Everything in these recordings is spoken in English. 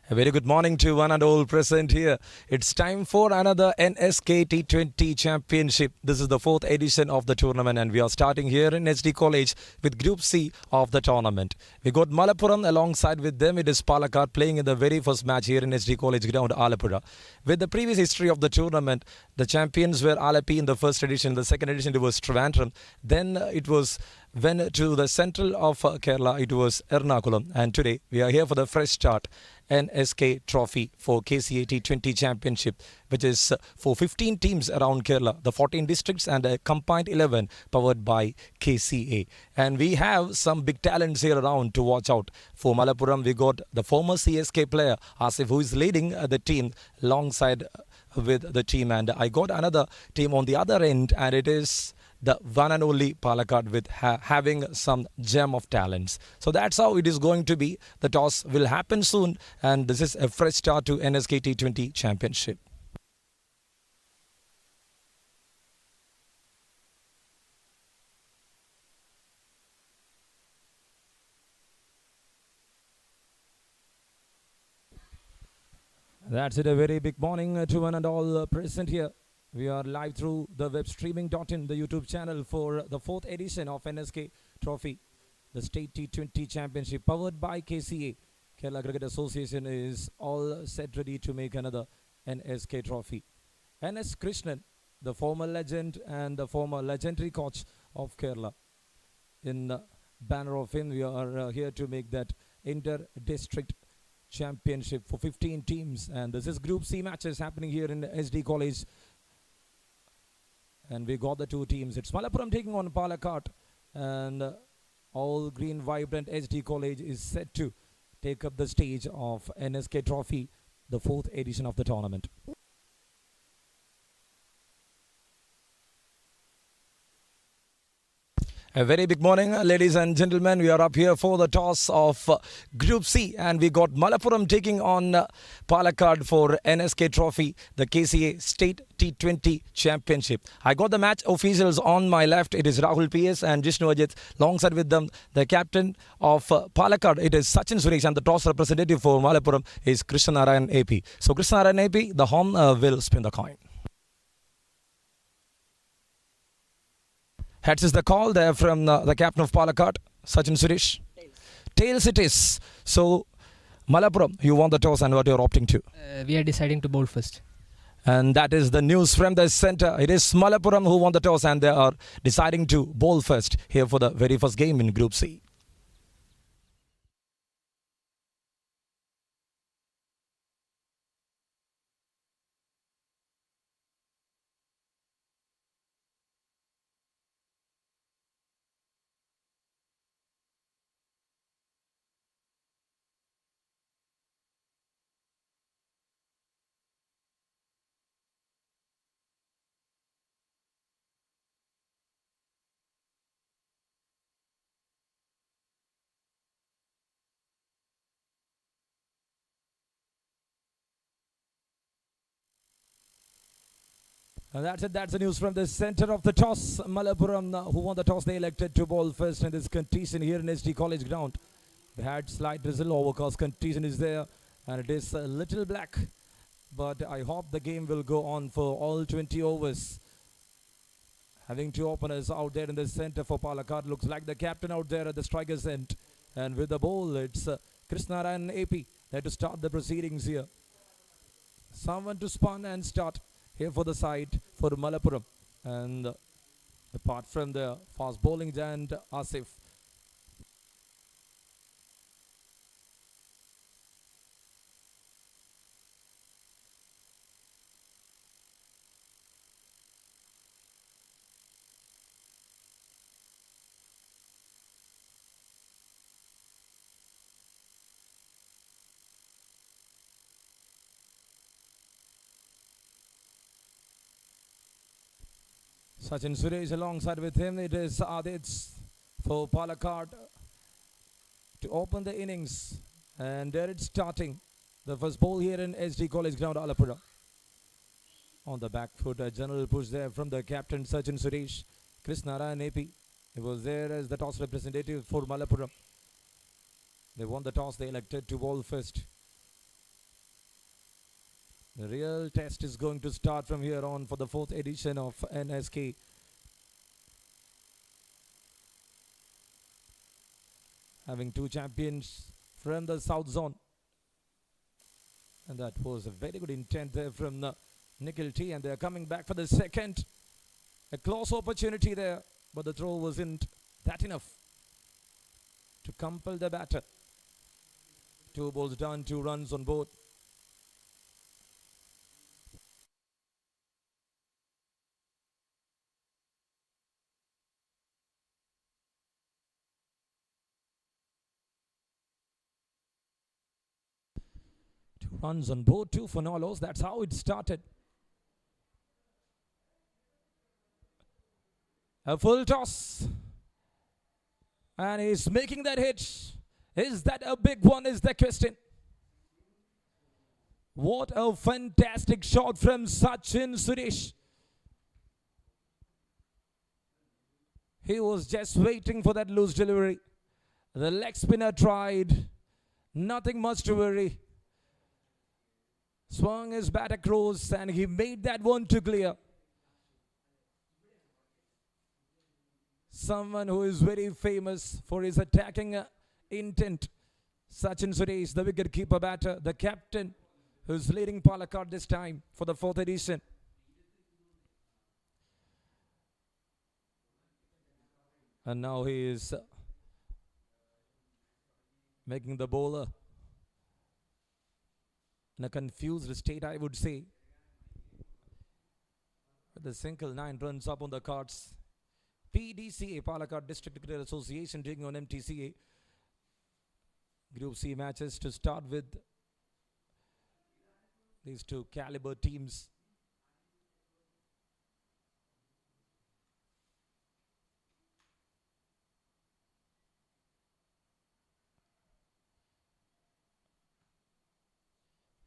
A very good morning to one and all present here. It's time for another NSK T20 Championship. This is the fourth edition of the tournament and we are starting here in SD College with Group C of the tournament. We got Malappuram alongside with them. It is Palakkad playing in the very first match here in SD College ground, Alappuzha. With the previous history of the tournament, the champions were Alappuzha in the first edition. The second edition it was Trivandrum. Then it was when to the central of Kerala, it was Ernakulam. And today we are here for the fresh start NSK Trophy for KCA T20 Championship, which is for 15 teams around Kerala, the 14 districts and a combined 11 powered by KCA. And we have some big talents here around to watch out. For Malappuram, we got the former CSK player Asif, who is leading the team alongside with the team. And I got another team on the other end, and it is the one and only Palakkad with having some gem of talents. So that's how it is going to be. The toss will happen soon, and this is a fresh start to NSK T20 Championship. That's it. A very big morning to one and all present here. We are live through the web streaming.in, the YouTube channel for the fourth edition of NSK Trophy, the State T20 Championship powered by KCA. Kerala Cricket Association is all set ready to make another NSK Trophy. NS Krishnan, the former legend and the former legendary coach of Kerala. In banner of him, we are here to make that inter-district championship for 15 teams. And this is Group C matches happening here in SD College. And we got the two teams. It's Malappuram taking on Palakkad. And all green vibrant SD College is set to take up the stage of NSK Trophy, the fourth edition of the tournament. A very big morning, ladies and gentlemen. We are up here for the toss of Group C, and we got Malappuram taking on Palakkad for NSK Trophy, the KCA State T20 Championship. I got the match officials on my left. It is Rahul PS and Jishnu Ajit. Alongside with them, the captain of Palakkad, it is Sachin Suresh, and the toss representative for Malappuram is Krishnarayan AP. So Krishnarayan AP, the home will spin the coin. Heads is the call there from the captain of Palakkad, Sachin Suresh. Tails it is. So, Malappuram, you won the toss and what you're opting to? We are deciding to bowl first. And that is the news from the center. It is Malappuram who won the toss and they are deciding to bowl first here for the very first game in Group C. And that's it. That's the news from the center of the toss. Malappuram, who won the toss, they elected to bowl first in this condition here in SD College ground. They had slight drizzle, overcast condition is there, and it is a little black. But I hope the game will go on for all 20 overs. Having two openers out there in the center for Palakkad. Looks like the captain out there at the striker's end. And with the bowl, it's Krishnarayan AP there to start the proceedings here. Someone to spun and start here for the side for Malappuram. And apart from the fast bowling giant Asif, Sachin Suresh alongside with him. It is Aditya for Palakkad to open the innings. And there it's starting. The first ball here in SD College ground, Alappuzha. On the back foot, a general push there from the captain Sachin Suresh. Krishnarayan AP. He was there as the toss representative for Malappuram. They won the toss. They elected to bowl first. The real test is going to start from here on for the 4th edition of NSK. Having two champions from the South Zone. And that was a very good intent there from Nikhil T. And they're coming back for the second. A close opportunity there, but the throw wasn't that enough to compel the batter. 2 balls done, 2 runs on board. Runs on board, 2 for Nolos. That's how it started. A full toss. And he's making that hit. Is that a big one is the question. What a fantastic shot from Sachin Suresh. He was just waiting for that loose delivery. The leg spinner tried. Nothing much to worry. Swung his bat across and he made that one to clear. Someone who is very famous for his attacking intent. Sachin Suresh, the wicket keeper batter, the captain who's leading Palakkad this time for the 4th edition. And now he is making the bowler in a confused state, I would say. With the single 9 runs up on the cards. PDCA, Palakkad District Cricket Association, taking on MTCA. Group C matches to start with. These 2 caliber teams.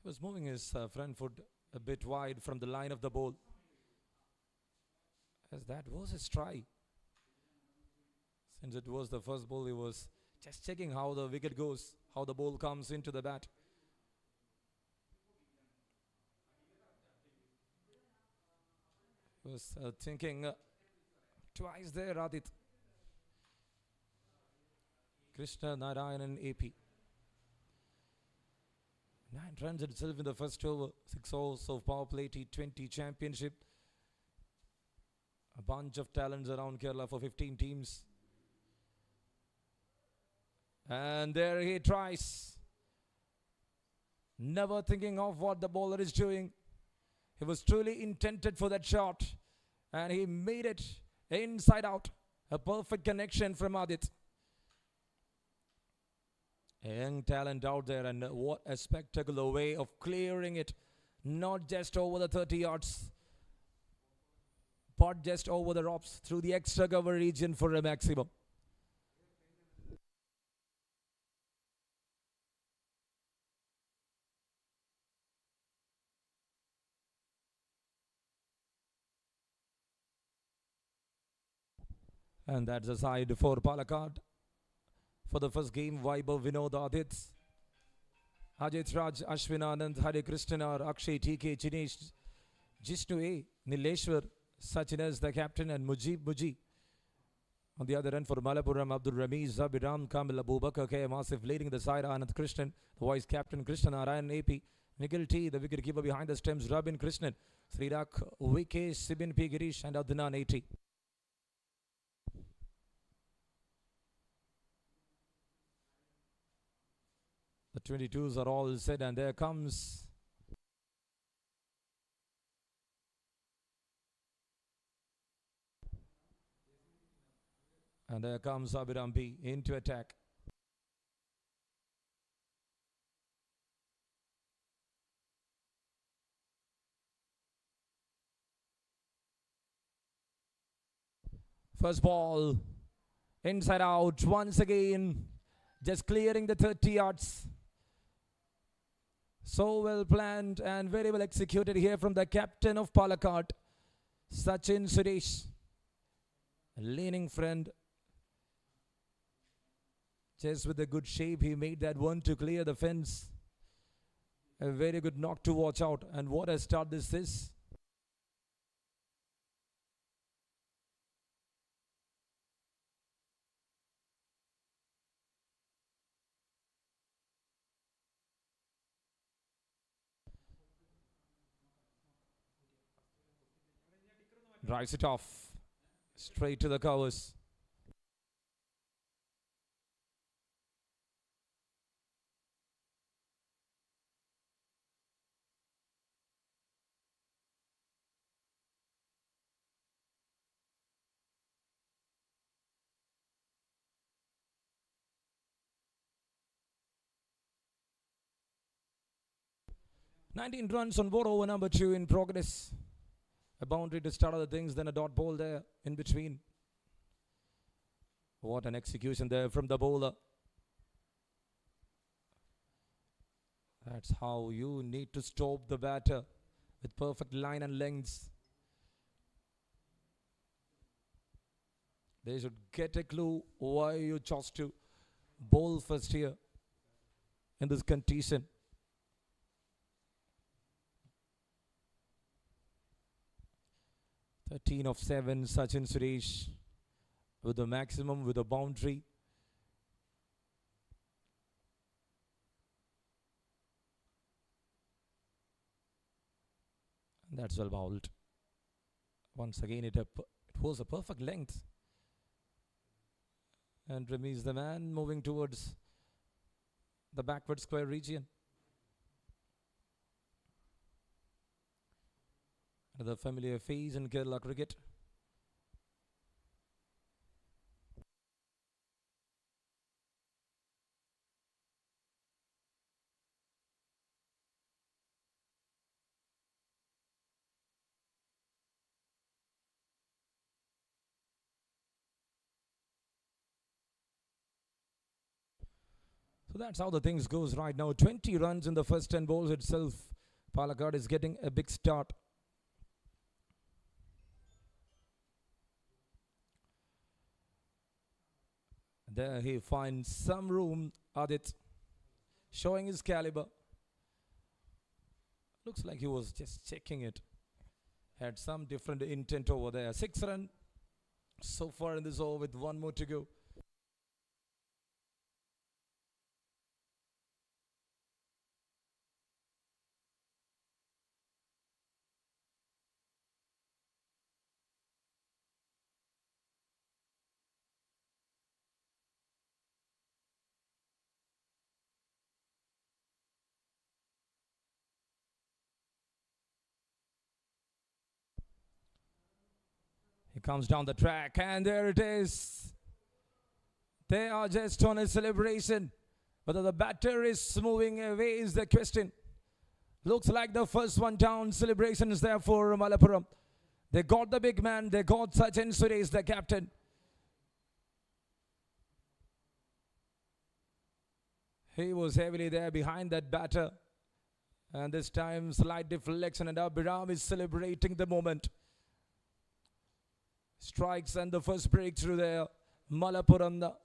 He was moving his front foot a bit wide from the line of the ball. As that was his try. Since it was the first ball, he was just checking how the wicket goes, how the ball comes into the bat. He was thinking twice there, Adit. Krishna Narayanan AP. 9 runs itself in the first over. 6 overs of Powerplay T20 Championship. A bunch of talents around Kerala for 15 teams. And there he tries. Never thinking of what the bowler is doing. He was truly intended for that shot. And he made it inside out. A perfect connection from Adit. A young talent out there, and what a spectacular way of clearing it. Not just over the 30 yards, but just over the ropes through the extra cover region for a maximum. And that's the side for Palakkad. For the first game, Vaibhav, Vinod, Adit, Ajit Raj, Ashwin Anand, Hare Krishna, Akshay, TK, Chinesh, Jishnu A, Nileshwar, Sachin as the captain, and Mujib Muji. On the other end for Malappuram, Abdul Ramiz, Zabiram, Kamil Abubakar, K. Asif leading the side, Anand Krishnan, the vice captain, Krishna Narayan AP, Nikhil T, the wicket keeper behind the stems, Rabin Krishnan, Srirak, Vikesh, Sibin P. Girish, and Adnan 80. The 22s are all set, and there comes Abiram B into attack. First ball, inside out once again, just clearing the 30 yards. So well planned and very well executed here from the captain of Palakkad, Sachin Suresh. A leaning friend. Just with a good shape, he made that one to clear the fence. A very good knock to watch out. And what a start this is. Drives it off. Straight to the covers. "19 runs on board over number 2 in progress. A boundary to start other things, then a dot ball there in between. What an execution there from the bowler. That's how you need to stop the batter, with perfect line and lengths. They should get a clue why you chose to bowl first here in this condition. "13 of 7, Sachin Suresh with the maximum, with a boundary. And that's well bowled. Once again, it was a perfect length. And Remy the man moving towards the backward square region. Another familiar face in Kerala cricket. So that's how the things goes right now. 20 runs in the first 10 balls itself. Palakkad is getting a big start. There he finds some room, Adit, showing his caliber. Looks like he was just checking it. Had some different intent over there. 6 runs so far in this over with 1 more to go. He comes down the track and there it is. They are just on a celebration. Whether the batter is moving away is the question. Looks like the first one down. Celebrations there for Malappuram. They got the big man. They got Sachin Suresh, the captain. He was heavily there behind that batter. And this time slight deflection and Abhiram is celebrating the moment. Strikes and the first breakthrough there. Malappuram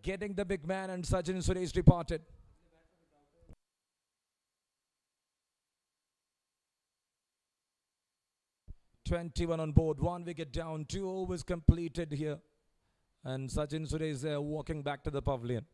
getting the big man and Sachin Suresh departed. "21 on board, 1 wicket down, 2 overs completed here. And Sachin Suresh there walking back to the pavilion.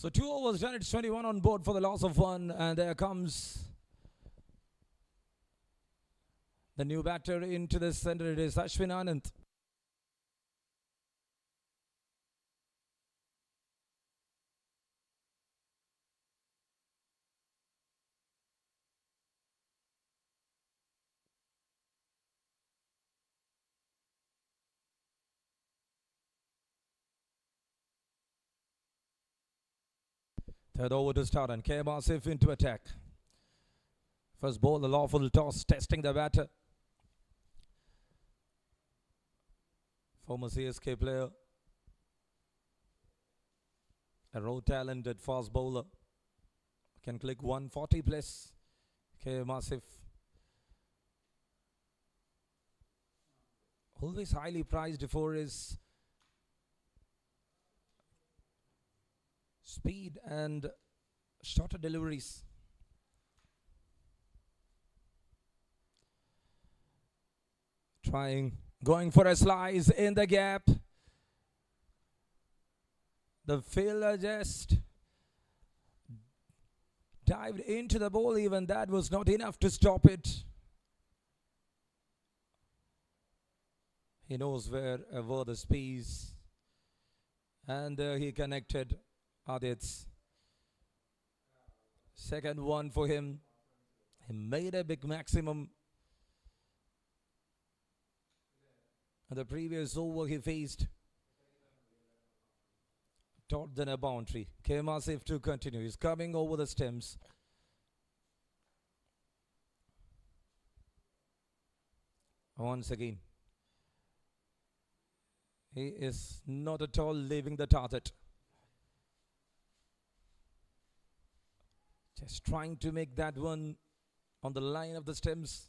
So 2 overs done, it's 21 on board for the loss of 1. And there comes the new batter into the center. It is Ashwin Anand. Third over to start and K. Asif into attack. First ball, the lawful toss, testing the batter. Former CSK player. A raw talented fast bowler. Can click 140 plus. K. Asif. Always highly prized for his speed and shorter deliveries. Going for a slice in the gap. The fielder just dived into the ball. Even that was not enough to stop it. He knows where the space. And he connected Adit's. Second one for him. He made a big maximum. The previous over he faced taut than a boundary. K. Asif to continue. He's coming over the stems. Once again. He is not at all leaving the target. Just trying to make that one on the line of the stems.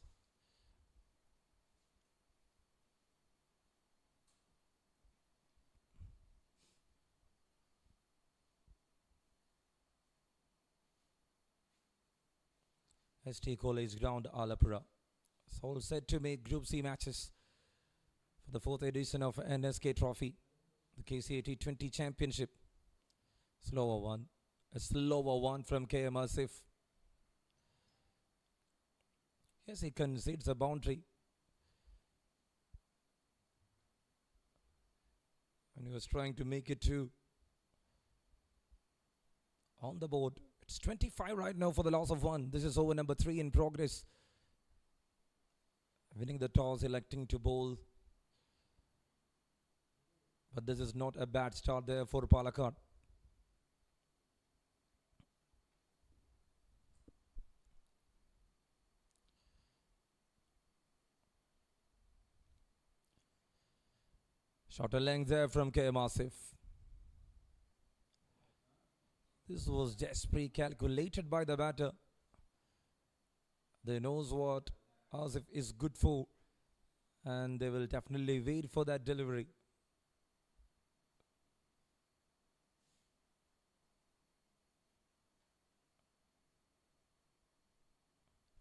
ST College Ground, Alappuzha. It's all set to make Group C matches for the 4th edition of NSK Trophy, the KCA T20 Championship. Slower one. A slower one from K. Asif. Yes, he concedes a boundary. And he was trying to make it to on the board. It's 25 right now for the loss of 1. This is over number 3 in progress. Winning the toss, electing to bowl. But this is not a bad start there for Palakkad. Shorter length there from K. Asif. This was just pre-calculated by the batter. They knows what Asif is good for, and they will definitely wait for that delivery.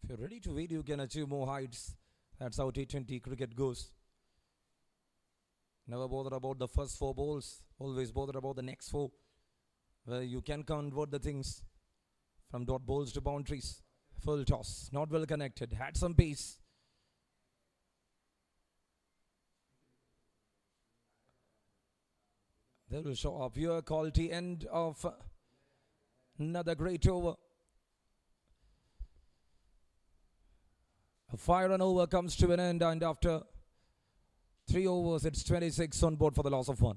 If you're ready to wait, you can achieve more heights. That's how T20 cricket goes. Never bother about the first 4 balls. Always bother about the next 4. Where you can convert the things from dot balls to boundaries. Full toss. Not well connected. Had some pace. They will show a pure quality end of another great over. A 5-run over comes to an end, and after 3 overs, it's 26 on board for the loss of 1.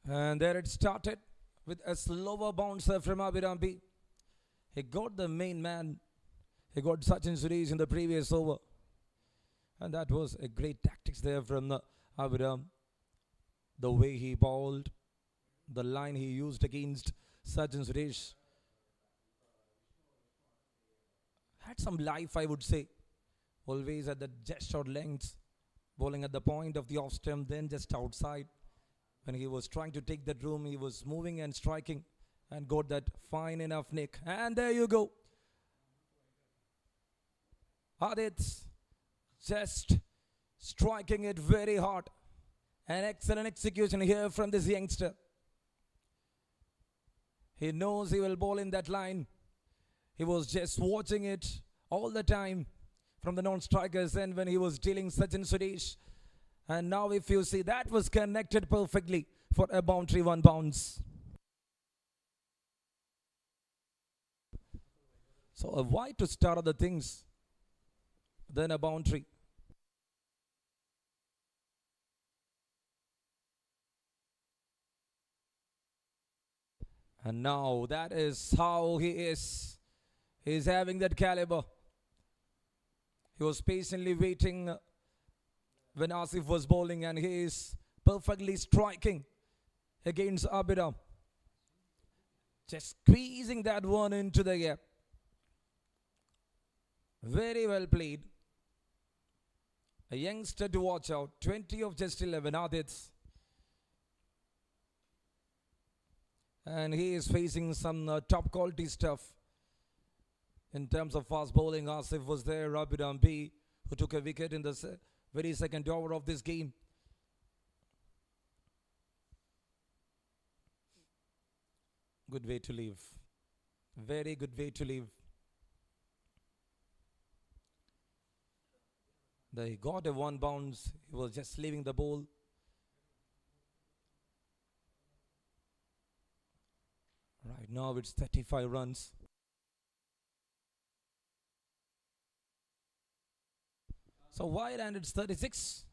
And there it started with a slower bouncer from Abhiram. He got the main man. He got Sachin Suresh in the previous over. And that was a great tactics there from Abhiram. The way he bowled, the line he used against Sachin Suresh. Had some life, I would say. Always at the just short lengths. Bowling at the point of the off stump, then just outside. When he was trying to take that room, he was moving and striking and got that fine enough nick. And there you go. Adit just striking it very hard. An excellent execution here from this youngster. He knows he will bowl in that line. He was just watching it all the time from the non-strikers and when he was dealing Sachin Suresh. And now if you see, that was connected perfectly for a boundary, 1 bounce. So a wide to start other things, then a boundary. And now that is how he is. He's having that caliber. He was patiently waiting when Asif was bowling, and he is perfectly striking against Abhiram. Just squeezing that one into the gap. Very well played. A youngster to watch out. 20 of just 11. Adit's. And he is facing some top quality stuff. In terms of fast bowling, Asif was there. Abhiram B, who took a wicket in the very second over of this game. Good way to leave. Very good way to leave. They got a 1 bounce. He was just leaving the ball. Right now it's 35 runs. So wide and it's 36.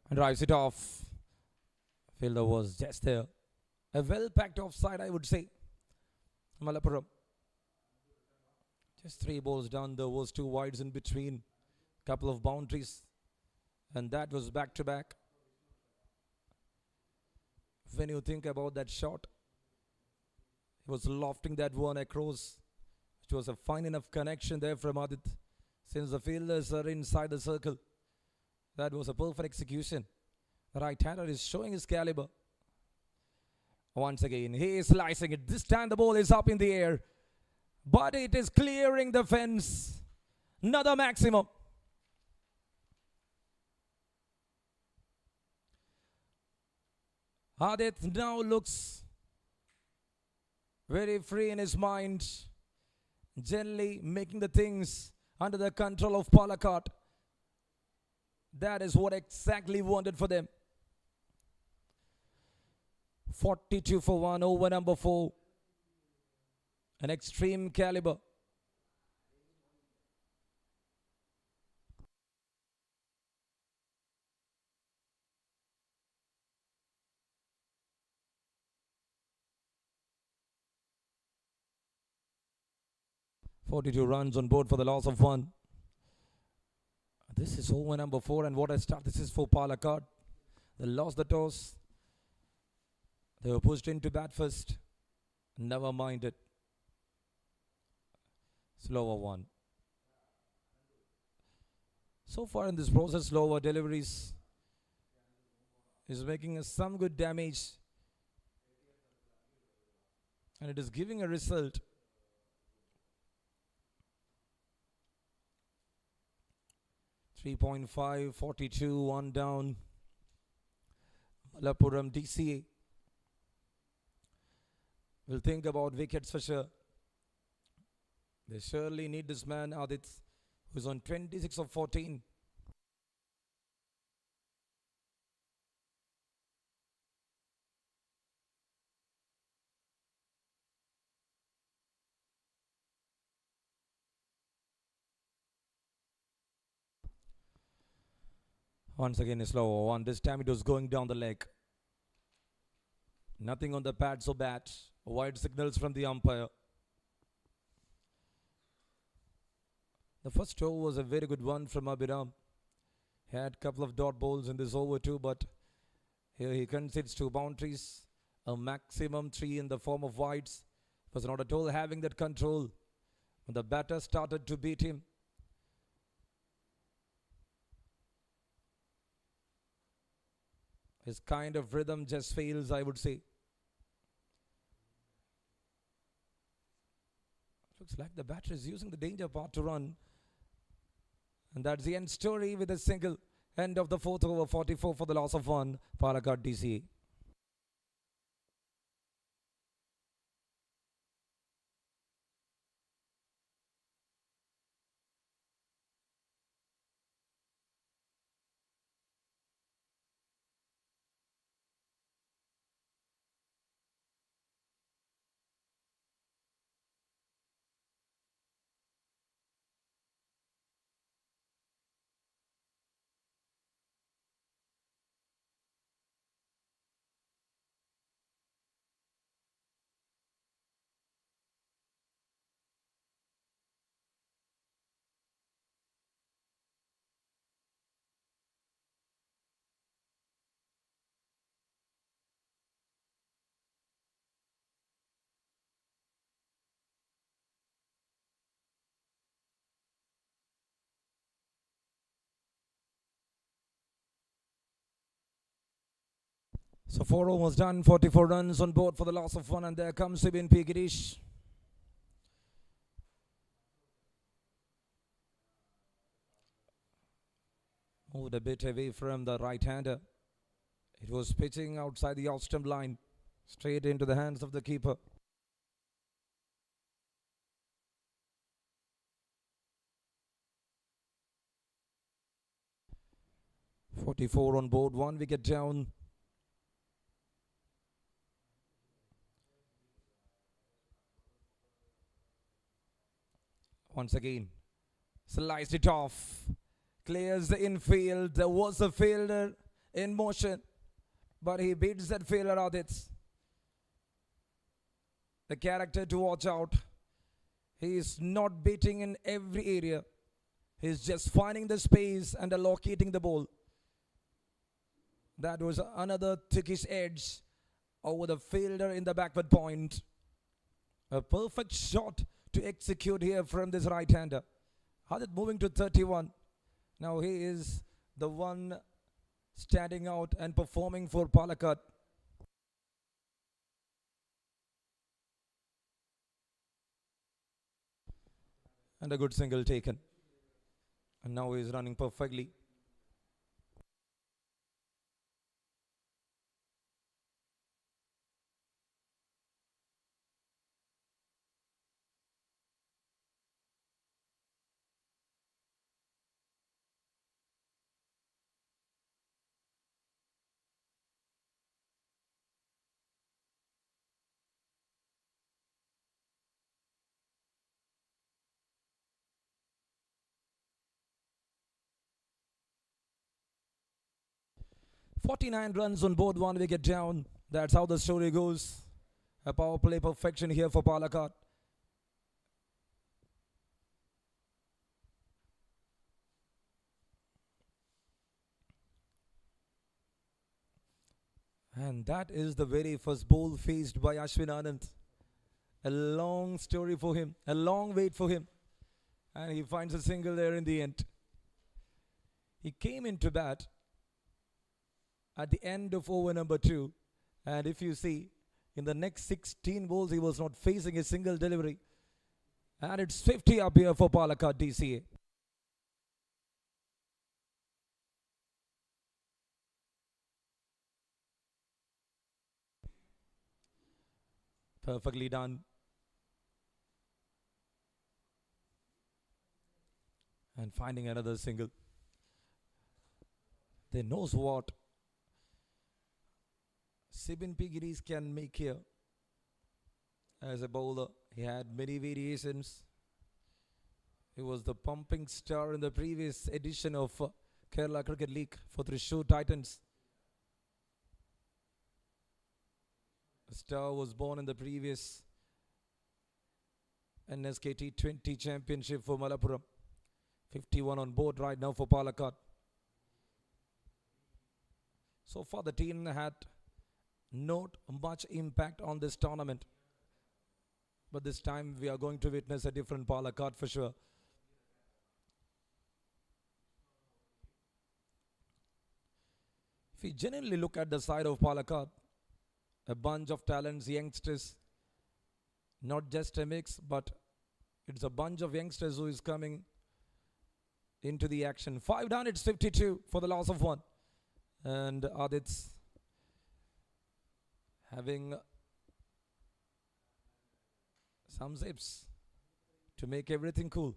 And drives it off. Fielder was just there. A well-packed offside, I would say. Malappuram. Just 3 balls down. There was 2 wides in between. Couple of boundaries. And that was back-to-back. When you think about that shot, he was lofting that one across. It was a fine enough connection there from Adit. Since the fielders are inside the circle. That was a perfect execution. The right-hander is showing his caliber. Once again, he is slicing it. This time the ball is up in the air. But it is clearing the fence. Another maximum. Adit now looks very free in his mind. Generally making the things under the control of Palakkad. That is what exactly wanted for them. 42 for 1 over number 4. An extreme caliber. "42 runs on board for the loss of 1. This is over number 4, and what a start this is for Palakkad. They lost the toss. They were pushed into bat first. Never minded. Slower one. So far in this process, slower deliveries is making us some good damage. And it is giving a result. .5, 42, 1 down. Malappuram DCA. We'll think about wickets for sure. They surely need this man, Adit, who's on 26 of 14. Once again, a slower one. This time it was going down the leg. Nothing on the pad, so bad. Wide signals from the umpire. The first over was a very good one from Abhiram. He had a couple of dot balls in this over too, but Here he concedes 2 boundaries, a maximum 3 in the form of wides. Was not at all having that control. When the batter started to beat him, his kind of rhythm just fails, I would say. Looks like the batter is using the danger part to run. And that's the end story with a single. End of the 4th over, 44 for the loss of 1. Palakkad DCA. So 4 overs done, 44 runs on board for the loss of 1, and there comes Sibin P. Girish. Moved a bit away from the right-hander. It was pitching outside the off-stump line, straight into the hands of the keeper. "44 on board, 1 wicket down." Once again, sliced it off. Clears the infield. There was a fielder in motion, but he beats that fielder out. It's the character to watch out. He is not beating in every area. He's just finding the space and allocating the ball. That was another thickish edge over the fielder in the backward point. A perfect shot to execute here from this right-hander. Hadith moving to 31. Now he is the one standing out and performing for Palakkad. And a good single taken. And now he is running perfectly. "49 runs on board, 1 wicket down." That's how the story goes. A power play perfection here for Palakkad. And that is the very first ball faced by Ashwin Anand. A long story for him, a long wait for him. And he finds a single there in the end. He came into bat at the end of over number 2. And if you see, in the next 16 balls, he was not facing a single delivery. And it's 50 up here for Palakkad DCA. Perfectly done. And finding another single. They knows what Sibin P. Girish can make here. As a bowler, he had many variations. He was the pumping star in the previous edition of Kerala Cricket League for Thrissur Titans. The star was born in the previous NSK T20 championship for Malappuram. 51 on board right now for Palakkad. So far, the team had not much impact on this tournament. But this time, we are going to witness a different Palakkad for sure. If we genuinely look at the side of Palakkad, a bunch of talents, youngsters, not just a mix, but it's a bunch of youngsters who is coming into the action. 5 down, it's 52 for the loss of 1. And Adit's having some zips to make everything cool.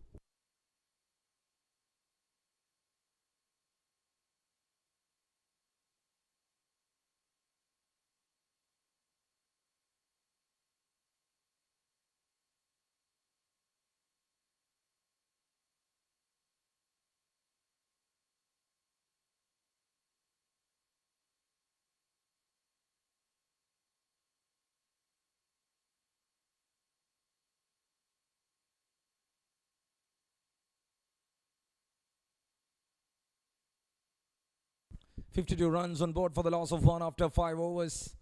"52 runs on board for the loss of 1 after 5 overs.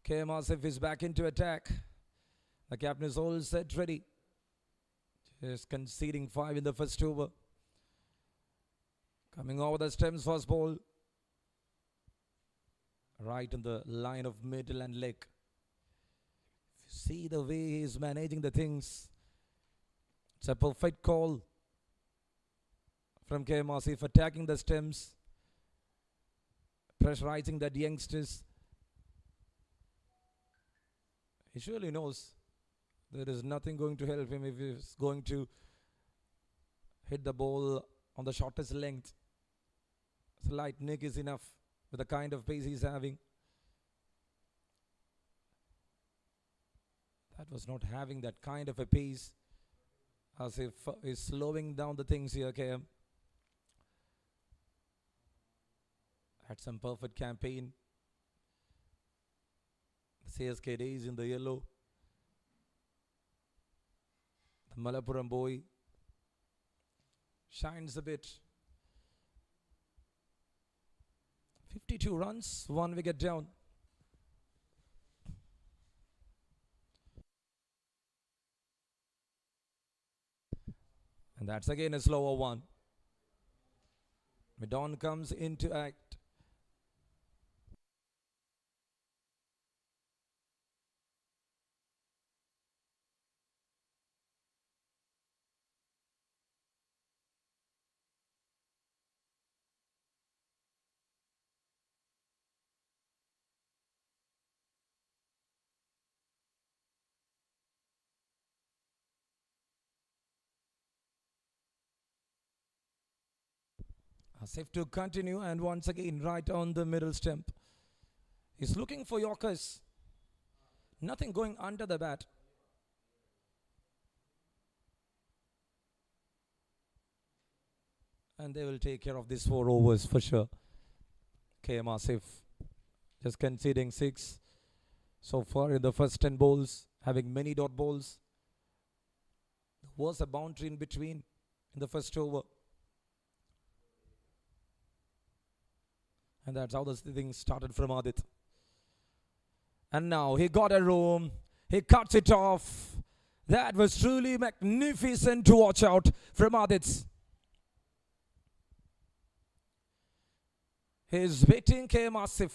KM Asif is back into attack. The captain is all set ready. Just conceding 5 in the first over. Coming over the stumps, first ball. Right in the line of middle and leg. If you see the way he is managing the things, it's a perfect call from KM Asif, attacking the stems, pressurizing the youngsters. He surely knows there is nothing going to help him if he's going to hit the ball on the shortest length. Slight nick is enough with the kind of pace he's having. That was not having that kind of a pace, as if he's slowing down the things here, KM. Had some perfect campaign. The CSK days in the yellow. The Malappuram boy shines a bit. 52 runs, 1 wicket down. And that's again a slower one. Midon comes into act. Asif to continue, and once again right on the middle stump. He's looking for Yorkers. Nothing going under the bat. And they will take care of these 4 overs for sure. KM Asif just conceding 6 so far in the first 10 balls, having many dot balls. There was a boundary in between in the first over. And that's how the thing started from Adit. And now he got a room. He cuts it off. That was truly magnificent to watch out from Adit. He's waiting KM Asif.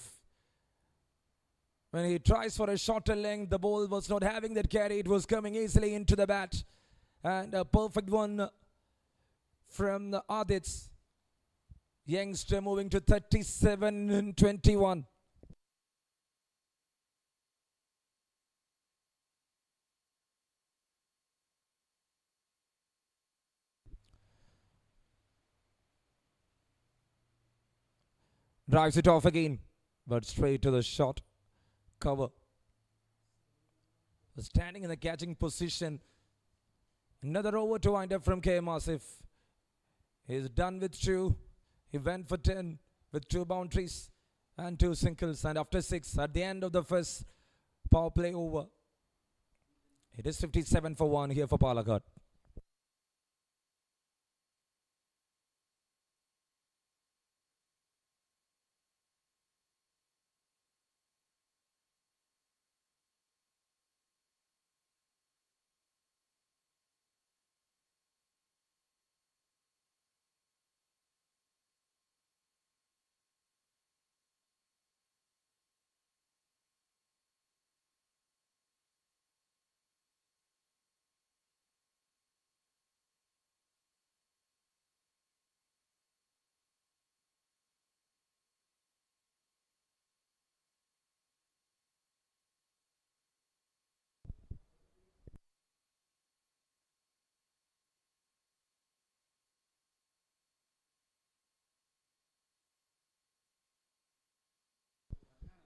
When he tries for a shorter length, the ball was not having that carry. It was coming easily into the bat. And a perfect one from the Adit's. Youngster moving to 37 and 21. Drives it off again, but straight to the shot cover. Standing in the catching position. Another over to wind up from KM Asif. He's done with 2. He went for 10 with 2 boundaries and 2 singles. And after 6, at the end of the first power play over, it is 57 for 1 here for Palakkad.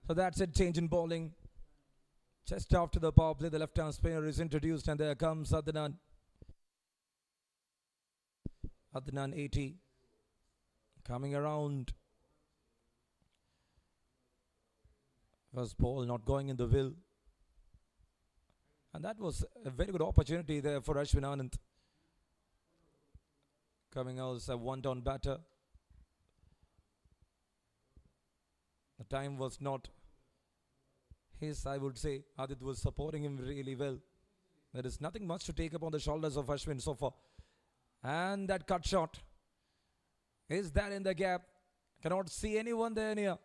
So that's it, change in bowling. Just after the power play, the left-hand spinner is introduced, and there comes Adnan. Adnan 80 coming around. First ball not going in the will. And that was a very good opportunity there for Ashwin Anand. Coming out as a one-down batter. The time was not his, I would say. Adit was supporting him really well. There is nothing much to take up on the shoulders of Ashwin so far. And that cut shot. Is that in the gap? Cannot see anyone there near.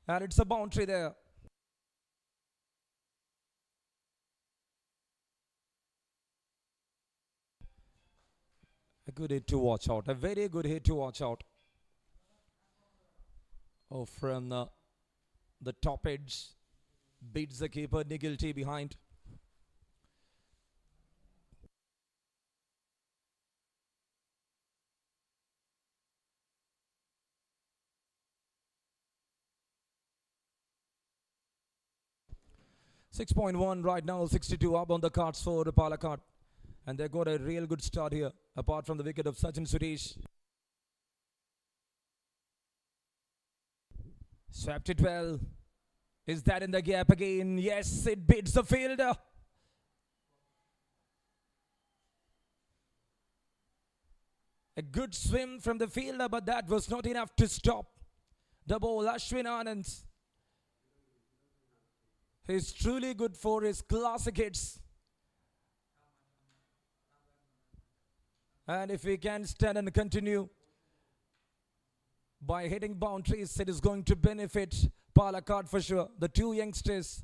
And it's a boundary there. A good hit to watch out. A very good hit to watch out. Oh, from the top edge. Beats the keeper, Nikhil T behind. .1 right now, 62 up on the cards for the Palakkad. And they got a real good start here, apart from the wicket of Sachin Suresh. Swept it well. Is that in the gap again? Yes, it beats the fielder. A good swim from the fielder, but that was not enough to stop the ball. Ashwin Anand is truly good for his classic hits. And if he can stand and continue by hitting boundaries, it is going to benefit Palakkad for sure. The two youngsters,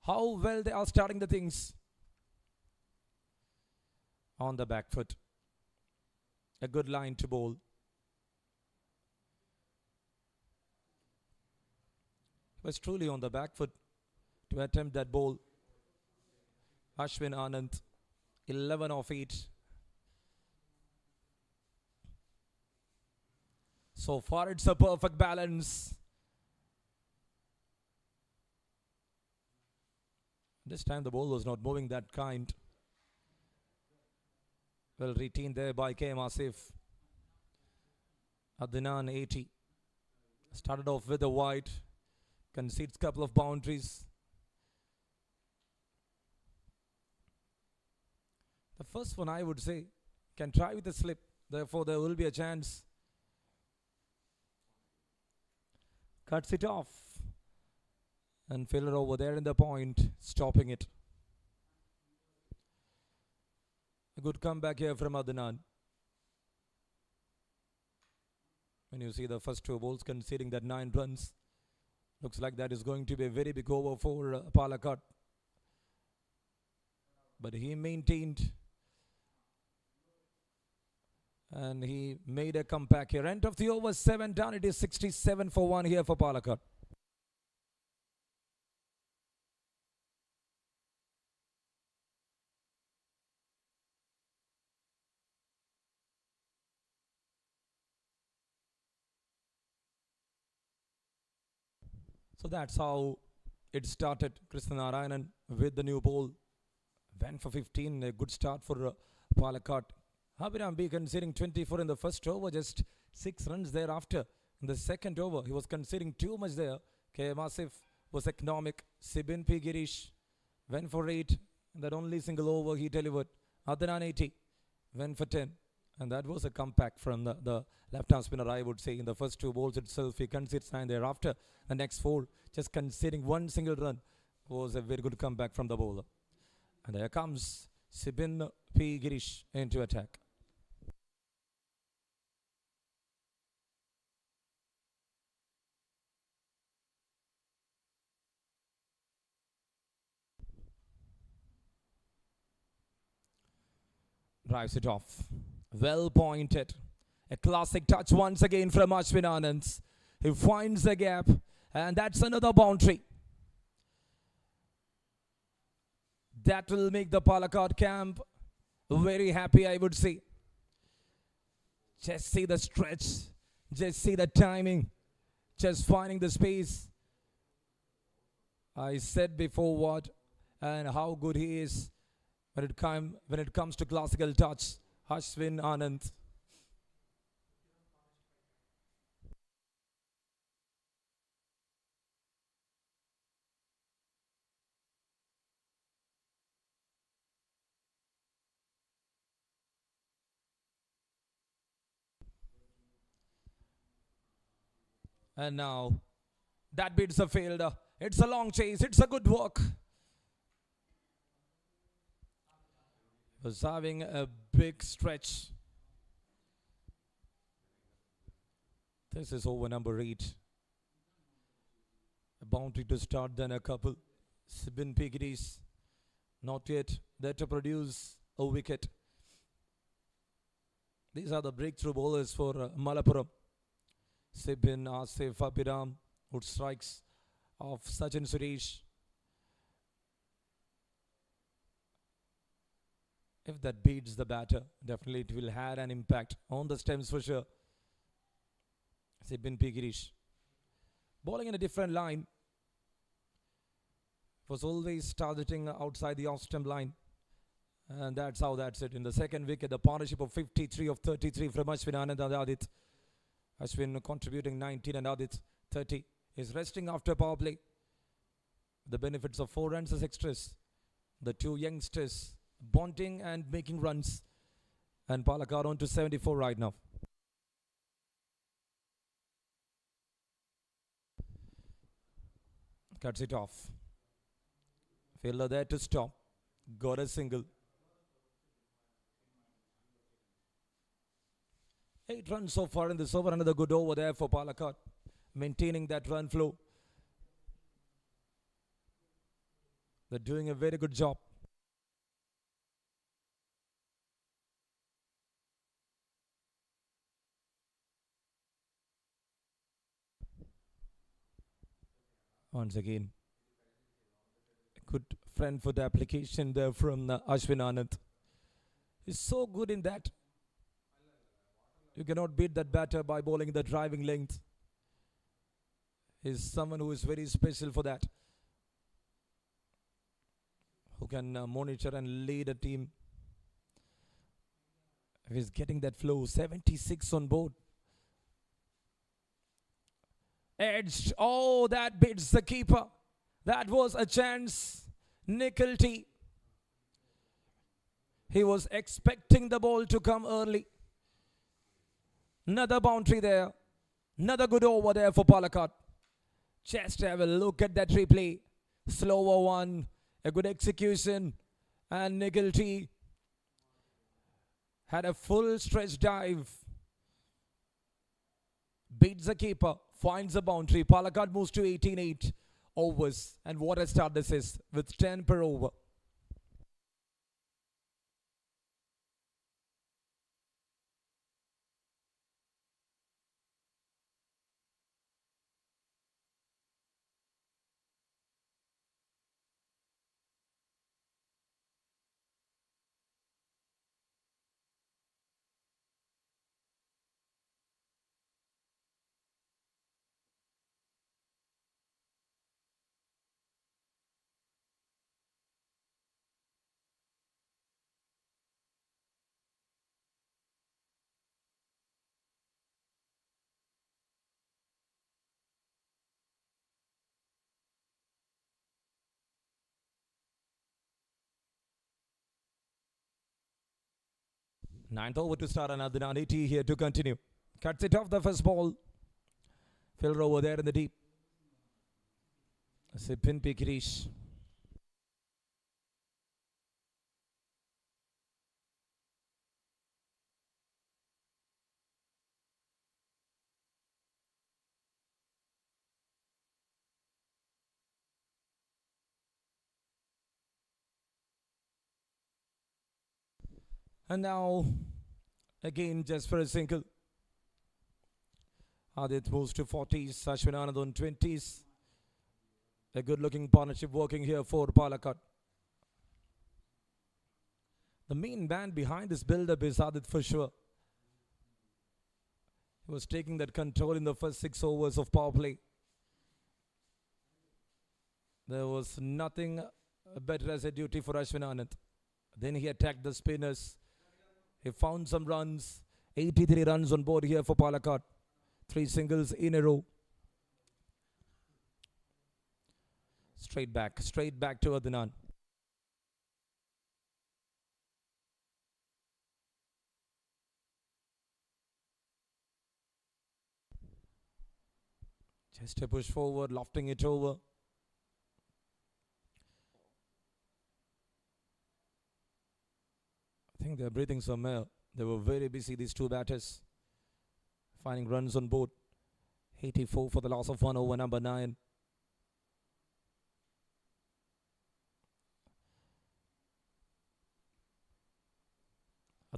how well they are starting the things. On the back foot. A good line to bowl. He was truly on the back foot to attempt that ball. Ashwin Anand, 11 of 8. So far it's a perfect balance. This time the ball was not moving that kind. Well retained there by K. Asif. Adnan 80. Started off with a wide. Concedes a couple of boundaries. The first one I would say can try with a slip. Therefore there will be a chance. Cuts it off. And fielder over there in the point, stopping it. A good comeback here from Adnan. When you see the first two balls conceding that 9 runs, looks like that is going to be a very big over for Palakkad. But he maintained and he made a comeback here. End of the over, 7 done. It is 67 for 1 here for Palakkad. So that's how it started. Krishna Narayanan with the new ball. Went for 15. A good start for Palakkad. Abhiram B conceding 24 in the first over. Just 6 runs thereafter. In the second over, he was conceding too much there. K. Asif was economic. Sibin P. Girish went for 8. And that only single over he delivered. Adnan 80 went for 10. And that was a comeback from the left-hand spinner, I would say. In the first 2 balls itself, he concedes 9 thereafter. The next 4, just conceding 1 single run, was a very good comeback from the bowler. And there comes Sibin P. Girish into attack. Drives it off. Well pointed. A classic touch once again from Ashwin Anand. He finds the gap. And that's another boundary. That will make the Palakkad camp very happy, I would say. Just see the stretch. Just see the timing. Just finding the space. I said before what and how good he is when it comes to classical touch. Ashwin Anand. And now that beats a fielder. It's a long chase. It's a good work. Was having a big stretch. This is over number 8. A boundary to start, then a couple. Sibin Piggies. Not yet there to produce a wicket. These are the breakthrough bowlers for Malappuram. Sibin, Asif, Abhiram, who strikes of Sachin Suresh. If that beats the batter, definitely it will have an impact on the stems for sure. Sibin Pigirish. Bowling in a different line. Was always targeting outside the off-stump line. And that's it. In the second wicket, the partnership of 53 of 33 from Ashwin Anand and Adit. Ashwin contributing 19 and Adit 30. Is resting after power play. The benefits of 4 runs as extras. The two youngsters bonding and making runs. And Palakkad on to 74 right now. Cuts it off. Fielder there to stop. Got a single. 8 runs so far in this over. Another good over there for Palakkad. Maintaining that run flow. They're doing a very good job. Once again, a good front foot application there from Ashwin Anand. He's so good in that. You cannot beat that batter by bowling the driving length. He's someone who is very special for that. Who can monitor and lead a team. He's getting that flow. 76 on board. Edged. Oh, that beats the keeper. That was a chance. Nicholty. He was expecting the ball to come early. Another boundary there. Another good over there for Palakkad. Just have a look at that replay. Slower one. A good execution. And Nicholty had a full stretch dive. Beats the keeper. Finds a boundary. Palakkad moves to 18-8 overs. And what a start this is with 10 per over. Ninth over to start, and Adnan 80 here to continue. Cuts it off the first ball. Fielder over there in the deep. Sipin Pikirish. And now, again, just for a single. Adit moves to 40s. Ashwin Anand on 20s. A good looking partnership working here for Palakkad. The main man behind this build-up is Adit for sure. He was taking that control in the first 6 overs of power play. There was nothing better as a duty for Ashwin Anand. Then he attacked the spinners. He found some runs. 83 runs on board here for Palakkad. 3 singles in a row. Straight back to Adnan. Just a push forward, lofting it over. I think they're breathing some air. They were very busy, these two batters. Finding runs on board. 84 for the loss of 1 over number 9.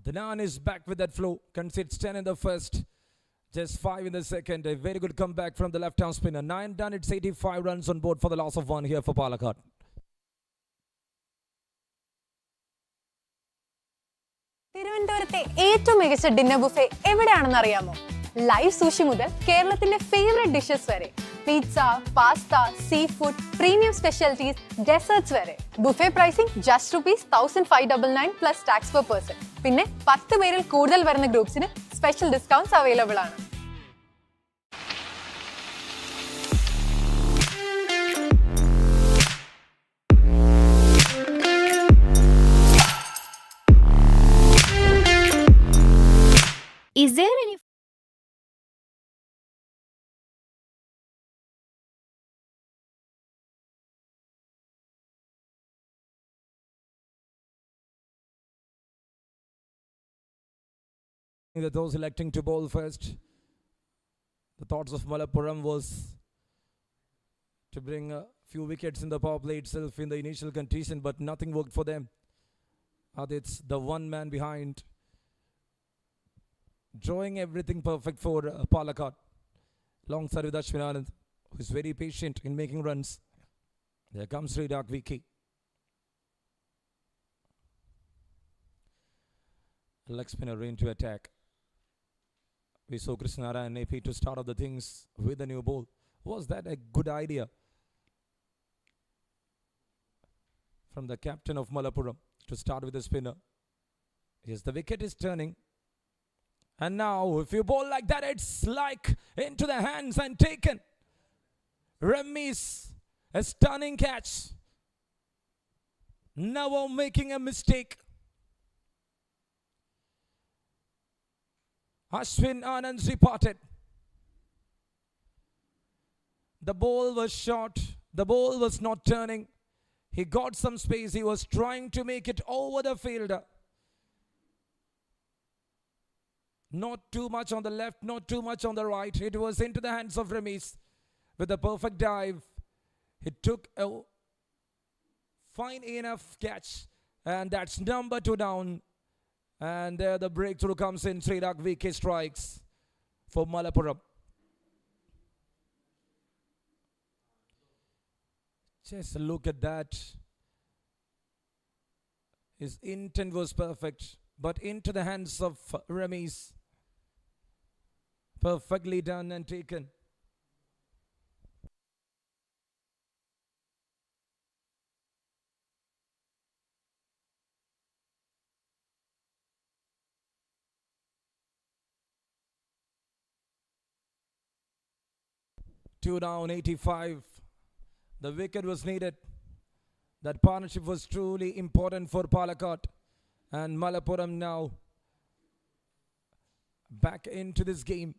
Adnan is back with that flow. Concedes 10 in the first. Just 5 in the second. A very good comeback from the left-arm spinner. 9 done. It's 85 runs on board for the loss of 1 here for Palakkad. തിരുവനന്തപുരത്തെ ഏറ്റവും മികച്ച dinner buffet എവിടെയാണെന്ന് അറിയാമോ? Live sushi മുതൽ കേരളത്തിന്റെ favourite dishes വരെ, pizza, pasta, sea food, premium specialities, desserts വരെ. Buffet pricing just ₹1599 plus tax per person. പിന്നെ 10 പേരിൽ കൂടുതൽ വരുന്ന ഗ്രൂപ്പ്സിന് സ്പെഷ്യൽ ഡിസ്കൗണ്ട്സ് അവൈലബിൾ ആണ്. Is there any that those electing to bowl first, the thoughts of Malappuram was to bring a few wickets in the power play itself in the initial condition, but nothing worked for them. Adit's the one man behind, drawing everything perfect for Palakkad. Alongside with Ashwin Anand, who is very patient in making runs. There comes Sridak Vicky. Leg spinner into attack. We saw Krishnara and AP to start off the things with a new ball. Was that a good idea from the captain of Malappuram to start with the spinner? Yes, the wicket is turning. And now, if you bowl like that, it's like into the hands and taken. Remis, a stunning catch. Never making a mistake. Ashwin Anand reported. The ball was short. The ball was not turning. He got some space. He was trying to make it over the fielder. Not too much on the left, not too much on the right. It was into the hands of Remis with a perfect dive. He took a fine enough catch, and that's number 2 down. And there the breakthrough comes in. Sridak VK strikes for Malappuram. Just look at that. His intent was perfect, but into the hands of Remis. Perfectly done and taken. Two down, 85. The wicket was needed. That partnership was truly important for Palakkad. And Malappuram now back into this game.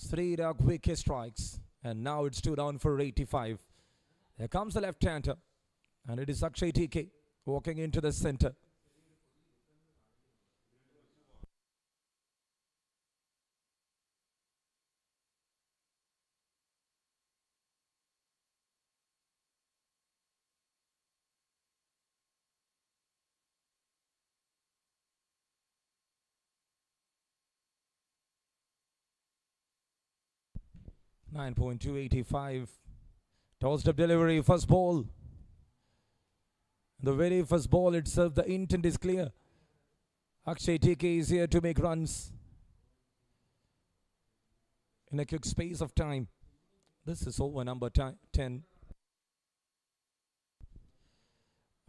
Sridak wicket strikes. And now it's 2 down for 85. Here comes the left-hander. And it is Akshay TK walking into the center. .285. Tossed up delivery, first ball. The very first ball itself, the intent is clear. Akshay TK is here to make runs in a quick space of time. This is over number 10.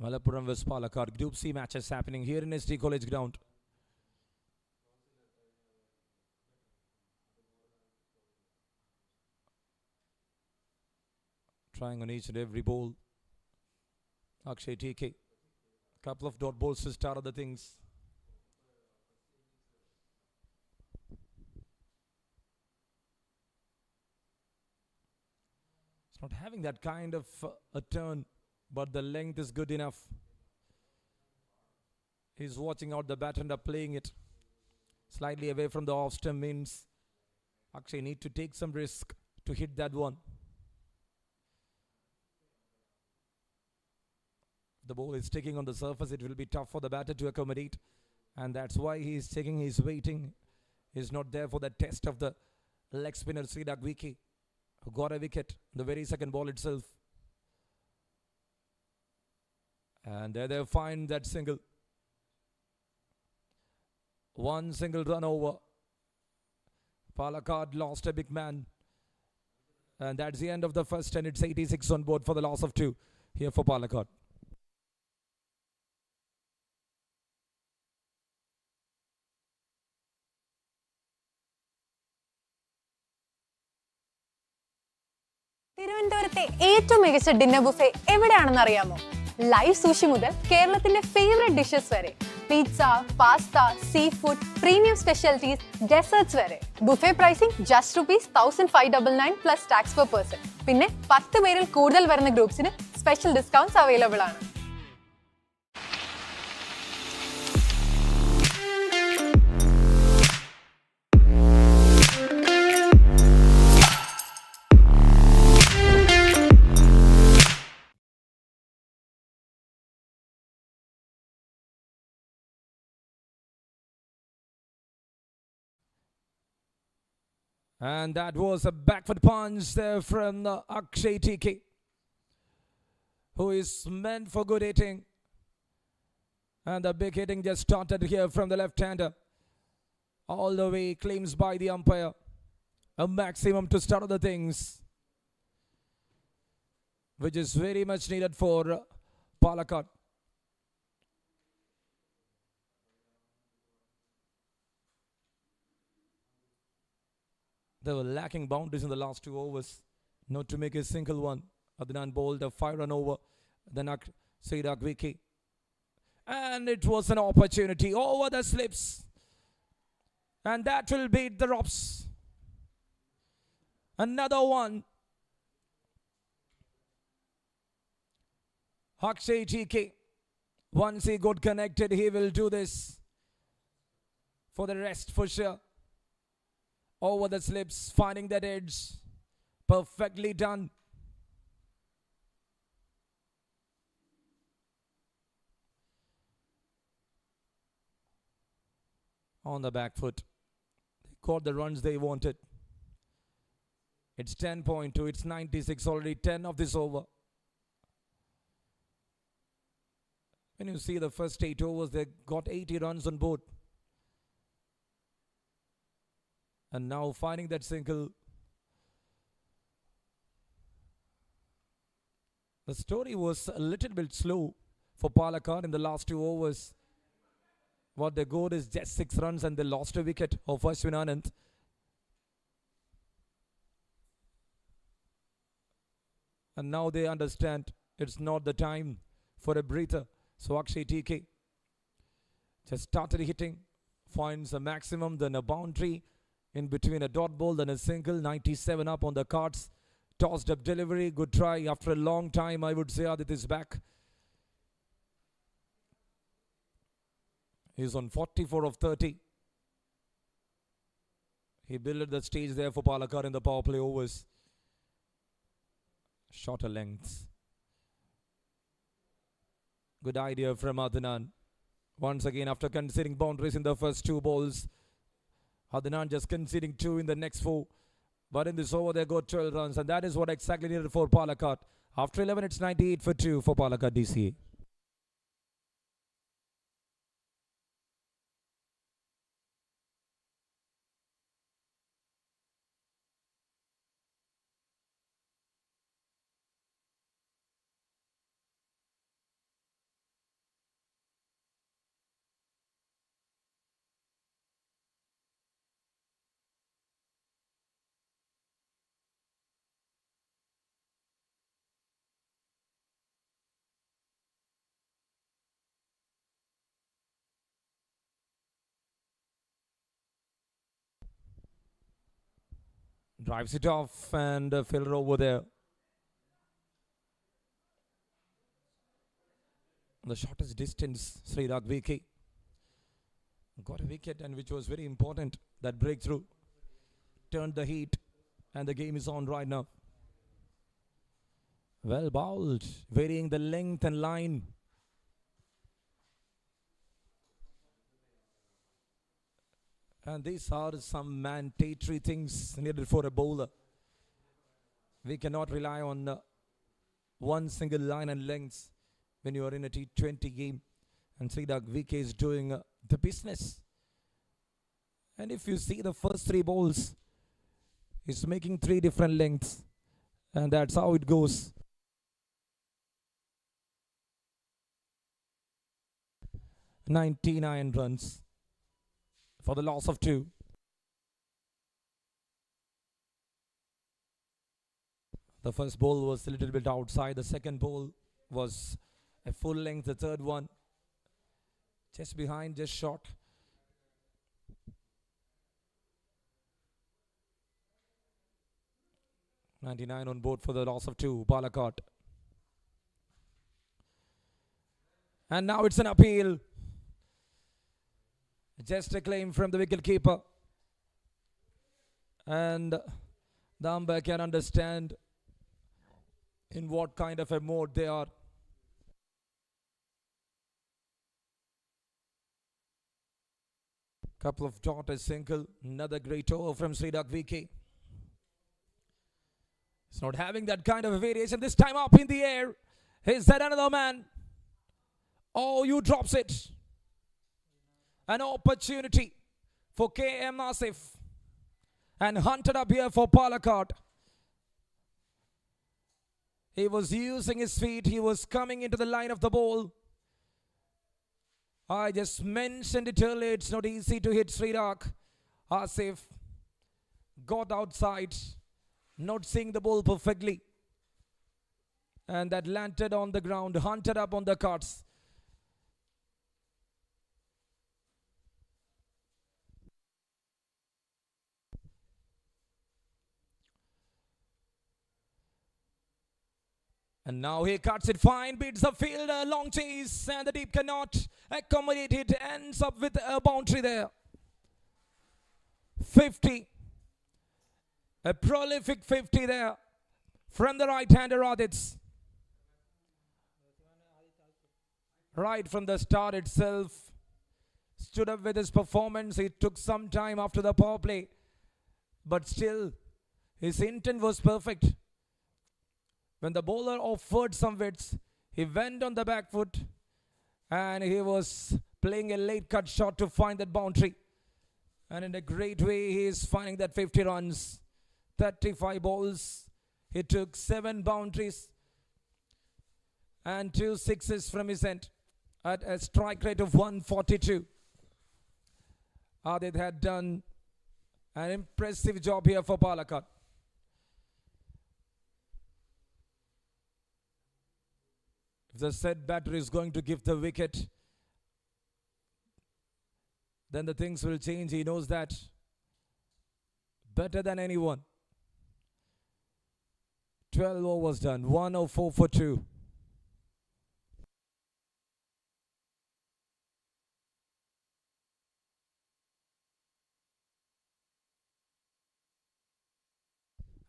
Malappuram vs Palakkad. Group C matches happening here in SD College ground. Trying on each and every ball. Akshay TK. Couple of dot balls to start other things. It's not having that kind of a turn, but the length is good enough. He's watching out the bat and up playing it. Slightly away from the off stump means Akshay need to take some risk to hit that one. The ball is sticking on the surface. It will be tough for the batter to accommodate. And that's why he is taking his waiting. He's not there for the test of the leg spinner Sidak Wiki, who got a wicket the very second ball itself. And there they find that single. One single run over. Palakkad lost a big man. And that's the end of the first, and it's 86 on board for the loss of 2 here for Palakkad. തിരുവനന്തപുരത്തെ ഏറ്റവും മികച്ച dinner buffet എവിടെയാണെന്ന് അറിയാമോ? Live sushi മുതൽ കേരളത്തിന്റെ favourite dishes വരെ, pizza, pasta, sea food, premium specialities, desserts വരെ. Buffet pricing just ₹1599 plus tax per person. പിന്നെ 10 പേരിൽ കൂടുതൽ വരുന്ന ഗ്രൂപ്പ്സിന് സ്പെഷ്യൽ ഡിസ്കൗണ്ട്സ് അവൈലബിൾ ആണ്. And that was a backfoot punch there from Akshay TK, who is meant for good hitting. And the big hitting just started here from the left-hander. All the way, claims by the umpire. A maximum to start other things, which is very much needed for Palakkad. They were lacking boundaries in the last 2 overs. Not to make a single one. Adnan bowled a 5-run over. Then Sidak Wiki. And it was an opportunity over the slips. And that will beat the Rops. Another one. Akshay TK. Once he got connected, he will do this for the rest for sure. Over the slips, finding that edge. Perfectly done. On the back foot. They got the runs they wanted. It's 10.2. It's 96. Already 10 of this over. When you see the first 8 overs, they got 80 runs on board. And now finding that single. The story was a little bit slow for Palakkad in the last 2 overs. What they got is just 6 runs and they lost a wicket of Ashwin Anand. And now they understand it's not the time for a breather. So Akshay TK just started hitting, finds a maximum, then a boundary. In between a dot ball, then a single, 97 up on the cards. Tossed up delivery, good try. After a long time, I would say Adit is back. He's on 44 of 30. He built the stage there for Palakkad in the power play overs. Shorter lengths. Good idea from Adnan. Once again, after conceding boundaries in the first 2 balls, Adnan just conceding 2 in the next 4. But in this over, they got 12 runs. And that is what exactly needed for Palakkad. After 11, it's 98 for 2 for Palakkad DCA. Drives it off and fielder over there. The shortest distance, Srirak VK. Got a wicket, and which was very important. That breakthrough turned the heat, and the game is on right now. Well bowled, varying the length and line. And these are some mandatory things needed for a bowler. We cannot rely on one single line and length when you are in a T20 game. And Sridak VK is doing the business. And if you see the first three balls, he's making three different lengths. And that's how it goes. "99 runs for the loss of 2. The first ball was a little bit outside. The second ball was a full length. The third one just behind, just short. "99 on board for the loss of 2, Palakkad. And now it's an appeal. Just a claim from the wicket keeper. And the umpire can understand in what kind of a mode they are. Couple of dot, a single. Another great over from Sridak VK. It's not having that kind of a variation. This time up in the air. Is that another man? Oh, you drops it. An opportunity for KM Nasif. And hunted up here for Palakkad. He was using his feet. He was coming into the line of the ball. I just mentioned it earlier. It's not easy to hit Sridak. Asif got outside, not seeing the ball perfectly. And that landed on the ground, hunted up on the cards. And now he cuts it fine, beats the fielder, long chase, and the deep cannot accommodate it, ends up with a boundary there. 50. A prolific 50 there from the right-hander Aditz. Right from the start itself, stood up with his performance. It took some time after the power play, but still, his intent was perfect. When the bowler offered some widths, he went on the back foot and he was playing a late cut shot to find that boundary. And in a great way, he is finding that 50 runs, 35 balls. He took 7 boundaries and 2 sixes from his end at a strike rate of 142. Adit had done an impressive job here for Palakkad. If the said batter is going to give the wicket, then the things will change. He knows that better than anyone. 12 overs done, 104 for 2.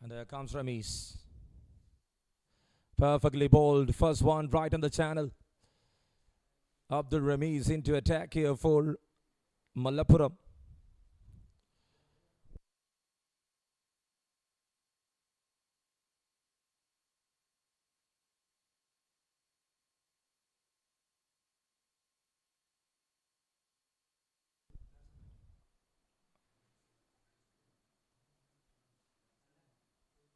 And there comes Ramesh. Perfectly bowled. First one right on the channel. Abdul Ramesh into attack here for Malappuram.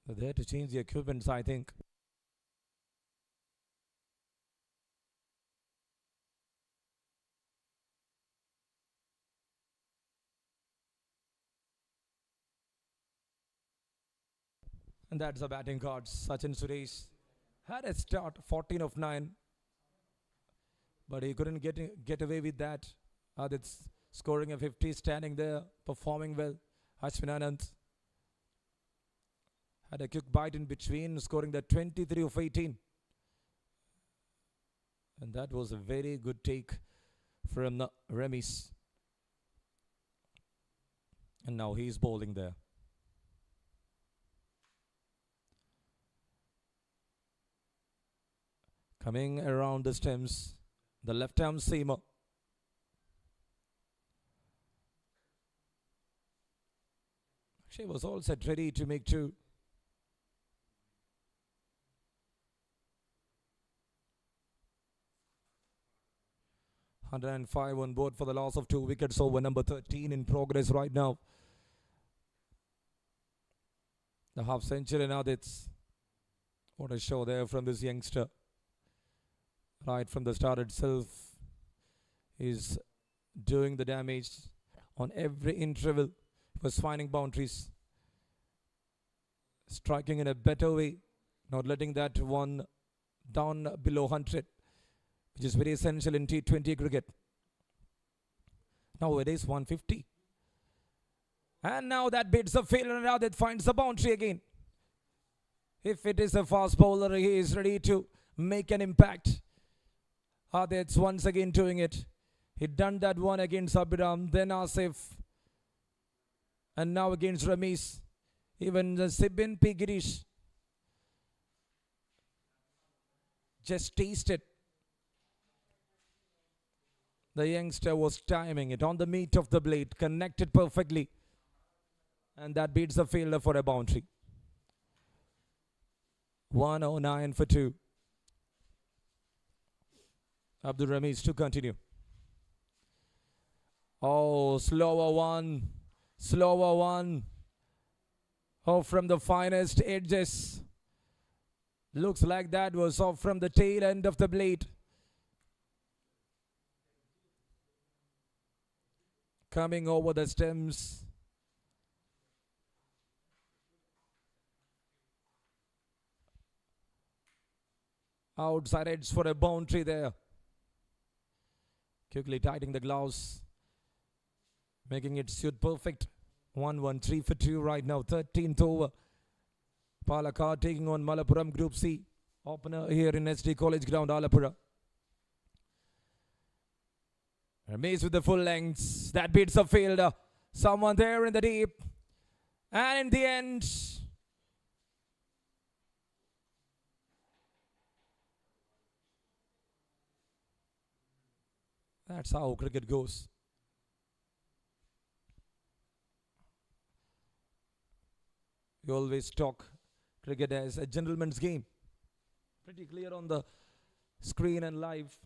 They're there to change the equipments, I think. And that's the batting cards. Sachin Suresh had a start, 14 of 9. But he couldn't get away with that. Adit's scoring a 50, standing there, performing well. Ashwin Anand. Had a quick bite in between, scoring the 23 of 18. And that was a very good take from the Remis. And now he's bowling there. Coming around the stems, the left-arm seamer. She was all set ready to make two. (105) on board for the loss of 2 wickets over number 13 in progress right now. The half century now. That's what a show there from this youngster. Right from the start itself, he's doing the damage on every interval. He was finding boundaries, striking in a better way, not letting that one down below 100, which is very essential in T20 cricket. Nowadays 150. And now that beats the fielder, and now that finds the boundary again. If it is a fast bowler, he is ready to make an impact. Adit's once again doing it. He'd done that one against Abhiram, then Asif, and now against Ramesh. Even the Sibin P. Girish just tasted. The youngster was timing it on the meat of the blade, connected perfectly, and that beats the fielder for a boundary. 109 for 2. Abdul Ramesh to continue. Oh, slower one. Slower one. Oh, from the finest edges. Looks like that was off from the tail end of the blade. Coming over the stems. Outside edge for a boundary there. Quickly tightening the gloves, making it suit perfect. 1-1-3 for 2 right now. 13th over. Palakkad taking on Malappuram Group C. Opener here in SD College Ground, Alappuzha. Ramesh with the full lengths. That beats the fielder. Someone there in the deep. And in the end, that's how cricket goes. We always talk cricket as a gentleman's game. Pretty clear on the screen and live.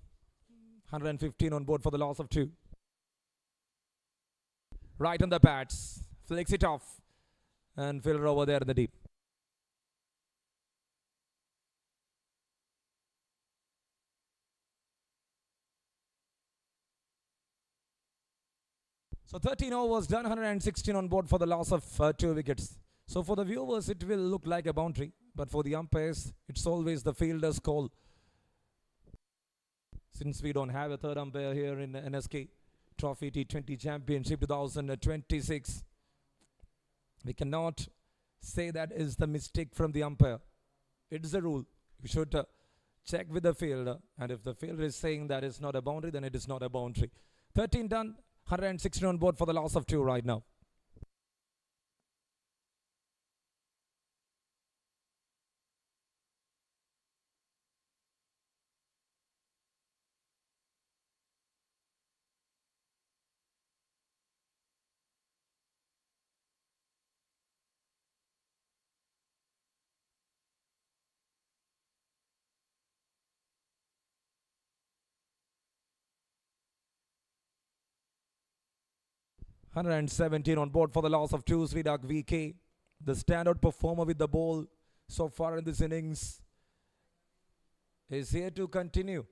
115 on board for the loss of 2. Right on the pads. Flicks it off. And fielder over there in the deep. So 13 overs done, 116 on board for the loss of 2 wickets. So for the viewers, it will look like a boundary. But for the umpires, it's always the fielder's call. Since we don't have a third umpire here in NSK Trophy T20 Championship 2026, we cannot say that is the mistake from the umpire. It's the rule. You should check with the fielder. And if the fielder is saying that it's not a boundary, then it is not a boundary. 13 done. 116 on board for the loss of 2 right now. (117 on board for the loss of 2, Sridak VK. The standout performer with the ball so far in this innings is here to continue.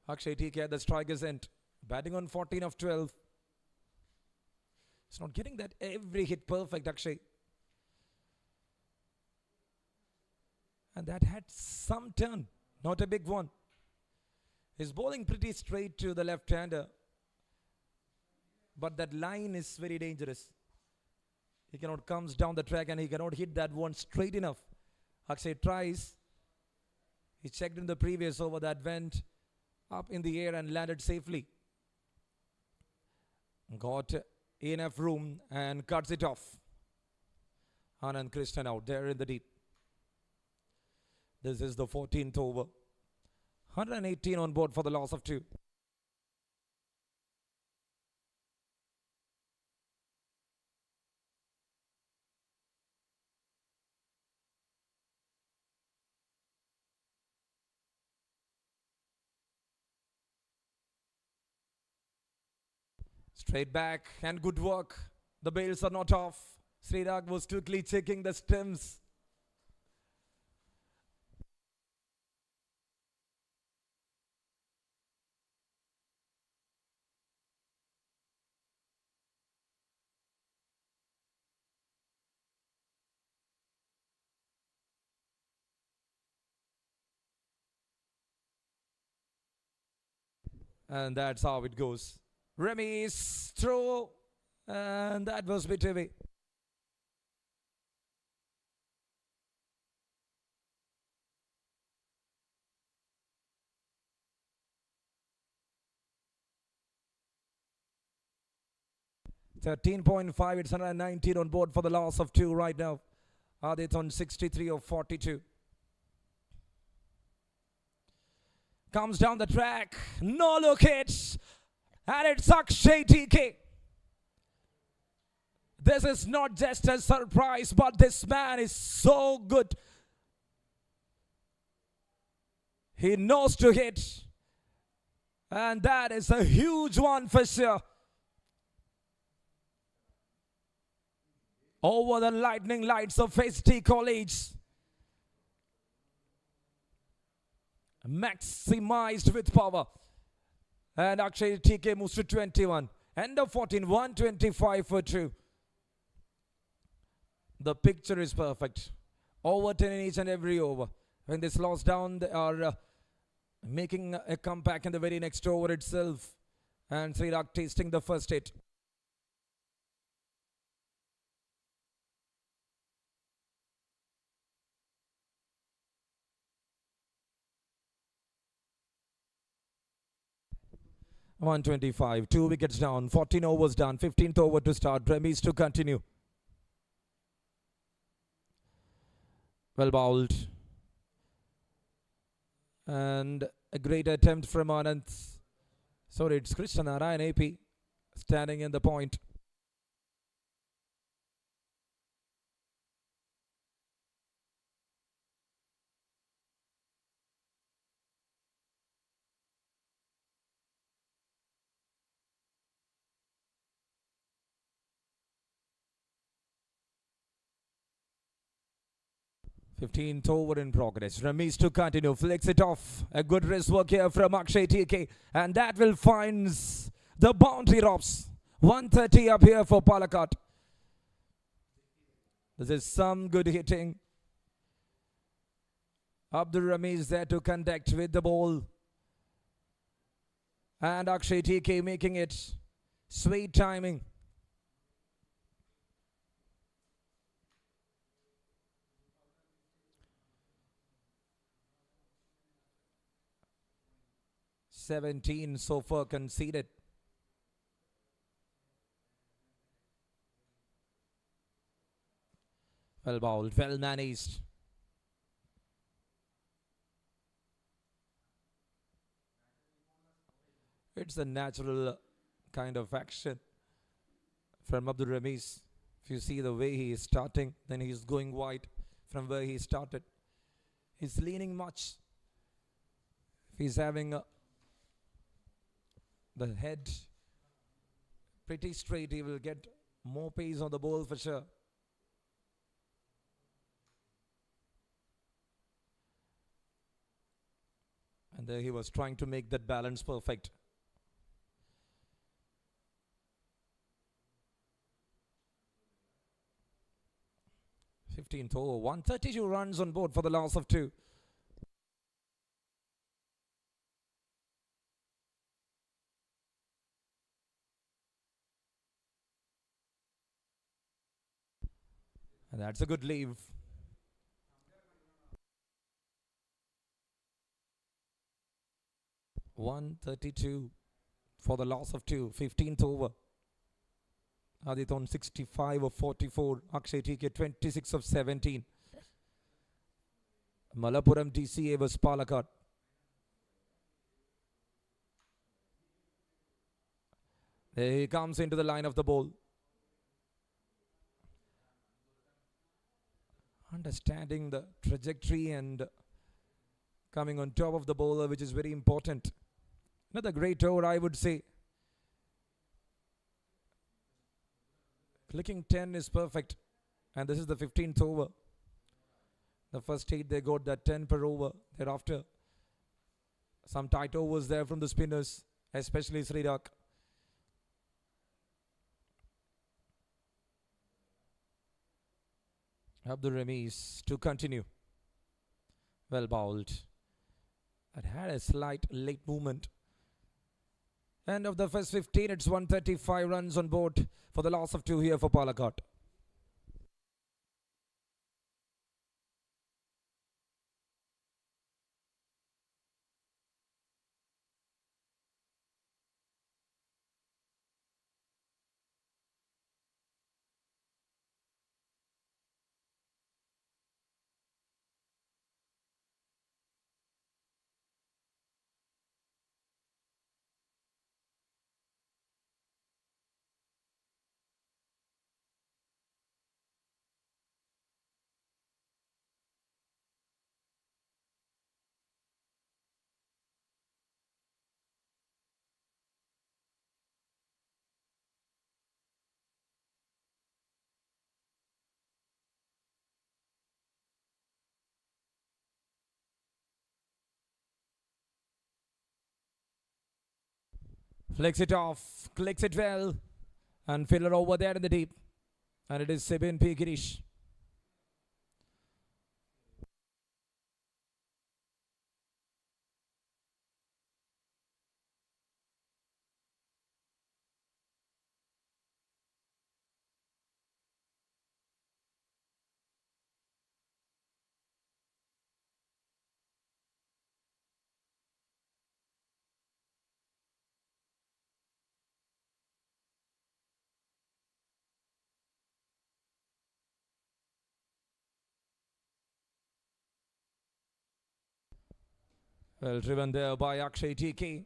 Akshay TK at the striker's end. Batting on 14 of 12. It's not getting that every hit perfect, Akshay. And that had some turn. Not a big one. He's bowling pretty straight to the left-hander. But that line is very dangerous. He cannot comes down the track and he cannot hit that one straight enough. Akshay tries. He checked in the previous over that went up in the air and landed safely. Got enough room and cuts it off. Anand Krishnan out there in the deep. This is the 14th over. 118 on board for the loss of 2. Straight back and good work. The bails are not off. Srirak was quickly checking the stems. And that's how it goes. Remy's throw, and that was bit heavy. .5, it's 119 on board for the loss of 2 right now. Adit on 63 of 42. Comes down the track, no look hits, and it's Akshay TK. This is not just a surprise, but this man is so good. He knows to hit, and that is a huge one for sure. Over the lightning lights of ST College. Maximized with power. And Akshay TK moves to 21. End of 14, 125 for 2. The picture is perfect. Over 10 in each and every over. When they slows down, they are making a comeback in the very next over itself. And Srirak tasting the first hit. .125, 2 wickets down, 14 overs done, 15th over to start, Remy's to continue. Well bowled. And a great attempt from Anand. Sorry, it's Krishnan Narayan AP standing in the point. .15th over in progress. Remy's to continue. Flicks it off. A good wrist work here from Akshay TK. And that will find the boundary drops. 130 up here for Palakkad. This is some good hitting. Abdul Rami is there to contact with the ball. And Akshay TK making it. Sweet timing. .17 so far conceded. Well bowled, well managed. It's a natural kind of action from Abdul Ramiz. If you see the way he is starting, then he is going wide from where he started. He's leaning much. If he's having the head pretty straight, he will get more pace on the ball for sure. And there he was trying to make that balance perfect. .15th over, 132 runs on board for the loss of 2. That's a good leave. (132) for the loss of 2. 15th over. Adit on 65 of 44. Akshay TK 26 of 17. Malappuram DCA was Palakkad. There he comes into the line of the ball. Understanding the trajectory and coming on top of the bowler, which is very important. Another great over, I would say. Clicking 10 is perfect. And this is the 15th over. The first 8, they got that 10 per over. Thereafter, some tight overs there from the spinners, especially Srirak. Abdul Rameez to continue. Well bowled. It had a slight late movement. End of the first 15, it's 135 runs on board for the loss of 2 here for Palakkad. Flicks it off, clicks it well, and filler over there in the deep. And it is Sebin P. Girish. Well driven there by Akshay TK.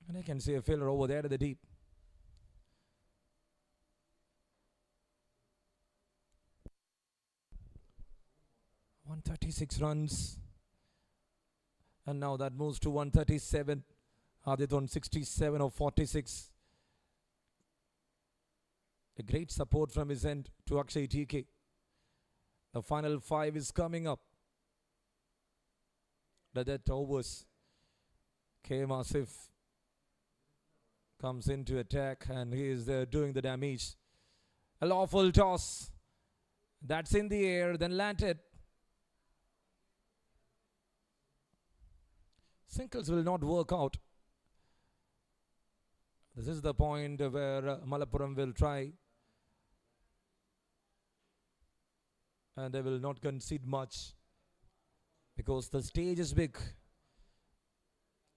And I can see a filler over there to the deep. (136 runs). And now that moves to 137. Adit on 67 of 46. A great support from his end to Akshay TK. The final 5 is coming up. The death overs. K. Masif comes into attack and he is there doing the damage. A lawful toss. That's in the air, then landed. Singles will not work out. This is the point where Malappuram will try. And they will not concede much. Because the stage is big.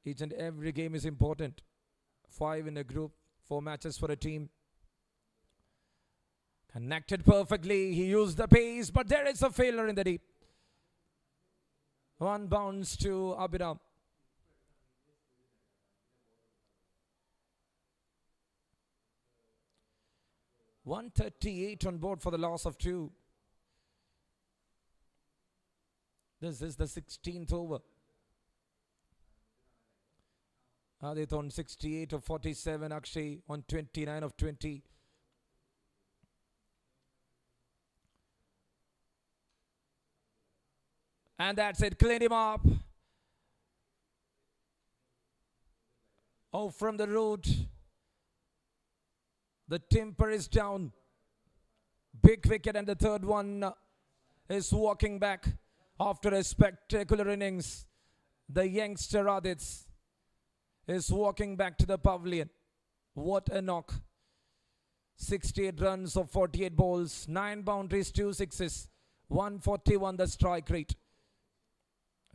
Each and every game is important. 5 in a group, 4 matches for a team. Connected perfectly. He used the pace, but there is a failure in the deep. 1 bounce to Abhiram. (138) on board for the loss of 2. This is the 16th over. Adit on 68 of 47. Akshay on 29 of 20. And that's it. Clean him up. Oh, from the road. The temper is down. Big wicket, and the third one is walking back. After a spectacular innings, the youngster Adit is walking back to the pavilion. What a knock. 68 runs of 48 balls, 9 boundaries, 2 sixes, 141 the strike rate.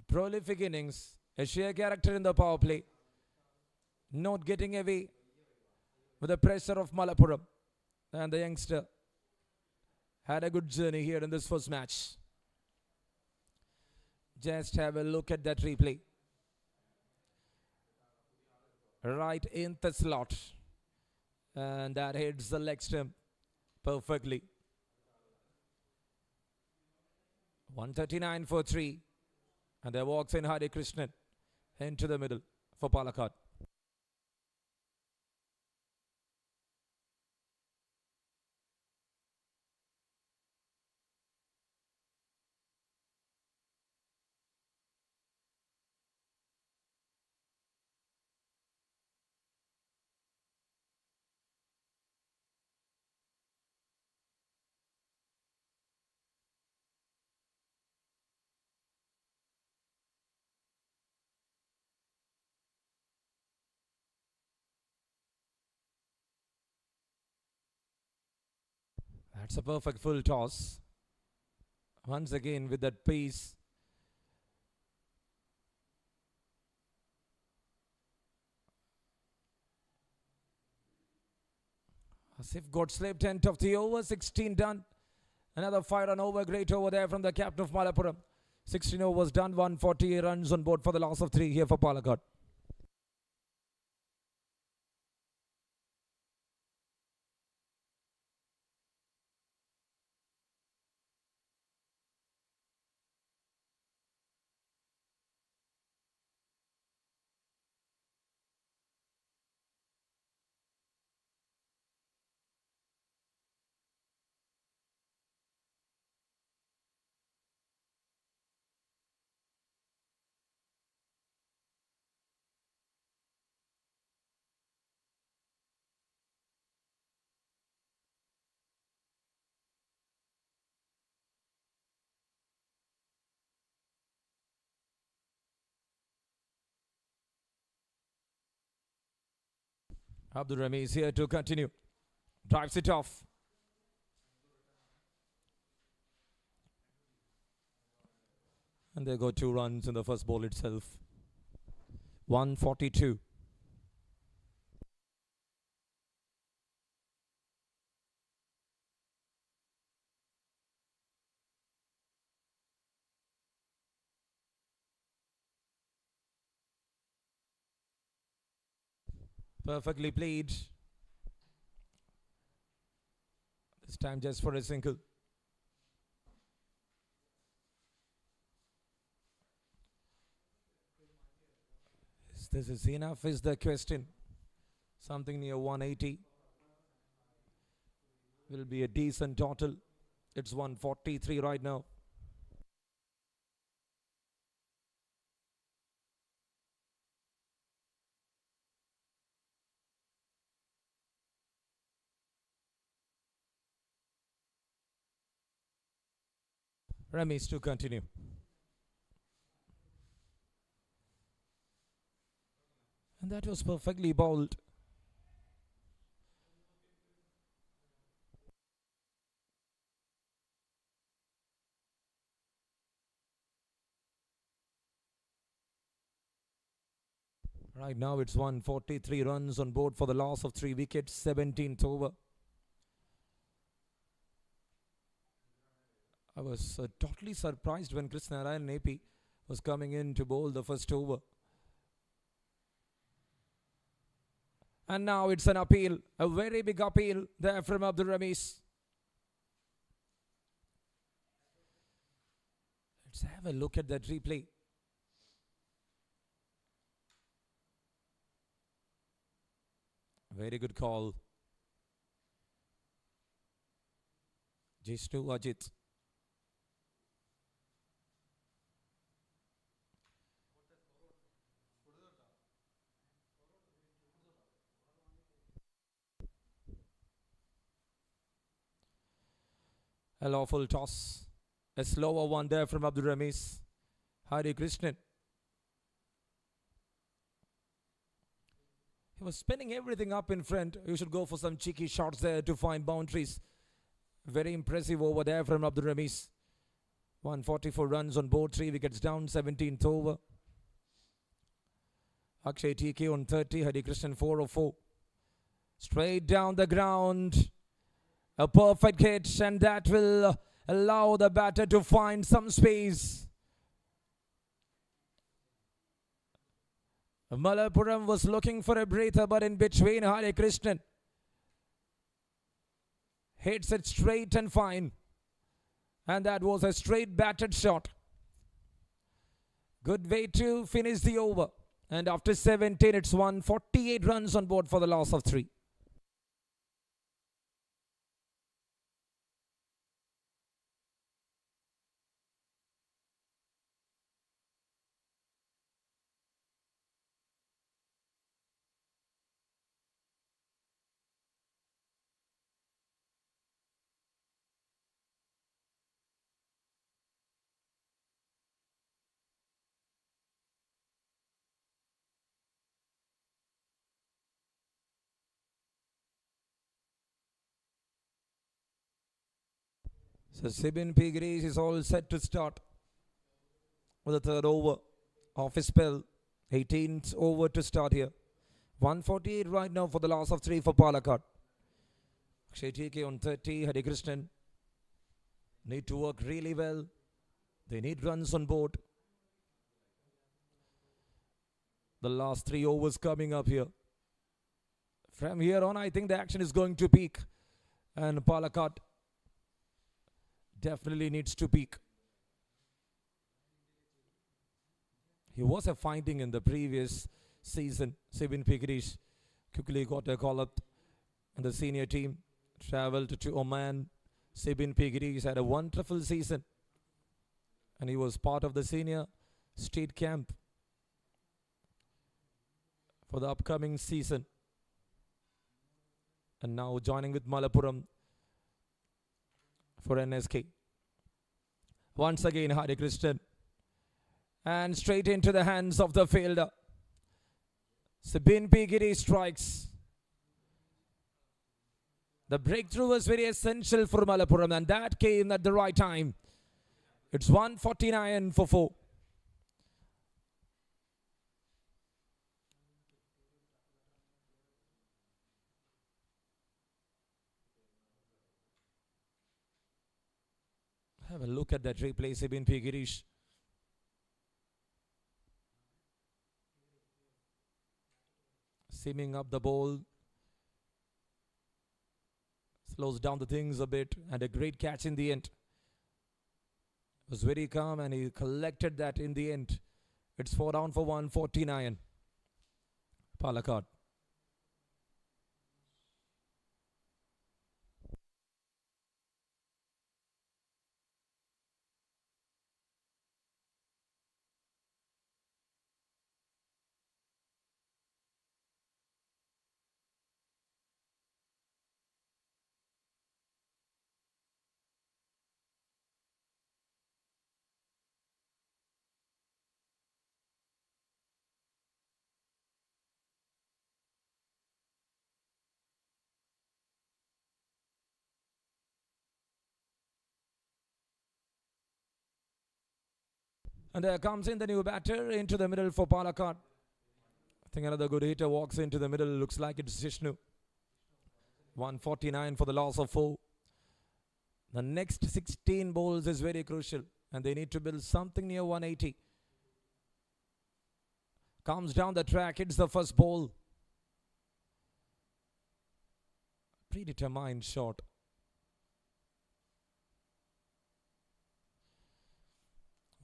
Prolific innings, a sheer character in the power play. Not getting away with the pressure of Malappuram. And the youngster had a good journey here in this first match. Just have a look at that replay. Right in the slot. And that hits the leg stump perfectly. 139 for 3. And there walks in Hari Krishnan into the middle for Palakkad. That's a perfect full toss. Once again with that pace. Asif got slipped end of the over. 16 done. Another 5-run over. Great over there from the captain of Malappuram. 16 overs done. 140 runs on board for the loss of 3 here for Palakkad. Abdul Rami is here to continue. Drives it off. And they got 2 runs in the first ball itself. 142. Perfectly played. This time just for a single. This is enough is the question. Something near 180 will be a decent total. It's 143 right now. Ramesh to continue. And that was perfectly bowled. Right now it's 143 runs on board for the loss of 3 wickets, 17th over. I was totally surprised when Chris Narayan AP was coming in to bowl the first over. And now it's an appeal, a very big appeal there from Abdul Ramesh. Let's have a look at that replay. Very good call. Jishnu Ajit. A lawful toss. A slower one there from Abdul Ramesh. Hari Krishnan. He was spinning everything up in front. You should go for some cheeky shots there to find boundaries. Very impressive over there from Abdul Ramis. 144 runs on board, 3 wickets down, 17th over. Akshay TK on 30, Hari Krishnan 404. Straight down the ground. A perfect hit, and that will allow the batter to find some space. Malappuram was looking for a breather, but in between, Hari Krishnan hits it straight and fine. And that was a straight batted shot. Good way to finish the over. And after 17, it's 148 runs on board for the loss of 3. So Sibin Pigris is all set to start with the third over of his spell. 18th over to start here. 148 right now for the loss of 3 for Palakkad. Akshay TK on 30, Hari Krishnan need to work really well. They need runs on board. The last 3 overs coming up here. From here on, I think the action is going to peak. And Palakkad definitely needs to peak. He was a finding in the previous season. Sibin Pigris quickly got a call up and the senior team travelled to Oman. Sibin Pigris had a wonderful season and he was part of the senior state camp for the upcoming season. And now joining with Malappuram for NSK. Once again, Hari Krishnan. And straight into the hands of the fielder. Sibin Pigiri strikes. The breakthrough was very essential for Malappuram and that came at the right time. It's 149 for 4. Have a look at that replay, Sibin Pigirish. Seaming up the ball. Slows down the things a bit and a great catch in the end. Was very calm and he collected that in the end. It's 4 down for 149. Palakkad. And there comes in the new batter into the middle for Palakkad. I think another good hitter walks into the middle. Looks like it's Jishnu. 149 for the loss of 4. The next 16 balls is very crucial. And they need to build something near 180. Comes down the track, hits the first ball. Predetermined shot.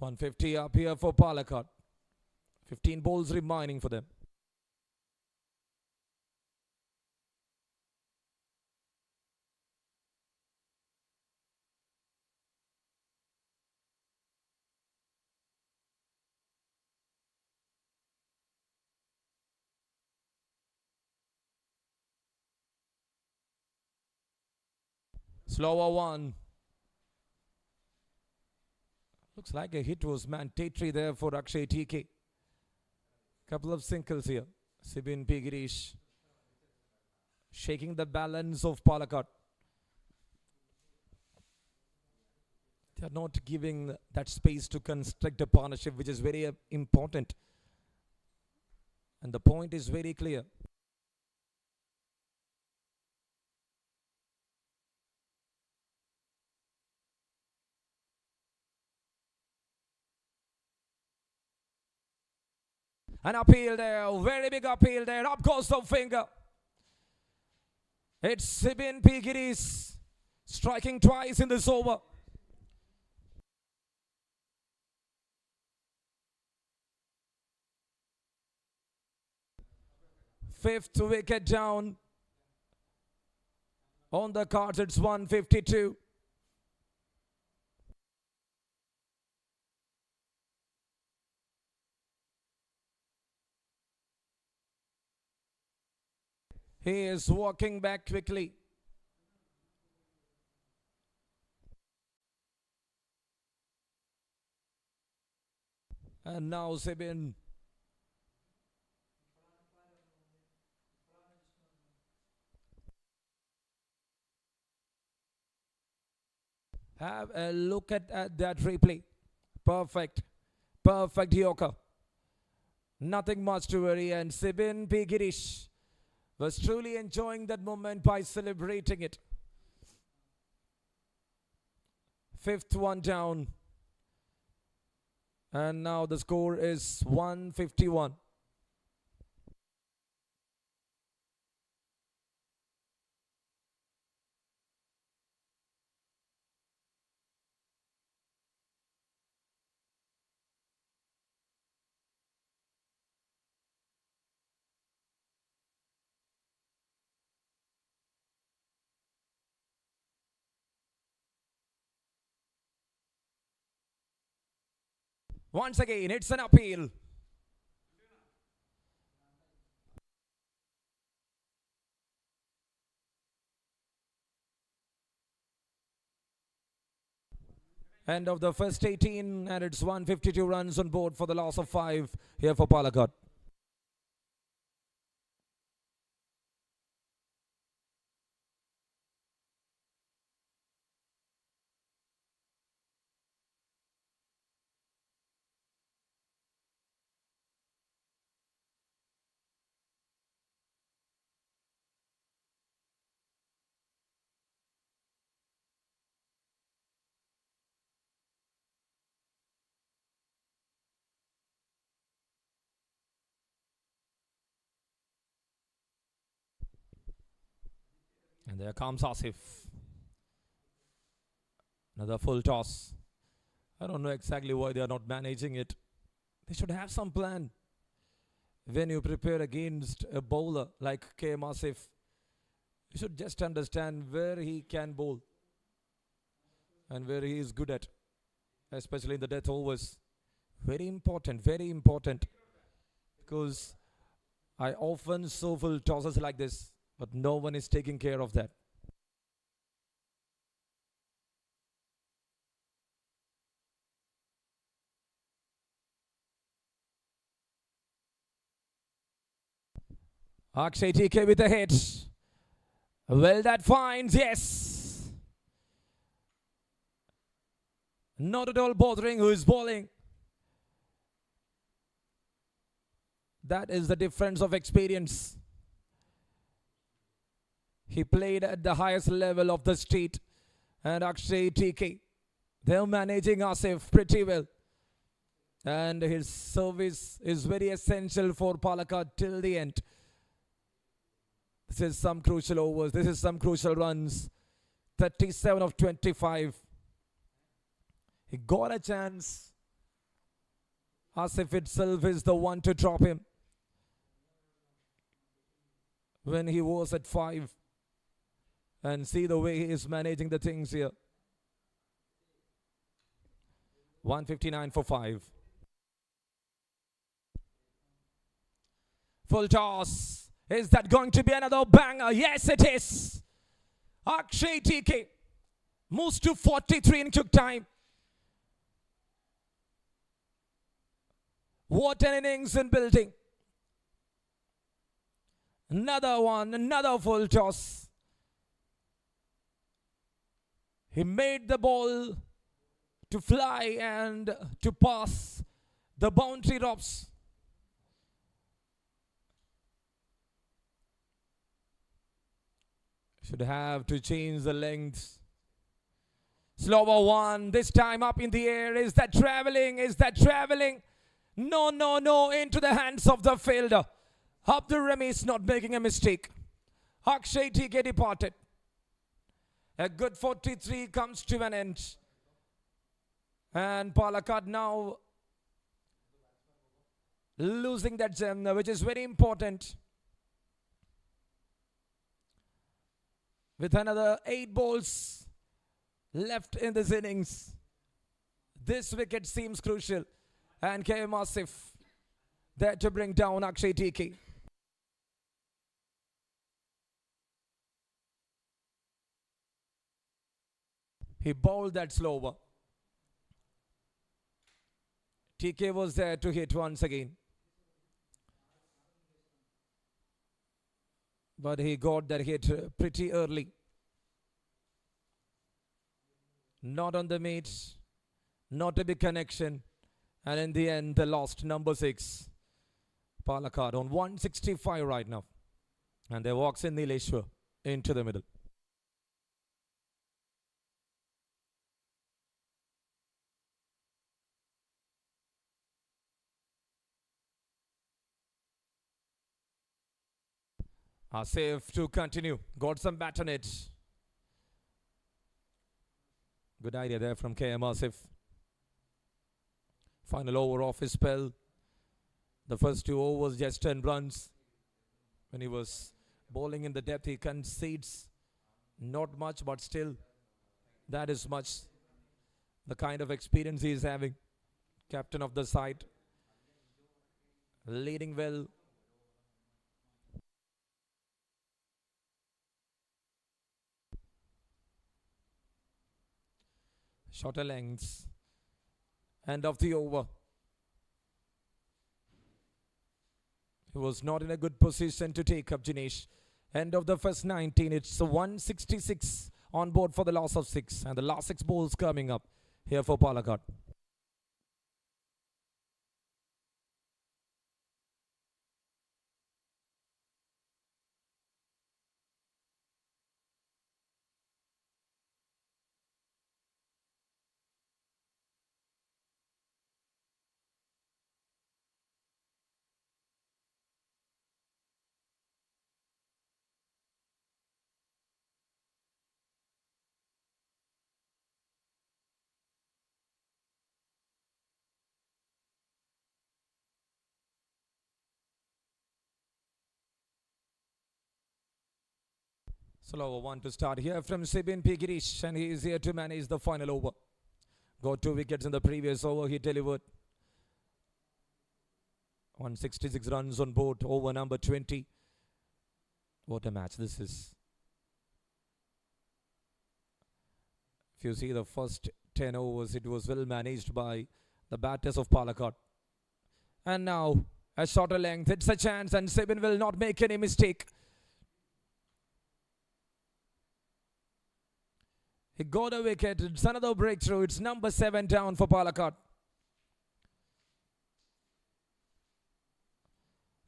.150 up here for Palakkad. 15 balls remaining for them. Slower one. Looks like a hit was mandatory there for Akshay TK. Couple of singles here. Sibin Pigirish shaking the balance of Palakkad. They are not giving that space to construct a partnership, which is very important. And the point is very clear. An appeal there, very big appeal there. Up goes the finger. It's Sibin Pigiris striking twice in this over. Fifth wicket down. On the cards, it's 152. He is walking back quickly. And now Sibin. Have a look at that replay. Perfect. Perfect Yorker. Nothing much to worry. And Sibin P. Girish was truly enjoying that moment by celebrating it. Fifth one down. And now the score is 151. Once again, it's an appeal. End of the first 18, and it's 152 runs on board for the loss of 5 here for Palakkad. And there comes Asif. Another full toss. I don't know exactly why they are not managing it. They should have some plan. When you prepare against a bowler like KM Asif, you should just understand where he can bowl and where he is good at, especially in the death overs. Very important, very important. Because I often saw full tosses like this, but no one is taking care of that. Akshay TK with a hit. Well, that finds, yes. Not at all bothering who is bowling. That is the difference of experience. He played at the highest level of the street. And Akshay TK, they're managing Asif pretty well. And his service is very essential for Palakkad till the end. This is some crucial overs. This is some crucial runs. 37 of 25. He got a chance. Asif itself is the one to drop him when he was at 5. And see the way he is managing the things here. 159 for 5. Full toss. Is that going to be another banger? Yes, it is. Akshay TK moves to 43 and took time. What an innings in building. Another one, another full toss. He made the ball to fly and to pass the boundary ropes. Should have to change the length. Slower one, this time up in the air. Is that traveling? Is that traveling? No, no, no, into the hands of the fielder. Abdur Ramesh not making a mistake. Akshay TK departed. A good 43 comes to an end. And Palakkad now losing that gem, which is very important. With another 8 balls left in this innings, this wicket seems crucial. And K. Asif there to bring down Akshay TK. He bowled that slower. TK was there to hit once again. But he got that hit pretty early. Not on the meat, not a big connection. And in the end, they lost number 6. Palakkad on 165 right now. And they walks in Nileshwar into the middle. Safe to continue. Got some bat on it. Good idea there from KM Asif. Final over off his spell. The first 2 overs just 10 runs. When he was bowling in the depth, he concedes not much, but still that is much. The kind of experience he is having. Captain of the side. Leading well. Shorter lengths. End of the over. He was not in a good position to take up Jinesh. End of the first 19. It's a 166 on board for the loss of 6. And the last 6 balls coming up here for Palakkad. Slower one to start here from Sibin P. Girish, and he is here to manage the final over. Got 2 wickets in the previous over. He delivered 166 runs on board, over number 20. What a match this is. If you see the first 10 overs, it was well managed by the batters of Palakkad. And now a shorter length. It's a chance, and Sibin will not make any mistake. He got a wicket. It's another breakthrough. It's number 7 down for Palakkad.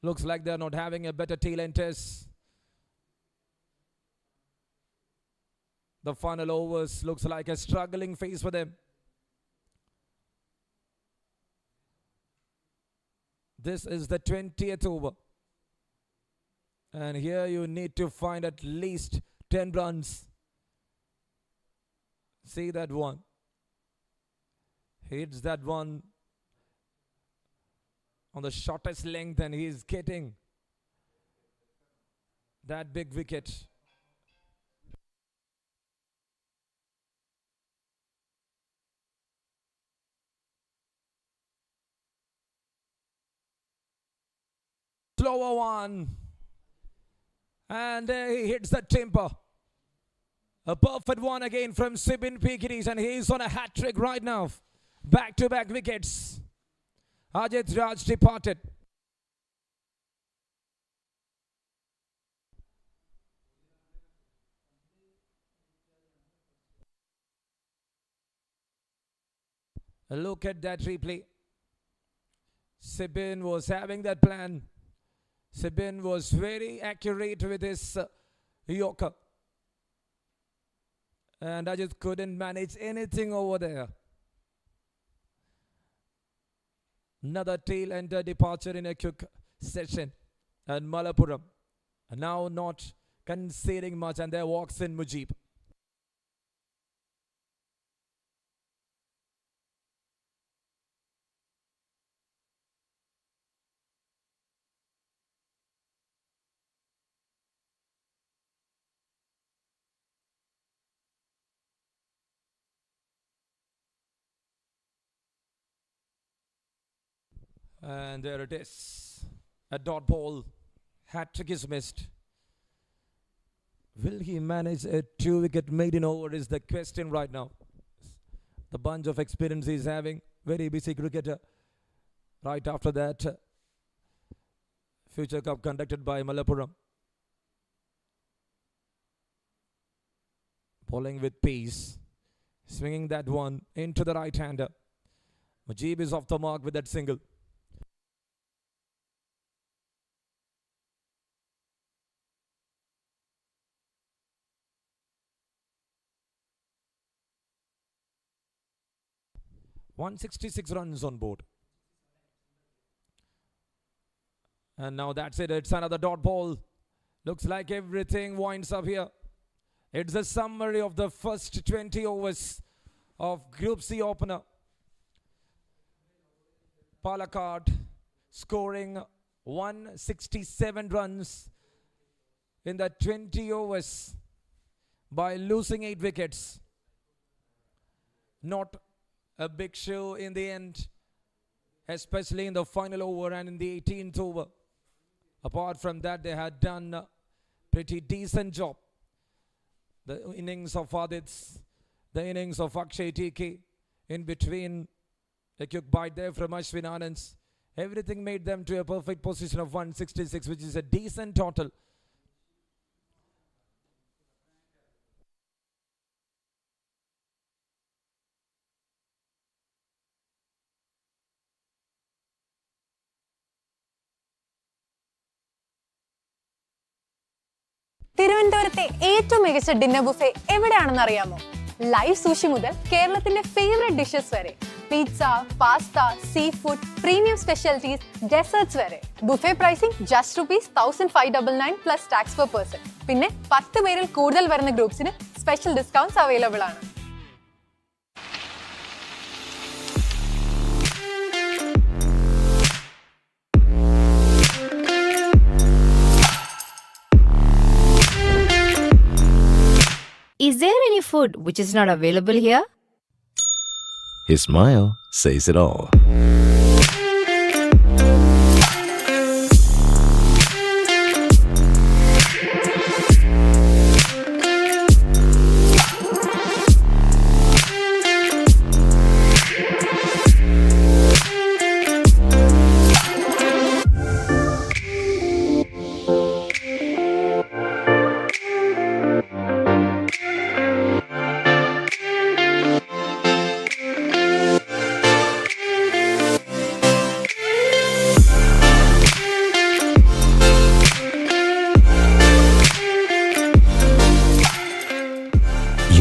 Looks like they're not having a better tail end test. The final overs looks like a struggling phase for them. This is the 20th over. And here you need to find at least 10 runs. See that one. Hits that one on the shortest length, and he is getting that big wicket. Slower one. And he hits the timber. A perfect one again from Sibin P. Girish, and he is on a hat-trick right now. Back-to-back wickets. Ajit Raj departed. Look at that replay. Sibin was having that plan. Sibin was very accurate with his Yorker. And I just couldn't manage anything over there. Another tail-ender departure in a quick session. And Malappuram now not conceding much, and there walks in Mujib. And there it is. A dot ball. Hat-trick is missed. Will he manage a 2-wicket maiden over is the question right now. The bunch of experience he's having. Very busy cricketer. Right after that, Future Cup conducted by Malappuram. Bowling with pace. Swinging that one into the right-hander. Mujib is off the mark with that single. .166 runs on board. And now that's it. It's another dot ball. Looks like everything winds up here. It's a summary of the first 20 overs of Group C opener. Palakkad scoring 167 runs in the 20 overs by losing 8 wickets. Not a big show in the end, especially in the final over and in the 18th over. Apart from that, they had done a pretty decent job. The innings of Adit's, the innings of Akshay TK, in between a quick bite there from Ashwin Anand's. Everything made them to a perfect position of 166, which is a decent total. തിരുവനന്തപുരത്തെ ഏറ്റവും മികച്ച dinner buffet എവിടെയാണെന്ന് അറിയാമോ? Live sushi മുതൽ കേരളത്തിന്റെ favourite dishes വരെ, pizza, pasta, sea food, premium specialities, desserts വരെ. Buffet pricing just ₹1599 plus tax per person. പിന്നെ 10 പേരിൽ കൂടുതൽ വരുന്ന ഗ്രൂപ്പ്സിന് സ്പെഷ്യൽ ഡിസ്കൗണ്ട്സ് അവൈലബിൾ ആണ്. Is there any food which is not available here? His smile says it all.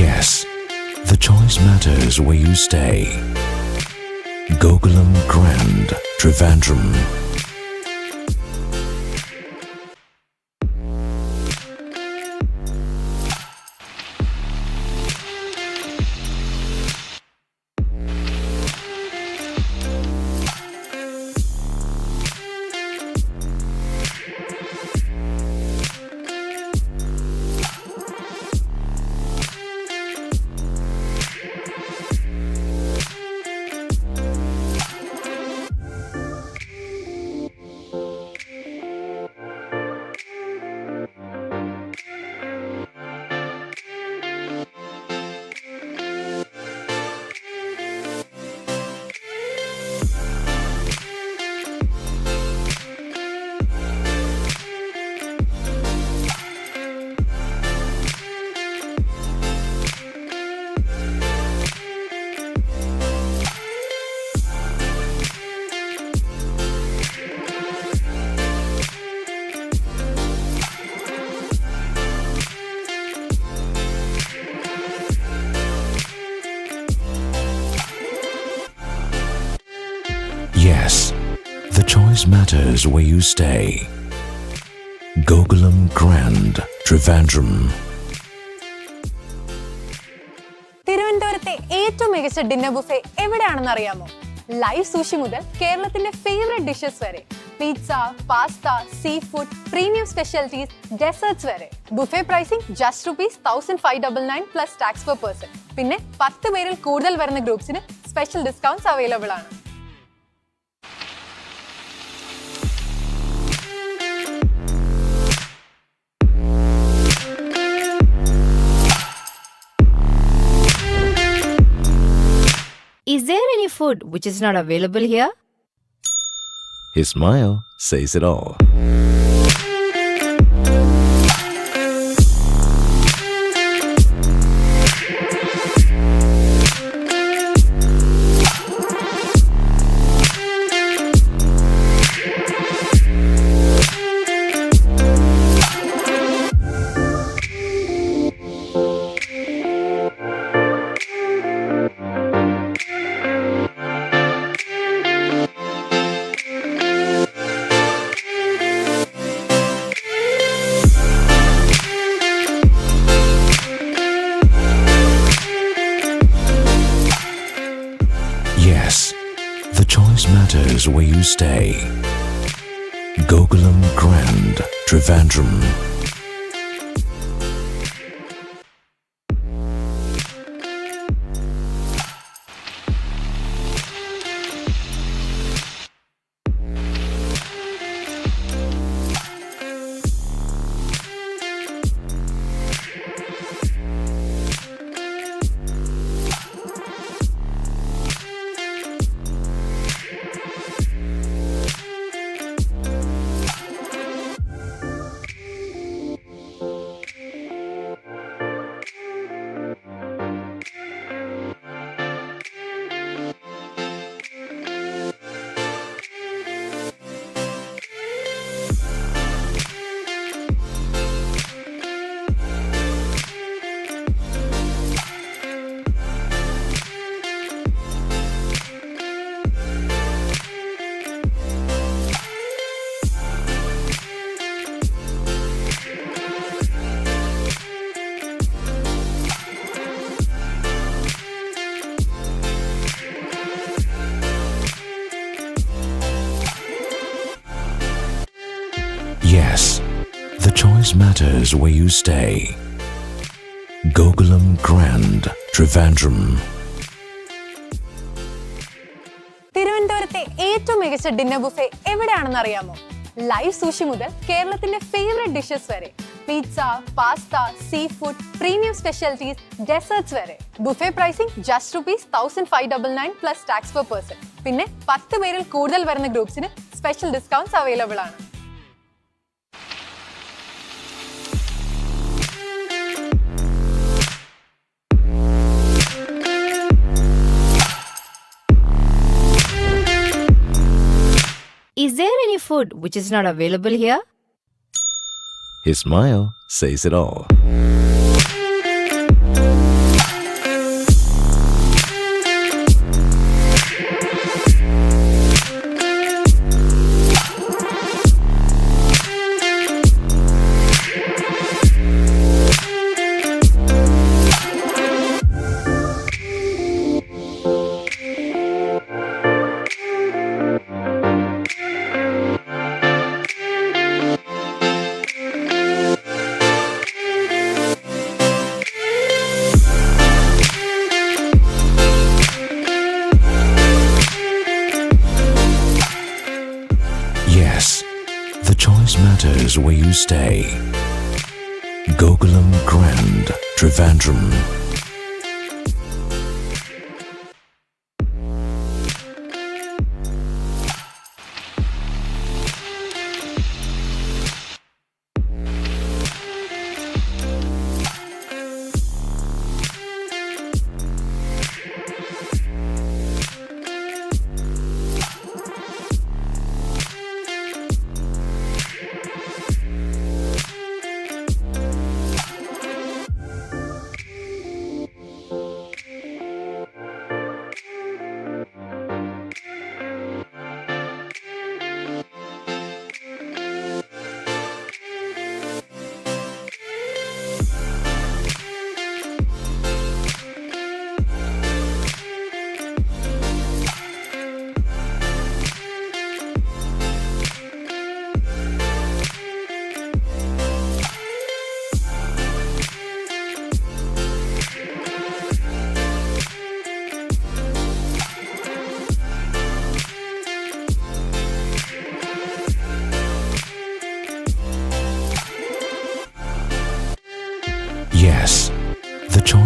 Yes, the choice matters where you stay. Gokulam Grand, Trivandrum. Yes, the choice matters where you stay. Gokulam Grand, Trivandrum. തിരുവനന്തപുരത്തെ ഏറ്റവും മികച്ച dinner buffet എവിടെയാണെന്ന് അറിയാമോ? Live sushi മുതൽ കേരളത്തിന്റെ favourite dishes വരെ, pizza, pasta, sea food, premium specialities, desserts വരെ. Buffet pricing just ₹1599 plus tax per person. പിന്നെ 10 പേരിൽ കൂടുതൽ വരുന്ന ഗ്രൂപ്പ്സിന് സ്പെഷ്യൽ ഡിസ്കൗണ്ട്സ് അവൈലബിൾ ആണ്. Is there any food which is not available here? His smile says it all. Yes, the choice matters where you stay. Gokulam Grand, Trivandrum. Yes, the choice matters where you stay. Gokulam Grand, Trivandrum. തിരുവനന്തപുരത്തെ ഏറ്റവും മികച്ച dinner buffet എവിടെയാണെന്ന് അറിയാമോ? Live sushi മുതൽ കേരളത്തിന്റെ favourite dishes വരെ, pizza, pasta, sea food, premium specialities, desserts വരെ. Buffet pricing just ₹1599 plus tax per person. പിന്നെ 10 പേരിൽ കൂടുതൽ വരുന്ന ഗ്രൂപ്പ്സിന് സ്പെഷ്യൽ ഡിസ്കൗണ്ട്സ് അവൈലബിൾ ആണ്. Is there any food which is not available here? His smile says it all. Yes, the choice matters where you stay. Gokulam Grand, Trivandrum.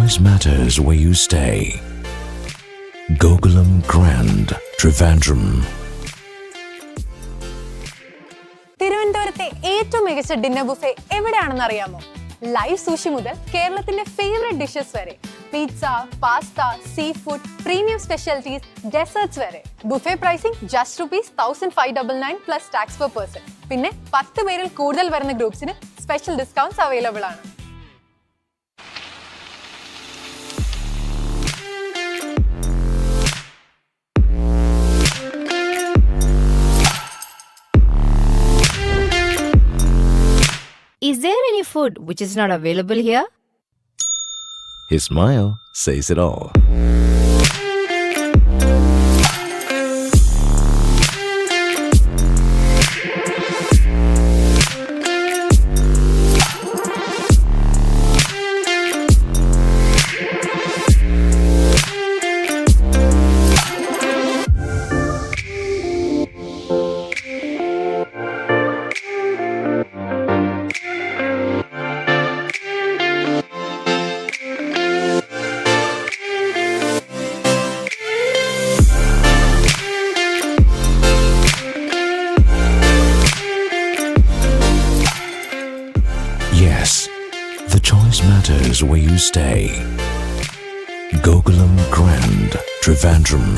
choice matters where you stay. Gokulam Grand, Trivandrum. തിരുവനന്തപുരത്തെ ഏറ്റവും മികച്ച dinner buffet എവിടെയാണെന്ന് അറിയാമോ? Live sushi മുതൽ കേരളത്തിന്റെ favourite dishes വരെ, pizza, pasta, sea food, premium specialities, desserts വരെ. Buffet pricing just ₹1599 plus tax per person. പിന്നെ 10 പേരിൽ കൂടുതൽ വരുന്ന ഗ്രൂപ്പ്സിന് സ്പെഷ്യൽ ഡിസ്കൗണ്ട്സ് അവൈലബിൾ ആണ്. Is there any food which is not available here? His smile says it all. Yes, the choice matters where you stay. Gokulam Grand, Trivandrum.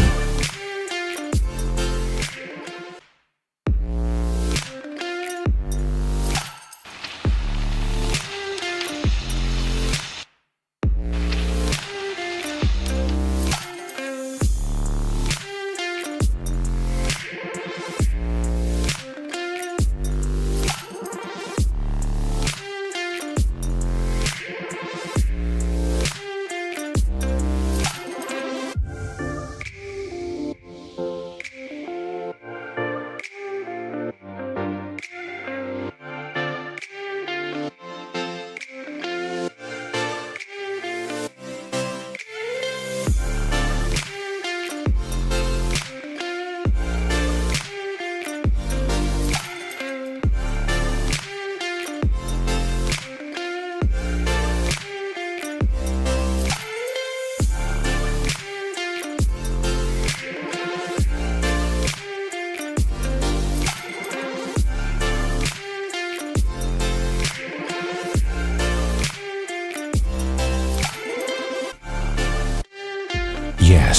Yes,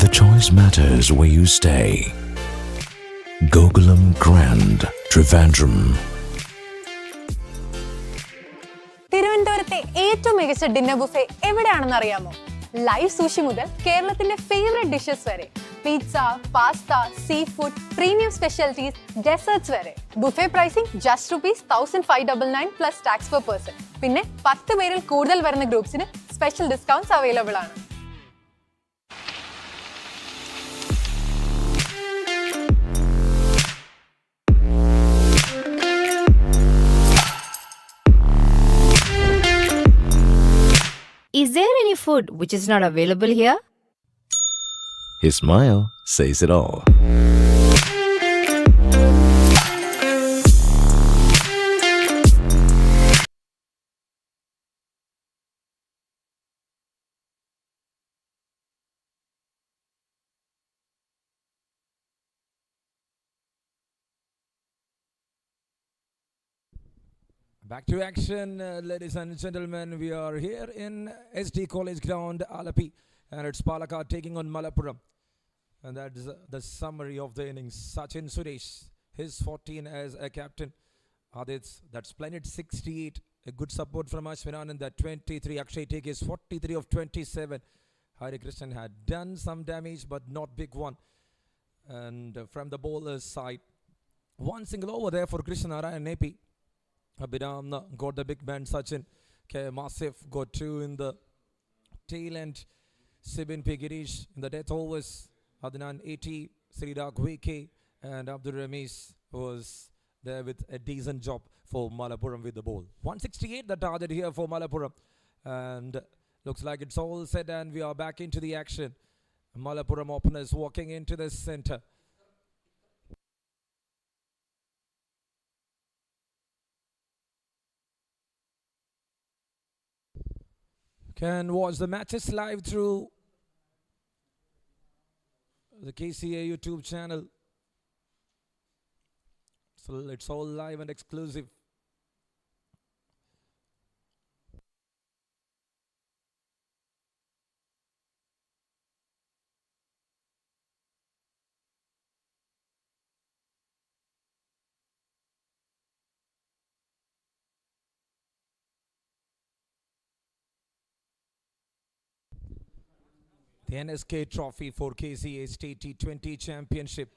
the choice matters where you stay. Gokulam Grand, Trivandrum. തിരുവനന്തപുരത്തെ ഏറ്റവും മികച്ച dinner buffet എവിടെയാണെന്ന് അറിയാമോ? Live sushi മുതൽ കേരളത്തിന്റെ favourite dishes വരെ, pizza, pasta, sea food, premium specialities, desserts വരെ. Buffet pricing just ₹1599 plus tax per person. പിന്നെ 10 പേരിൽ കൂടുതൽ വരുന്ന ഗ്രൂപ്പ്സിന് സ്പെഷ്യൽ ഡിസ്കൗണ്ട്സ് അവൈലബിൾ ആണ്. Is there any food which is not available here? His smile says it all. Back to action, ladies and gentlemen. We are here in SD College Ground, Alappi, and it's Palakkad taking on Malappuram. And that's the summary of the innings. Sachin Suresh, his 14 as a captain. Adit's, that splendid 68. A good support from Ashwinan in that 23. Akshay take his 43 of 27. Hari Krishnan had done some damage, but not big one. And from the bowler's side, one single over there for Krishnan and AP. Abhiram got the big man Sachin. K. Masif got 2 in the tail end. Sibin P. Girish in the death overs. Adnan 80, Sridhar Gweke and Abdul Ramesh was there with a decent job for Malappuram with the ball. 168 the target here for Malappuram. And looks like it's all set and we are back into the action. Malappuram openers walking into the center. Can watch the matches live through the KCA YouTube channel. So it's all live and exclusive. The NSK Trophy for KCA State T20 Championship.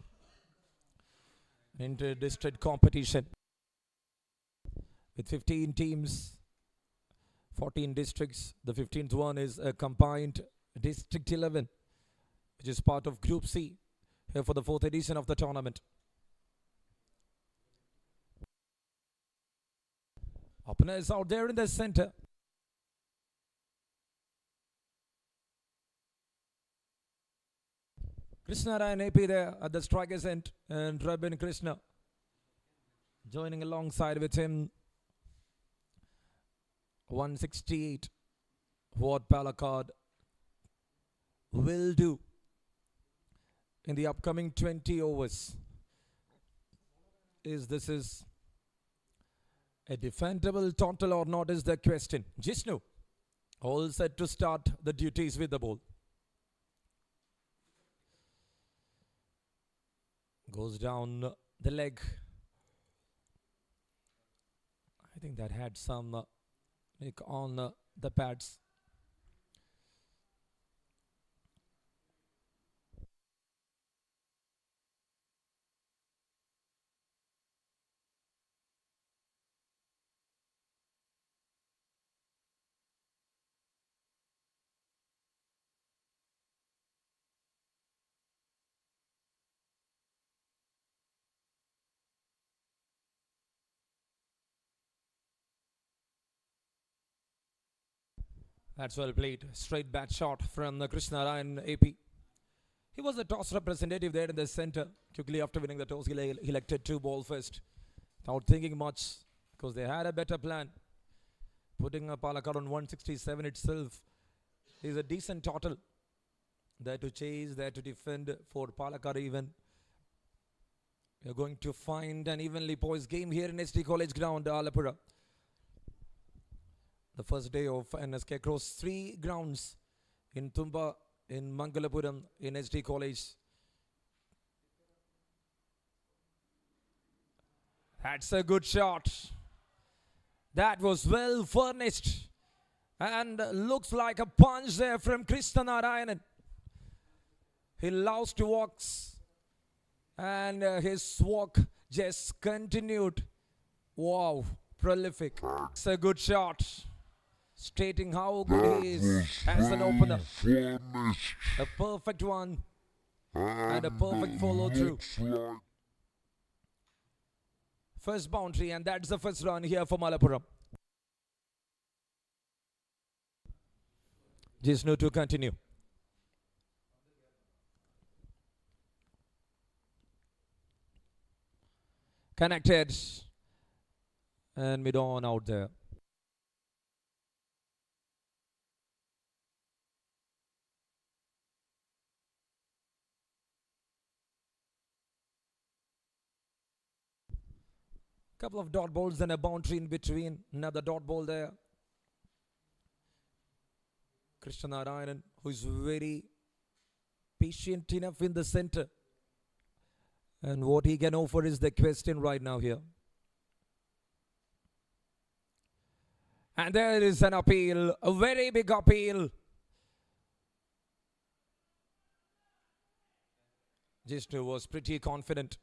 Inter-district competition with 15 teams, 14 districts. The 15th one is a combined District 11, which is part of Group C here for the 4th edition of the tournament. Opener is out there in the center. Krishna Ryan AP there at the striker's end, and Rabin Krishna joining alongside with him. 168. What Palakkad will do in the upcoming 20 overs. This is a defendable total or not is the question. Jishnu all set to start the duties with the ball. Goes down the leg. I think that had some nick on the pads. That's well played. Straight bat shot from the Krishna Ryan AP. He was the toss representative there in the center. Quickly after winning the toss, he elected to ball first. Without thinking much, because they had a better plan. Putting a Palakkad on 167 itself is a decent total. There to chase, there to defend for Palakkad even. You're going to find an evenly poised game here in SD College ground, Alappuzha. The first day of NSK across 3 grounds in Tumba, in Malappuram, in SD College. That's a good shot. That was well furnished and looks like a punch there from Krishna Narayanan. He loves to walks and his walk just continued. Wow, prolific. It's a good shot. Stating how good he is as an opener. A perfect one and a perfect follow through. First boundary, and that's the first run here for Malappuram. Jishnu to continue. Connected and mid on out there. Couple of dot balls and a boundary in between. Another dot ball there. Krishna Narayanan, who is very patient enough in the center. And what he can offer is the question right now here. And there is an appeal, a very big appeal. Jishnu was pretty confident.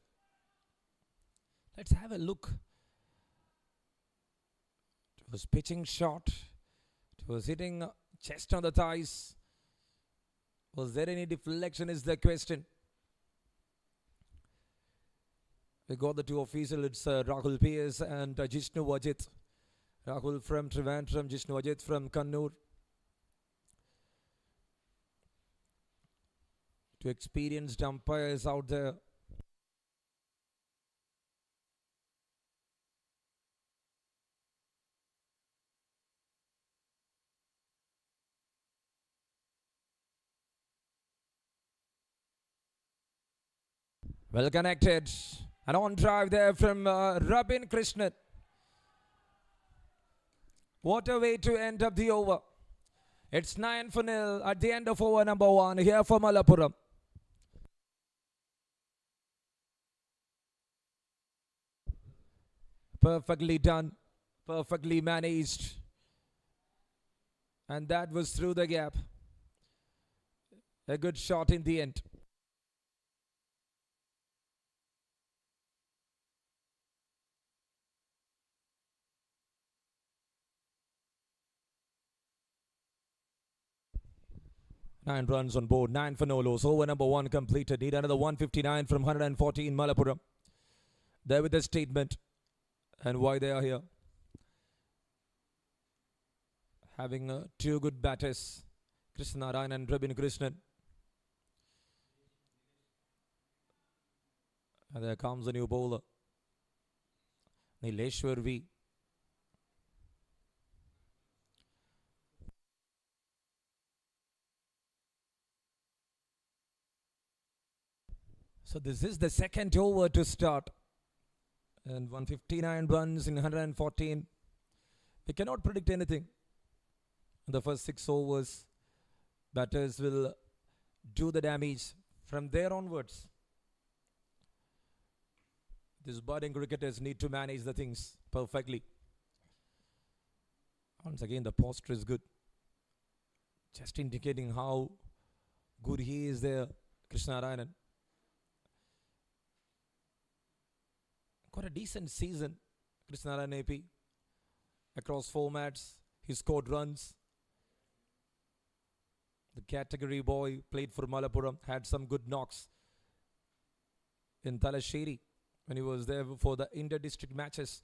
Let's have a look. It was pitching shot. It was hitting chest on the thighs. Was there any deflection is the question. We got the two officials. It's Rahul PS and Jishnu Ajit. Rahul from Trivandrum, Jishnu Ajit from Kannur. Two experienced umpires out there. Well connected. And on drive there from Robin Krishnan. What a way to end up the over. It's 9-0 at the end of over number 1 here for Malappuram. Perfectly done. Perfectly managed. And that was through the gap. A good shot in the end. Nine runs on board, 9 for no loss. Over number 1 completed. Need another 159 from 114 Malappuram. There with the statement and why they are here. Having 2 good batters, Krishnarayan and Robin Krishnan. And there comes a new bowler, Nileshwar V. So this is the second over to start. And 159 runs in 114. We cannot predict anything. In the first 6 overs, batters will do the damage from there onwards. These budding cricketers need to manage the things perfectly. Once again, the posture is good. Just indicating how good he is there, Krishnarayanan. Got a decent season, Krishnarayan AP. Across formats, he scored runs. The category boy played for Malappuram, had some good knocks in Talasheri when he was there for the inter-district matches.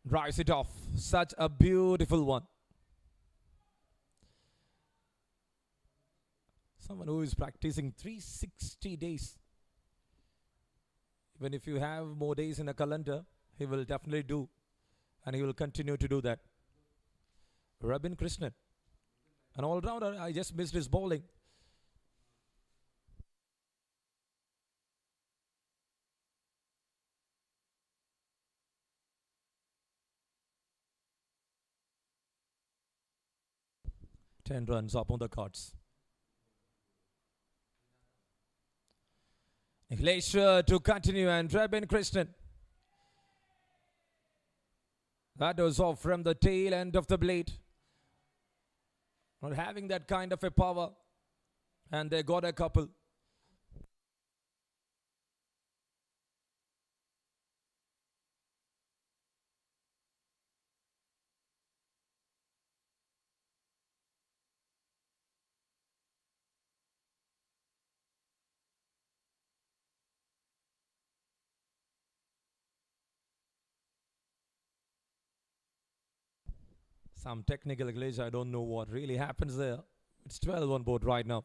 Drives it off. Such a beautiful one. Someone who is practicing 360 days. Even if you have more days in a calendar, he will definitely do. And he will continue to do that. Robin Krishnan. An all-rounder. I just missed his bowling. Ten runs up on the cards. Nileshwar to continue and Robin Krishnan. That was off from the tail end of the blade. Not having that kind of a power. And they got a couple. Some technical glitch, I don't know what really happens there. It's 12 on board right now.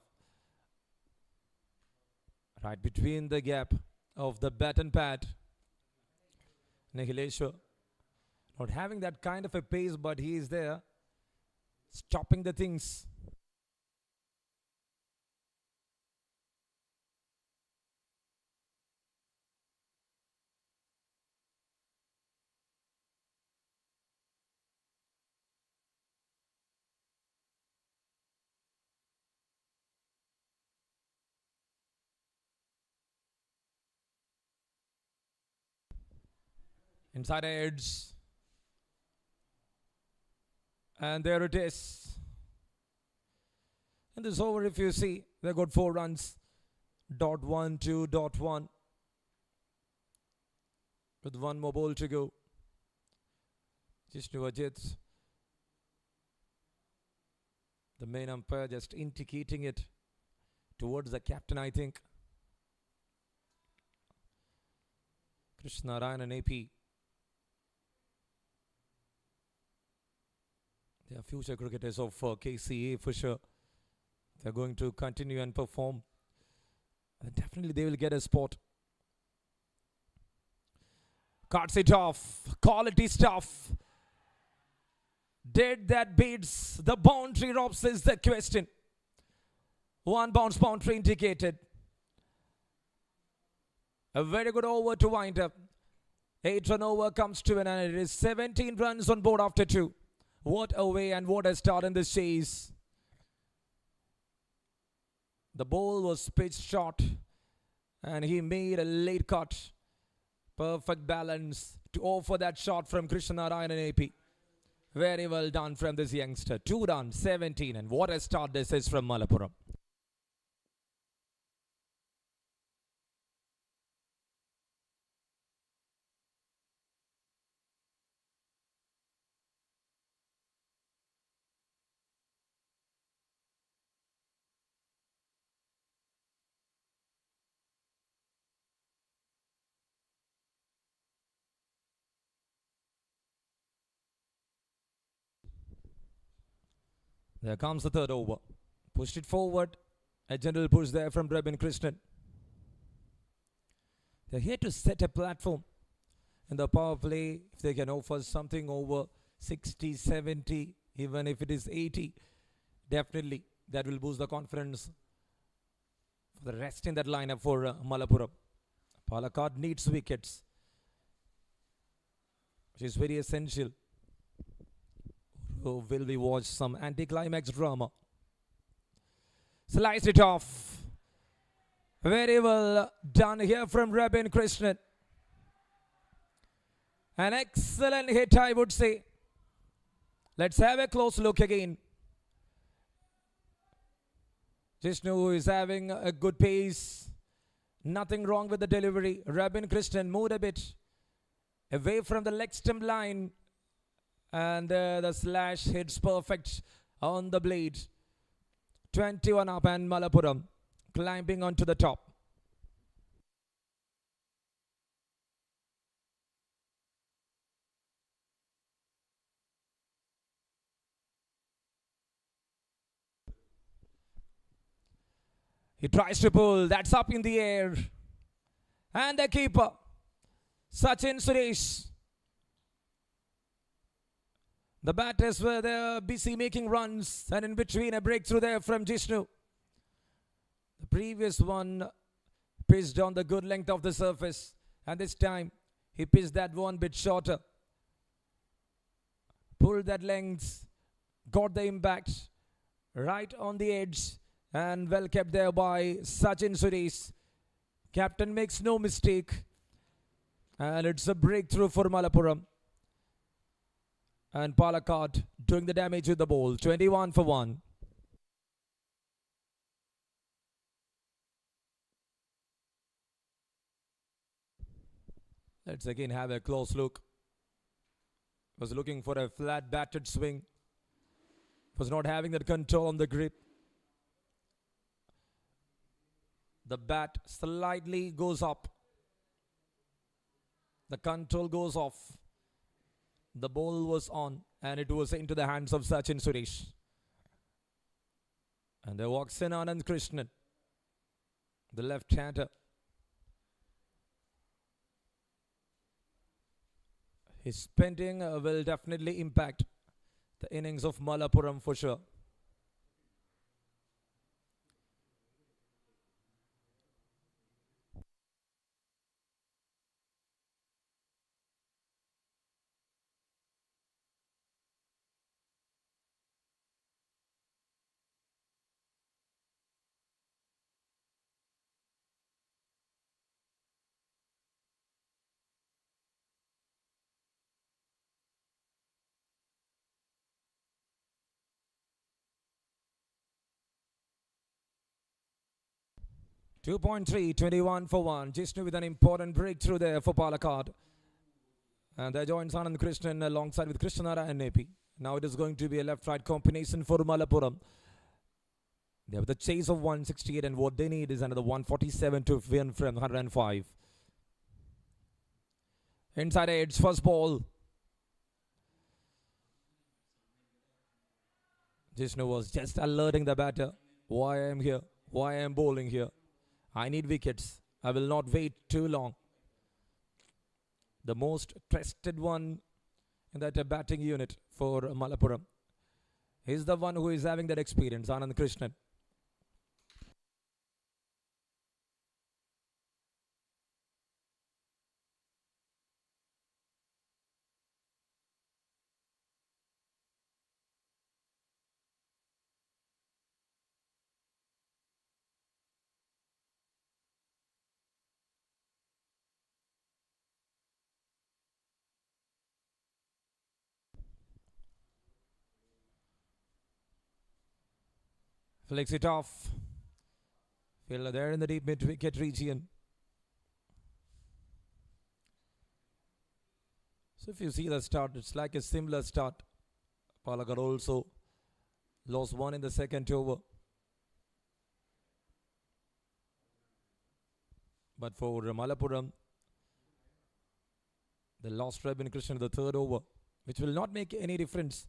Right between the gap of the bat and pad. Nileshwar not having that kind of a pace, but he is there stopping the things. Inside edge. And there it is. In this over, if you see, they got 4 runs. Dot 1, 2, dot 1. With 1 more ball to go. Jishnu Ajit. The main umpire just indicating it towards the captain, I think. Krishnarayan and AP. They are future cricketers of KCA for sure. They are going to continue and perform. And definitely they will get a spot. Cuts it off. Quality stuff. Did that beats the boundary ropes is the question. One bounce boundary indicated. A very good over to wind up. 8-run over comes to an end. It is 17 runs on board after 2. What a way and what a start in this chase. The ball was pitched short and he made a late cut. Perfect balance to offer that shot from Krishnarayan and AP. Very well done from this youngster. 2 runs, 17, and what a start this is from Malappuram. There comes the third over. Pushed it forward. A gentle push there from Rebin Krishnan. They're here to set a platform in the power play. If they can offer something over 60, 70, even if it is 80, definitely that will boost the confidence for the rest in that lineup for Malappuram. Palakkad needs wickets, which is very essential. Will we watch some anticlimax drama? Sliced it off. Very well done here from Rebin Krishnan. An excellent hit, I would say. Let's have a close look again. Jishnu is having a good pace. Nothing wrong with the delivery. Rebin Krishnan moved a bit away from the leg stump line. And the slash hits perfect on the blade. 21 up and Malappuram climbing onto the top. He tries to pull. That's up in the air. And the keeper, Sachin Suresh. The batters were there busy making runs, and in between a breakthrough there from Jishnu. The previous one pitched on the good length of the surface, and this time he pitched that one bit shorter. Pulled that length, got the impact right on the edge, and well kept there by Sachin Suresh. Captain makes no mistake, and it's a breakthrough for Malappuram. And Palakkad doing the damage with the ball. 21 for 1. Let's again have a close look. Was looking for a flat batted swing. Was not having that control on the grip. The bat slightly goes up. The control goes off. The ball was on and it was into the hands of Sachin Suresh. And there walks in Anand Krishnan, the left-hander. His spending will definitely impact the innings of Malappuram for sure. .3, 21 for 1. Jishnu with an important breakthrough there for Palakkad. And there joins Anand Krishnan alongside with Krishnarayan and AP. Now it is going to be a left-right combination for Malappuram. They have the chase of 168 and what they need is another 147 to win from 105. Inside edge, first ball. Jishnu was just alerting the batter. Why I am here? Why I am bowling here? I need wickets. I will not wait too long. the most trusted one in that batting unit for Malappuram. He's the one who is having that experience, Anand Krishnan. Flicks it off. Fielder there in the deep mid-wicket region. So if you see the start, it's like a similar start. Palakkad also lost one in the second over. But for Malappuram, they lost Robin Krishnan in the third over, which will not make any difference.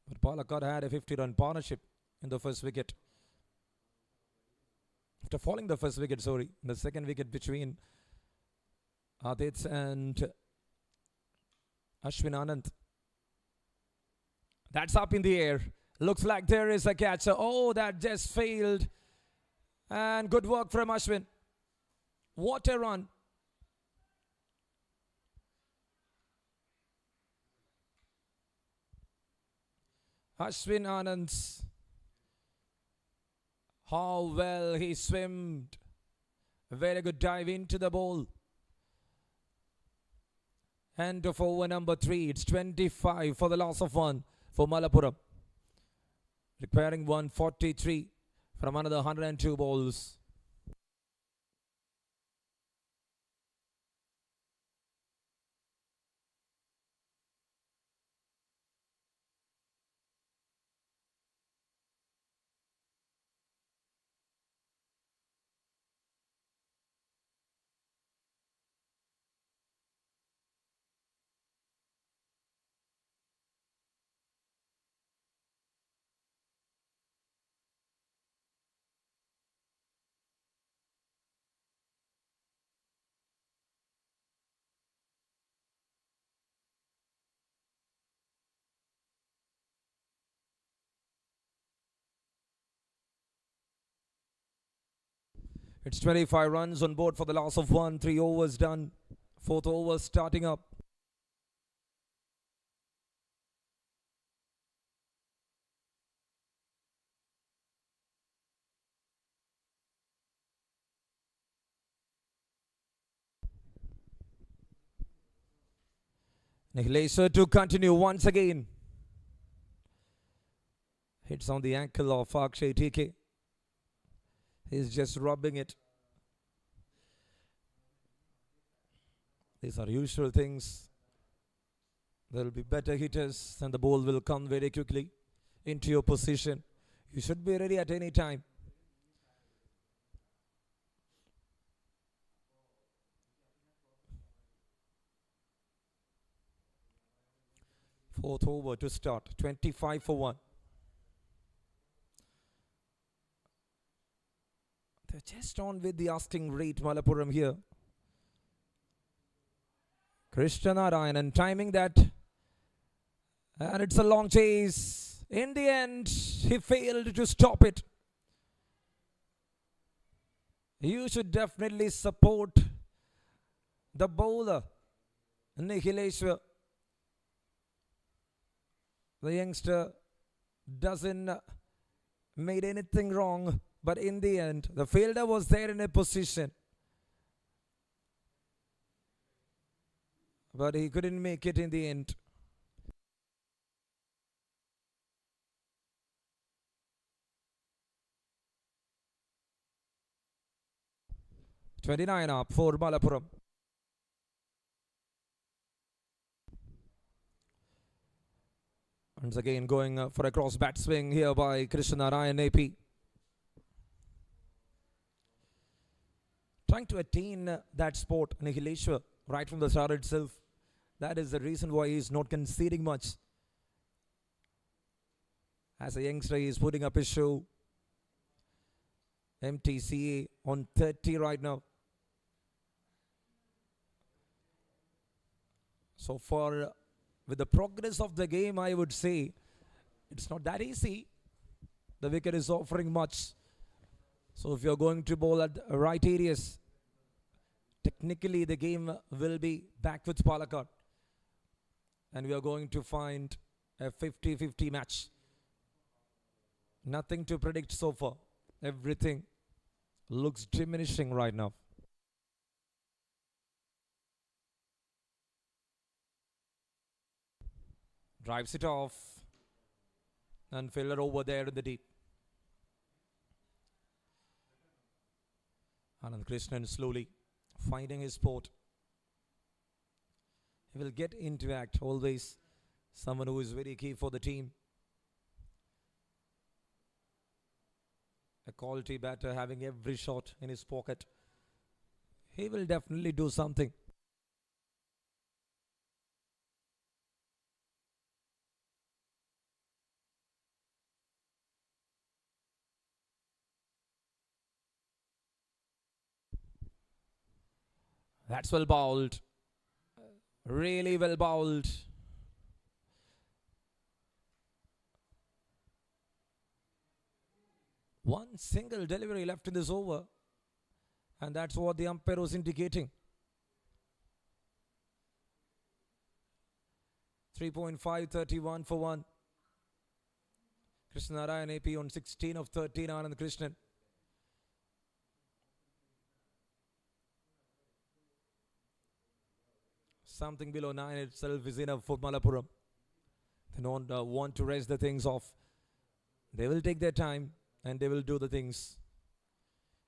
But Palakkad had a 50-run partnership in the first wicket. After falling the first wicket, in the second wicket between Aditya and Ashwin Anand. That's up in the air. Looks like there is a catcher. Oh, that just failed. And good work from Ashwin. What a run. Ashwin Anand. How well he swimmed. A very good dive into the ball. End of over number 3. It's 25 for the loss of 1 for Malappuram. Requiring 143 from another 102 balls. It's 25 runs on board for the loss of 1. 3 overs done. 4th over starting up. Nikhilesh to continue once again. Hits on the ankle of Akshay TK. He's just rubbing it. These are usual things. There will be better hitters and the ball will come very quickly into your position. You should be ready at any time. Fourth over to start. 25 for 1. They're just on with the asking rate, Malappuram here. Krishnarayan timing that. And it's a long chase. In the end, he failed to stop it. You should definitely support the bowler, Nikhilesh. The youngster doesn't made anything wrong. But in the end, the fielder was there in a position. But he couldn't make it in the end. "29 up for Malappuram. Once again going for a cross bat swing here by Krishnarayan AP. Trying to attain that sport, Nikhileshwar, right from the start itself. That is the reason why he is not conceding much. As a youngster, he is putting up his show. MTCA on 30 right now. So for with the progress of the game, I would say it's not that easy. The wicket is offering much. So if you're going to bowl at the right areas, technically the game will be back with Palakkad. And we are going to find a 50-50 match. Nothing to predict so far. Everything looks diminishing right now. Drives it off. And fielder over there in the deep. Anand Krishnan slowly finding his spot. He will get into act, always someone who is very key for the team. A quality batter having every shot in his pocket. He will definitely do something. That's well bowled. Really well bowled. One single delivery left in this over. And that's what the umpire was indicating. 3.5, 31 for 1. Krishna Narayan AP on 16 of 13, Anand Krishnan. Something below 9 itself is enough for Malappuram. They don't want to rest the things off. They will take their time and they will do the things.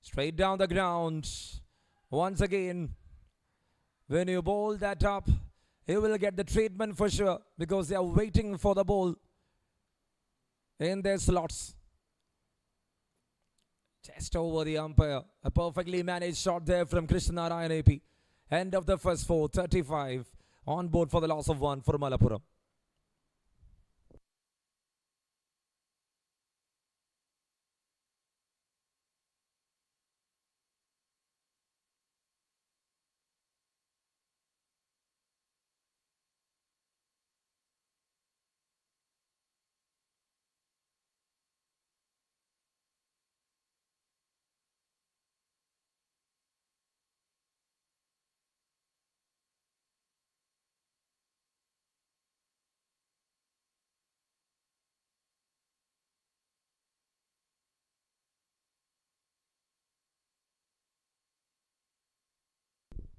Straight down the ground. Once again, when you bowl that up, you will get the treatment for sure because they are waiting for the ball in their slots. Just over the umpire. A perfectly managed shot there from Krishna Narayan AP. End of the first 4, 35. On board for the loss of 1 for Malappuram.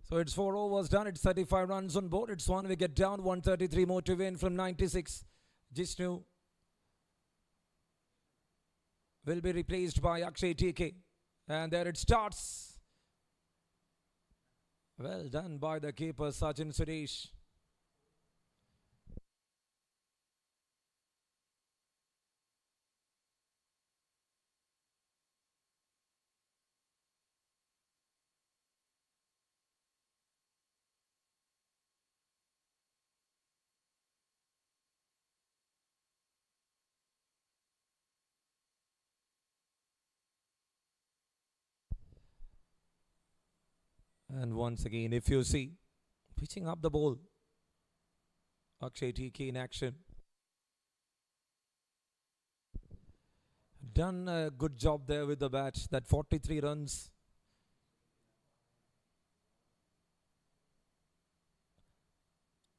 So it's 4 overs done. It's 35 runs on board. It's 1 wicket down. 133 more to win from 96. Jishnu will be replaced by Akshay TK. And there it starts. Well done by the keeper, Sachin Suresh. And once again, if you see, pitching up the ball, Akshay TK in action. Done a good job there with the bat. That 43 runs.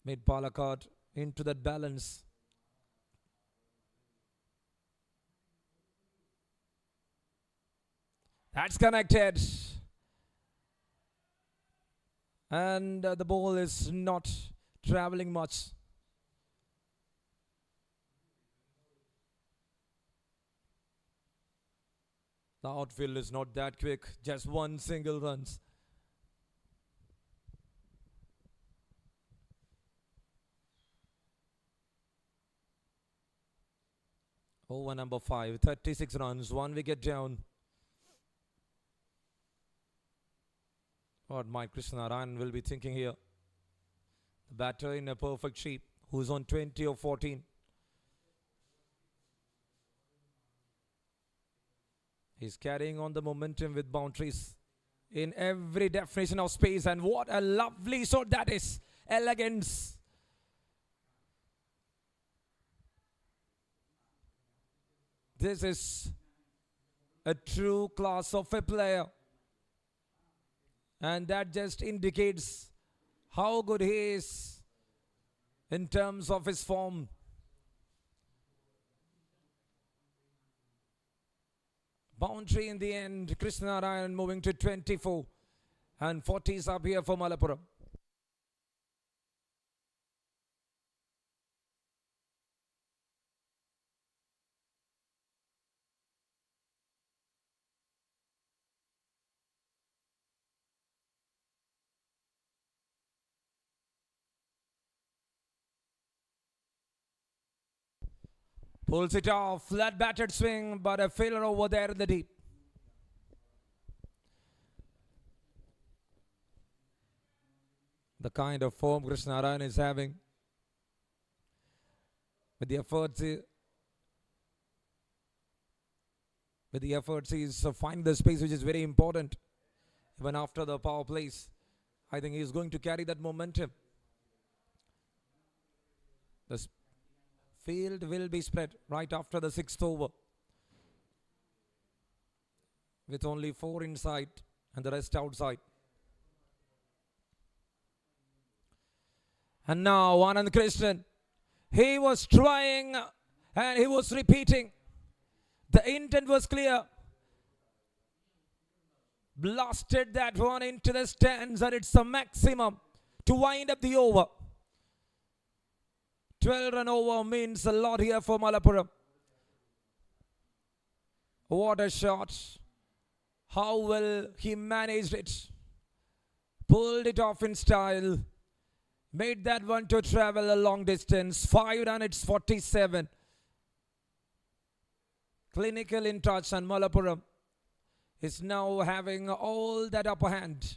Made Palakkad into that balance. That's connected. And the ball is not traveling much. The outfield is not that quick. Just one single runs. Over number 5. 36 runs. 1 wicket down. What Mike Krishna Narayan will be thinking here. The batter in a perfect shape, who's on 20 or 14. He's carrying on the momentum with boundaries in every definition of space. And what a lovely shot that is. Elegance This is a true class of a player. And that just indicates how good he is in terms of his form. Boundary in the end. Krishna Ryan moving to 24. And 40s up here for Malappuram. Pulls it off. Flat batted swing, but a failure over there in the deep. The kind of form Krishna Ryan is having. With the efforts, he's finding the space, which is very important. Even after the power plays, I think he's going to carry that momentum. The field will be spread right after the 6th over, with only 4 inside and the rest outside. And now Anand Krishnan, he was trying and he was repeating. The intent was clear. Blasted that one into the stands, and it's a maximum to wind up the over. 12 run over means a lot here for Malappuram. What a shot. How well he managed it. Pulled it off in style. Made that one to travel a long distance. 5 run, it's 47. Clinical in touch, and Malappuram is now having all that upper hand.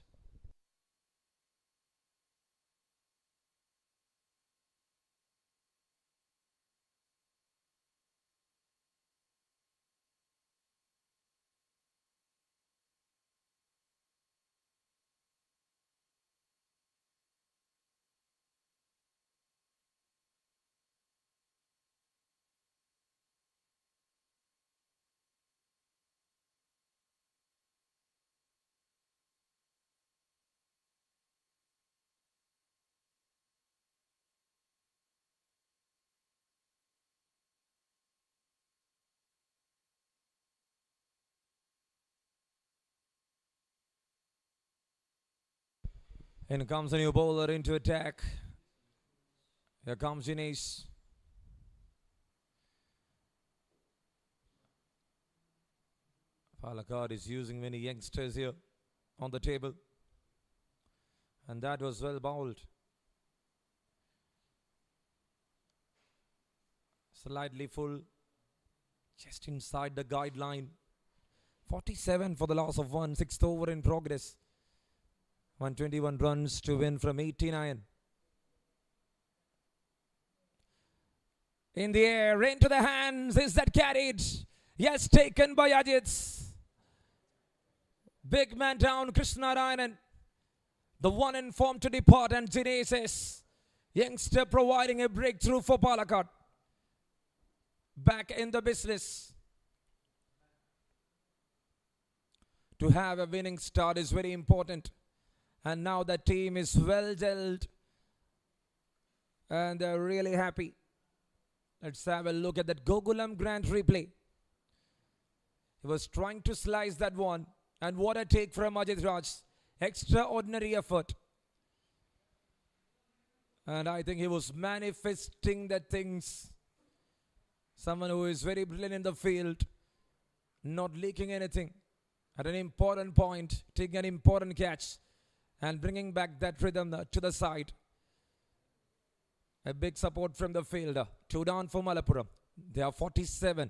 In comes a new bowler into attack. Here comes Dinesh. Palakkad is using many youngsters here on the table. And that was well bowled. Slightly full. Just inside the guideline. 47 for the loss of 1. 6th over in progress. 121 runs to win from 89. In the air, into the hands. Is that carried? Yes, taken by Ajit. Big man down, Krishna Ryan. The one in form to depart, and Dinesh, youngster, providing a breakthrough for Palakkad. Back in the business. To have a winning start is very important. And now the team is well dealt. And they're really happy. Let's have a look at that Gokulam Grand replay. He was trying to slice that one. And what a take from Ajit Raj. Extraordinary effort. And I think he was manifesting the things. Someone who is very brilliant in the field. Not leaking anything. At an important point. Taking an important catch. And bringing back that rhythm to the side. A big support from the fielder. 2 down for Malappuram. They are 47.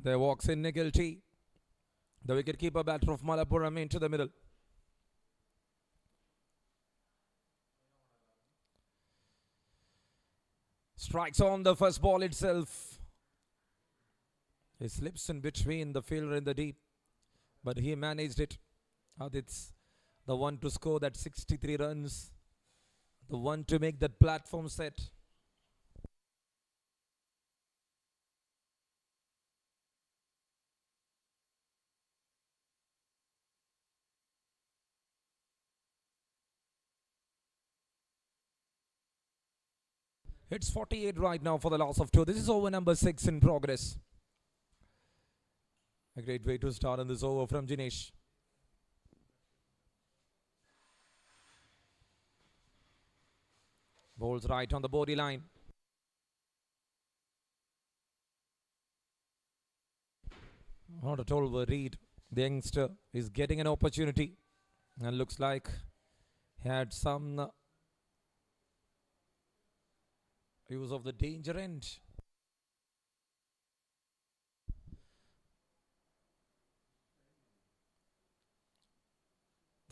There walks in Nikhil T, the wicket-keeper batter of Malappuram, into the middle. Strikes on the first ball itself. He slips in between the fielder in the deep, but he managed it. Adit's the one to score that 63 runs, the one to make that platform set. It's 48 right now for the loss of 2. This is over number 6 in progress. A great way to start on this over from Jinesh. Bowls right on the body line. Not at all worried. The youngster is getting an opportunity and looks like he had some use of the danger end.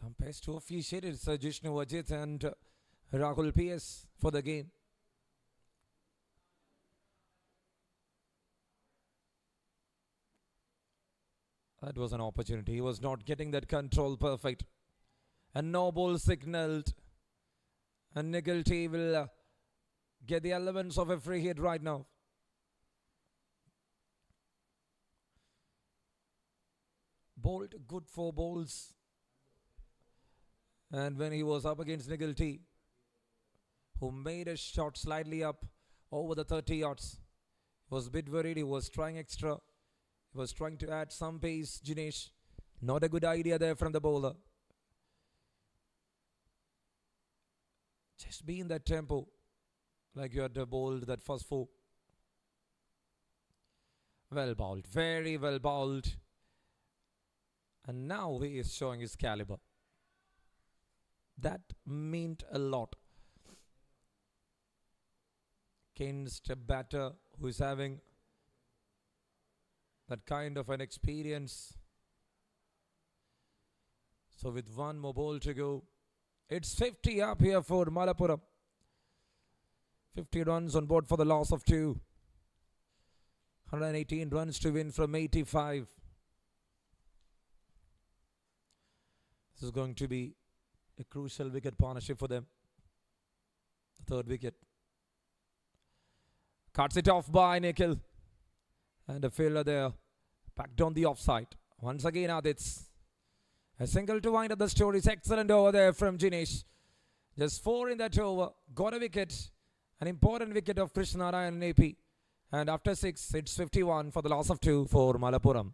The umpires to officiate is Jishnu Ajit and Rahul PS for the game. That was an opportunity. He was not getting that control perfect. And no ball signaled. And Nikhil T will get the elements of a free hit right now. Bowled good 4 balls. And when he was up against Nikhil T, who made a shot slightly up over the 30 yards, he was a bit worried. He was trying extra. He was trying to add some pace, Jinesh. Not a good idea there from the bowler. Just be in that tempo, like you had bowled that first 4. Well bowled, very well bowled. And now he is showing his caliber. That meant a lot. Against a batter who is having that kind of an experience. So with one more ball to go, it's 50 up here for Malappuram. 50 runs on board for the loss of 2. 118 runs to win from 85. This is going to be a crucial wicket partnership for them. Third wicket. Cuts it off by Nikhil. And a fielder there. Backed on the offside. Once again, Adit's. A single to wind up the story. It's excellent over there from Jinesh. Just 4 in that over. Got a wicket. An important wicket of Krishnarayan and AP. And after 6, it's 51 for the loss of 2 for Malappuram.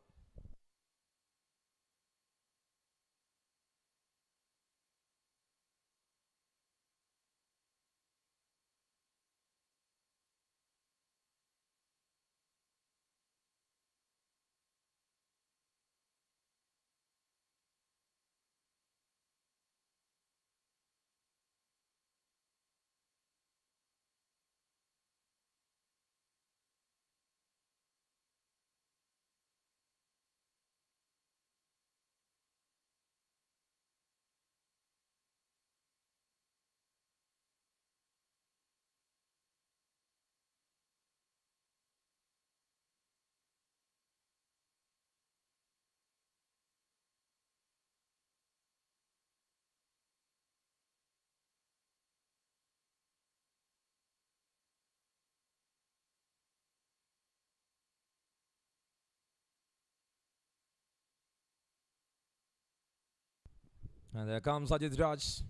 And there comes Ajit Raj,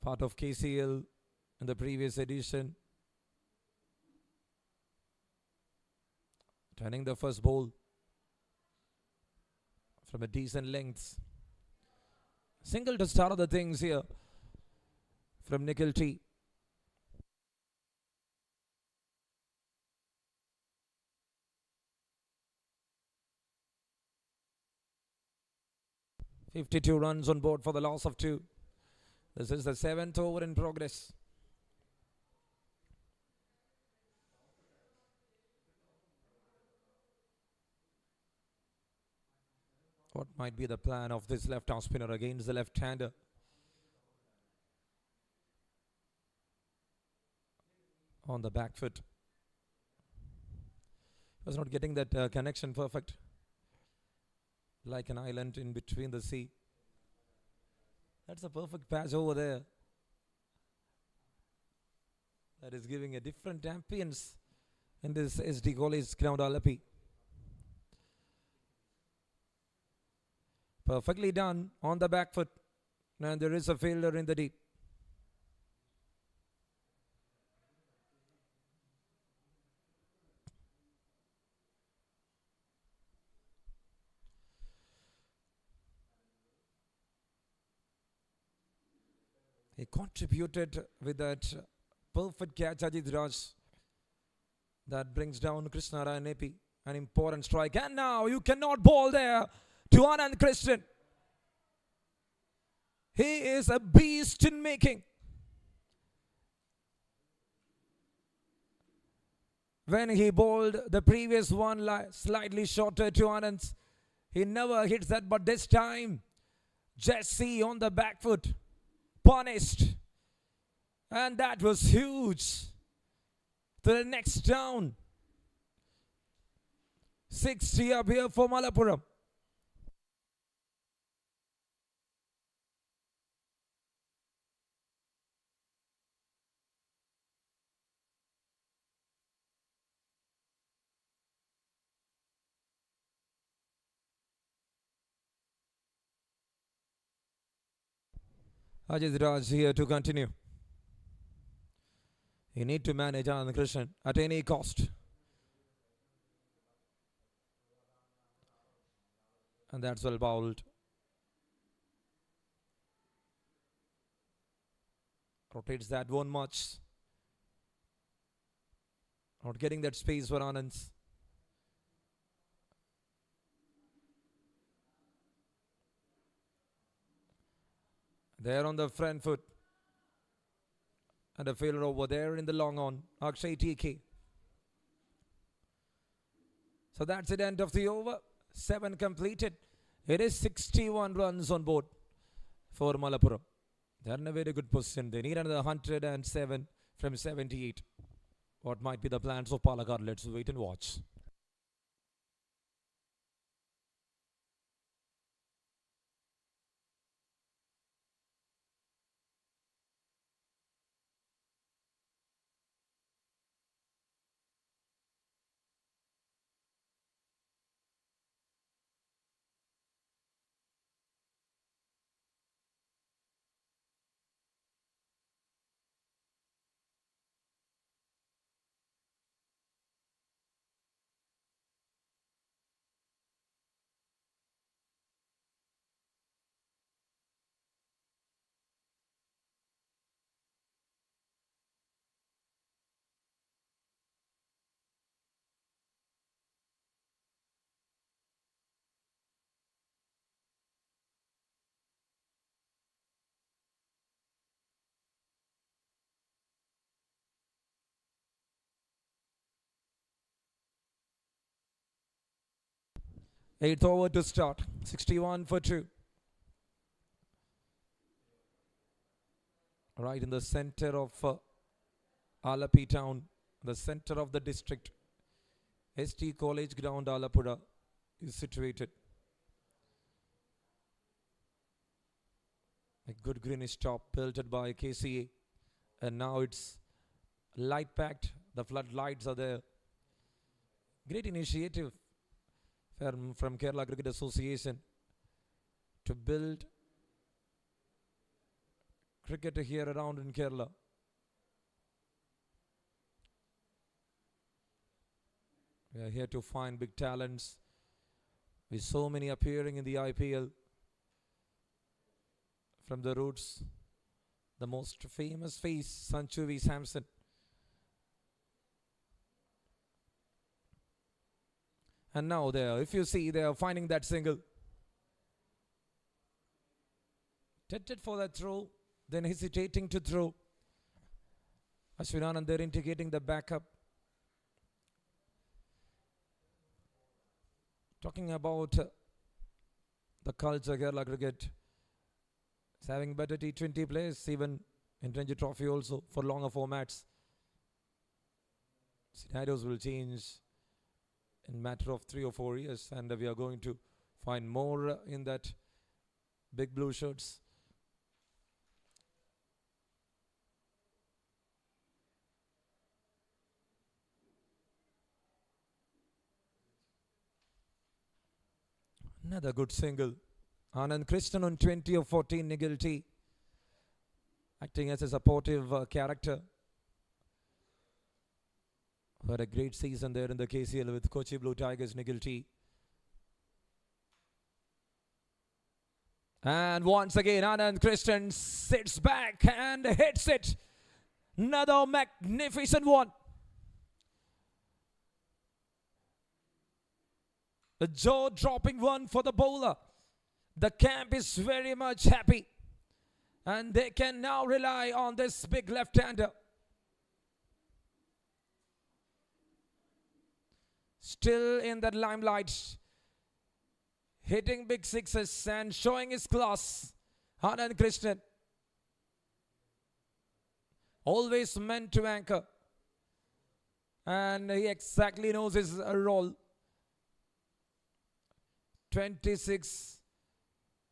part of KCL in the previous edition. Turning the first ball from a decent length. Single to start of the things here from Nikhil T. "52 runs on board for the loss of 2. This is the 7th over in progress. What might be the plan of this left-arm spinner against the left-hander? On the back foot. Was not getting that connection perfect. Like an island in between the sea. That's a perfect patch over there. That is giving a different ambience in this SD College ground, Alappuzha. Perfectly done on the back foot. And there is a fielder in the deep. He contributed with that perfect catch, Ajit Raj. That brings down Krishna Rayanepi. An important strike. And now you cannot bowl there to Anand Krishnan. He is a beast in making. When he bowled the previous one slightly shorter to Anand, he never hits that. But this time, Jesse on the back foot. Punished. And that was huge. To the next down. 60 up here for Malappuram. Ajit Raj here to continue. You need to manage Anand Krishnan at any cost. And that's well bowled. Rotates that one much. Not getting that space for Anand. There on the front foot. And a fielder over there in the long on. Akshay TK. So that's the end of the over. 7 completed. It is 61 runs on board for Malappuram. They're in a very good position. They need another 107 from 78. What might be the plans of Palakkad? Let's wait and watch. Eighth over to start. 61 for 2. Right in the center of Alappuzha town. The center of the district. ST College ground Alappuzha is situated. A good greenish top built by KCA. And now it's light packed. The floodlights are there. Great initiative from Kerala Cricket Association to build cricket here around in Kerala. We are here to find big talents with so many appearing in the IPL. From the roots, the most famous face, Sanchu V. Samson. And now there, if you see, they are finding that single. Tempted for that throw, then hesitating to throw. Ashwin Anand there indicating the backup. Talking about the culture Kerala cricket is having better T20 players, even in Ranji Trophy also, for longer formats. Scenarios will change in matter of 3 or 4 years, and we are going to find more in that big blue shirts. Another good single. Anand Krishnan on 20 of 14 niggle T, acting as a supportive character. Had a great season there in the KCL with Kochi Blue Tigers niggle T. And once again, Anand Krishnan sits back and hits it. Another magnificent one. A jaw-dropping one for the bowler. The camp is very much happy, and they can now rely on this big left-hander. Still in the limelight, hitting big sixes and showing his class. Anand Krishnan, always meant to anchor, and he exactly knows his role. 26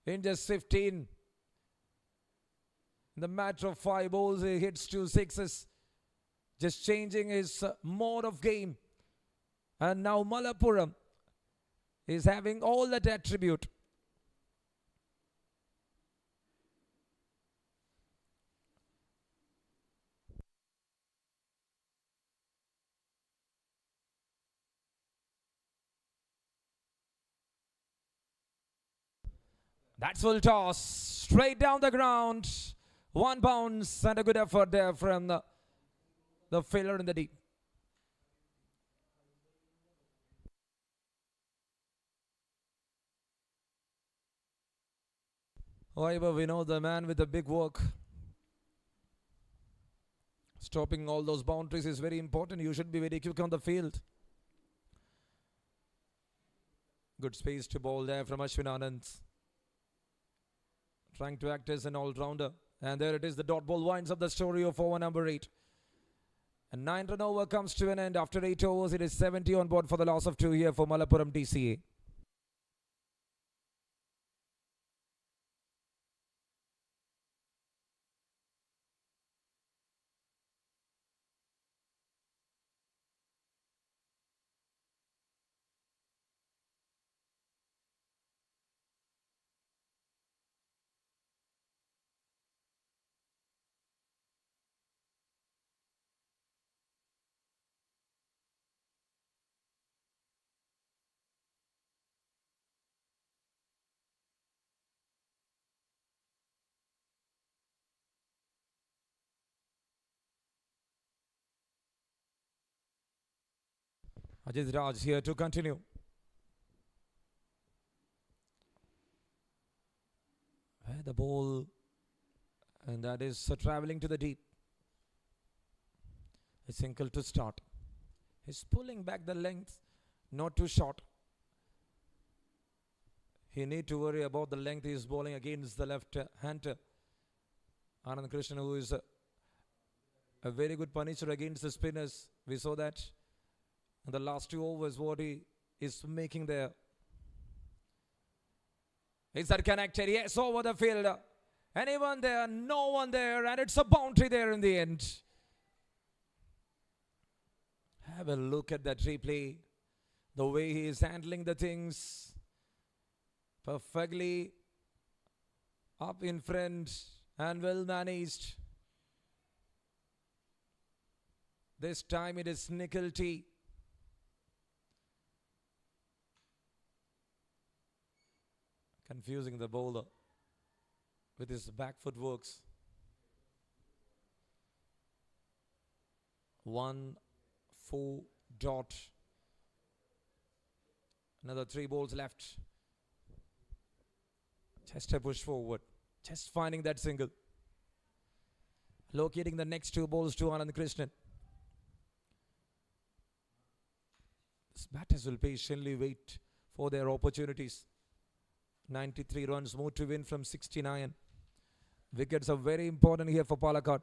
in just 15. In the matter of 5 balls, he hits 2 sixes, just changing his mode of game. And now Malappuram is having all that attribute. That's full toss, straight down the ground. 1 bounce and a good effort there from the fielder in the deep. However, we know the man with the big work. Stopping all those boundaries is very important. You should be very quick on the field. Good space to bowl there from Ashwin Anand. Trying to act as an all-rounder. And there it is, the dot ball winds up the story of over number 8. A 9-run over comes to an end. After 8 overs, it is 70 on board for the loss of 2 here for Malappuram TCA. Ajit Raj here to continue. The ball, and that is travelling to the deep. A single to start. He's pulling back the length, not too short. He need to worry about the length he is bowling against the left-hander. Anand Krishnan, who is a very good punisher against the spinners. We saw that in the last 2 overs, what he is making there. Is that connected? Yes, over the fielder. Anyone there? No one there. And it's a boundary there in the end. Have a look at that replay. The way he is handling the things. Perfectly up in front and well managed. This time it is nickel T. Confusing the bowler with his back foot works. 1-4 dot. Another 3 balls left. Just a push forward. Just finding that single. Locating the next 2 balls to Anand Krishnan. These batters will patiently wait for their opportunities. 93 runs more to win from 69. Wickets are very important here for Palakkad.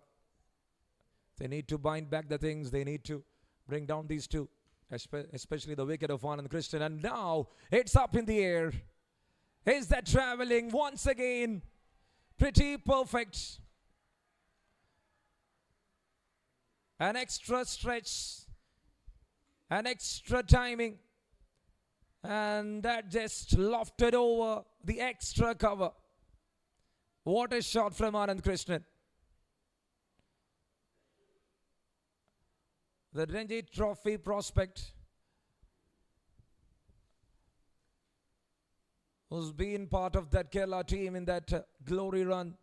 They need to bind back the things. They need to bring down these two, especially the wicket of Anand Krishnan. And now it's up in the air. Is that travelling once again? Pretty perfect. An extra stretch. An extra timing. And that just lofted over the extra cover. What a shot from Anand Krishnan. The Ranji Trophy prospect who's been part of that Kerala team in that glory run.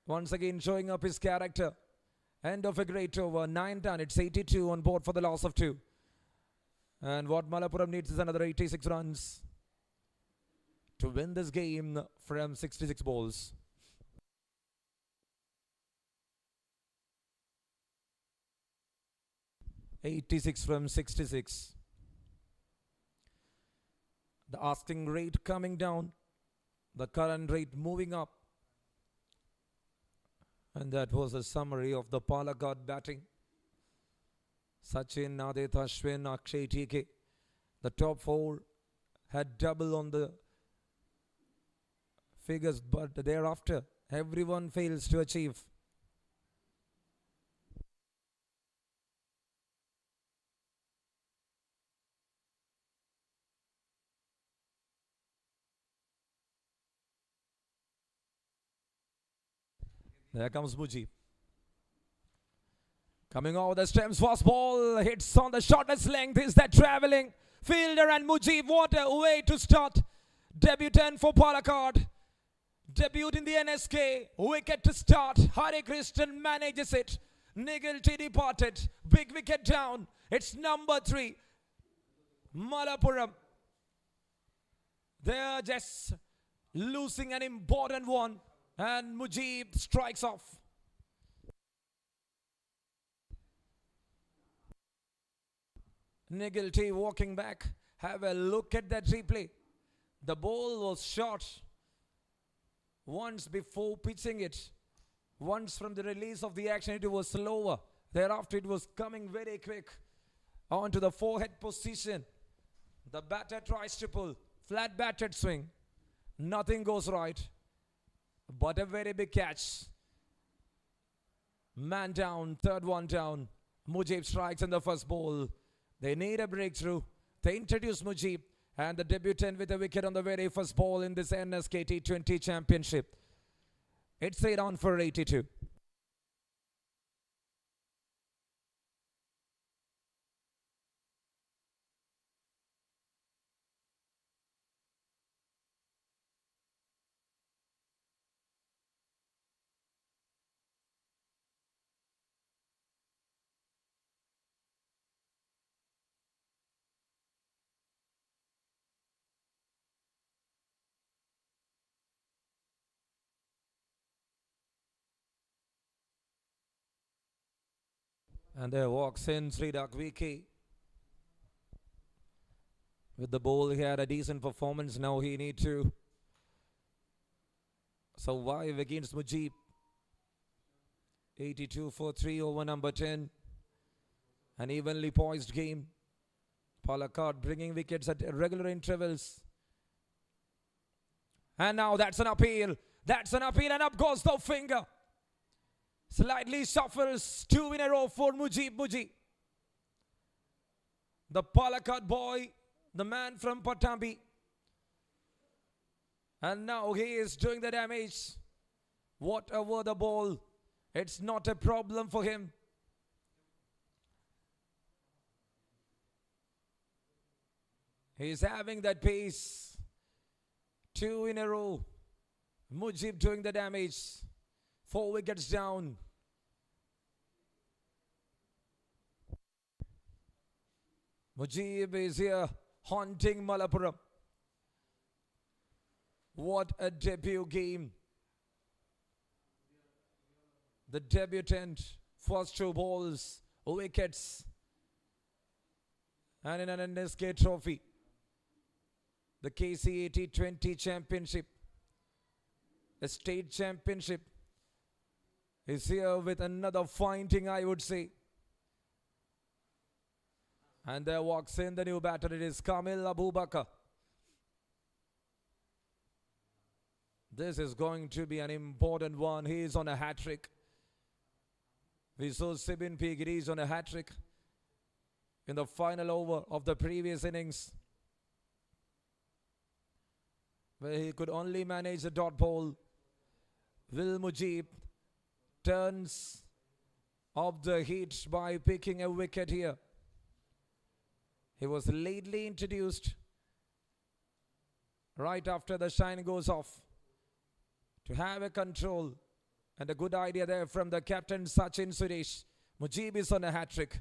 Once again showing up his character. End of a great over. 9 done. It's 82 on board for the loss of 2. And what Malappuram needs is another 86 runs to win this game from 66 balls. (86 from 66). The asking rate coming down, the current rate moving up. And that was a summary of the Palakkad batting. Sachin, Adit, Ashwin, Akshay, TK. The top 4 had double on the figures, but thereafter everyone fails to achieve. There comes Mujib. Coming over the stems, fast ball hits on the shortest length. Is that travelling? Fielder and Mujib, what a way to start. Debutant for Palakkad. Debut in the NSK. Wicket to start. Hari Krishnan manages it. Nigglety departed. Big wicket down. It's number 3. Malappuram. They're just losing an important one. And Mujib strikes off. Nigglety walking back. Have a look at that replay. The ball was short once before pitching it. Once from the release of the action it was slower. Thereafter it was coming very quick onto the forehead position. The batter tries to pull. Flat batted swing. Nothing goes right. But a very big catch. Man down, third one down. Mujib strikes in the first ball. They need a breakthrough. They introduce Mujib and the debutant with a wicket on the very first ball in this NSK T20 Championship. It's 8 on for 82. And there walks in Sridak Wiki. With the ball, he had a decent performance. Now he needs to survive against Mujib. 82 for 3 over number 10. An evenly poised game. Palakkad bringing wickets at regular intervals. And now that's an appeal. That's an appeal, and up goes the finger. Slightly shuffles. 2 in a row for Mujib. The Palakkad boy, the man from Patambi. And now he is doing the damage. Whatever the ball, it's not a problem for him. He's having that pace. 2 in a row. Mujib doing the damage. 4 wickets down. Mujib is here haunting Malappuram. What a debut game. The debutant, first 2 balls, wickets. And in an NSK trophy. The KCA T20 Championship, a state championship, is here with another fighting, I would say. And there walks in the new batter. It is Kamil Abubakar. This is going to be an important one. He is on a hat-trick. We saw Sibin Pigiri on a hat-trick in the final over of the previous innings, where he could only manage the dot ball. Will Mujib turns off the heat by picking a wicket here. He was lately introduced right after the shine goes off to have a control, and a good idea there from the captain Sachin Suresh. Mujib is on a hat-trick.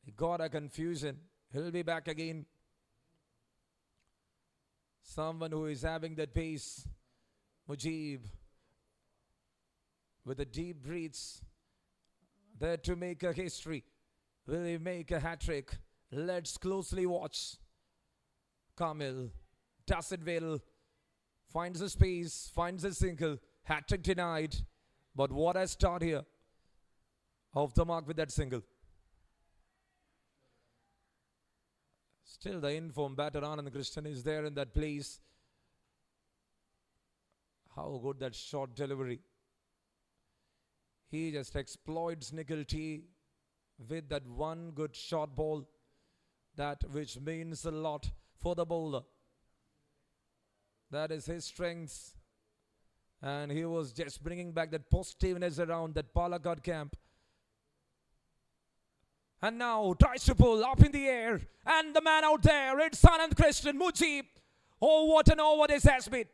He got a confusion. He'll be back again. Someone who is having that pace. Mujib with the deep breaths there to make a history. Will he make a hat-trick? Let's closely watch. Kamil does it well. Finds a space, finds a single. Hat-trick denied. But what a start here. Off the mark with that single. Still the informed batter Anand Krishnan is there in that place. How good that short delivery. He just exploits Nikhil T with that one good short ball. That which means a lot for the bowler. That is his strength. And he was just bringing back that positiveness around that Palakkad camp. And now tries to pull up in the air. And the man out there, it's Anand Krishnan, Mujib. Oh, what an over this has been.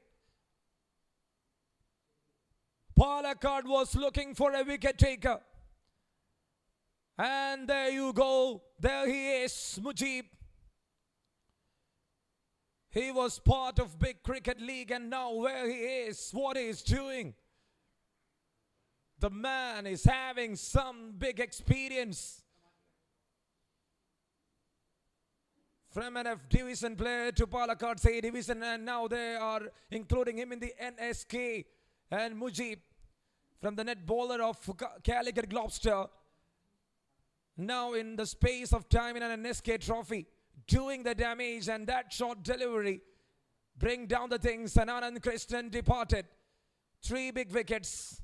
Palakkad was looking for a wicket taker. And there you go. There he is, Mujib. He was part of big cricket league, and now where he is, what he is doing. The man is having some big experience. From an F division player to Palakkad's A division, and now they are including him in the NSK. And Mujib from the net bowler of Calicut Gloucester, now in the space of time in an NSK trophy, doing the damage, and that short delivery bring down the things, and Anand Krishnan departed. 3 big wickets.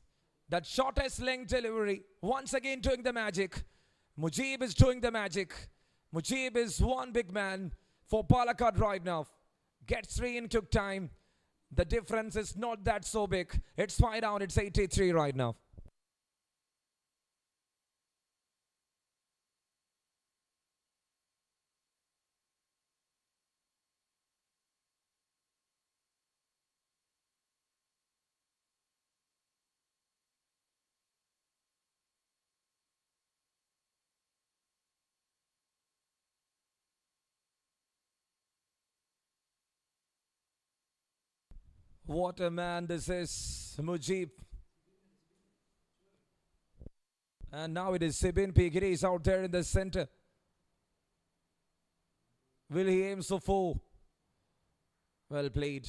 That shortest length delivery once again doing the magic. Mujib is doing the magic. Mujib is one big man for Palakkad right now. Gets 3 in, took time. The difference is not that so big. It's 5 down, it's 83 right now. What a man this is, Mujib. And now it is Sibin Pigiri is out there in the center. Will he aim so 4? Well played.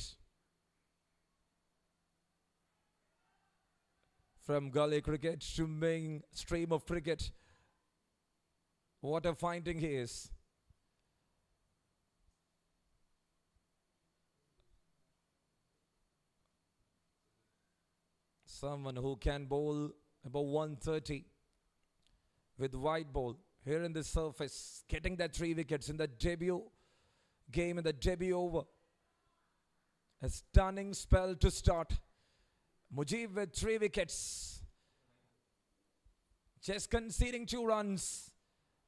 From gully cricket to main stream of cricket. What a finding he is. Someone who can bowl about 130 with wide ball here in the surface, getting that 3 wickets in the debut game, in the debut over. A stunning spell to start. Mujib with 3 wickets, just conceding 2 runs,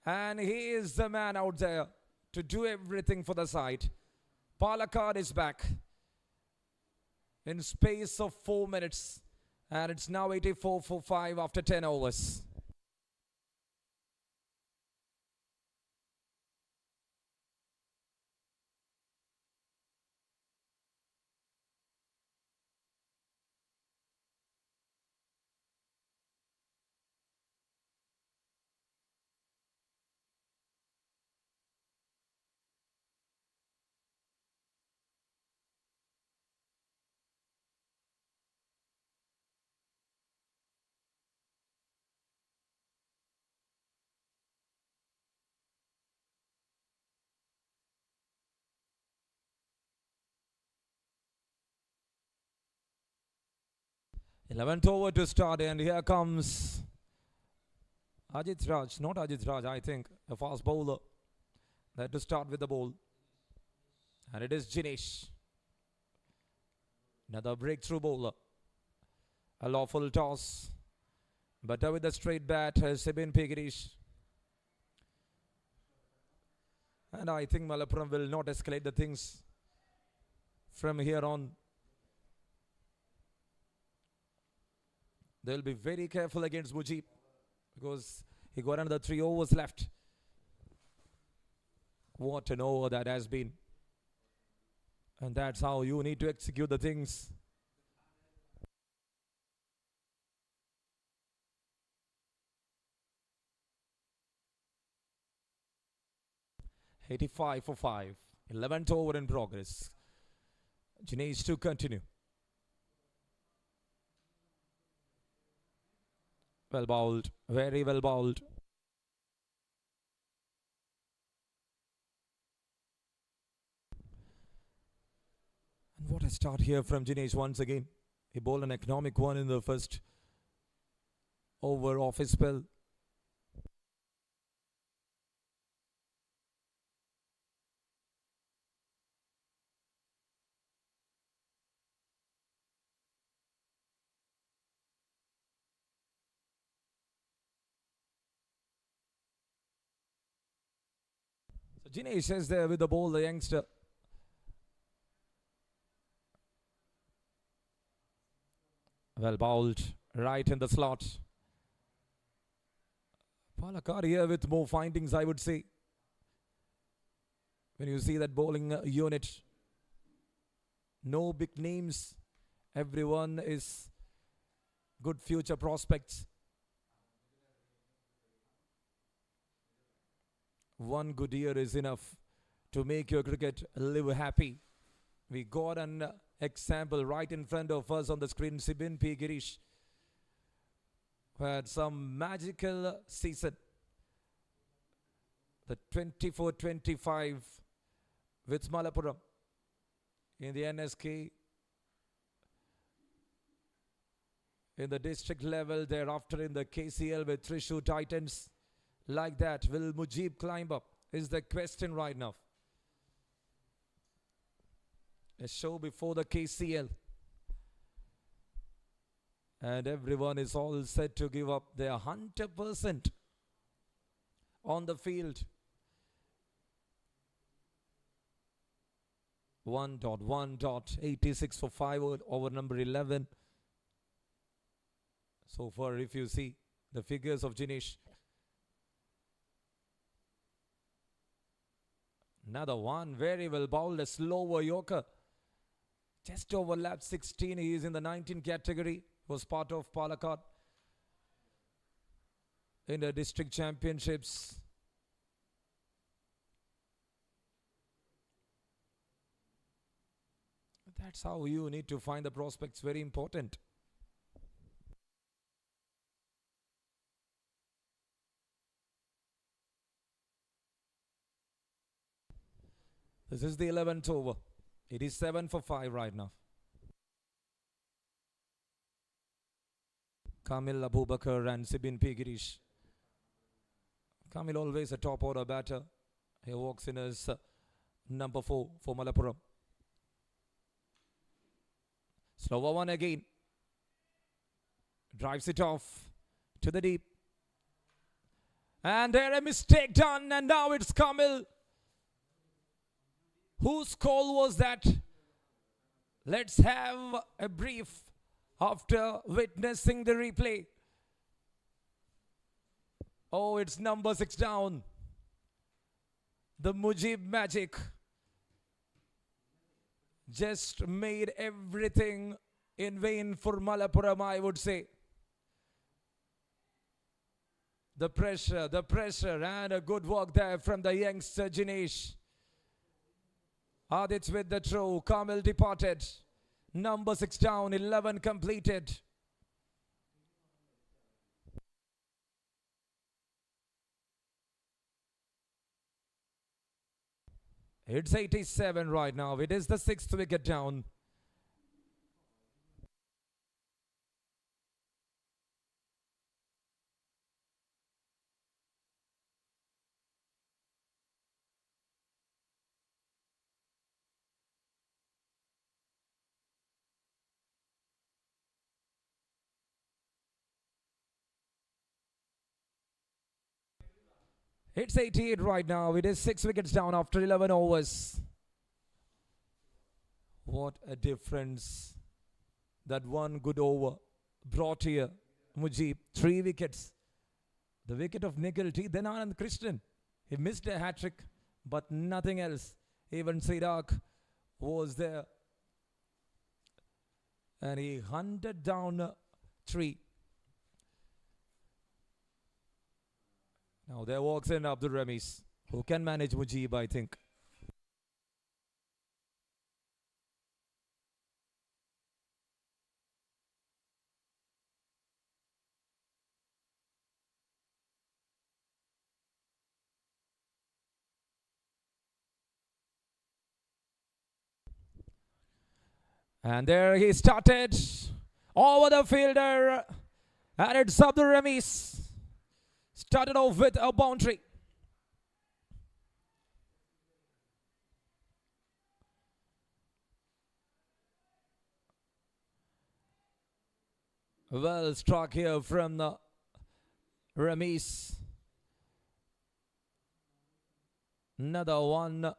and he is the man out there to do everything for the side. Palakkad is back in space of 4 minutes. And it's now 84 for 5 after 10 overs. 11th over to start, and here comes Ajit Raj. Not Ajit Raj, I think. A fast bowler. There to start with the ball. And it is Jinesh. Another breakthrough bowler. A lawful toss. But with a straight bat, Sibin Pigirish. And I think Malappuram will not escalate the things from here on. They'll be very careful against Mujib because he got another 3 overs left. What an over that has been. And that's how you need to execute the things. "85 for 5. 11th over in progress. Jinesh to continue. Well bowled. Very well bowled. And what a start here from Jinesh once again. He bowled an economic one in the first over of his spell. So Jinesh is there with the ball, the youngster. Well bowled, right in the slot. Palakkad here with more findings, I would say. When you see that bowling unit, no big names. Everyone is good future prospects. One good year is enough to make your cricket live happy. We got an example right in front of us on the screen. Sibin P. Girish, who had some magical season. The 24-25 with Malappuram in the NSK. In the district level, thereafter in the KCL with Thrissur Titans. Like that, will Mujib climb up? Is the question right now. A show before the KCL. And everyone is all set to give up their 100% on the field. 1.1.86 for 5 over number 11. So far, if you see the figures of Jinesh. Another one, very well bowled, a slower yorker. Just overlapped 16. He is in the 19 category. Was part of Palakkad in the district championships. That's how you need to find the prospects. Very important. This is the 11th over. It is 7 for 5 right now. Kamil Abubakar and Sibin P. Girish. Kamil always a top order batter. He walks in as number 4 for Malappuram. Slower one again. Drives it off to the deep. And there a mistake done, and now it's Kamil. Whose call was that? Let's have a brief after witnessing the replay. Oh, it's number 6 down. The Mujib magic just made everything in vain for Malappuram, I would say. The pressure, and a good work there from the youngster Jinesh. Aditya with the throw. Kamil departed. Number 6 down. 11 completed. It's 87 right now. It is the 6th wicket down. It's 88 right now. It is 6 wickets down after 11 overs. What a difference that one good over brought here. Mujib, 3 wickets. The wicket of Nikhilty, then Anand Krishnan. He missed a hat-trick, but nothing else. Even Sirak was there. And he hunted down 3. Now there walks in Abdul Ramis, who can manage Mujib, I think. And there he started over the fielder. And it's Abdul Ramis. Started off with a boundary. Well struck here from the Ramis. Another one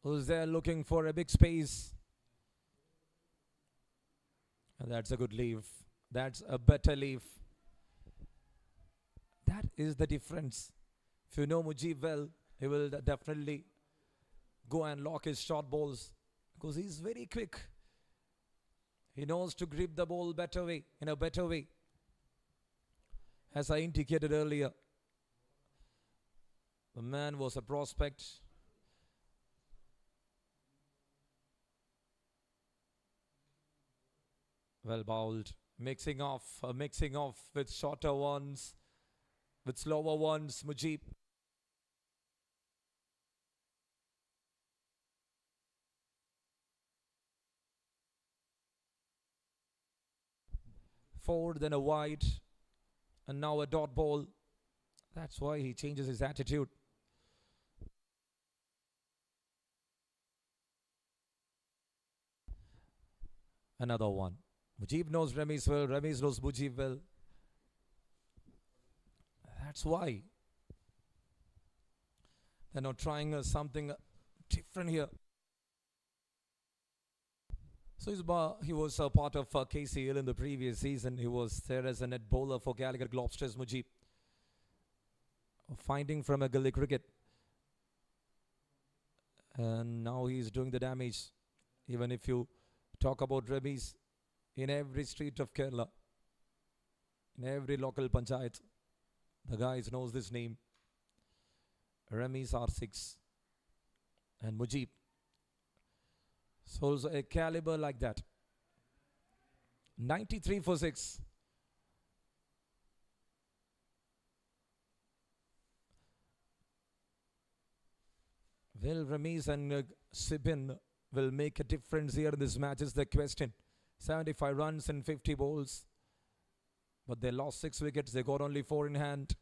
who's there looking for a big space. And that's a good leave. That's a better leave. That is the difference. If you know Mujib well, he will definitely go and lock his short balls because he's very quick. He knows to grip the ball better way, in a better way. As I indicated earlier, the man was a prospect. Well bowled, mixing off with shorter ones, with slower ones, Mujib. Four, then a wide, and now a dot ball. That's why he changes his attitude. Another one. Mujib knows Ramis well, Ramis knows Mujib well. That's why they're not trying something different here. So he was a part of KCL in the previous season. He was there as a net bowler for Gallagher Globsters. Mujib finding from a gully cricket, and now he's doing the damage. Even if you talk about Ramis, in every street of Kerala, in every local panchayat, the guys knows this name. Ramis R6 and Mujib. So a caliber like that. 93 for 6. Will Ramis and Sibin will make a difference here in this match is the question. 75 runs and 50 balls. But they lost 6 wickets. They got only 4 in hand.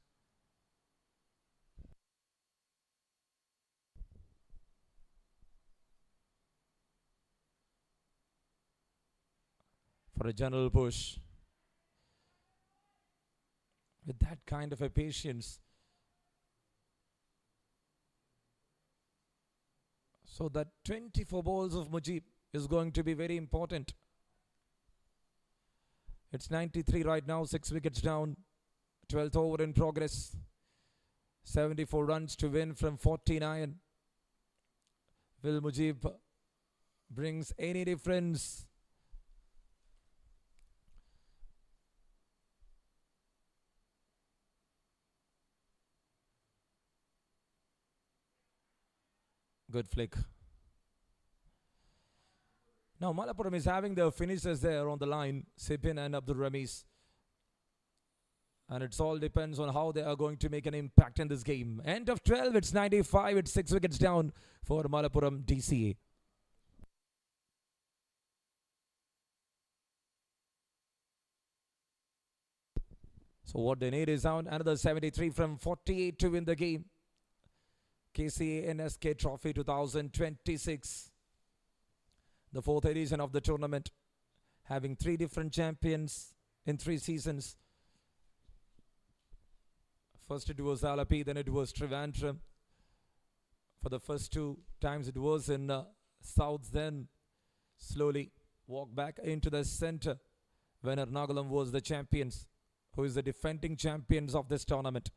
For a general push. With that kind of a patience. So that 24 balls of Mujib is going to be very important. It's 93 right now, 6 wickets down, 12th over in progress. 74 runs to win from 49. Will Mujib brings any difference? Good flick. Now Malappuram is having the finishers there on the line, Sipin and Abdul Ramis. And it all depends on how they are going to make an impact in this game. End of 12, it's 95, it's 6 wickets down for Malappuram DCA. So what they need is another 73 from 48 to win the game. KCA NSK Trophy 2026. The 4th edition of the tournament, having 3 different champions in 3 seasons. First it was Alappuzha, then it was Trivandrum. For the first two times it was in South, then slowly walk back into the center when Ernakulam was the champions, who is the defending champions of this tournament.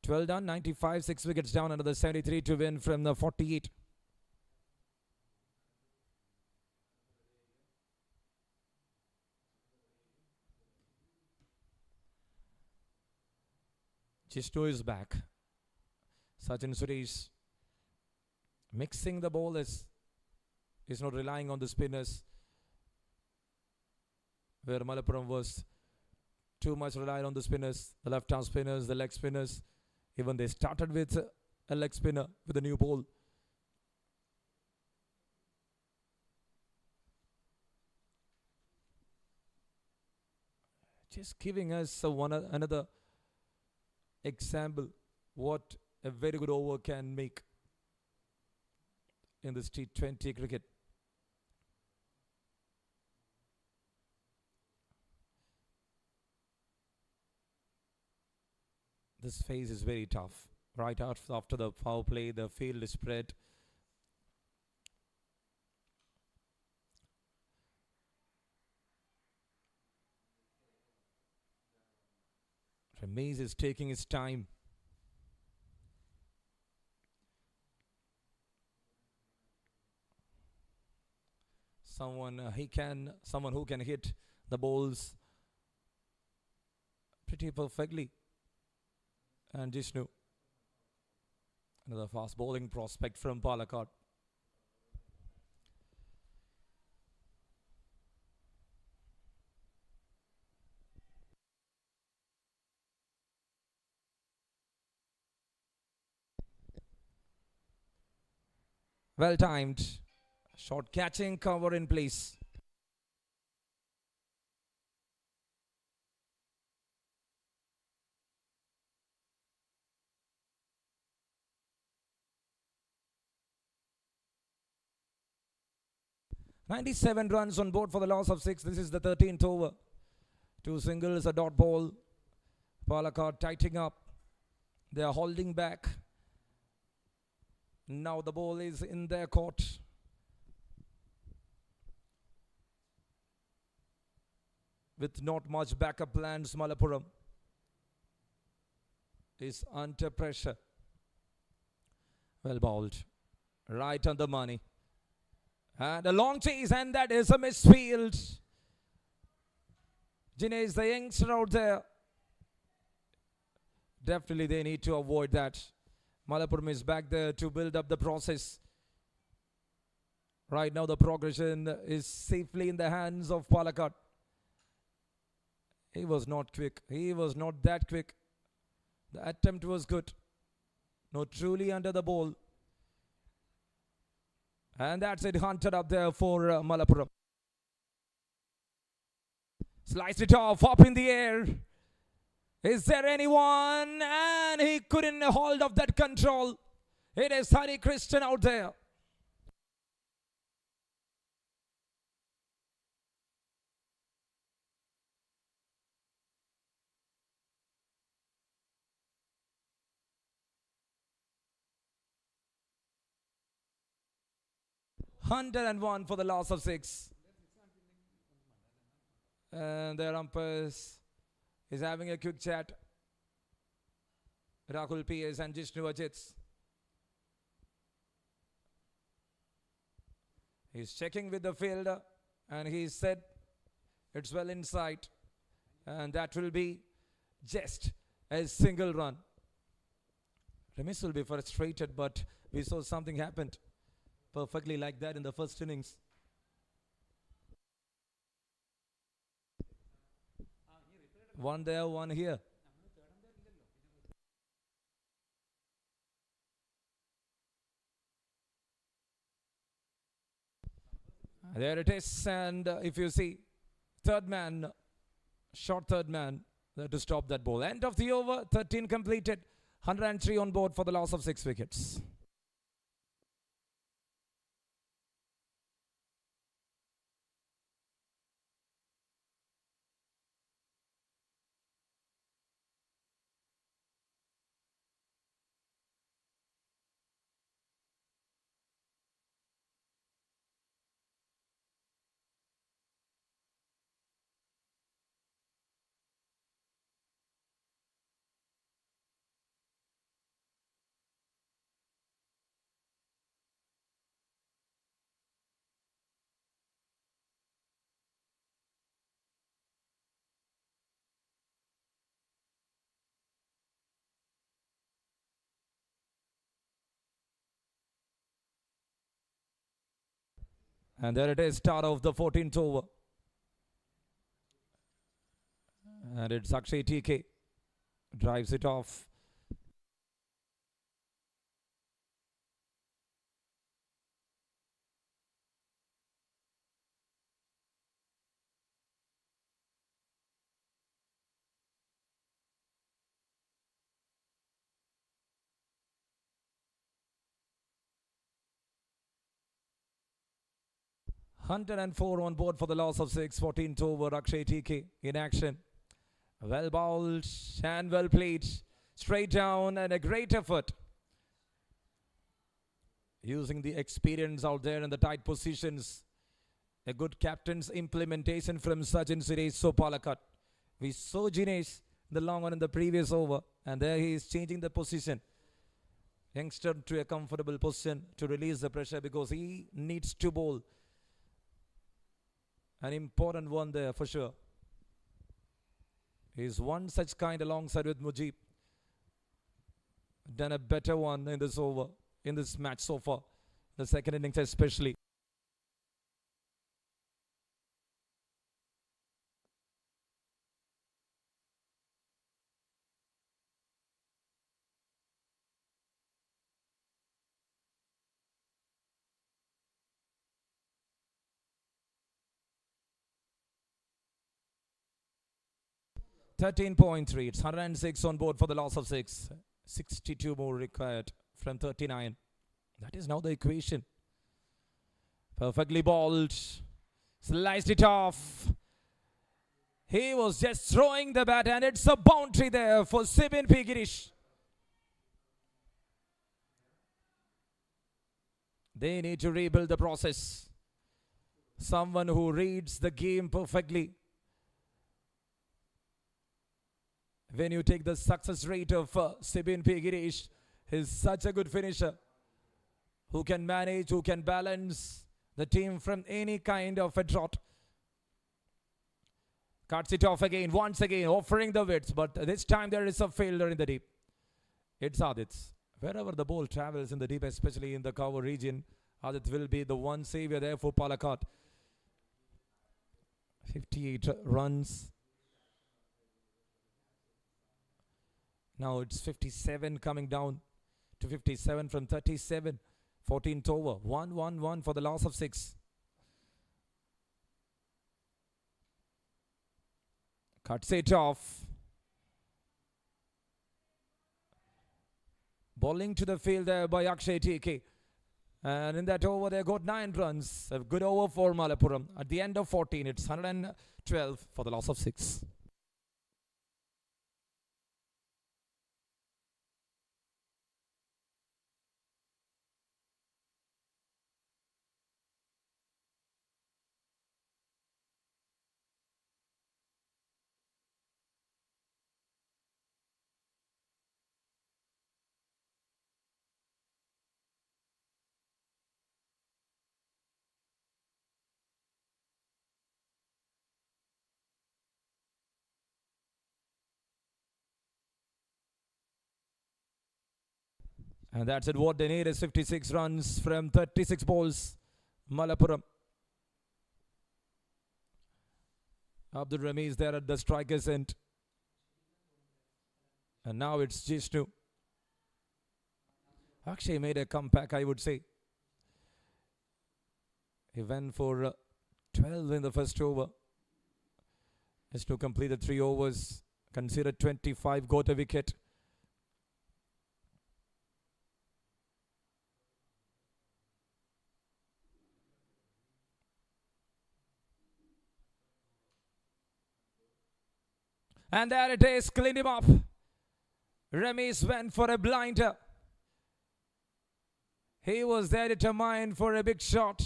12 done, 95, 6 wickets down, another 73 to win from the 48. Jishnu is back. Sachin Suresh mixing the bowlers. He's not relying on the spinners, where Malappuram was too much relied on the spinners, the left-arm spinners, the leg spinners. Even they started with a leg spinner with a new ball. Just giving us another example what a very good over can make in this T20 cricket. This phase is very tough. Right after the power play, the field is spread. Ramesh is taking his time. Someone who can hit the balls pretty perfectly. And Jishnu, another fast bowling prospect from Palakkad. Well timed. Short catching cover in place. "97 runs on board for the loss of 6. This is the 13th over. 2 singles, a dot ball. Palakkad tightening up. They are holding back. Now the ball is in their court. With not much backup plans, Malappuram is under pressure. Well bowled. Right on the money. And a long chase, and that is a misfield. Jinesh, the youngster out there. Definitely they need to avoid that. Malappuram is back there to build up the process. Right now the progression is safely in the hands of Palakkad. He was not quick. He was not that quick. The attempt was good. Not truly under the ball. And that's it, hunted up there for Malappuram. Sliced it off, up in the air. Is there anyone? And he couldn't hold of that control. It is Hari Krishnan out there. Hundred and one for the loss of 6. And their umpires is having a quick chat. Rahul PS and Jishnu Ajits. He's checking with the fielder and he said it's well inside. And that will be just a single run. Ramesh will be frustrated, but we saw something happened perfectly like that in the first innings. One there, one here. There it is, and if you see, third man, short third man, there to stop that ball. End of the over, 13 completed, 103 on board for the loss of 6 wickets. And there it is, start of the 14th over. And it's Akshay TK. Drives it off. Hunter and 4 on board for the loss of 6. 14th over, Akshay TK in action. Well bowled and well played. Straight down and a great effort. Using the experience out there in the tight positions. A good captain's implementation from Sachin Suresh so Palakkad. We saw Jinesh the long one in the previous over. And there he is changing the position. Youngster to a comfortable position to release the pressure because he needs to bowl. An important one there for sure. He's one such kind alongside with Mujib. Done a better one in this over, in this match so far. The second innings especially. .3. It's 106 on board for the loss of 6. 62 more required from 39. That is now the equation. Perfectly bowled. Sliced it off. He was just throwing the bat and it's a boundary there for Sibin P. Girish. They need to rebuild the process. Someone who reads the game perfectly. When you take the success rate of Sibin P. Girish, he's such a good finisher who can manage, who can balance the team from any kind of a drought. Cuts it off again, once again, offering the widths, but this time there is a failure in the deep. It's Adit's. Wherever the ball travels in the deep, especially in the cover region, Adit will be the one savior there for Palakkad. 58 runs. Now it's 57 coming down to 57 from 37. 14th over. 1-1-1 for the loss of 6. Cuts it off. Bowling to the field there by Akshay TK. And in that over they got 9 runs. A good over for Malappuram. At the end of 14, it's 112 for the loss of 6. And that's it. What they need is 56 runs from 36 balls. Malappuram. Abdul Rami is there at the striker's end. And now it's Jishnu. Akshay made a comeback, I would say. He went for 12 in the first over. Jishnu completed 3 overs. Considered 25, got a wicket. And there it is, clean him up. Ramesh went for a blinder. He was there determined for a big shot.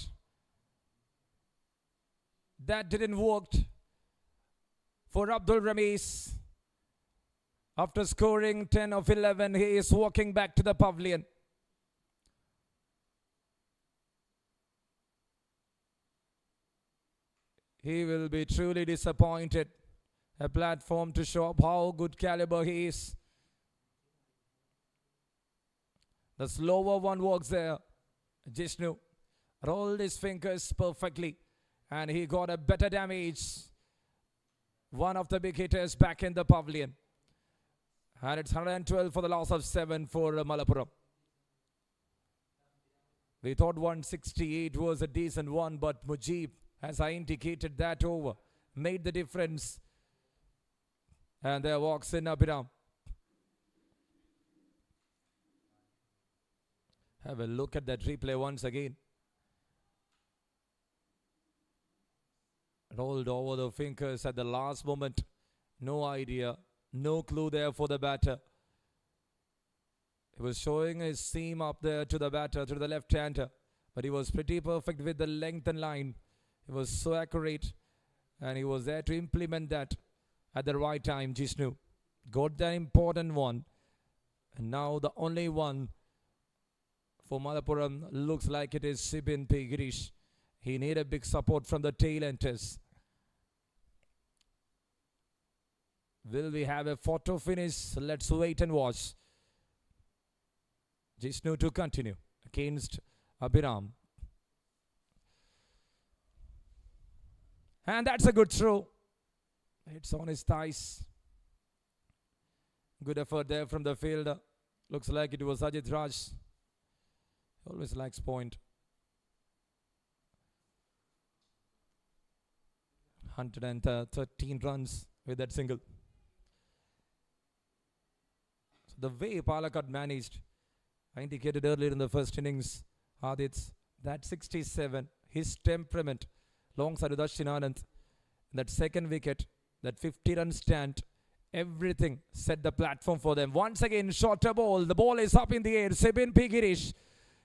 That didn't work for Abdul Ramesh. After scoring 10 of 11, he is walking back to the pavilion. He will be truly disappointed. A platform to show up how good caliber he is. The slower one works there. Jishnu. rolled his fingers perfectly, and he got a better damage. One of the big hitters back in the pavilion. And it's 112 for the loss of 7 for Malappuram. We thought 168 was a decent one, but Mujib, as I indicated, that over made the difference. And there walks in Abhiram. Have a look at that replay once again. Rolled over the fingers at the last moment. No idea. No clue there for the batter. He was showing his seam up there to the batter, to the left-hander. But he was pretty perfect with the length and line. He was so accurate. And he was there to implement that at the right time, Jishnu. Got that important one. And now the only one for Malappuram looks like it is Sibin P. Girish. He needed a big support from the tail-enders. Will we have a photo finish? Let's wait and watch. Jishnu to continue against Abhiram. And that's a good throw. It's on his thighs. Good effort there from the fielder. Looks like it was Ajit Raj. Always likes point. 113 runs with that single. So the way Palakkad managed, I indicated earlier in the first innings, Adit's that 67, his temperament, alongside with Ashwin Anand, that second wicket, that 50-run stand, everything set the platform for them. Once again, shorter ball. The ball is up in the air. Sibin P. Girish.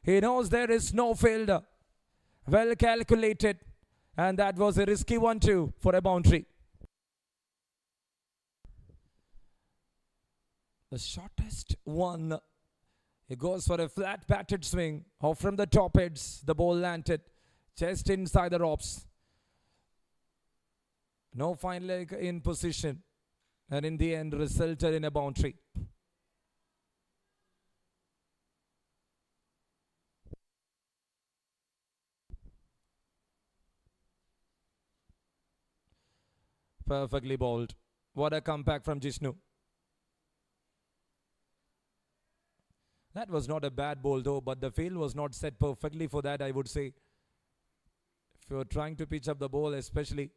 He knows there is no fielder. Well calculated. And that was a risky one too for a boundary. The shortest one. He goes for a flat batted swing. Off from the top edge. The ball landed just inside the ropes. No fine leg in position. And in the end resulted in a boundary. Perfectly bowled. What a comeback from Jishnu. That was not a bad bowl though, but the field was not set perfectly for that, I would say. If you're trying to pitch up the ball, especially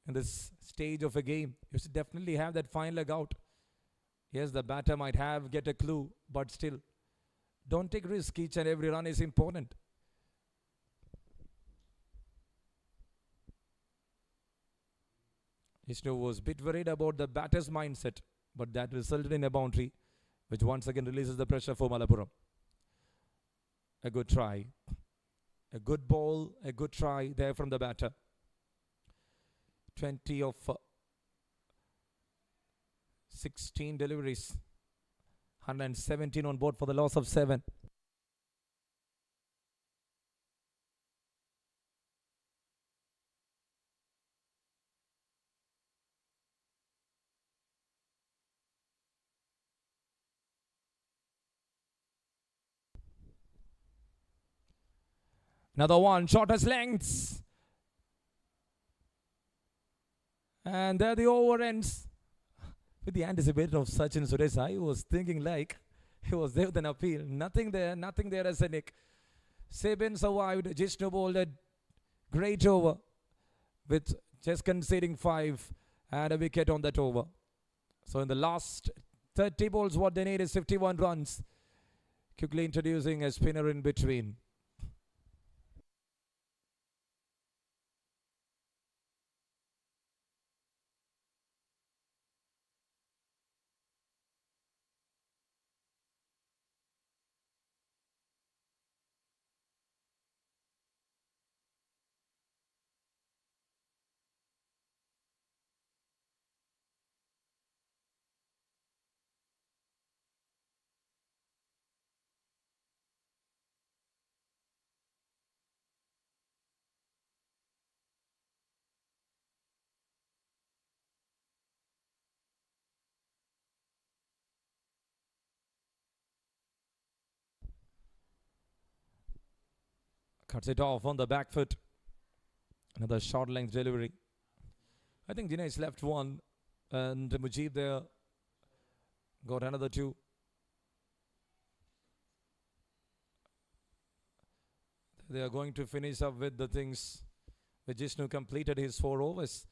in this stage of a game, you should definitely have that fine leg out. Yes, the batter might get a clue, but still, don't take risk. Each and every run is important. Vishnu was a bit worried about the batter's mindset, but that resulted in a boundary, which once again releases the pressure for Malappuram. A good try. A good ball, a good try there from the batter. 20 of 16 deliveries. 117 on board for the loss of 7. Another one, shortest lengths. And there the over ends. With the anticipation of Sachin Suresh, I was thinking like he was there with an appeal. Nothing there as a nick. Sabin survived. Jishnu bowled a great over with just conceding 5 and a wicket on that over. So in the last 30 balls, what they need is 51 runs. Quickly introducing a spinner in between. Cuts it off on the back foot. Another short length delivery. I think Dinesh left one. And Mujib there got another two. They are going to finish up with the things. Vijishnu completed his 4 overs.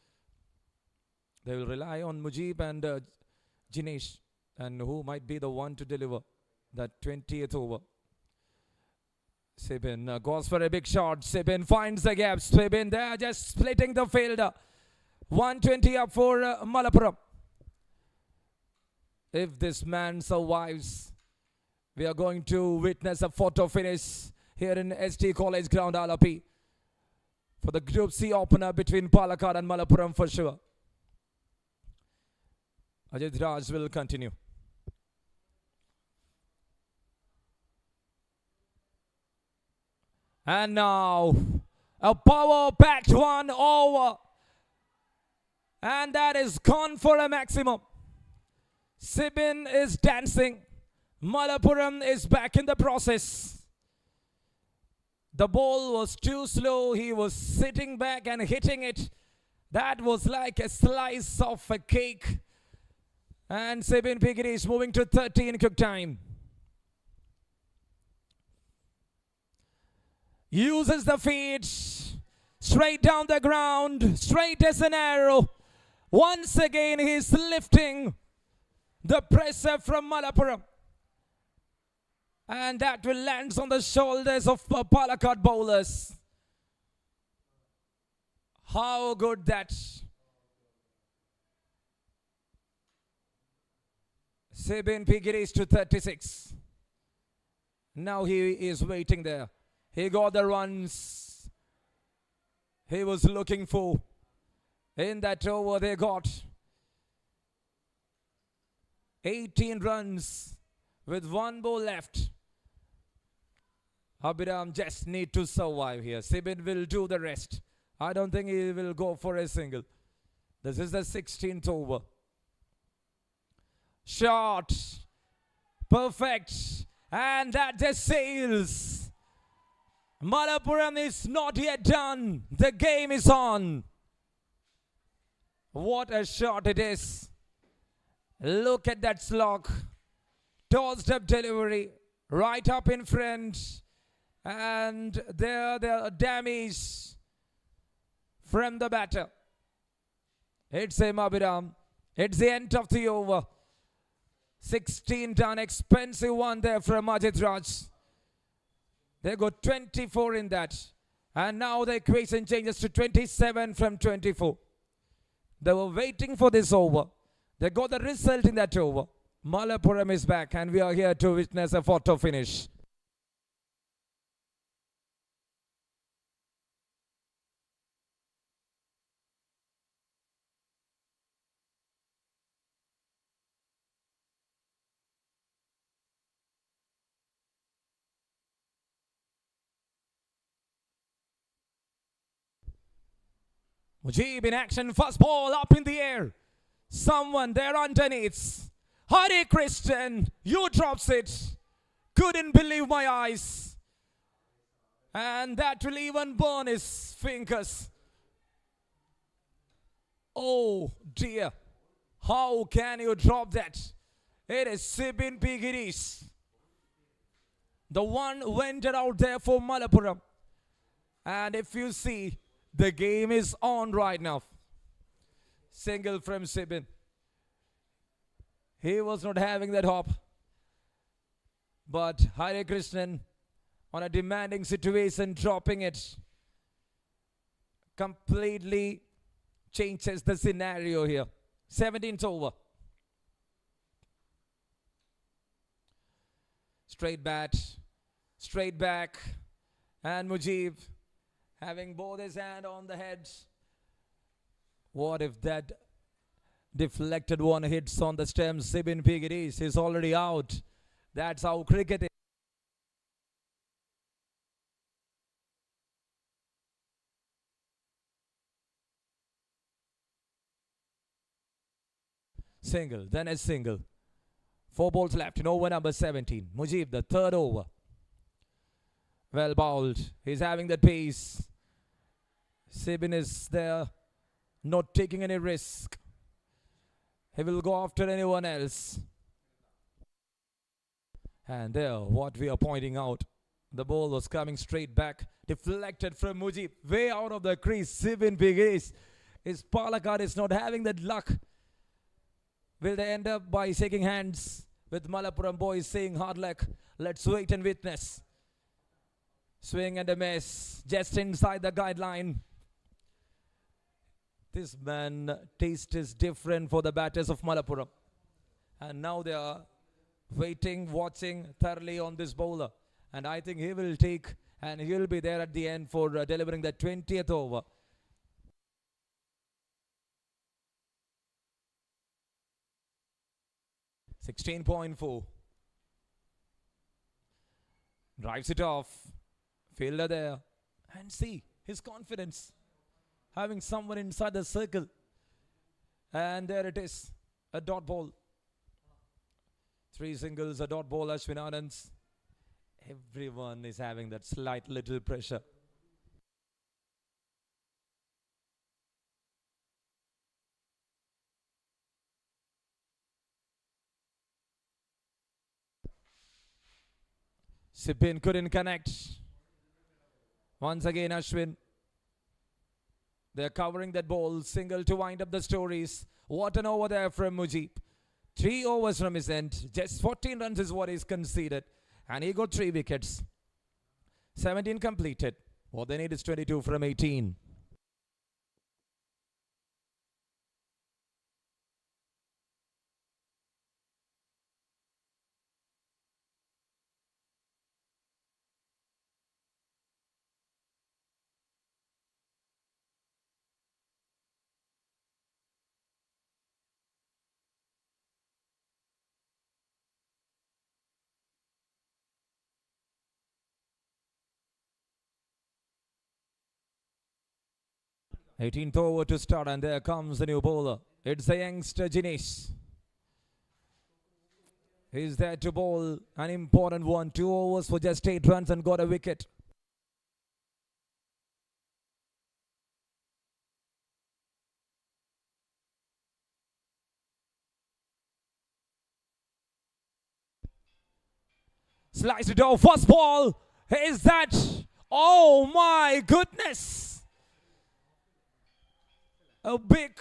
They will rely on Mujib and Jinesh, and who might be the one to deliver that 20th over. Sibin goes for a big shot. Sibin finds the gap. Sibin there just splitting the fielder. 120 up for Malappuram. If this man survives, we are going to witness a photo finish here in ST College Ground, Alappuzha, for the Group C opener between Palakkad and Malappuram for sure. Ajit Raj will continue. And now a power-packed 1 over. And that is gone for a maximum. Sibin is dancing. Malappuram is back in the process. The ball was too slow. He was sitting back and hitting it. That was like a slice of a cake. And Sibin Pigiri is moving to 30 in quick time. Uses the feet. Straight down the ground. Straight as an arrow. Once again he is lifting the pressure from Malappuram. And that will land on the shoulders of Palakkad bowlers. How good that. Sibin Pigiri is to 36. Now he is waiting there. He got the runs he was looking for. In that over they got 18 runs with 1 ball left. Abhiram just need to survive here. Sibin will do the rest. I don't think he will go for a single. This is the 16th over. Shot. Perfect. And that just sails. Malappuram is not yet done. The game is on. What a shot it is. Look at that slog. Tossed up delivery. Right up in front. And there the damage from the batter. It's a Abhiram. It's the end of the over. 16 done. Expensive one there from Ajit Raj. They got 24 in that. And now the equation changes to 27 from 24. They were waiting for this over. They got the result in that over. Malappuram is back and we are here to witness a photo finish. Mujib in action, first ball up in the air. Someone there underneath. Hare Krishnan, you drops it. Couldn't believe my eyes. And that will even burn his fingers. Oh dear. How can you drop that? It is Sibin Pigiri. The one went out there for Malappuram. And if you see, the game is on right now. Single from Sibin. He was not having that hop. But Hare Krishnan, on a demanding situation, dropping it, completely changes the scenario here. 17th over. Straight bat, straight back, and Mujib having both his hand on the head. What if that deflected one hits on the stem? Sibin Pigiri is already out. That's how cricket is. Single, then a single. 4 balls left in over number 17. Mujib, the third over. Well bowled. He's having that pace. Sibin is there, not taking any risk. He will go after anyone else. And there, what we are pointing out, the ball was coming straight back, deflected from Mujib, way out of the crease. Sibin Bigis. His Palakkad is not having that luck. Will they end up by shaking hands with Malappuram boys saying hard luck? Let's wait and witness. Swing and a miss, just inside the guideline. This man taste is different for the batters of Malappuram. And now they are waiting, watching thoroughly on this bowler. And I think he will take, and he will be there at the end for delivering the 20th over. .4. Drives it off. Fielder there. And see his confidence. Having someone inside the circle. And there it is. A dot ball. 3 singles, a dot ball, Ashwin Anand's. Everyone is having that slight little pressure. Sibin couldn't connect. Once again, Ashwin. They're covering that ball. Single to wind up the stories. What an over there from Mujib. 3 overs from his end. Just 14 runs is what he's conceded. And he got 3 wickets. 17 completed. What they need is 22 from 18. .18th over to start, and there comes the new bowler. It's the youngster Jinesh. He's there to bowl an important one. 2 overs for just 8 runs and got a wicket. Sliced it off. First ball. Is that? Oh my goodness. A big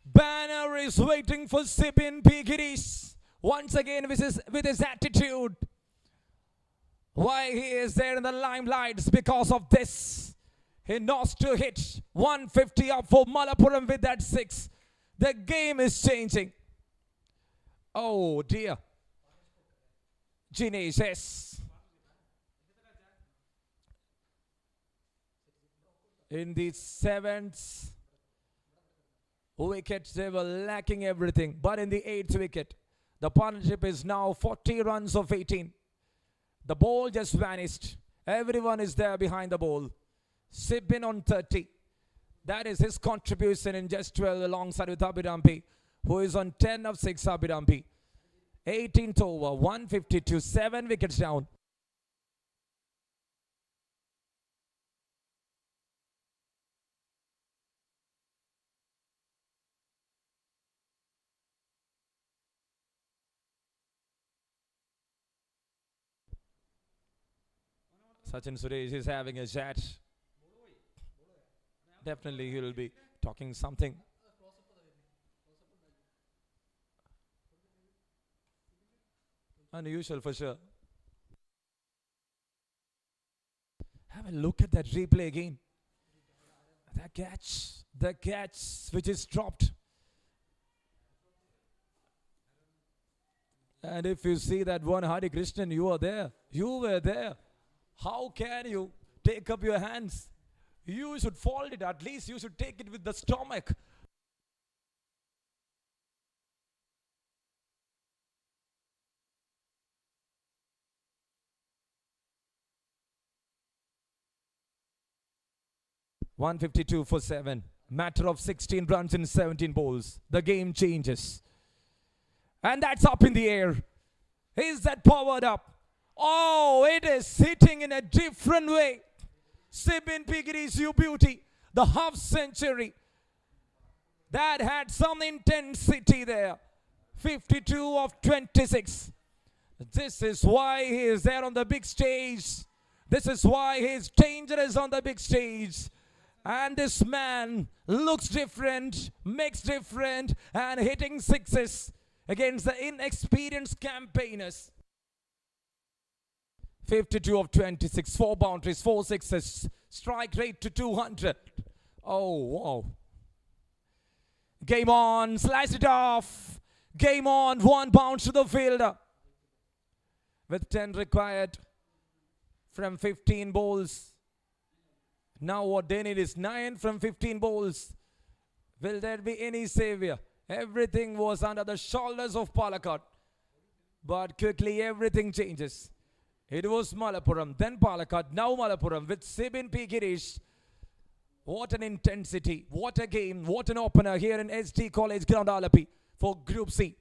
banner is waiting for Sibin Pigiris. Once again with his attitude. Why he is there in the limelight because of this. He knows to hit 150 up for Malappuram with that 6. The game is changing. Oh dear. Jinesh, yes. In the 7th wicket, they were lacking everything. But in the 8th wicket, the partnership is now 40 runs of 18. The ball just vanished. Everyone is there behind the ball. Sibin on 30. That is his contribution in just 12 alongside with Abhirampi, who is on 10 of 6 Abhirampi. 18th over, 152, 7 wickets down. Sachin Suresh is having a chat. Definitely he will be talking something. Unusual for sure. Have a look at that replay again. The catch which is dropped. And if you see that one, Hari Krishnan, you are there. You were there. How can you take up your hands? You should fold it. At least you should take it with the stomach. .152 for 7. Matter of 16 runs in 17 balls. The game changes. And that's up in the air. Is that powered up? Oh, it is hitting in a different way. Sibin Pigiri's You Beauty, the half century. That had some intensity there. 52 of 26. This is why he is there on the big stage. This is why he is dangerous on the big stage. And this man looks different, makes different, and hitting sixes against the inexperienced campaigners. 52 of 26, 4 boundaries, 4 sixes, strike rate to 200. Oh, wow. Game on, slice it off. Game on, 1 bounce to the fielder. With 10 required from 15 balls. Now what they need is 9 from 15 balls. Will there be any savior? Everything was under the shoulders of Palakkad. But quickly everything changes. It was Malappuram, then Palakkad, now Malappuram with Sibin P. Girish. What an intensity, what a game, what an opener here in SD College Ground Alappi for Group C.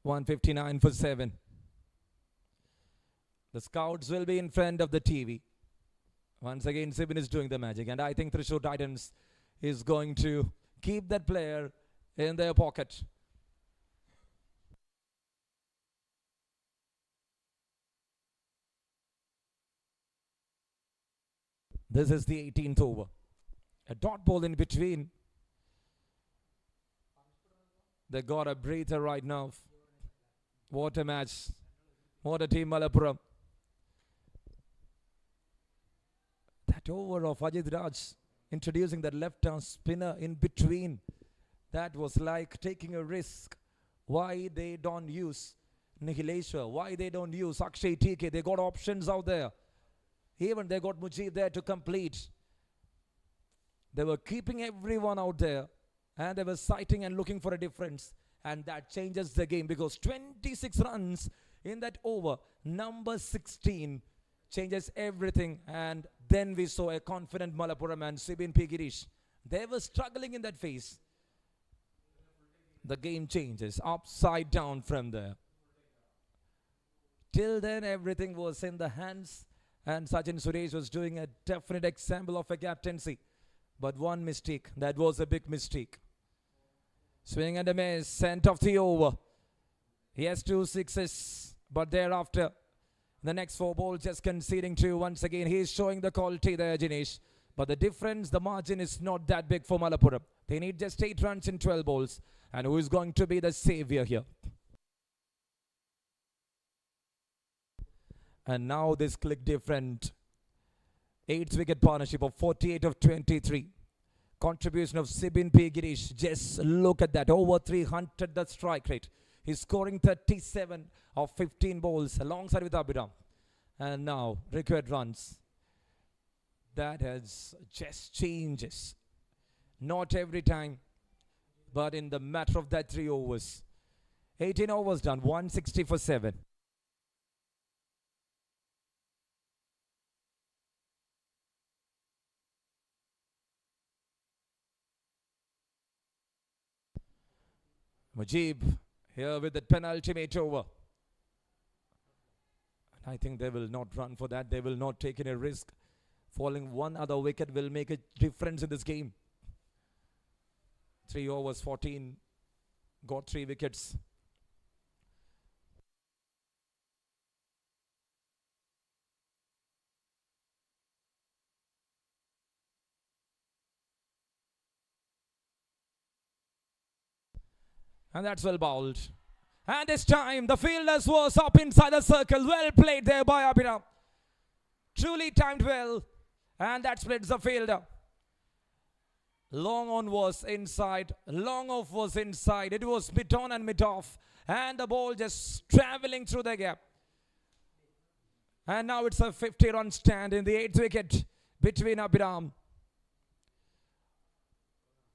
$159 for 7. The scouts will be in front of the TV. Once again, Sibin is doing the magic. And I think Thrissur Titans is going to keep that player in their pocket. This is the 18th over. A dot ball in between. They got a breather right now. What a match. What a team, Malappuram. That over of Ajit Raj introducing that left-arm spinner in between. That was like taking a risk. Why they don't use Nihileshwar? Why they don't use Akshay TK? They got options out there. Even they got Mujib there to complete. They were keeping everyone out there. And they were sighting and looking for a difference. And that changes the game because 26 runs in that over. Number 16 changes everything. And then we saw a confident Malappuram and Sibin P. Girish. They were struggling in that phase. The game changes upside down from there. Till then, everything was in the hands. And Sachin Suresh was doing a definite example of a captaincy. But one mistake. That was a big mistake. Swing and a miss. Sent off the over. He has 2 sixes. But thereafter, the next 4 balls just conceding 2. Once again, he is showing the quality there, Jinesh. But the difference, the margin is not that big for Malappuram. They need just 8 runs in 12 balls. And who is going to be the savior here? And now this click different. 8th wicket partnership of 48 of 23. Contribution of Sibin P. Girish. Just look at that. Over 300 the strike rate. He's scoring 37 of 15 balls alongside with Abhiram. And now required runs. That has just changes. Not every time. But in the matter of that 3 overs. 18 overs done. 160 for 7. Mujib here with the penultimate over. And I think they will not run for that. They will not take any risk. Falling one other wicket will make a difference in this game. 3 overs, 14. Got 3 wickets. And that's well bowled. And this time the fielders was up inside the circle. Well played there by Abhiram. Truly timed well. And that splits the fielder. Long on was inside. Long off was inside. It was mid on and mid off. And the ball just traveling through the gap. And now it's a 50-run stand in the 8th wicket between Abhiram.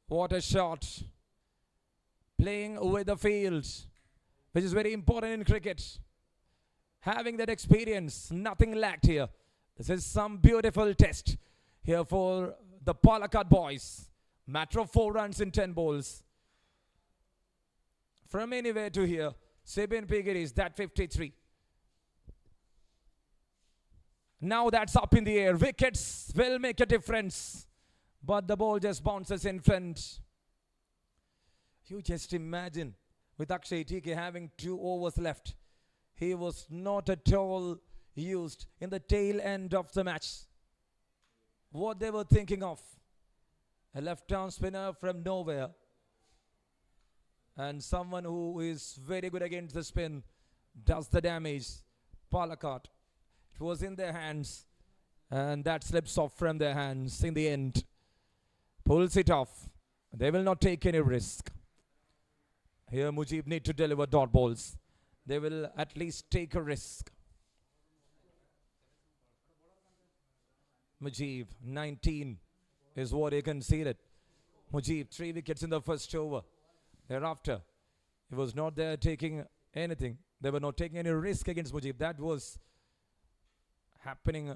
What a shot. Playing with the field, which is very important in cricket. Having that experience, nothing lacked here. This is some beautiful test here for the Palakkad boys. Matter of 4 runs in 10 balls. From anywhere to here, Sabin Piggiris, that 53. Now that's up in the air. Wickets will make a difference. But the ball just bounces in front. You just imagine with Akshay TK having 2 overs left. He was not at all used in the tail end of the match. What they were thinking of. A left-arm spinner from nowhere. And someone who is very good against the spin does the damage. Palakkad. It was in their hands. And that slips off from their hands in the end. Pulls it off. They will not take any risk. Here Mujib need to deliver dot balls. They will at least take a risk. Mujib, 19 is what he conceded. Mujib, 3 wickets in the first over. Thereafter, he was not there taking anything. They were not taking any risk against Mujib. That was happening.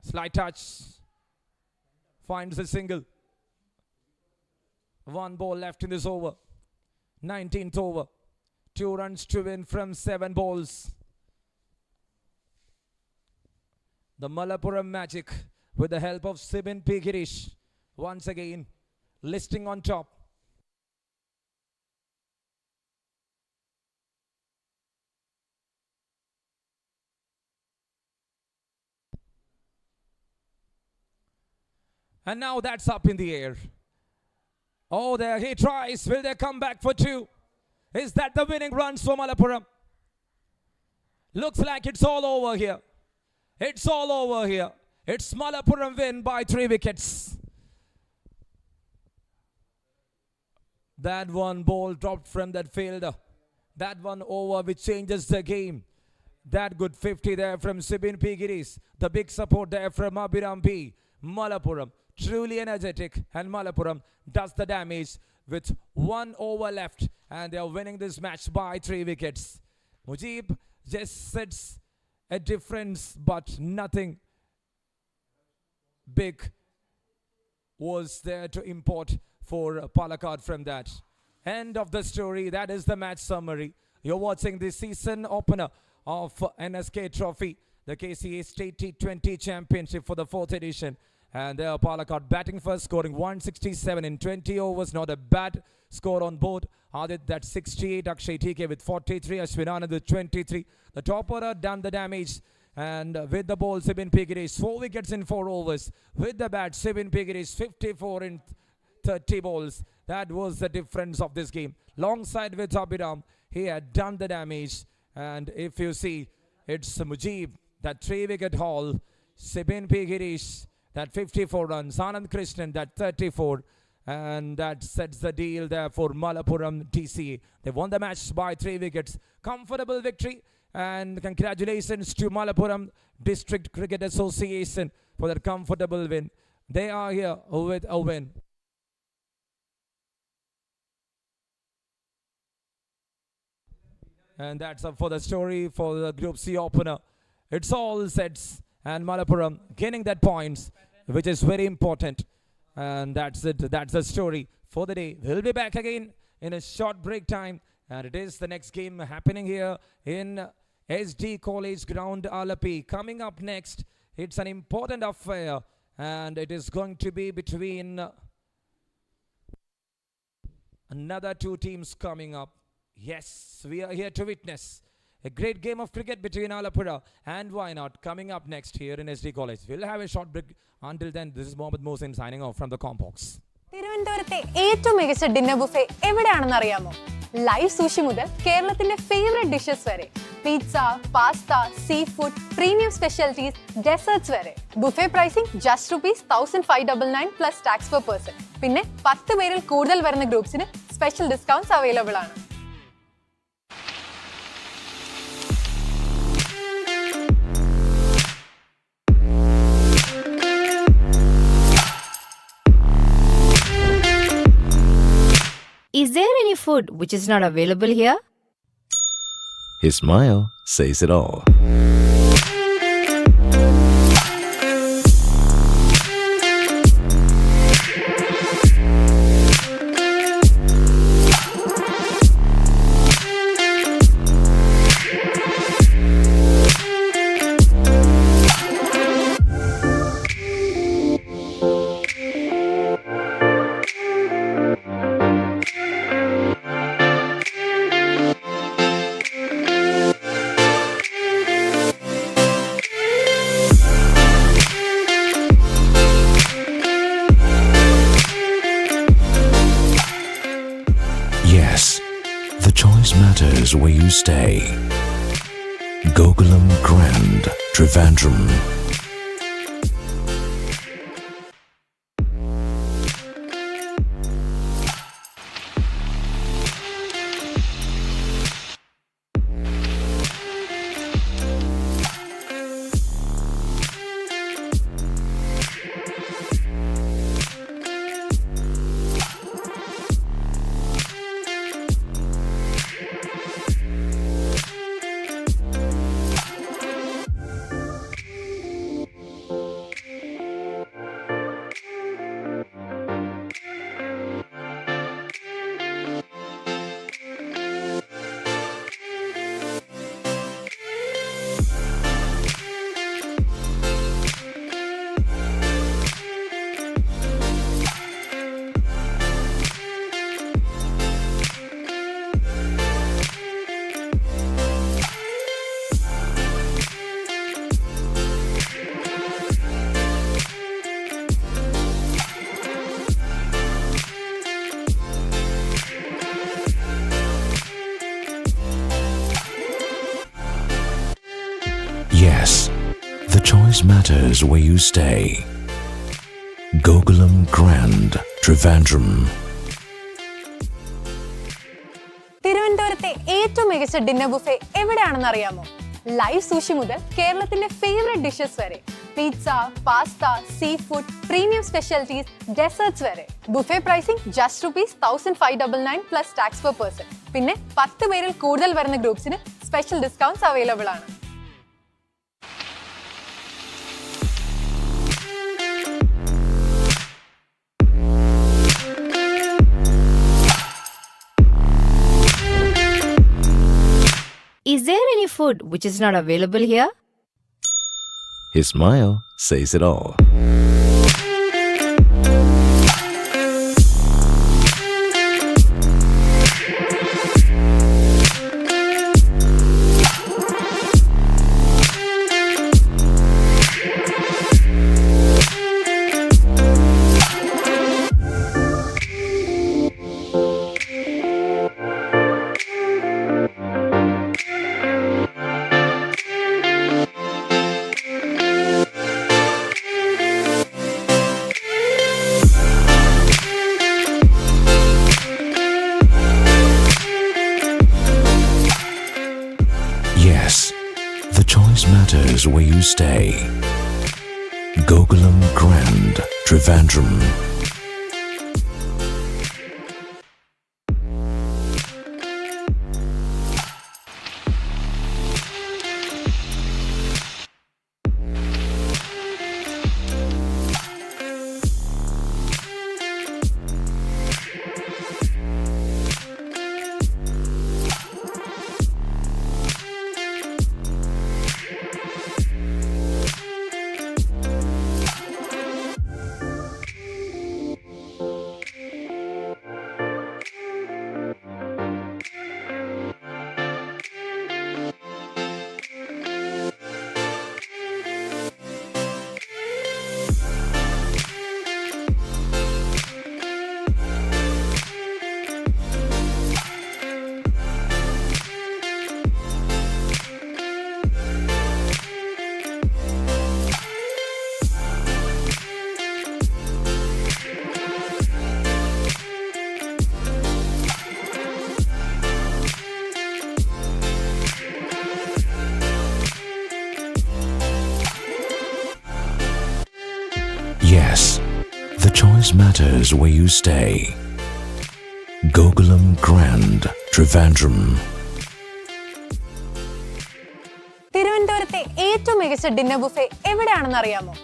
Slight touch. Finds a single. 1 ball left in this over. 19th over. 2 runs to win from 7 balls. The Malappuram magic with the help of Sabin Piggiris once again listing on top. And now that's up in the air. Oh, there he tries. Will they come back for 2? Is that the winning runs for Malappuram? Looks like it's all over here. It's all over here. It's Malappuram win by 3 wickets. That 1 ball dropped from that fielder. That 1 over which changes the game. That good 50 there from Sabin Piggiris. The big support there from Abhiram P. Malappuram. Truly energetic, and Malappuram does the damage with 1 over left, and they are winning this match by 3 wickets. Mujib just sets a difference, but nothing big was there to import for Palakkad from that. End of the story. That is the match summary. You're watching the season opener of NSK Trophy, the KCA State T20 Championship for the 4th edition. And there Palakkad batting first, scoring 167 in 20 overs. Not a bad score on board. Adit, that's 68. Akshay TK with 43. Ashwinanand with 23. The top order done the damage. And with the ball, Sabin Piggiris 4 wickets in 4 overs. With the bat, Sabin Piggiris 54 in 30 balls. That was the difference of this game. Long side with Abhiram. He had done the damage. And if you see, it's Mujib, that 3 wicket haul. Sabin Piggiris, that 54 runs. Anand Krishnan, that 34. And that sets the deal there for Malappuram TCA. They won the match by 3 wickets. Comfortable victory. And congratulations to Malappuram District Cricket Association for that comfortable win. They are here with a win. And that's up for the story for the Group C opener. It's all sets. And Malappuram gaining that points, which is very important. And that's it. That's the story for the day. We'll be back again in a short break time. And it is the next game happening here in SD College Ground, Alappuzha. Coming up next, it's an important affair. And it is going to be between another 2 teams coming up. Yes, we are here to witness a great game of cricket between Alappuzha and why not coming up next here in SD College. We'll have a short break. Until then, this is Mohammed Mohsin signing off from the Combox. തിരുവനന്തപുരത്തെ ഏറ്റവും മികച്ച dinner buffet എവിടെയാണെന്ന് അറിയാമോ? Live sushi മുതൽ കേരളത്തിന്റെ favourite dishes വരെ, pizza, pasta, sea food, premium specialities, desserts വരെ. Buffet pricing just ₹1599 plus tax per person. പിന്നെ 10 പേരിൽ കൂടുതൽ വരുന്ന ഗ്രൂപ്പ്സിന് സ്പെഷ്യൽ ഡിസ്കൗണ്ട്സ് അവൈലബിൾ ആണ്. Is there any food which is not available here? His smile says it all. stay. Gokulam Grand, Trivandrum. Yes, the choice matters where you stay. Gokulam Grand, Trivandrum. തിരുവനന്തപുരത്തെ ഏറ്റവും മികച്ച dinner buffet എവിടെയാണെന്ന് അറിയാമോ? Live sushi മുതൽ കേരളത്തിന്റെ favourite dishes വരെ, pizza, pasta, sea food, premium specialities, desserts വരെ. Buffet pricing just ₹1599 plus tax per person. പിന്നെ 10 പേരിൽ കൂടുതൽ വരുന്ന ഗ്രൂപ്പ്സിന് സ്പെഷ്യൽ ഡിസ്കൗണ്ട്സ് അവൈലബിൾ ആണ്. Is there any food which is not available here? His smile says it all. Yes, the choice matters where you stay. Gokulam Grand, Trivandrum. Yes, the choice matters where you stay. Gokulam Grand, Trivandrum. തിരുവനന്തപുരത്തെ ഏറ്റവും മികച്ച dinner buffet എവിടെയാണെന്ന് അറിയാമോ?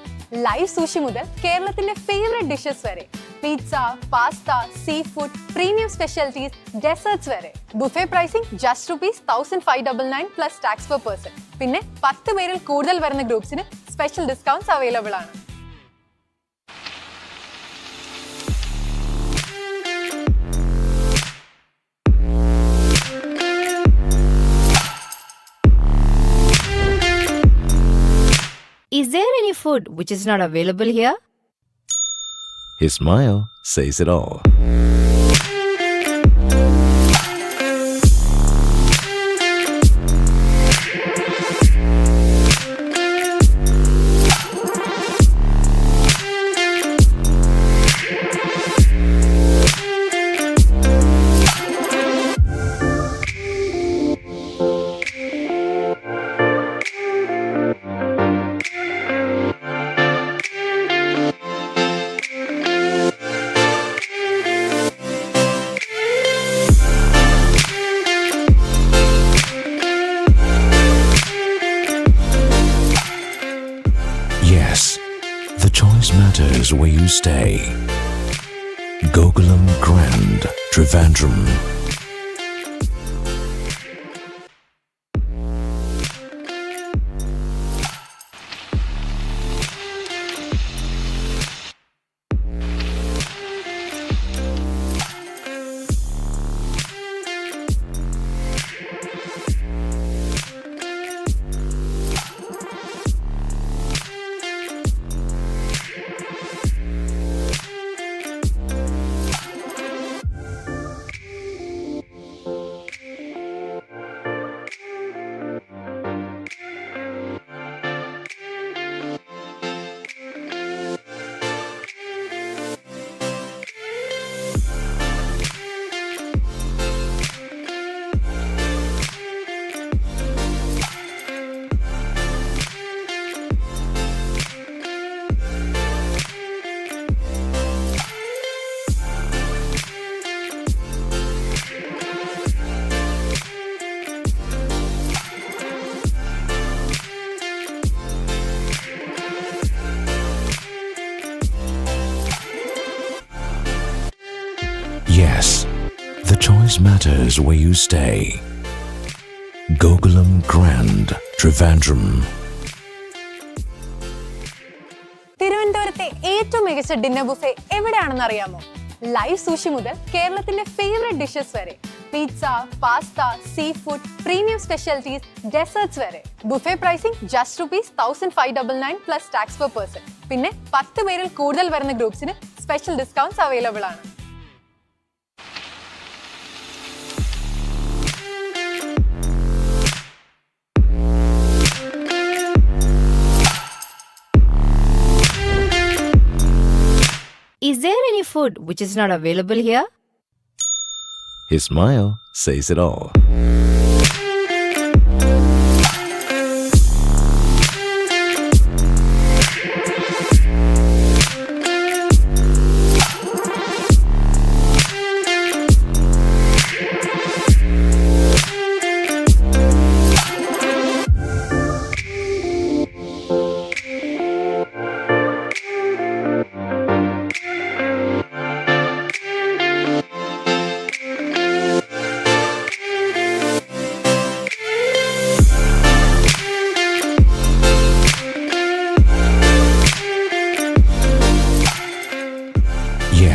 Live sushi മുതൽ കേരളത്തിന്റെ favourite dishes വരെ, pizza, pasta, sea food, premium specialities, desserts വരെ. Buffet pricing just ₹1599 plus tax per person. പിന്നെ 10 പേരിൽ കൂടുതൽ വരുന്ന ഗ്രൂപ്പ്സിന് സ്പെഷ്യൽ ഡിസ്കൗണ്ട്സ് അവൈലബിൾ ആണ്. Is there any food which is not available here? His smile says it all. choice matters where you stay. Gokulam Grand, Trivandrum. Yes, the choice matters where you stay. Gokulam Grand, Trivandrum. തിരുവനന്തപുരത്തെ ഏറ്റവും മികച്ച dinner buffet എവിടെയാണെന്ന് അറിയാമോ? Live sushi മുതൽ കേരളത്തിന്റെ favourite dishes വരെ, pizza, pasta, sea food, premium specialities, desserts വരെ. Buffet pricing just ₹1599 plus tax per person. പിന്നെ 10 പേരിൽ കൂടുതൽ വരുന്ന ഗ്രൂപ്പ്സിന് സ്പെഷ്യൽ ഡിസ്കൗണ്ട്സ് അവൈലബിൾ ആണ്. Is there any food which is not available here? His smile says it all.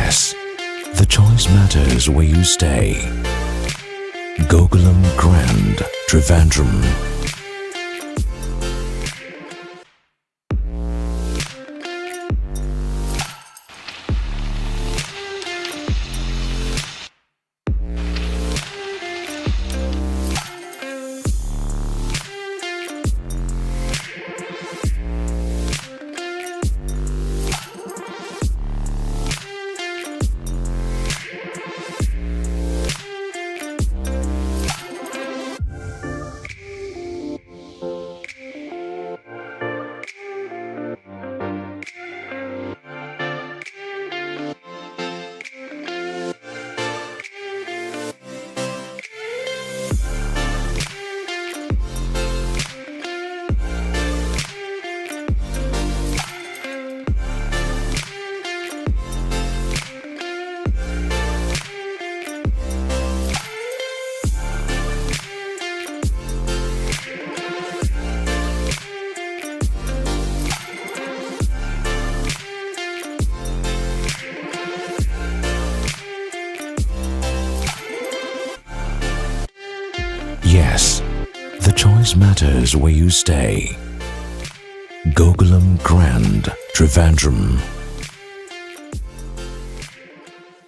Yes, the choice matters where you stay. Gokulam Grand, Trivandrum. Yes, the choice matters where you stay. Gokulam Grand, Trivandrum.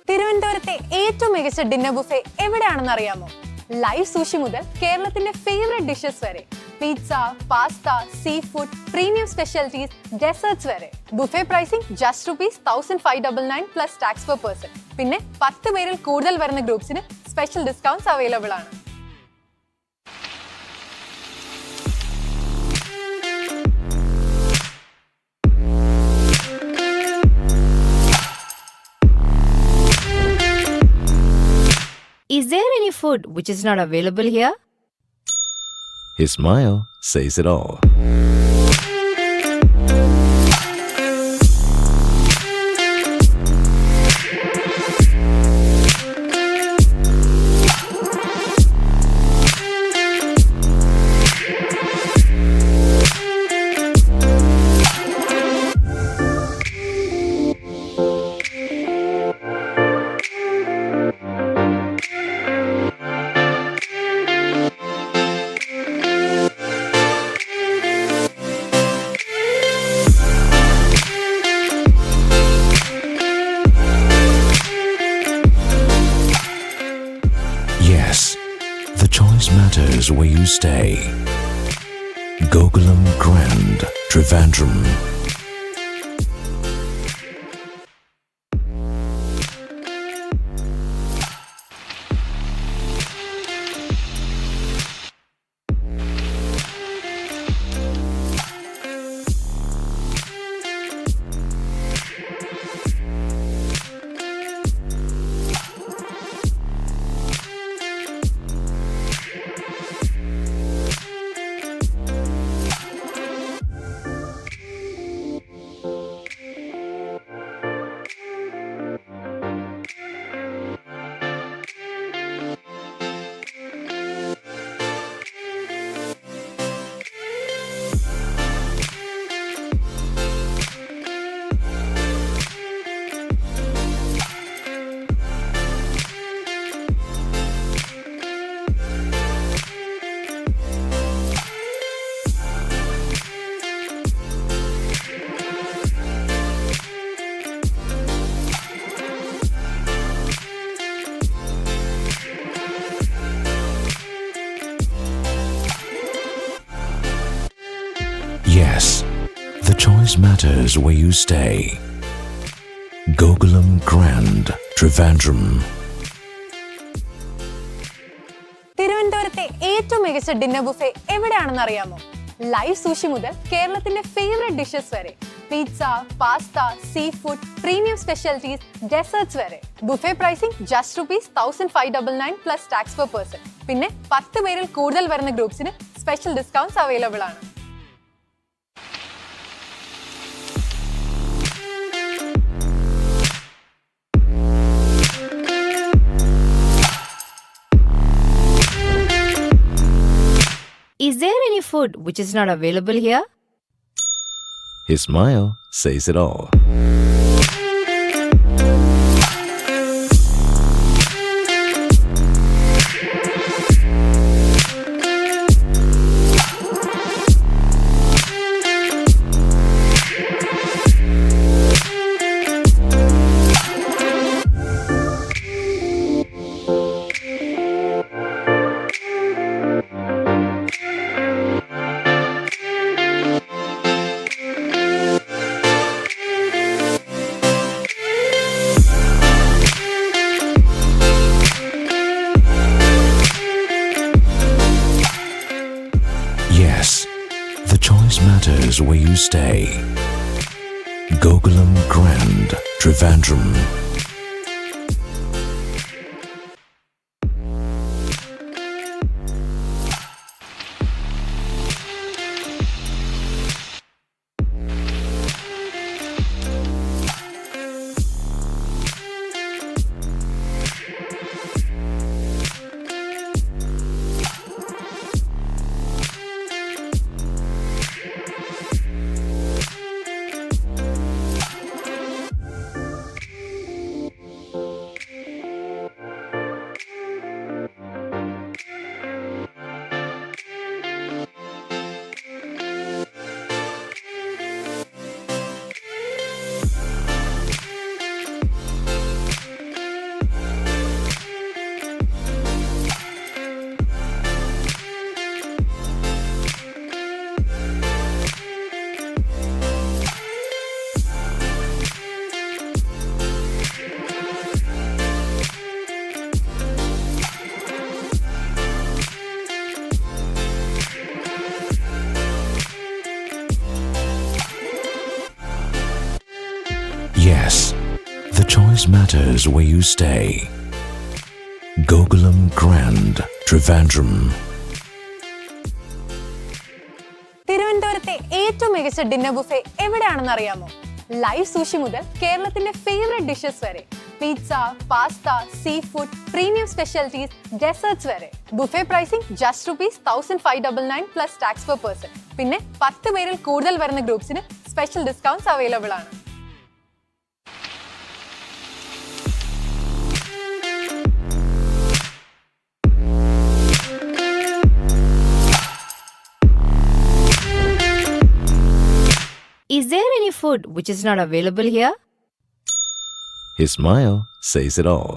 തിരുവനന്തപുരത്തെ ഏറ്റവും മികച്ച dinner buffet എവിടെയാണെന്ന് അറിയാമോ? Live sushi മുതൽ കേരളത്തിന്റെ favourite dishes വരെ, pizza, pasta, sea food, premium specialities, desserts വരെ. Buffet pricing just ₹1599 plus tax per person. പിന്നെ 10 പേരിൽ കൂടുതൽ വരുന്ന ഗ്രൂപ്പ്സിന് സ്പെഷ്യൽ ഡിസ്കൗണ്ട്സ് അവൈലബിൾ ആണ്. Is there any food which is not available here? His smile says it all. matters where you stay. Gokulam Grand, Trivandrum. Yes, the choice matters where you stay. Gokulam Grand, Trivandrum. തിരുവനന്തപുരത്തെ ഏറ്റവും മികച്ച dinner buffet എവിടെയാണെന്ന് അറിയാമോ? Live sushi മുതൽ കേരളത്തിന്റെ favourite dishes വരെ, pizza, pasta, sea food, premium specialities, desserts വരെ. Buffet pricing just ₹1599 plus tax per person. പിന്നെ 10 പേരിൽ കൂടുതൽ വരുന്ന ഗ്രൂപ്പ്സിന് സ്പെഷ്യൽ ഡിസ്കൗണ്ട്സ് അവൈലബിൾ ആണ്. Is there any food which is not available here? His smile says it all. Yes, the choice matters where you stay. Gokulam Grand, Trivandrum. Yes, the choice matters where you stay. Gokulam Grand, Trivandrum. തിരുവനന്തപുരത്തെ ഏറ്റവും മികച്ച dinner buffet എവിടെയാണെന്ന് അറിയാമോ? Live sushi മുതൽ കേരളത്തിന്റെ favourite dishes വരെ, pizza, pasta, sea food, premium specialities, desserts വരെ. Buffet pricing just ₹1599 plus tax per person. പിന്നെ 10 പേരിൽ കൂടുതൽ വരുന്ന ഗ്രൂപ്പ്സിന് സ്പെഷ്യൽ ഡിസ്കൗണ്ട്സ് അവൈലബിൾ ആണ്. Is there any food which is not available here? His smile says it all.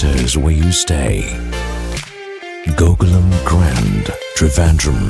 matters where you stay. Gokulam Grand, Trivandrum.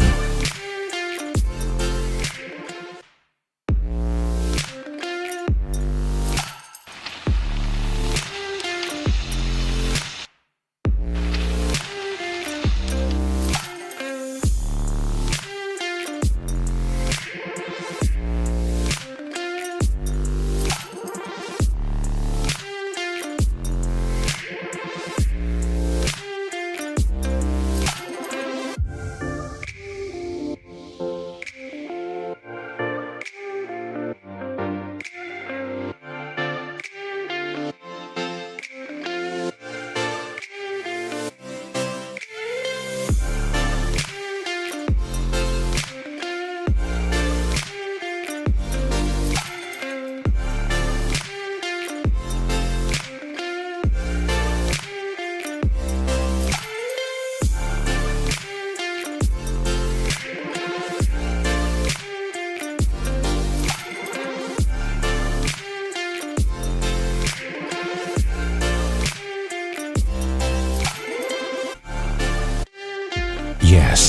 Yes,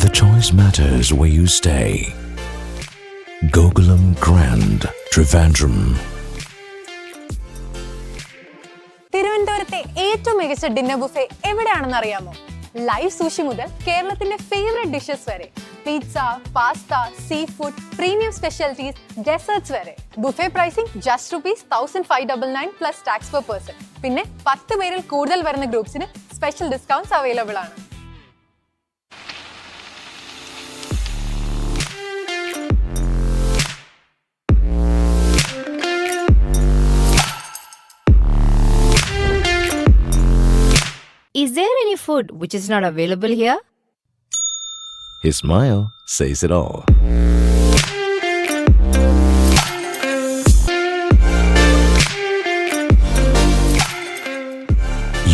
the choice matters where you stay. Gokulam Grand, Trivandrum. തിരുവനന്തപുരത്തെ ഏറ്റവും മികച്ച dinner buffet എവിടെയാണെന്ന് അറിയാമോ? Live sushi മുതൽ കേരളത്തിന്റെ favourite dishes വരെ, pizza, pasta, sea food, premium specialities, desserts വരെ. Buffet pricing just ₹1599 plus tax per person. പിന്നെ 10 പേരിൽ കൂടുതൽ വരുന്ന ഗ്രൂപ്പ്സിന് സ്പെഷ്യൽ ഡിസ്കൗണ്ട്സ് അവൈലബിൾ ആണ്. Is there any food which is not available here? His smile says it all.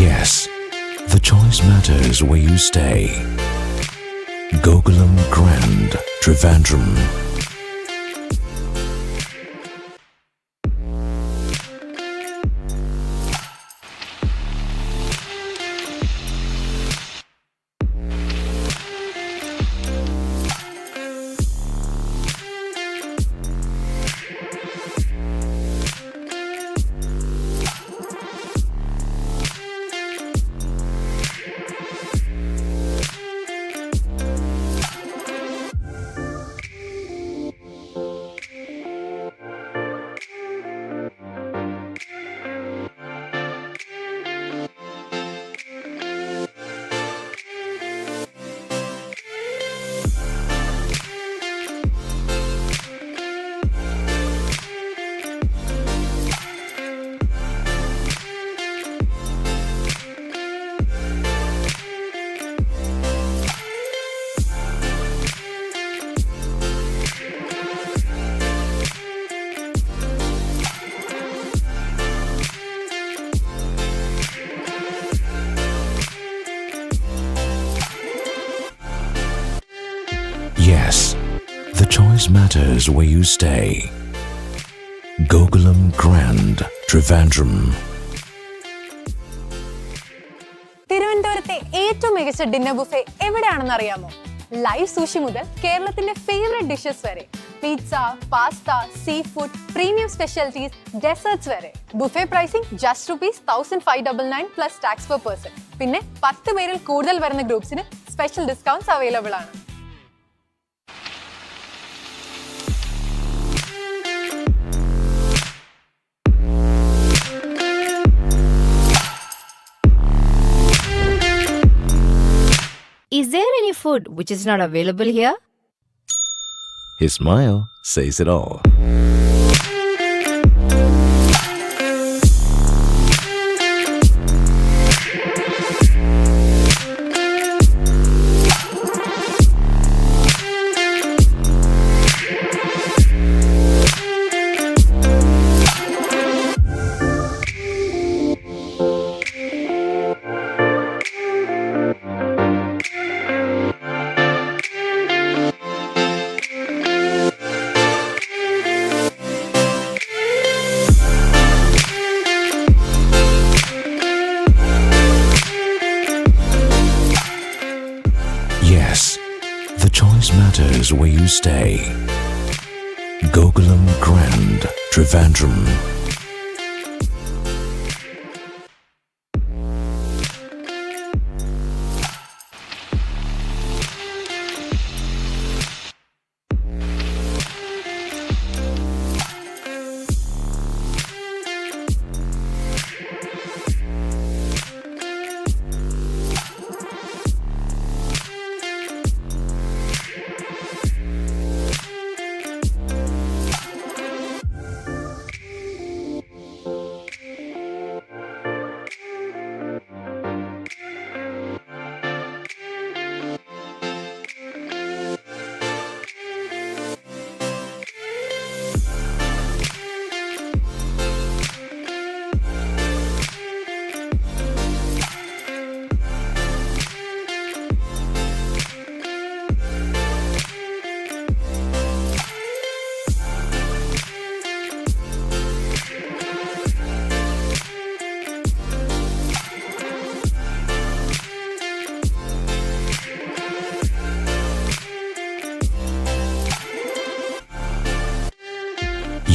Yes, the choice matters where you stay. Gokulam Grand, Trivandrum. Yes, the choice matters where you stay. Gokulam Grand, Trivandrum. തിരുവനന്തപുരത്തെ ഏറ്റവും മികച്ച dinner buffet എവിടെയാണെന്ന് അറിയാമോ? Live sushi മുതൽ കേരളത്തിന്റെ favourite dishes വരെ, pizza, pasta, sea food, premium specialities, desserts വരെ. Buffet pricing just ₹1599 plus tax per person. പിന്നെ 10 പേരിൽ കൂടുതൽ വരുന്ന ഗ്രൂപ്പ്സിന് സ്പെഷ്യൽ ഡിസ്കൗണ്ട്സ് അവൈലബിൾ ആണ്. Is there any food which is not available here? His smile says it all. matters where you stay. Gokulam Grand, Trivandrum.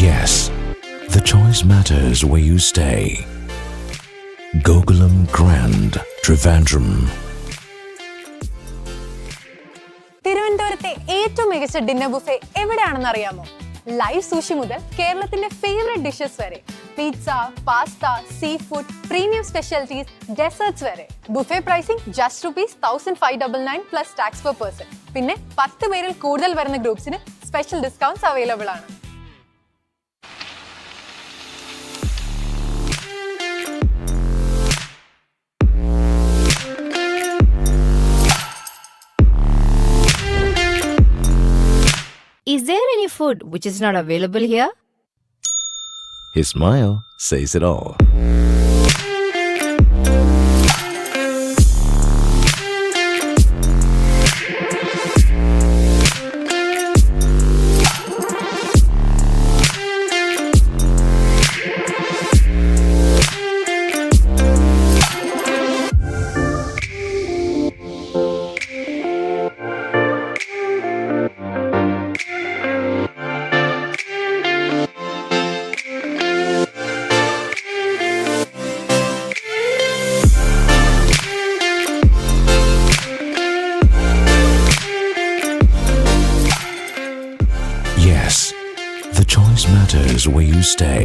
Yes, the choice matters where you stay. Gokulam Grand, Trivandrum. തിരുവനന്തപുരത്തെ ഏറ്റവും മികച്ച dinner buffet എവിടെയാണെന്ന് അറിയാമോ? Live sushi മുതൽ കേരളത്തിന്റെ favourite dishes വരെ, pizza, pasta, sea food, premium specialities, desserts വരെ. Buffet pricing just ₹1599 plus tax per person. പിന്നെ 10 പേരിൽ കൂടുതൽ വരുന്ന ഗ്രൂപ്പ്സിന് സ്പെഷ്യൽ ഡിസ്കൗണ്ട്സ് അവൈലബിൾ ആണ്. Is there any food which is not available here? His smile says it all. Yes, the choice matters where you stay.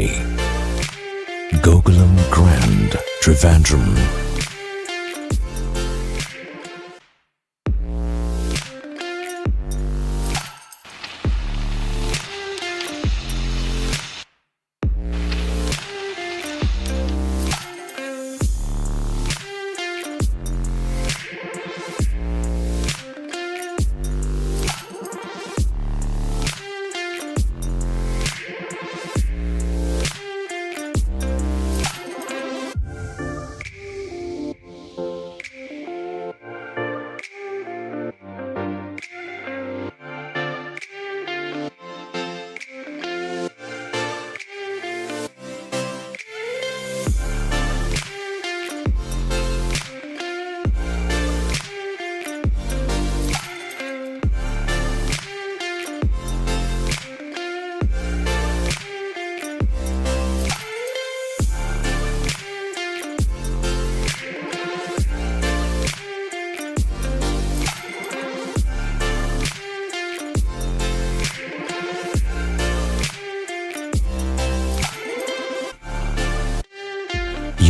Gokulam Grand, Trivandrum.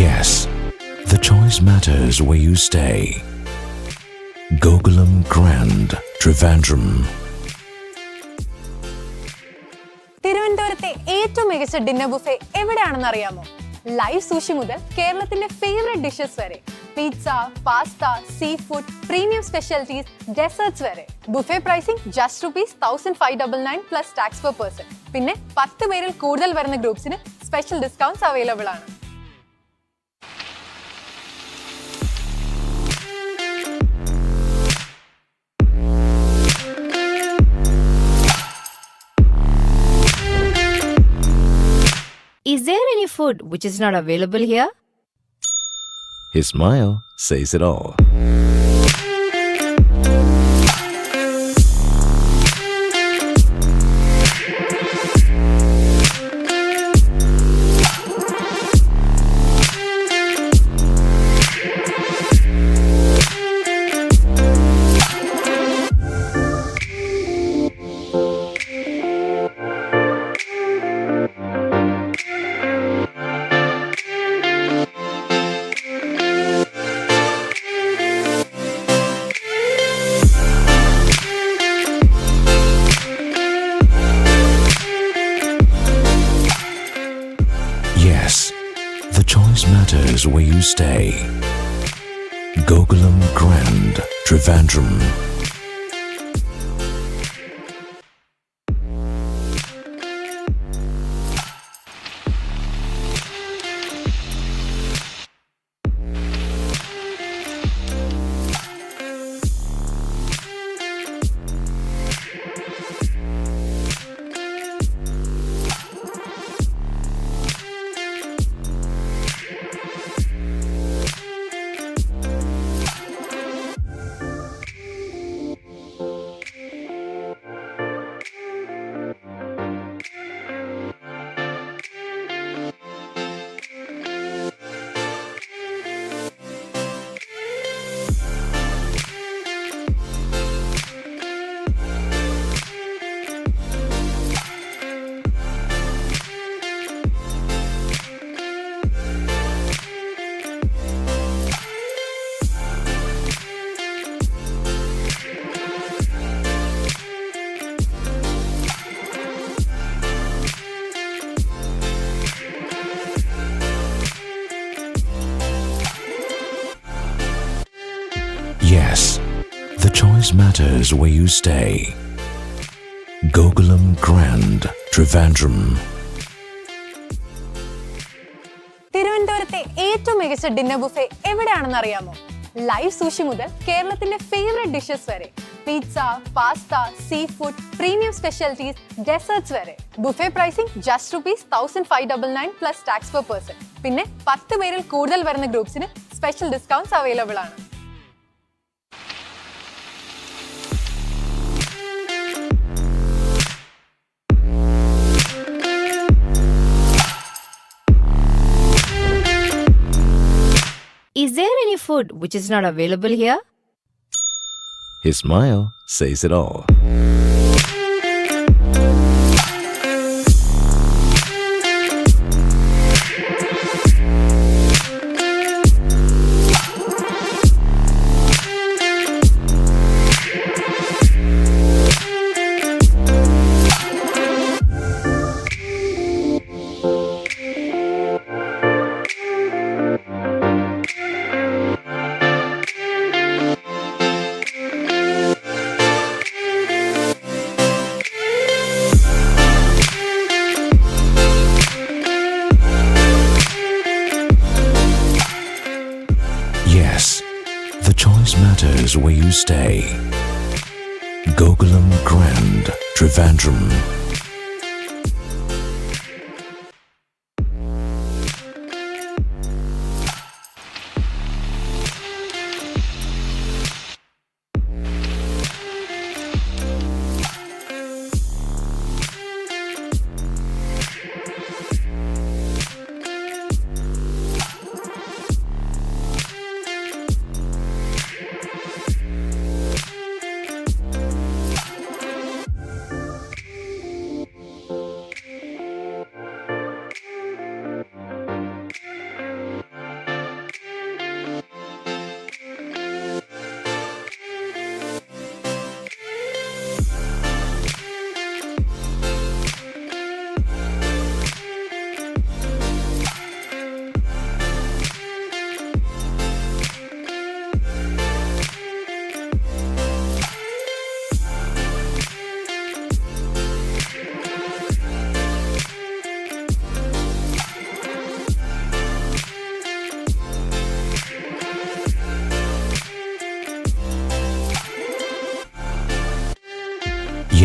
Yes, the choice matters where you stay. Gokulam Grand, Trivandrum. തിരുവനന്തപുരത്തെ ഏറ്റവും മികച്ച dinner buffet എവിടെയാണെന്ന് അറിയാമോ? Live sushi മുതൽ കേരളത്തിന്റെ favourite dishes വരെ, pizza, pasta, sea food, premium specialities, desserts വരെ. Buffet pricing just ₹1599 plus tax per person. പിന്നെ 10 പേരിൽ കൂടുതൽ വരുന്ന ഗ്രൂപ്പ്സിന് സ്പെഷ്യൽ ഡിസ്കൗണ്ട്സ് അവൈലബിൾ ആണ്. Is there any food which is not available here? His smile says it all. Yes, the choice matters where you stay. Gokulam Grand, Trivandrum. Yes, the choice matters where you stay. Gokulam Grand, Trivandrum. തിരുവനന്തപുരത്തെ ഏറ്റവും മികച്ച dinner buffet എവിടെയാണെന്ന് അറിയാമോ? Live sushi മുതൽ കേരളത്തിന്റെ favourite dishes വരെ, pizza, pasta, sea food, premium specialities, desserts വരെ. Buffet pricing just ₹1599 plus tax per person. പിന്നെ 10 പേരിൽ കൂടുതൽ വരുന്ന ഗ്രൂപ്പ്സിന് സ്പെഷ്യൽ ഡിസ്കൗണ്ട്സ് അവൈലബിൾ ആണ്. Is there any food which is not available here? His smile says it all. Yes, the choice matters where you stay. Gokulam Grand, Trivandrum.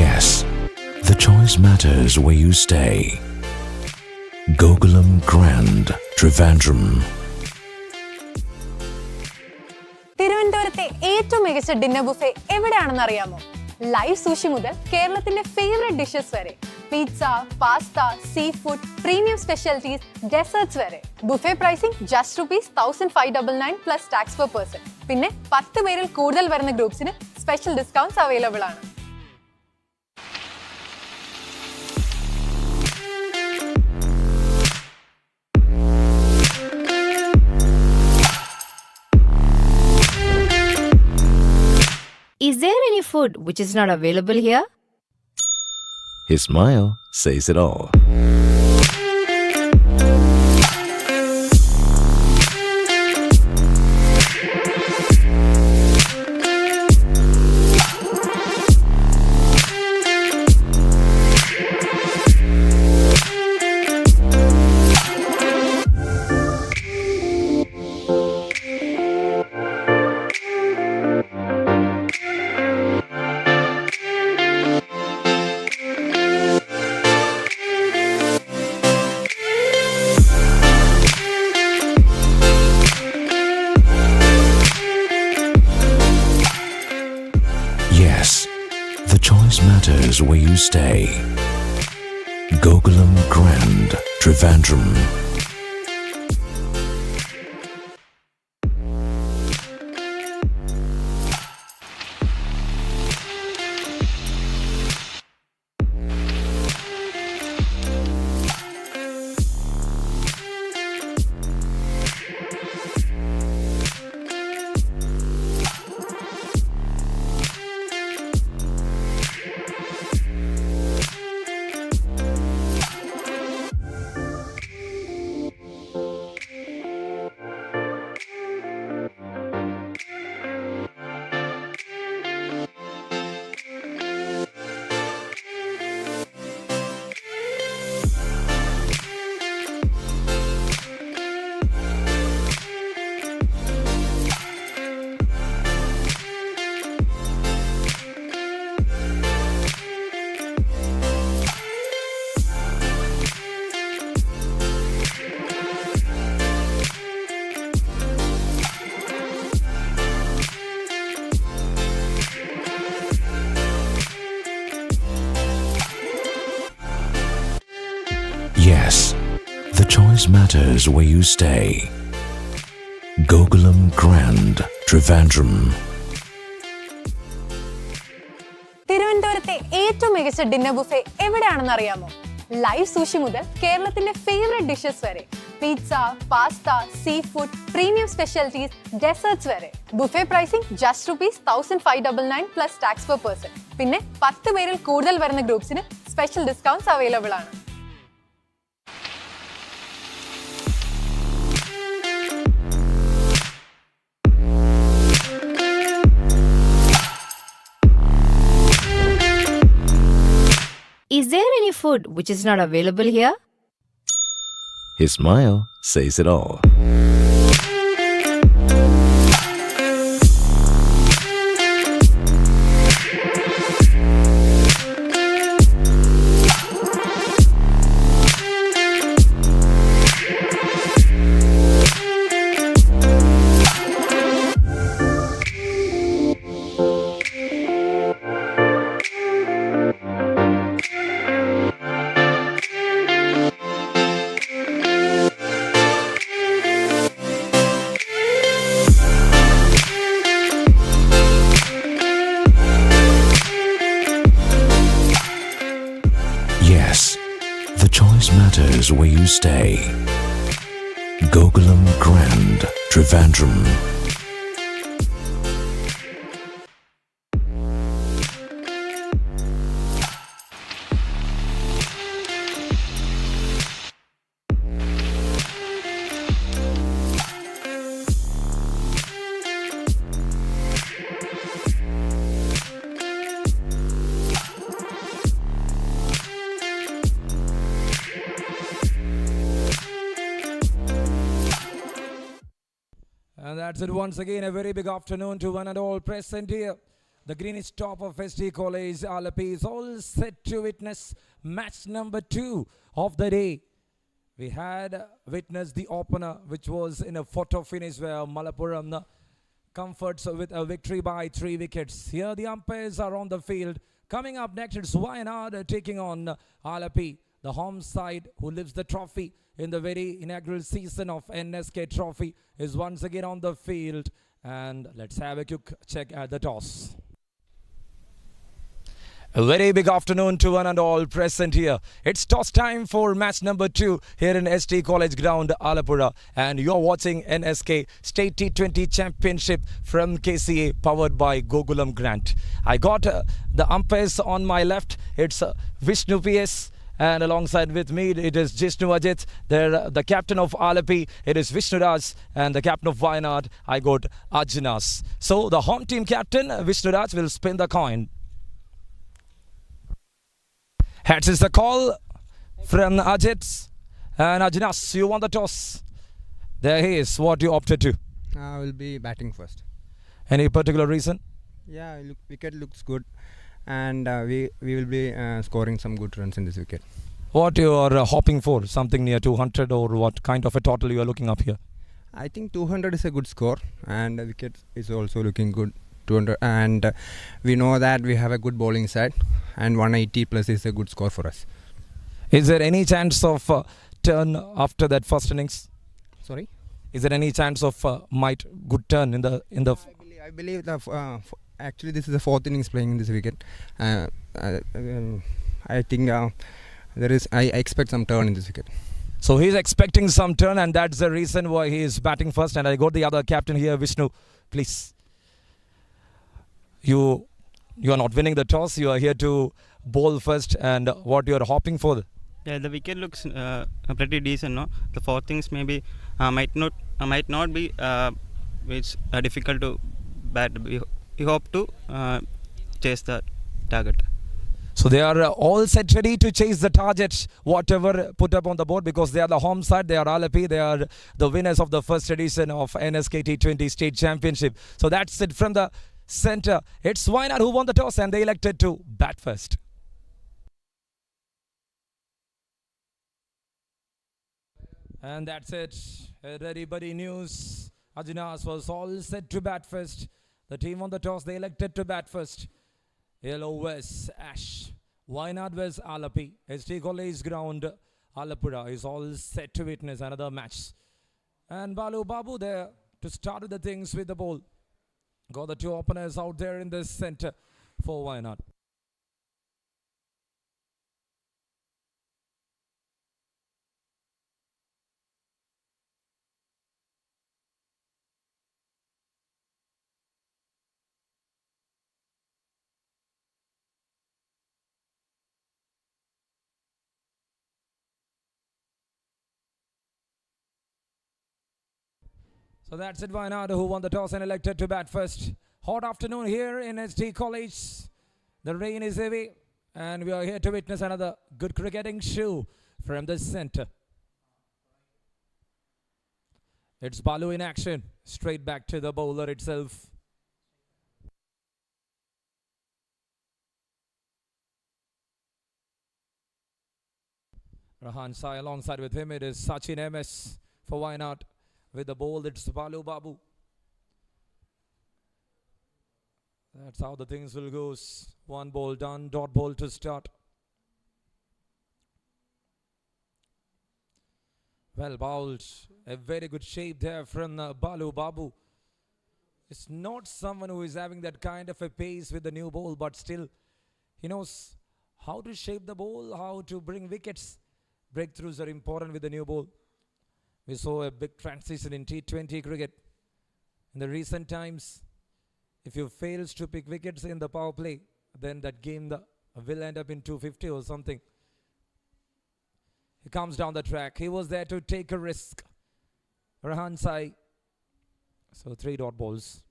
Yes, the choice matters where you stay. Gokulam Grand, Trivandrum. തിരുവനന്തപുരത്തെ ഏറ്റവും മികച്ച dinner buffet എവിടെയാണെന്ന് അറിയാമോ? Live sushi മുതൽ കേരളത്തിന്റെ favourite dishes വരെ, pizza, pasta, sea food, premium specialities, desserts വരെ. Buffet pricing just ₹1599 plus tax per person. പിന്നെ 10 പേരിൽ കൂടുതൽ വരുന്ന ഗ്രൂപ്പ്സിന് സ്പെഷ്യൽ ഡിസ്കൗണ്ട്സ് അവൈലബിൾ ആണ്. Is there any food which is not available here? His smile says it all. matters where you stay. Gokulam Grand, Trivandrum. Yes, the choice matters where you stay. Gokulam Grand, Trivandrum. തിരുവനന്തപുരത്തെ ഏറ്റവും മികച്ച dinner buffet എവിടെയാണെന്ന് അറിയാമോ? Live sushi മുതൽ കേരളത്തിന്റെ favourite dishes വരെ, pizza, pasta, sea food, premium specialities, desserts വരെ. Buffet pricing just ₹1599 plus tax per person. പിന്നെ 10 പേരിൽ കൂടുതൽ വരുന്ന ഗ്രൂപ്പ്സിന് സ്പെഷ്യൽ ഡിസ്കൗണ്ട്സ് അവൈലബിൾ ആണ്. Is there any food which is not available here? His smile says it all. Yes, the choice matters where you stay. Gokulam Grand, Trivandrum. And that's it once again. A very big afternoon to one and all present here. The greenish top of ST College, Alappuzha, is all set to witness match number 2 of the day. We had witnessed the opener, which was in a photo finish where Malappuram comforts with a victory by 3 wickets. Here the umpires are on the field. Coming up next, it's Wayanad taking on Alappuzha, the home side who lifts the trophy in the very inaugural season of NSK Trophy, is once again on the field. And let's have a quick check at the toss. A very big afternoon to one and all present here. It's toss time for match number 2 here in ST College Ground, Alappuzha. And you're watching NSK State T20 Championship from KCA, powered by Gokulam Grant. I got the umpires on my left. It's Vishnu PS. And alongside with me, it is Jishnu Ajit. The captain of Alappuzha, it is Vishnu Raj. And the captain of Wayanad, I got Ajnas. So the home team captain, Vishnu Raj, will spin the coin. Heads is the call from Ajit. And Ajnas, you won the toss. There he is. What you opted to? I will be batting first. Any particular reason? Yeah, wicket looks good, and we will be scoring some good runs in this wicket. What you are hoping for? Something near 200, or what kind of a total you are looking up here? I think 200 is a good score, and the wicket is also looking good 200, and we know that we have a good bowling side, and 180 plus is a good score for us. Is there any chance of turn after that first innings? Sorry. Is there any chance of good turn in the I believe actually this is the fourth innings playing in this wicket. I think there is. I expect some turn in this wicket. So he's expecting some turn, and that's the reason why he is batting first. And I got the other captain here, Vishnu. Please, you are not winning the toss. You are here to bowl first, and what you are hoping for? Yeah, the wicket looks pretty decent. No, the fourth things maybe might not be it's difficult to bat. We hope to chase the target. So they are all set ready to chase the target, whatever put up on the board, because they are the home side. They are Alappuzha. They are the winners of the first edition of NSK T20 State Championship. So that's it from the center. It's Wayanad who won the toss, and they elected to bat first. And that's it. Everybody news. Ajinas was all set to bat first. The team on the toss, they elected to bat first. Yellow vs Ash. Wayanad vs Alappuzha. ST College ground. Alappuzha is all set to witness another match. And Babu there to start the things with the ball. Got the two openers out there in the center for Wayanad. So that's it, Wayanad who won the toss and elected to bat first. Hot afternoon here in ST College. The rain is heavy, and we are here to witness another good cricketing show from the center. It's Balu in action. Straight back to the bowler itself. Rahan Sai alongside with him. It is Sachin MS for Wayanad. With the ball, it's Babu. That's how the things will go. One ball done, dot ball to start. Well bowled. A very good shape there from Babu. It's not someone who is having that kind of a pace with the new ball, but still he knows how to shape the ball, how to bring wickets. Breakthroughs are important with the new ball. We saw a big transition in T20 cricket. In the recent times, if you fail to pick wickets in the power play, then that game will end up in 250 or something. He comes down the track. He was there to take a risk. Rahan Sai. So 3 dot balls.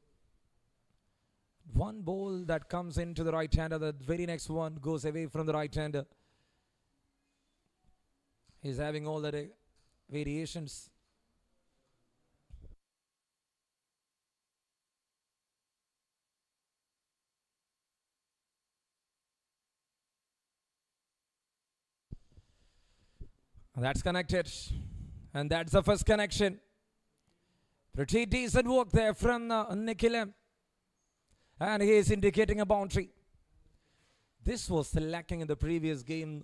One ball that comes into the right hander. The very next one goes away from the right hander. He's having all the variations. That's connected, and that's the first connection. Pretty decent work there from Nikhil, and he is indicating a boundary. This was lacking in the previous game,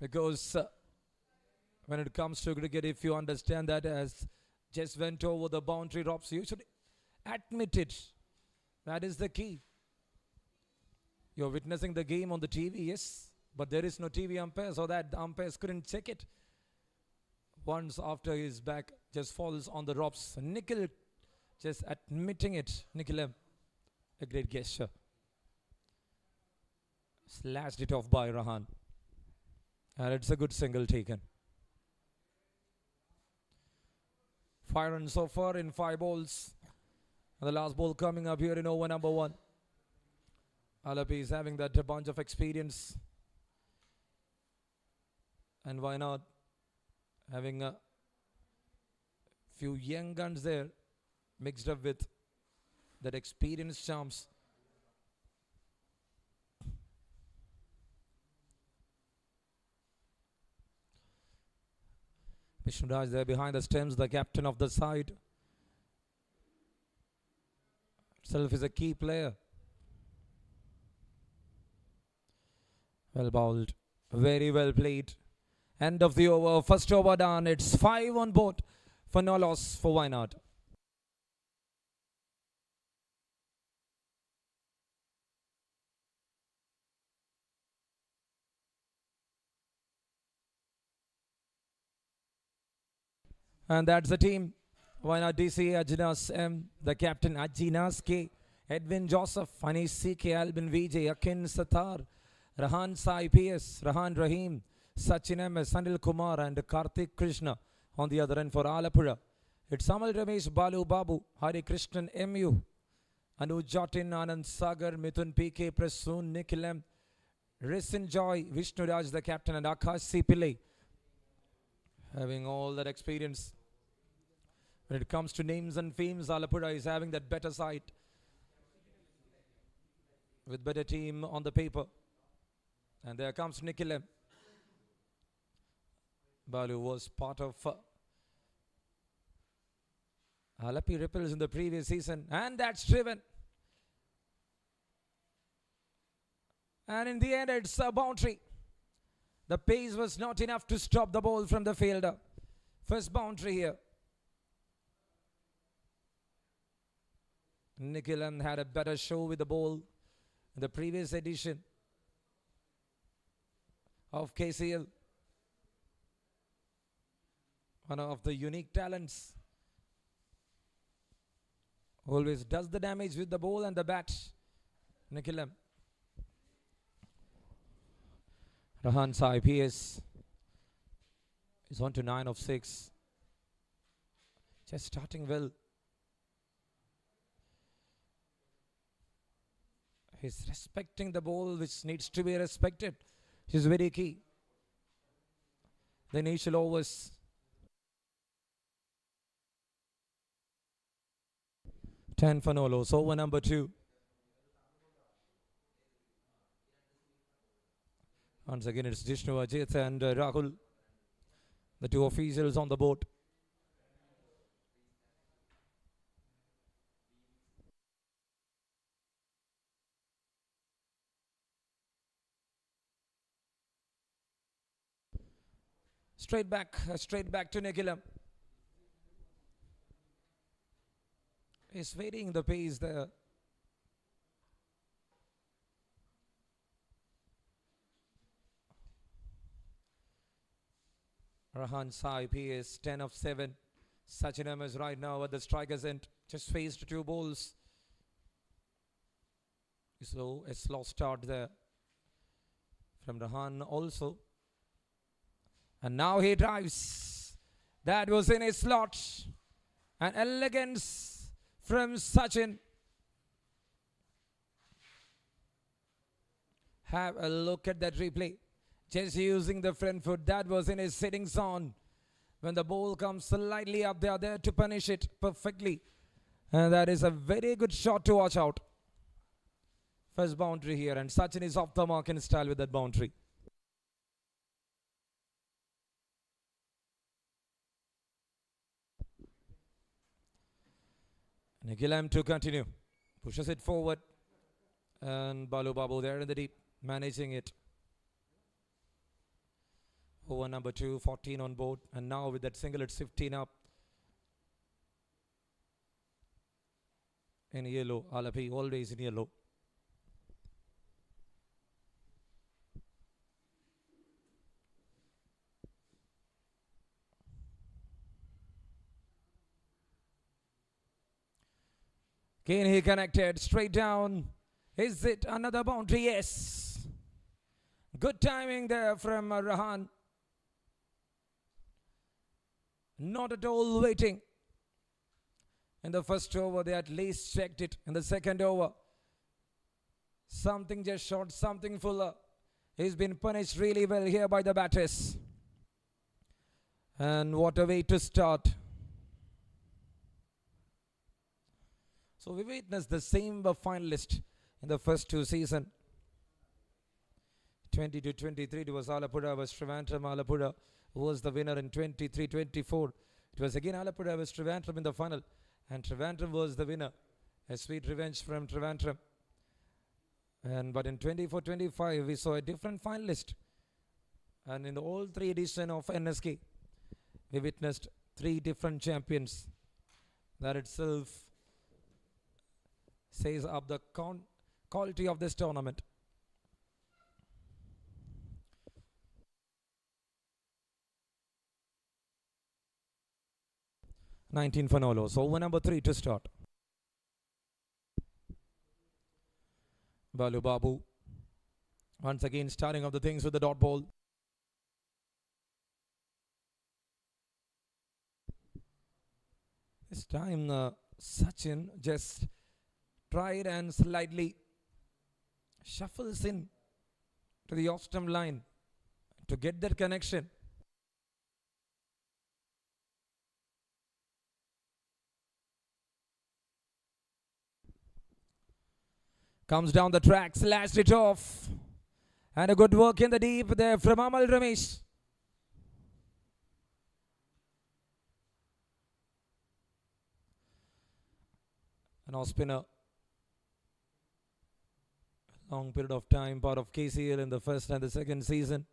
because when it comes to cricket, if you understand that as just went over the boundary drops, you should admit it. That is the key. You're witnessing the game on the TV, yes, but there is no TV umpire, so that the umpires couldn't check it. Once after his back just falls on the drops. Nikhil just admitting it. Nikhil, a great gesture. Slashed it off by Rahan. And it's a good single taken. 5 runs so far in 5 balls. And the last ball coming up here in over number 1. Alappuzha is having that bunch of experience. And why not having a few young guns there mixed up with that experienced charms. Vishnuraj there behind the stems, the captain of the side. Himself is a key player. Well bowled. Very well played. End of the over. First over done. It's 5 on board for no loss for Wayanad. And that's the team. Wayanad DC, Ajinas M, the captain Ajinas K, Edwin Joseph, Anis CK, Albin Vijay, Akin Satar, Rahan Sai PS, Rahan Rahim, Sachin MS, Sanil Kumar and Karthik Krishna on the other end for Alappuzha. It's Amal Ramesh, Balu Babu, Hari Krishnan MU, Anuj Jatin, Anand Sagar, Mithun PK, Prasoon, Nikhil M, Risin Joy, Vishnu Raj, the captain, and Akash C. Pillai. Having all that experience. When it comes to names and fames, Alappuzha is having that better side with better team on the paper. And there comes Nikhil M. Balu was part of Alappi Ripples in the previous season. And that's driven. And in the end, it's a boundary. The pace was not enough to stop the ball from the fielder. First boundary here. Nikhil M had a better show with the ball in the previous edition of KCL. One of the unique talents. Always does the damage with the ball and the bat. Nikhil M. Rahan Sai PS is on to 9 of 6. Just starting well. He's respecting the ball which needs to be respected. Which is very key. The initial overs. Ten for no loss. Over number 2. Once again it's Jishnu Ajit and Rahul. The two officials on the board. Straight back to Nikhil M. He's varying the pace there. Rahan Sai PS 10 of 7. Sachin M is right now at the striker's end. Just faced 2 balls. So a slow start there from Rahan also. And now he drives. That was in his slot. An elegance from Sachin. Have a look at that replay. Just using the front foot. That was in his sitting zone. When the ball comes slightly up, they are there to punish it perfectly. And that is a very good shot to watch out. First boundary here. And Sachin is off the mark in style with that boundary. Nikhil M to continue. Pushes it forward. And Balu Babu there in the deep. Managing it. Over number 2, 14 on board. And now with that single, it's 15 up. In yellow. Alappi always in yellow. Again he connected straight down. Is it another boundary? Yes. Good timing there from Rahan. Not at all waiting. In the first over, they at least checked it. In the second over, something just short, something fuller. He's been punished really well here by the batters. And what a way to start. So we witnessed the same finalist in the first 2 seasons. 20 to 23, it was Alappuzha vs Trivandrum. Alappuzha was the winner in 23-24. It was again Alappuzha vs Trivandrum in the final. And Trivandrum was the winner A sweet revenge from Trivandrum. But in 24-25, we saw a different finalist. And in all three editions of NSK, we witnessed three different champions. That itself says up the quality of this tournament. $19 for Nolo. So over number 3 to start. Balu Babu once again starting off the things with the dot ball. This time Sachin just tried and slightly shuffles in to the off-stump line to get that connection. Comes down the track, slashed it off. And a good work in the deep there from Amal Ramesh. An off spinner. Long period of time, part of KCL in the first and the second season.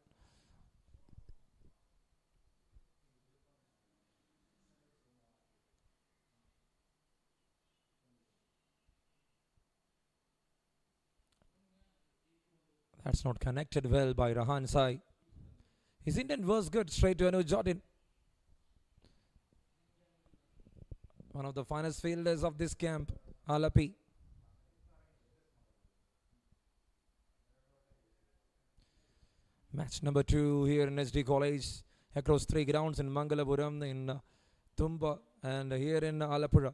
That's not connected well by Rahan Sai. His intent was good, straight to Anuj Jordan. One of the finest fielders of this camp, Alapi. Match number 2 here in SD College. Across 3 grounds in Malappuram, in Tumba, and here in Alappuzha.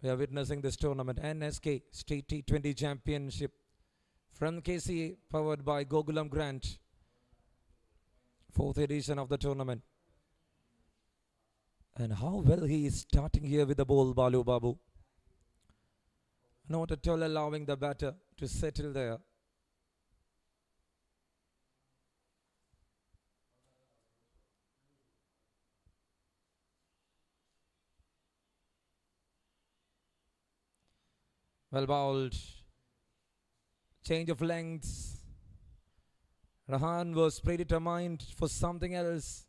We are witnessing this tournament, NSK State T20 Championship. From KCA, powered by Gokulam Grant. 4th edition of the tournament. And how well he is starting here with the ball, Balu Babu. Not at all allowing the batter to settle there. Well bowled. Change of lengths. Rahan was predetermined for something else.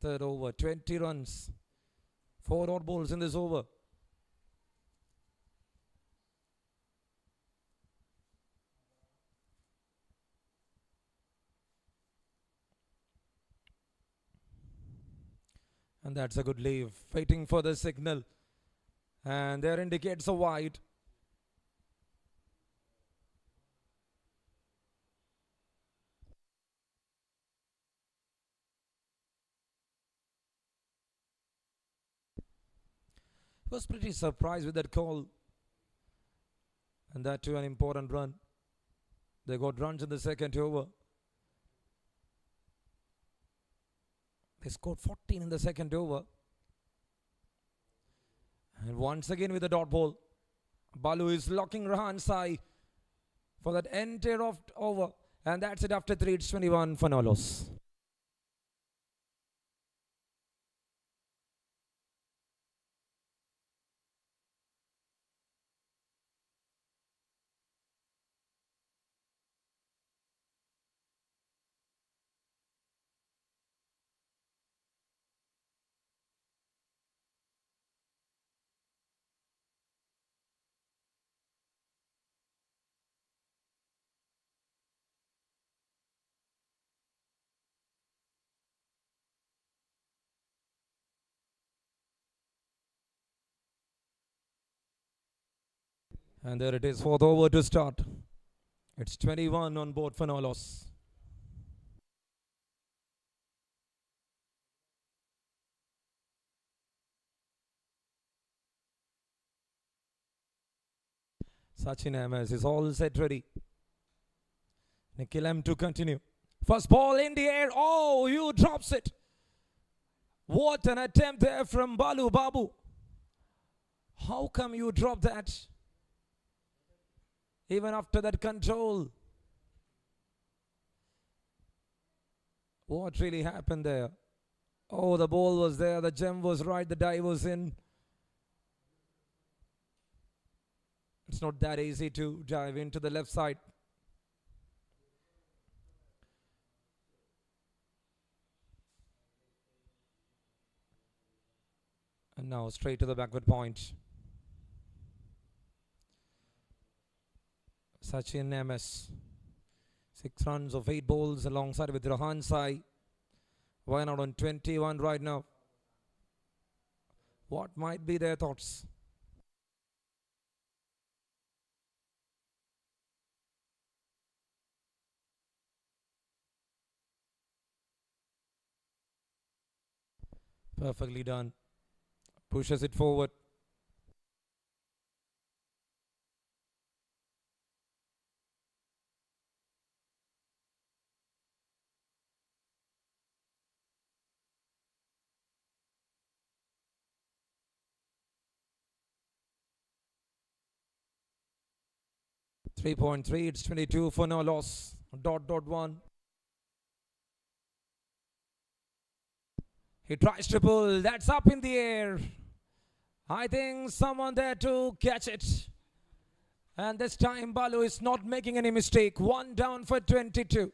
Third over, 20 runs. 4 odd balls in this over. And that's a good leave. Waiting for the signal. And there indicates a wide. Was pretty surprised with that call. And that too an important run. They got runs in the second over. They scored 14 in the second over. And once again with the dot ball. Balu is locking Rahan Sai for that entire of over. And that's it after 3. It's 21 for Nolos. And there it is, 4th over to start. It's 21 on board for Nolos. Sachin Amos is all set ready. Nikhil M to continue. First ball in the air. Oh, you drops it. What an attempt there from Balu Babu. How come you dropped that? Even after that control. What really happened there? Oh, the ball was there. The gem was right. The dive was in. It's not that easy to dive into the left side. And now straight to the backward point. Sachin MS. 6 runs of 8 balls alongside with Rahan Sai. Why not on 21 right now? What might be their thoughts? Perfectly done. Pushes it forward. .3, it's 22 for no loss. .1. He tries to pull. That's up in the air. I think someone there to catch it. And this time Balu is not making any mistake. 1 down for 22.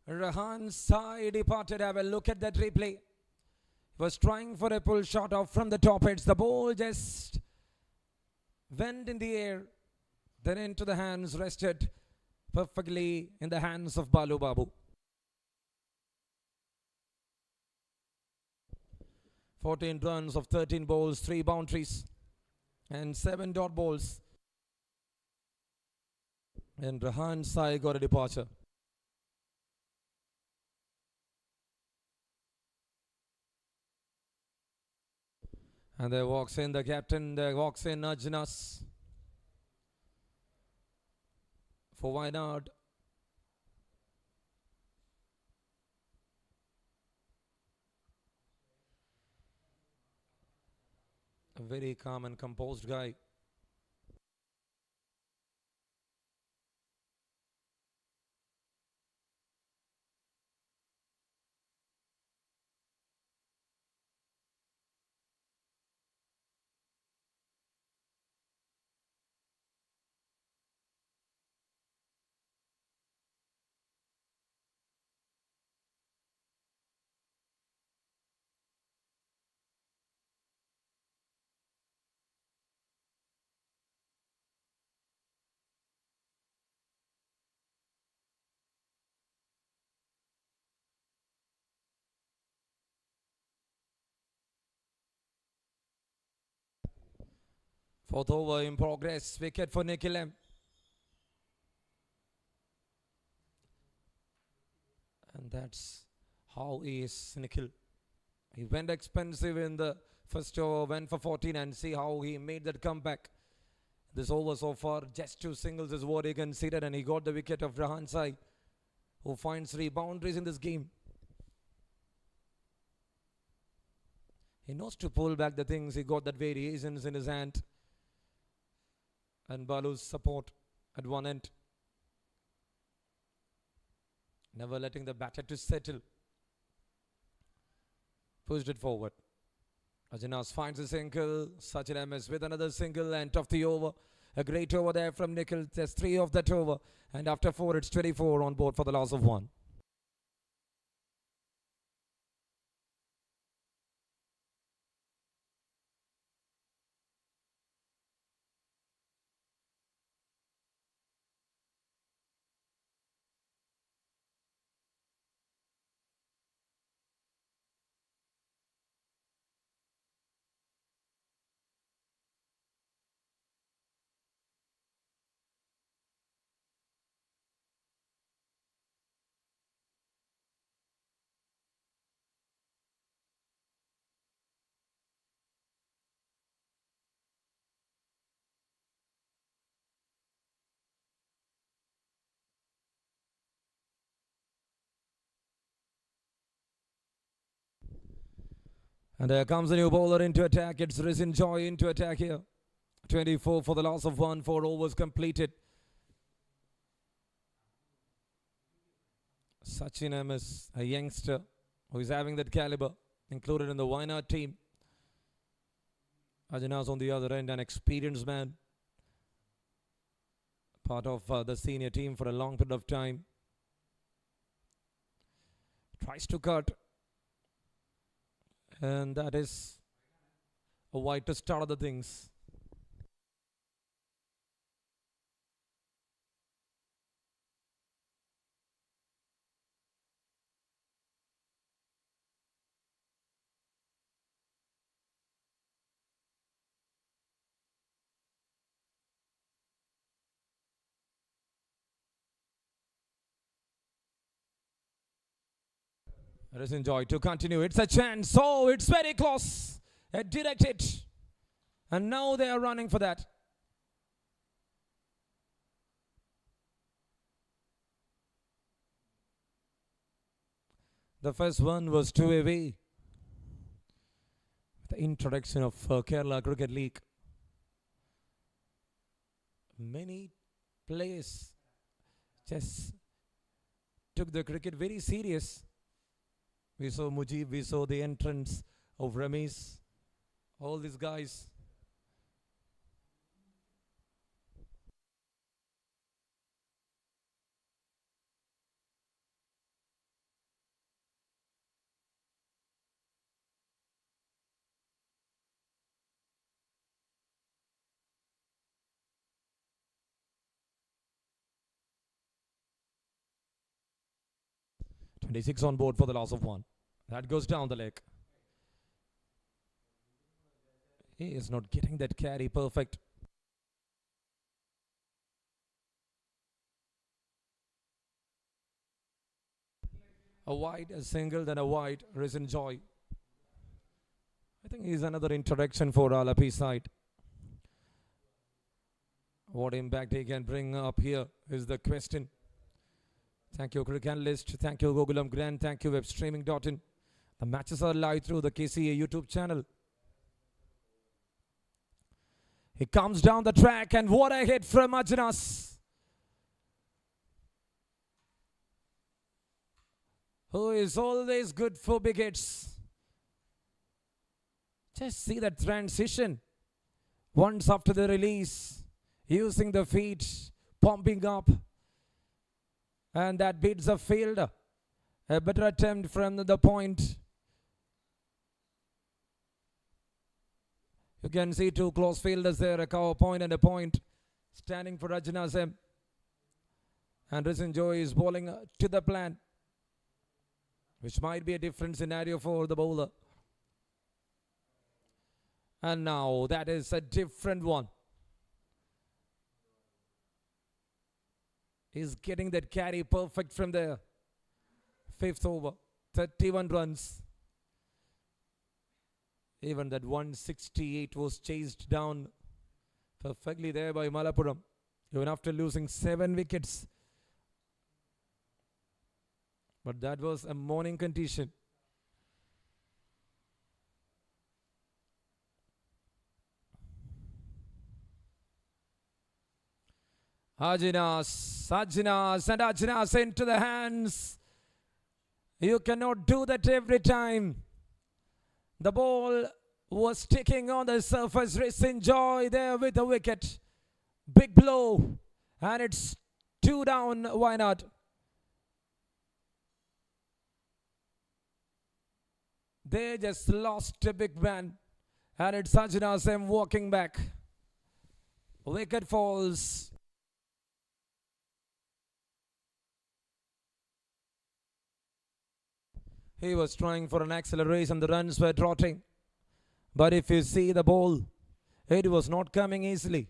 Rahan Sai departed. Have a look at that replay. He was trying for a pull shot off from the top edge. The ball just went in the air. Then into the hands, rested perfectly in the hands of Balu Babu. 14 runs of 13 balls, 3 boundaries, and 7 dot balls. And Rahan Sai got a departure. And there walks in the captain, there walks in Ajnas for Wayanad. A very calm and composed guy. Fourth over in progress. Wicket for Nikhil M. And that's how he is, Nikhil. He went expensive in the first over, went for 14, and see how he made that comeback. This over so far, just 2 singles is what he conceded, and he got the wicket of Rahan Sai, who finds 3 boundaries in this game. He knows to pull back the things. He got that variations in his hand. And Balu's support at one end. Never letting the batter to settle. Pushed it forward. Ajinas finds a single. Sachin MS with another single, and of the over. A great over there from Nikhil. There's 3 of that over. And after 4, it's 24 on board for the loss of 1. And there comes a new bowler into attack. It's Rizin Joy into attack here. 24 for the loss of 1. 4 overs completed. Sachin MS, a youngster who is having that caliber, included in the Wynard team. Ajana's on the other end, an experienced man. Part of the senior team for a long period of time. Tries to cut. And that is a wide to start the things. Let us enjoy to continue. It's a chance. Oh, it's very close. A direct hit. And now they are running for that. The first one was 2 away. The introduction of Kerala Cricket League. Many players just took the cricket very serious. We saw Mujib, we saw the entrance of Ramesh, all these guys. "26 on board for the loss of 1. That goes down the leg. He is not getting that carry perfect. A wide, a single, then a wide. Risen Joy. I think he's another introduction for Alappuzha side. What impact he can bring up here is the question. Thank you, Cricket Analyst. Thank you, Gokulam Grand. Thank you, webstreaming.in. The matches are live through the KCA YouTube channel. He comes down the track and what a hit from Ajanas, who is always good for big hits. Just see that transition. Once after the release, using the feet, pumping up. And that beats a fielder. A better attempt from the point. You can see two close fielders there, a cover point and a point, standing for Rajanasem. And Risen Joy is bowling to the plan, which might be a different scenario for the bowler. And now that is a different one. He's getting that carry perfect from there. 5th over, 31 runs. Even that 168 was chased down perfectly there by Malappuram, even after losing 7 wickets. But that was a morning condition. Ajinas into the hands. You cannot do that every time. The ball was sticking on the surface. Risen Joy there with the wicket. Big blow. And it's 2 down. Why not? They just lost a big man. And it's Ajinasem walking back. Wicket falls. He was trying for an acceleration. The runs were trotting. But if you see the ball, it was not coming easily.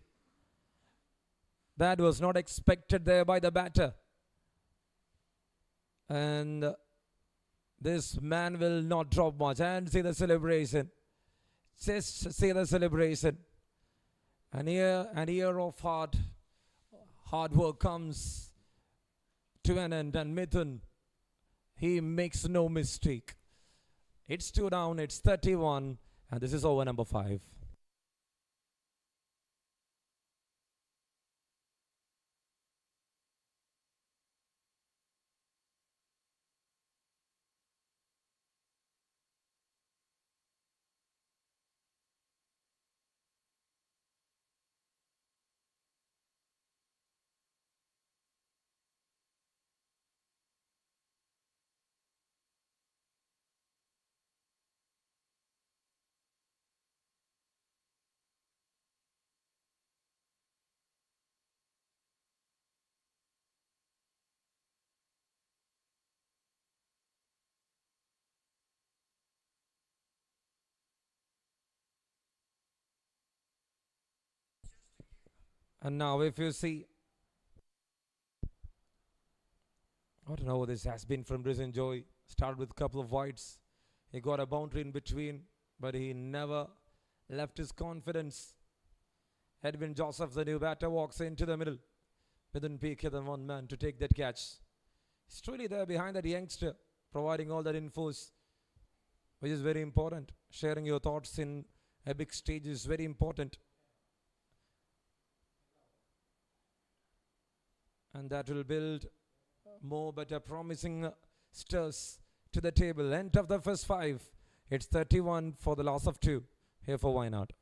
That was not expected there by the batter. And this man will not drop much. And see the celebration. Just see the celebration. An year of hard work comes to an end. And Mithun, he makes no mistake. It's 2 down, it's 31, and this is over number 5. And now if you see, I don't know what this has been from Brisbane Joy. Started with a couple of wides. He got a boundary in between, but he never left his confidence. Edwin Joseph, the new batter, walks into the middle. Within peak than one man to take that catch. He's truly there behind that youngster, providing all that infos, which is very important. Sharing your thoughts in a big stage is very important. And that will build more better promising stirs to the table. End of the first 5. It's 31 for the loss of 2. Here for why not.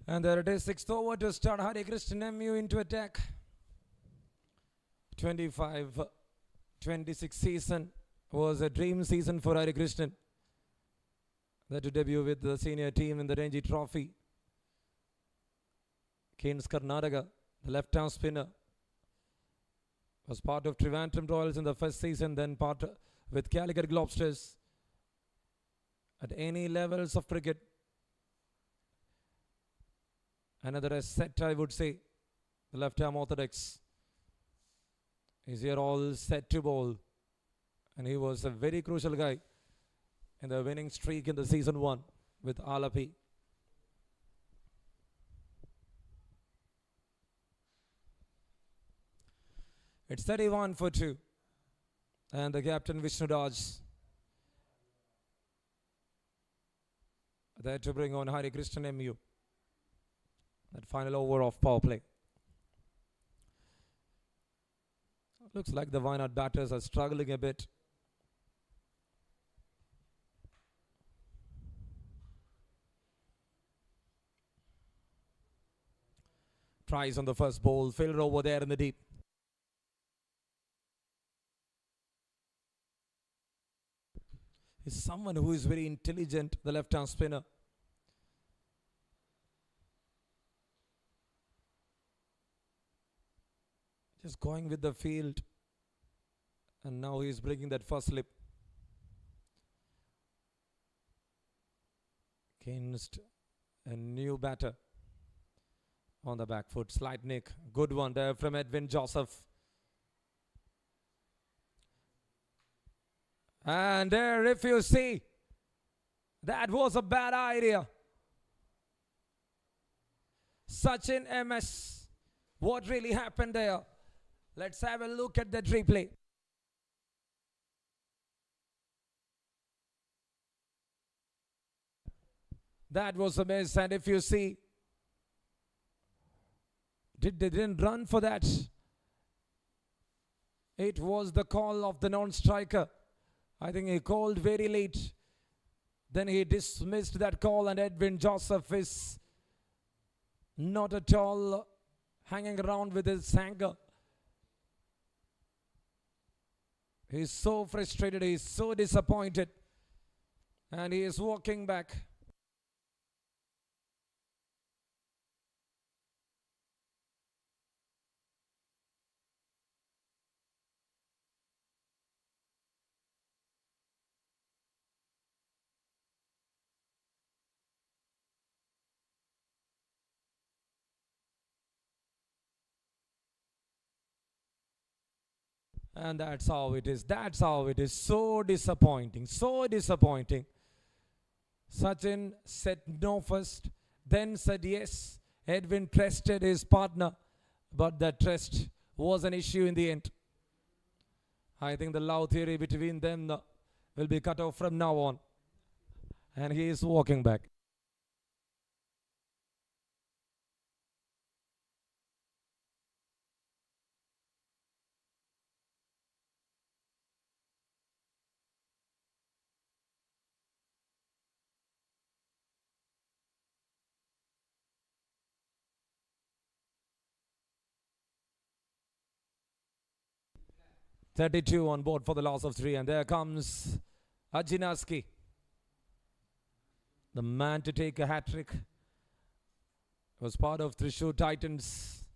And there it is, 6th over to start. Hari Krishnan MU into attack. 25-26 season was a dream season for Hari Krishnan. That to debut with the senior team in the Ranji Trophy. Keynes Karnataka, the left-arm spinner, was part of Trivandrum Royals in the first season, then part with Calicut Globsters. At any levels of cricket, another asset, I would say. The left-arm orthodox is here all set to bowl. And he was a very crucial guy in the winning streak in the season 1 with Alappuzha. It's 31 for 2. And the captain Vishnu Raj there to bring on Hari Krishnan MU. That final over of power play. Looks like the Wynad batters are struggling a bit. Tries on the first ball, fielder over there in the deep. He's someone who is very intelligent, the left-arm spinner. Just going with the field. And now he's bringing that first slip. Against a new batter on the back foot. Slight nick. Good one there from Edwin Joseph. And there, if you see, that was a bad idea. Sachin MS. What really happened there? Let's have a look at that replay. That was a miss, and if you see, they didn't run for that. It was the call of the non-striker. I think he called very late. Then he dismissed that call, and Edwin Joseph is not at all hanging around with his anger. He's so frustrated, he's so disappointed, and he is walking back. And that's how it is. That's how it is. So disappointing. So disappointing. Sachin said no first, then said yes. Edwin trusted his partner, but that trust was an issue in the end. I think the love theory between them will be cut off from now on. And he is walking back. .32 on board for the loss of 3, and there comes Ajinaski, the man to take a hat-trick. Was part of Thrissur Titans,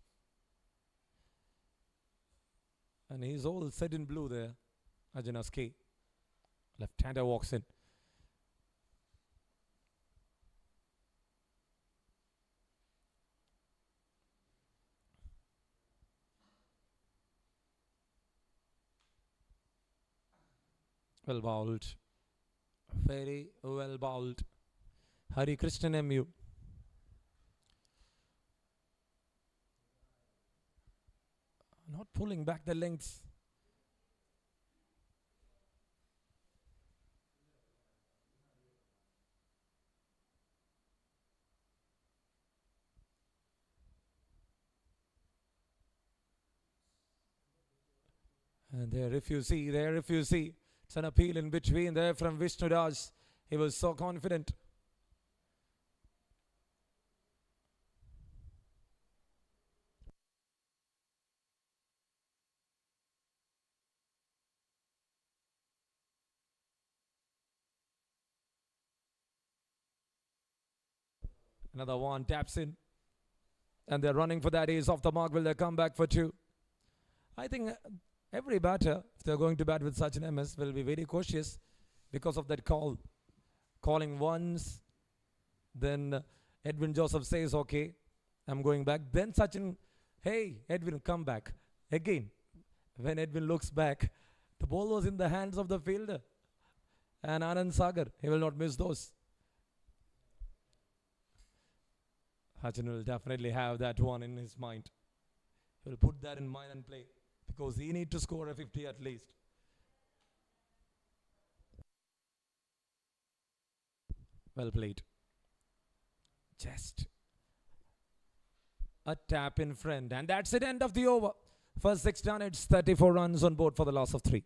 and he's all set in blue there. Ajinaski, left-hander, walks in. Well bowled, very well bowled. Hari Krishnan MU. Not pulling back the lengths. And there, if you see, it's an appeal in between there from Vishnu Raj. He was so confident. Another one taps in. And they're running for that ace off the mark. Will they come back for 2? I think every batter, if they're going to bat with such an MS, will be very cautious because of that call. Calling once, then Edwin Joseph says, okay, I'm going back. Then Sachin, hey, Edwin, come back. Again, when Edwin looks back, the ball was in the hands of the fielder. And Anand Sagar, he will not miss those. Sachin will definitely have that one in his mind. He will put that in mind and play, because he needs to score a 50 at least. Well played. Just a tap in front, and that's it, end of the over. First 6 done, it's 34 runs on board for the loss of 3.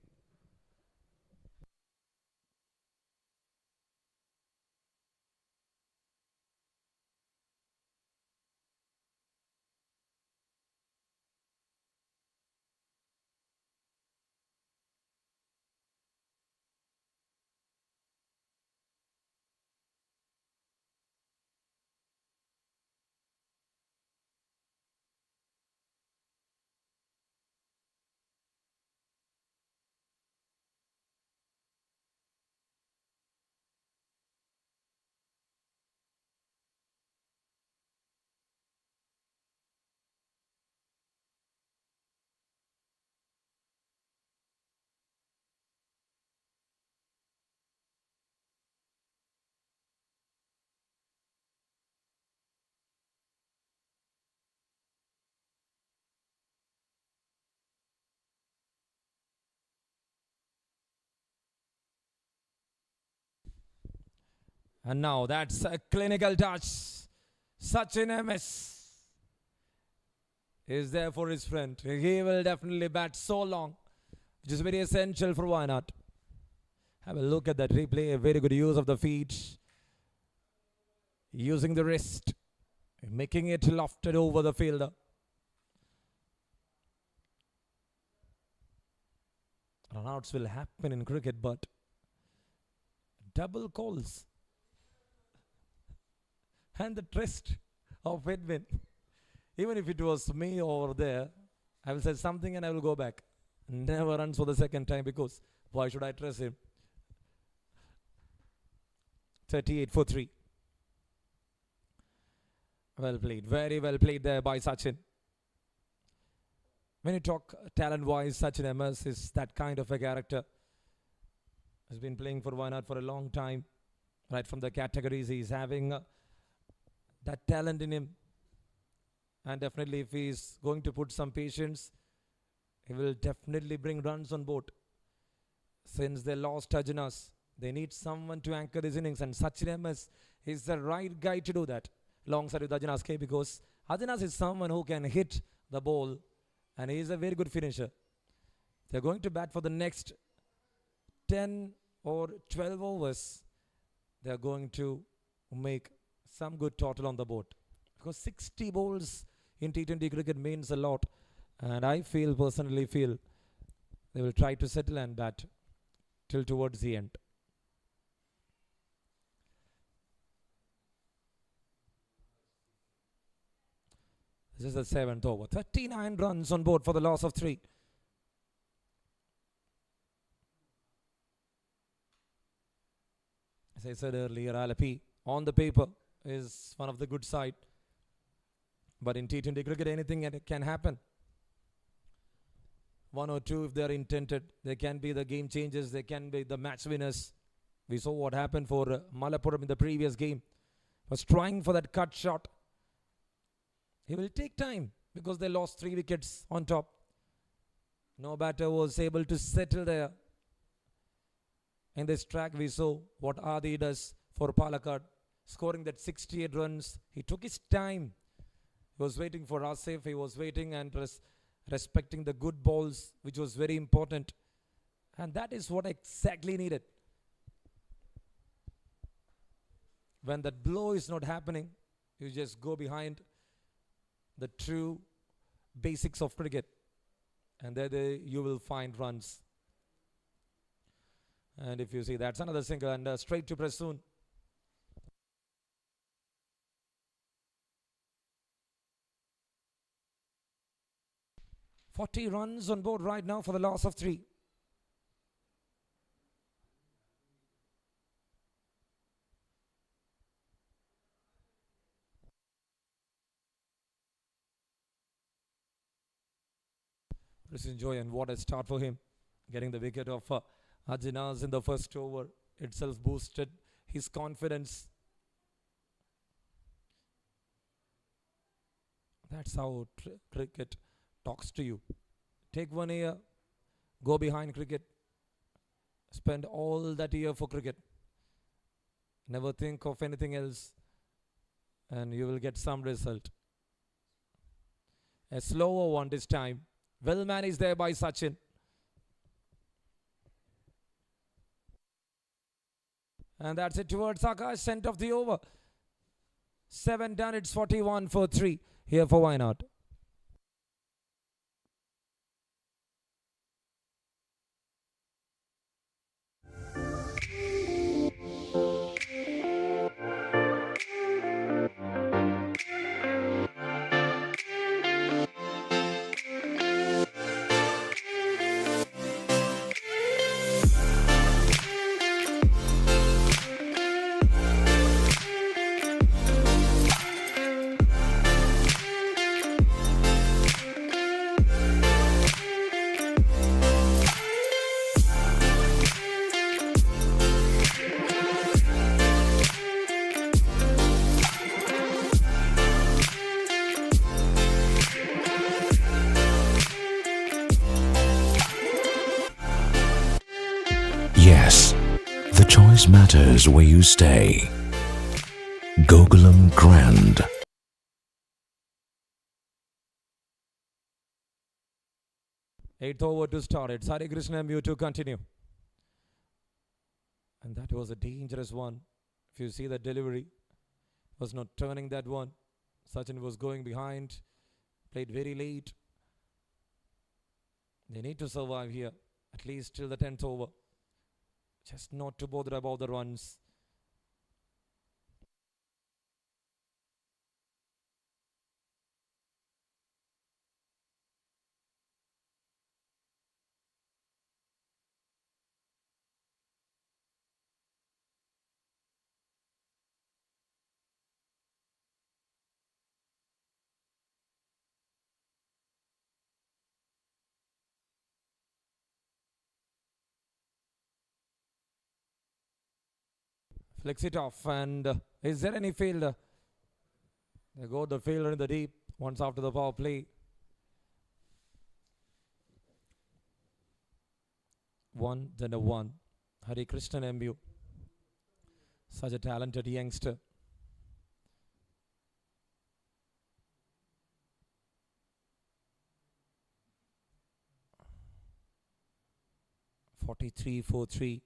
And now that's a clinical touch. Sachin MS is there for his friend. He will definitely bat so long, which is very essential for why not. Have a look at that replay. A very good use of the feet. Using the wrist. Making it lofted over the fielder. Runouts will happen in cricket, but double calls. And the trust of Edwin. Even if it was me over there, I will say something and I will go back. Never runs for the second time, because why should I trust him? 38 for 3. Well played. Very well played there by Sachin. When you talk talent-wise, Sachin MS is that kind of a character. Has been playing for Wynad for a long time. Right from the categories, he's having that talent in him. And definitely if he's going to put some patience, he will definitely bring runs on board. Since they lost Ajinas, they need someone to anchor his innings, and Sachin MS is the right guy to do that alongside with Ajinas K, because Ajinas is someone who can hit the ball and he is a very good finisher. They're going to bat for the next 10 or 12 overs. They're going to make some good total on the board, because 60 balls in T20 cricket means a lot, and I personally feel they will try to settle and bat till towards the end. This is the 7th over. 39 runs on board for the loss of 3. As I said earlier, Alappuzha on the paper is one of the good side. But in T20 cricket, anything can happen. 1 or 2 if they are intended. They can be the game changers. They can be the match winners. We saw what happened for Malappuram in the previous game. Was trying for that cut shot. He will take time because they lost 3 wickets on top. No batter was able to settle there. In this track, we saw what Adi does for Palakkad, scoring that 68 runs. He took his time. He was waiting for Asif. He was waiting and respecting the good balls, which was very important. And that is what exactly needed. When that blow is not happening, you just go behind the true basics of cricket. And there you will find runs. And if you see, that's another single, and straight to press soon. "40 runs on board right now for the loss of 3. Let's enjoy, and what a start for him. Getting the wicket of Ajinas in the first over itself boosted his confidence. That's how cricket talks to you. Take 1 year, go behind cricket, spend all that year for cricket. Never think of anything else, and you will get some result. A slower one this time. Well managed there by Sachin. And that's it towards Akash, cent of the over. 7 done, it's 41 for 3 here for Wynad. Yes, the choice matters where you stay. Gokulam Grand. Eighth over to start. It's Hari Krishna MU to continue. And that was a dangerous one. If you see the delivery, was not turning that one. Sachin was going behind, played very late. They need to survive here, at least till the 10th over. Just not to bother about the runs. Flicks it off, and is there any fielder? They go the fielder in the deep once after the power play. One, then a one. Hari Krishnan MU. Such a talented youngster. (43 for 3).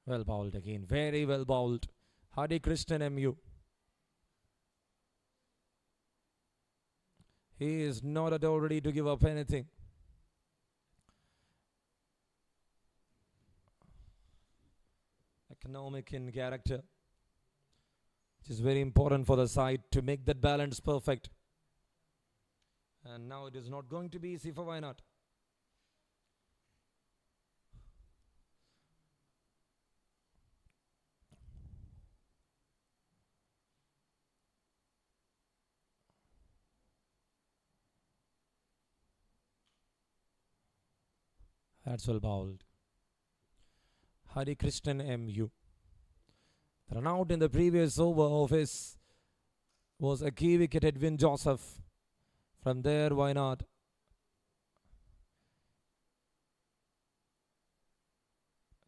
Well bowled again. Very well bowled. Hari Krishnan MU. He is not at all ready to give up anything. Economic in character, which is very important for the side to make that balance perfect. And now it is not going to be easy for why not. That's well bowled. Hari Krishnan MU. The run out in the previous over of his was a key wicket, Edwin Joseph. From there, why not?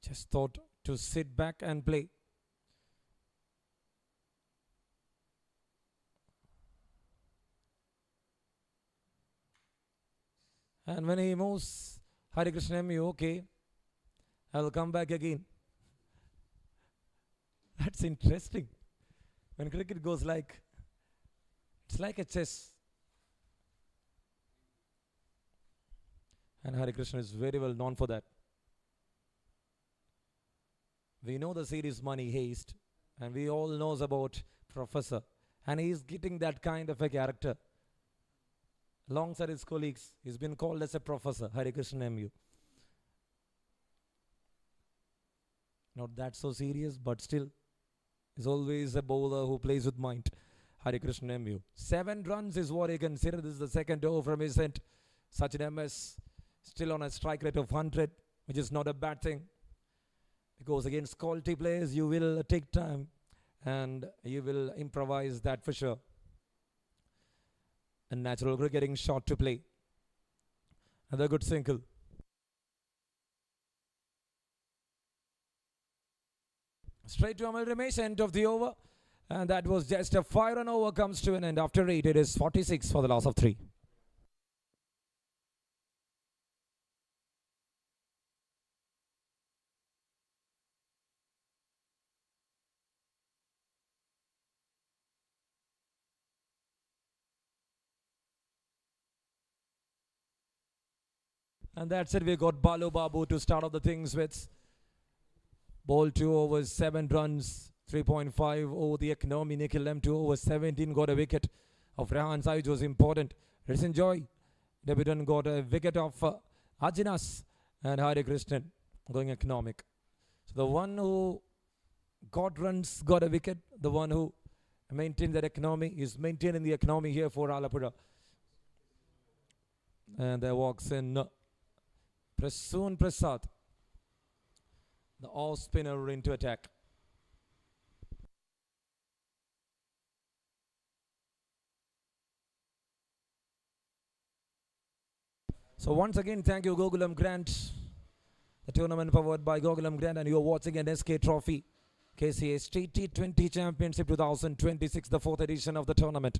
Just thought to sit back and play. And when he moves, Hari Krishnan MU, okay, I'll come back again. That's interesting. When cricket goes like, it's like a chess. And Hari Krishnan is very well known for that. We know the series Money Heist, and we all knows about Professor, and he is getting that kind of a character. Alongside his colleagues, he's been called as a professor, Hari Krishnan MU. Not that so serious, but still, is always a bowler who plays with mind. Hari Krishnan MU. 7 runs is what he considered. This is the second over from his end. Sachin MS still on a strike rate of 100, which is not a bad thing. Because against quality players, you will take time and you will improvise that for sure. A natural cricketing shot to play. Another good single. Straight to Amal Ramesh, end of the over. And that was just a 5-run over, comes to an end. After 8, it is 46 for the loss of 3. And that's it. We got Balu Babu to start off the things with. Ball 2 overs, 7 runs, 3.5 over the economy. Nikhil M 2 overs, 17, got a wicket of Rehan Sai, which was important. Let's enjoy. Debutant got a wicket of Ajinas and Hari Krishnan going economic. So the one who got runs got a wicket. The one who maintained that economy is maintaining the economy here for Alappuzha. And there walks in Prasoon Prasad, the off spinner, into attack. So once again, thank you Gokulam Grant. The tournament powered by Gokulam Grant, and you are watching an SK Trophy KCA T20 Championship 2026, the 4th edition of the tournament.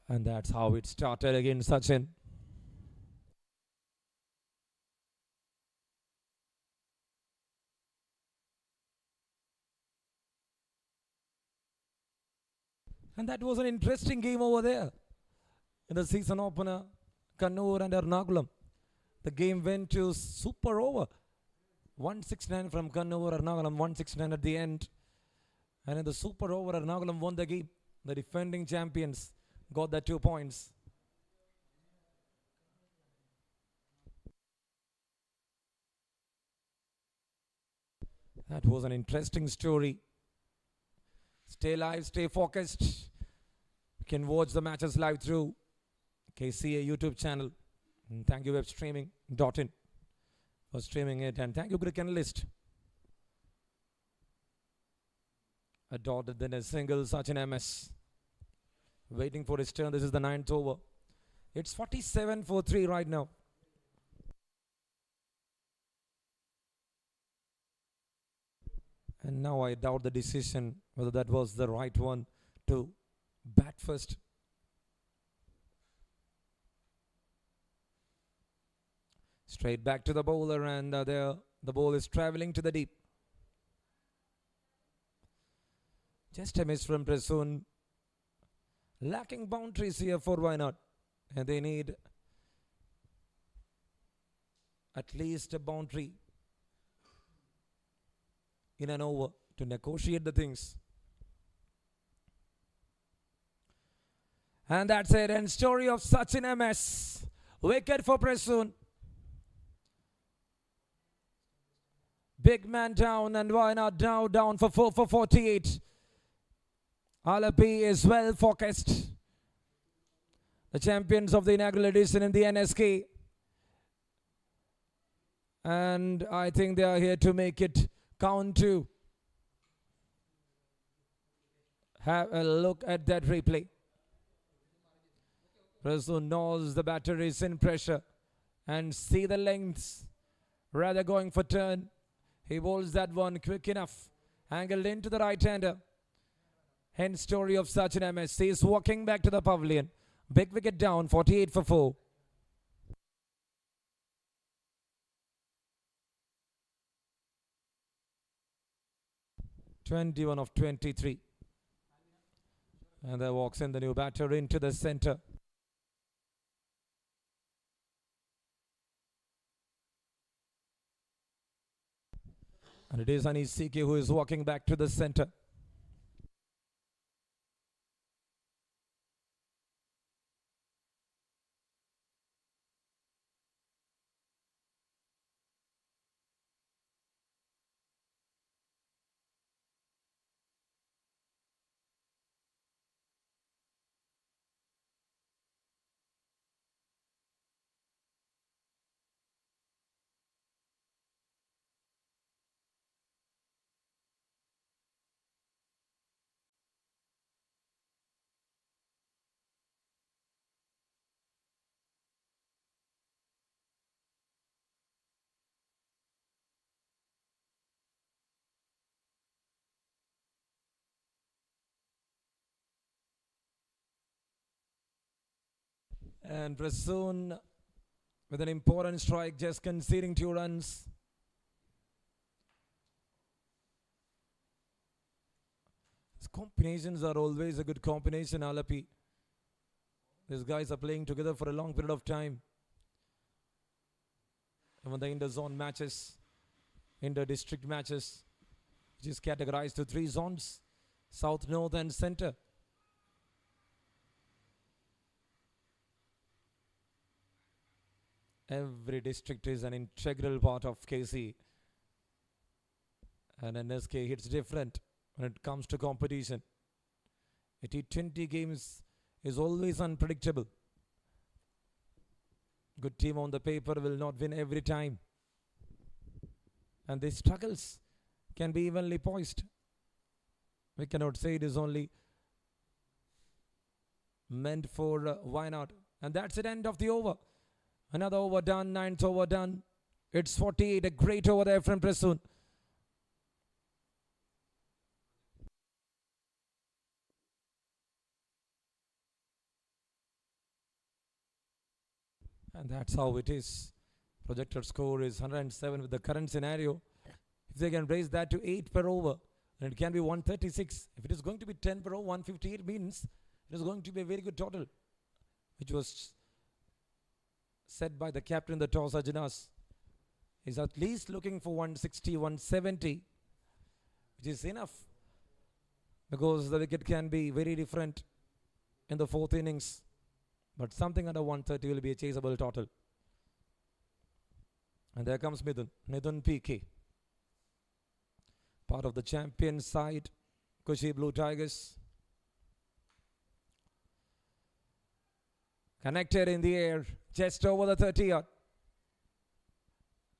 And that's how it started again, Sachin. And that was an interesting game over there. In the season opener, Kannur and Ernakulam. The game went to super over. 169 from Kannur, Ernakulam 169 at the end. And in the super over, Ernakulam won the game. The defending champions got the 2 points. That was an interesting story. Stay live, stay focused. You can watch the matches live through KCA YouTube channel. And thank you webstreaming.in for streaming it. And thank you Cricket Analyst. A dot and then a single, Sachin MS. Waiting for his turn. This is the 9th over. It's 47 for 3 right now. And now I doubt the decision whether that was the right one to bat first. Straight back to the bowler, and there the ball is travelling to the deep. Just a miss from Prasoon. Lacking boundaries here for why not? And they need at least a boundary in an over to negotiate the things. And that's it. And story of Sachin MS. Wicket for Prasoon. Big man down, and why not now down for 4 for 48. Alappuzha is well focused. The champions of the inaugural edition in the NSK. And I think they are here to make it count too. Have a look at that replay. Prasoon knows the batter is in pressure. And see the lengths. Rather going for turn. He bowls that one quick enough. Angled into the right-hander. Hence story of Sachin MS. He is walking back to the pavilion. Big wicket down, 48 for 4. (21 of 23). And there walks in the new batter into the centre. And it is Anis CK who is walking back to the centre. And Prasoon with an important strike, just conceding 2 runs. These combinations are always a good combination, Alappuzha. These guys are playing together for a long period of time. Even the inter-zone matches, inter-district matches, which is categorized to 3 zones, south, north and centre. Every district is an integral part of KC. And NSK hits different when it comes to competition. A T20 games is always unpredictable. Good team on the paper will not win every time. And the struggles can be evenly poised. We cannot say it is only meant for why not. And that's the end of the over. Another over done, 9th over done. It's 48, a great over there from Prasoon. And that's how it is. Projected score is 107 with the current scenario. If they can raise that to 8 per over, then it can be 136. If it is going to be 10 per over, 158 means it is going to be a very good total, which was set by the captain, the toss Ajinas. Is at least looking for 160, 170, which is enough because the wicket can be very different in the fourth innings. But something under 130 will be a chaseable total. And there comes Midun PK. Part of the champion side, Kochi Blue Tigers. Connected in the air, just over the 30-yard.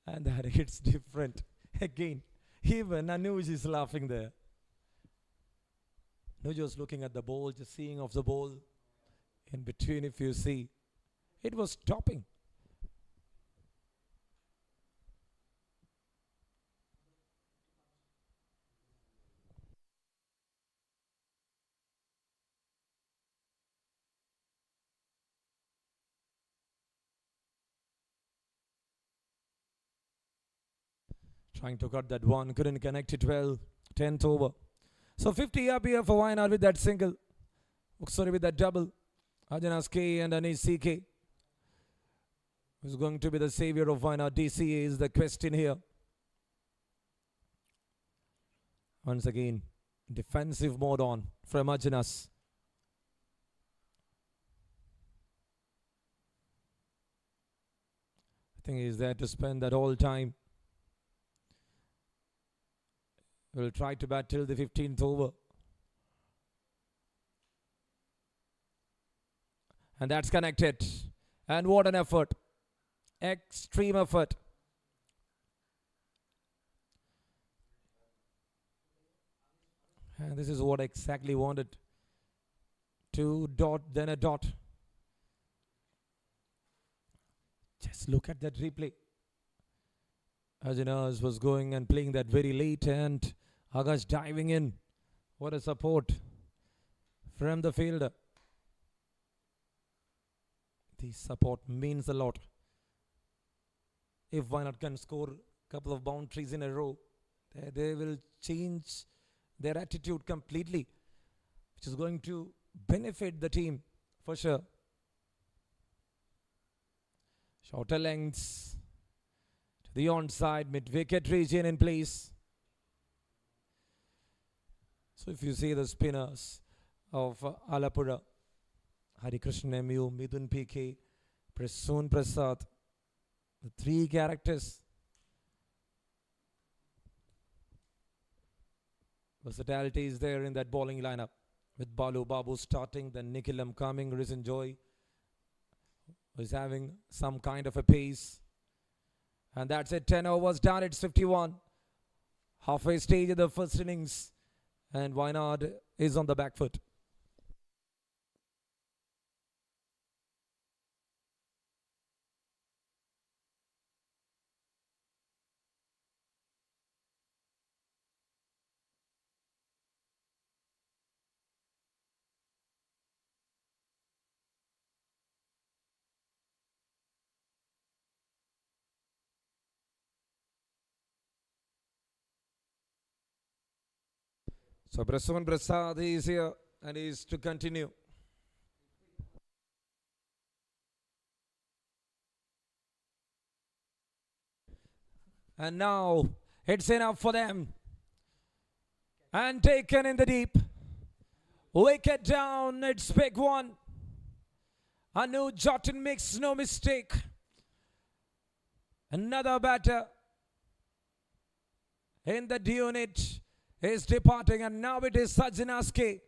And that hits different. Again, even Anuj is laughing there. Anuj was looking at the ball, just seeing of the ball. In between, if you see, it was stopping. Trying to cut that one, couldn't connect it well. 10th over. So 50 up here for Wayanad with that single. Sorry, with that double. Ajanas K and Anish CK. Who's going to be the savior of Wayanad? DCA is the question here. Once again, defensive mode on from Ajanas. I think he's there to spend that all time. We'll try to bat till the 15th over. And that's connected. And what an effort. Extreme effort. And this is what I exactly wanted. 2 dot, then a dot. Just look at that replay. Ajanas was going and playing that very late, and Akash diving in. What a support from the fielder. The support means a lot. If Wayanad can score a couple of boundaries in a row, they will change their attitude completely, which is going to benefit the team for sure. Shorter lengths to the onside, mid-wicket region in place. So if you see the spinners of Alappuzha, Harikrishnan MU, Midun PK, Prasoon Prasad, the 3 characters. Versatility is there in that bowling lineup. With Balu Babu starting, then Nikhilam coming, Risen Joy is having some kind of a pace. And that's it, 10 overs done, it's 51. Halfway stage of the first innings. And Wayanad is on the back foot. So Prasoon Prasad is here and is to continue. And now it's enough for them. And taken in the deep. Wicket down, it's big one. Anu Jotin makes no mistake. Another batter in the D unit is departing, and now it is Sajjanas K.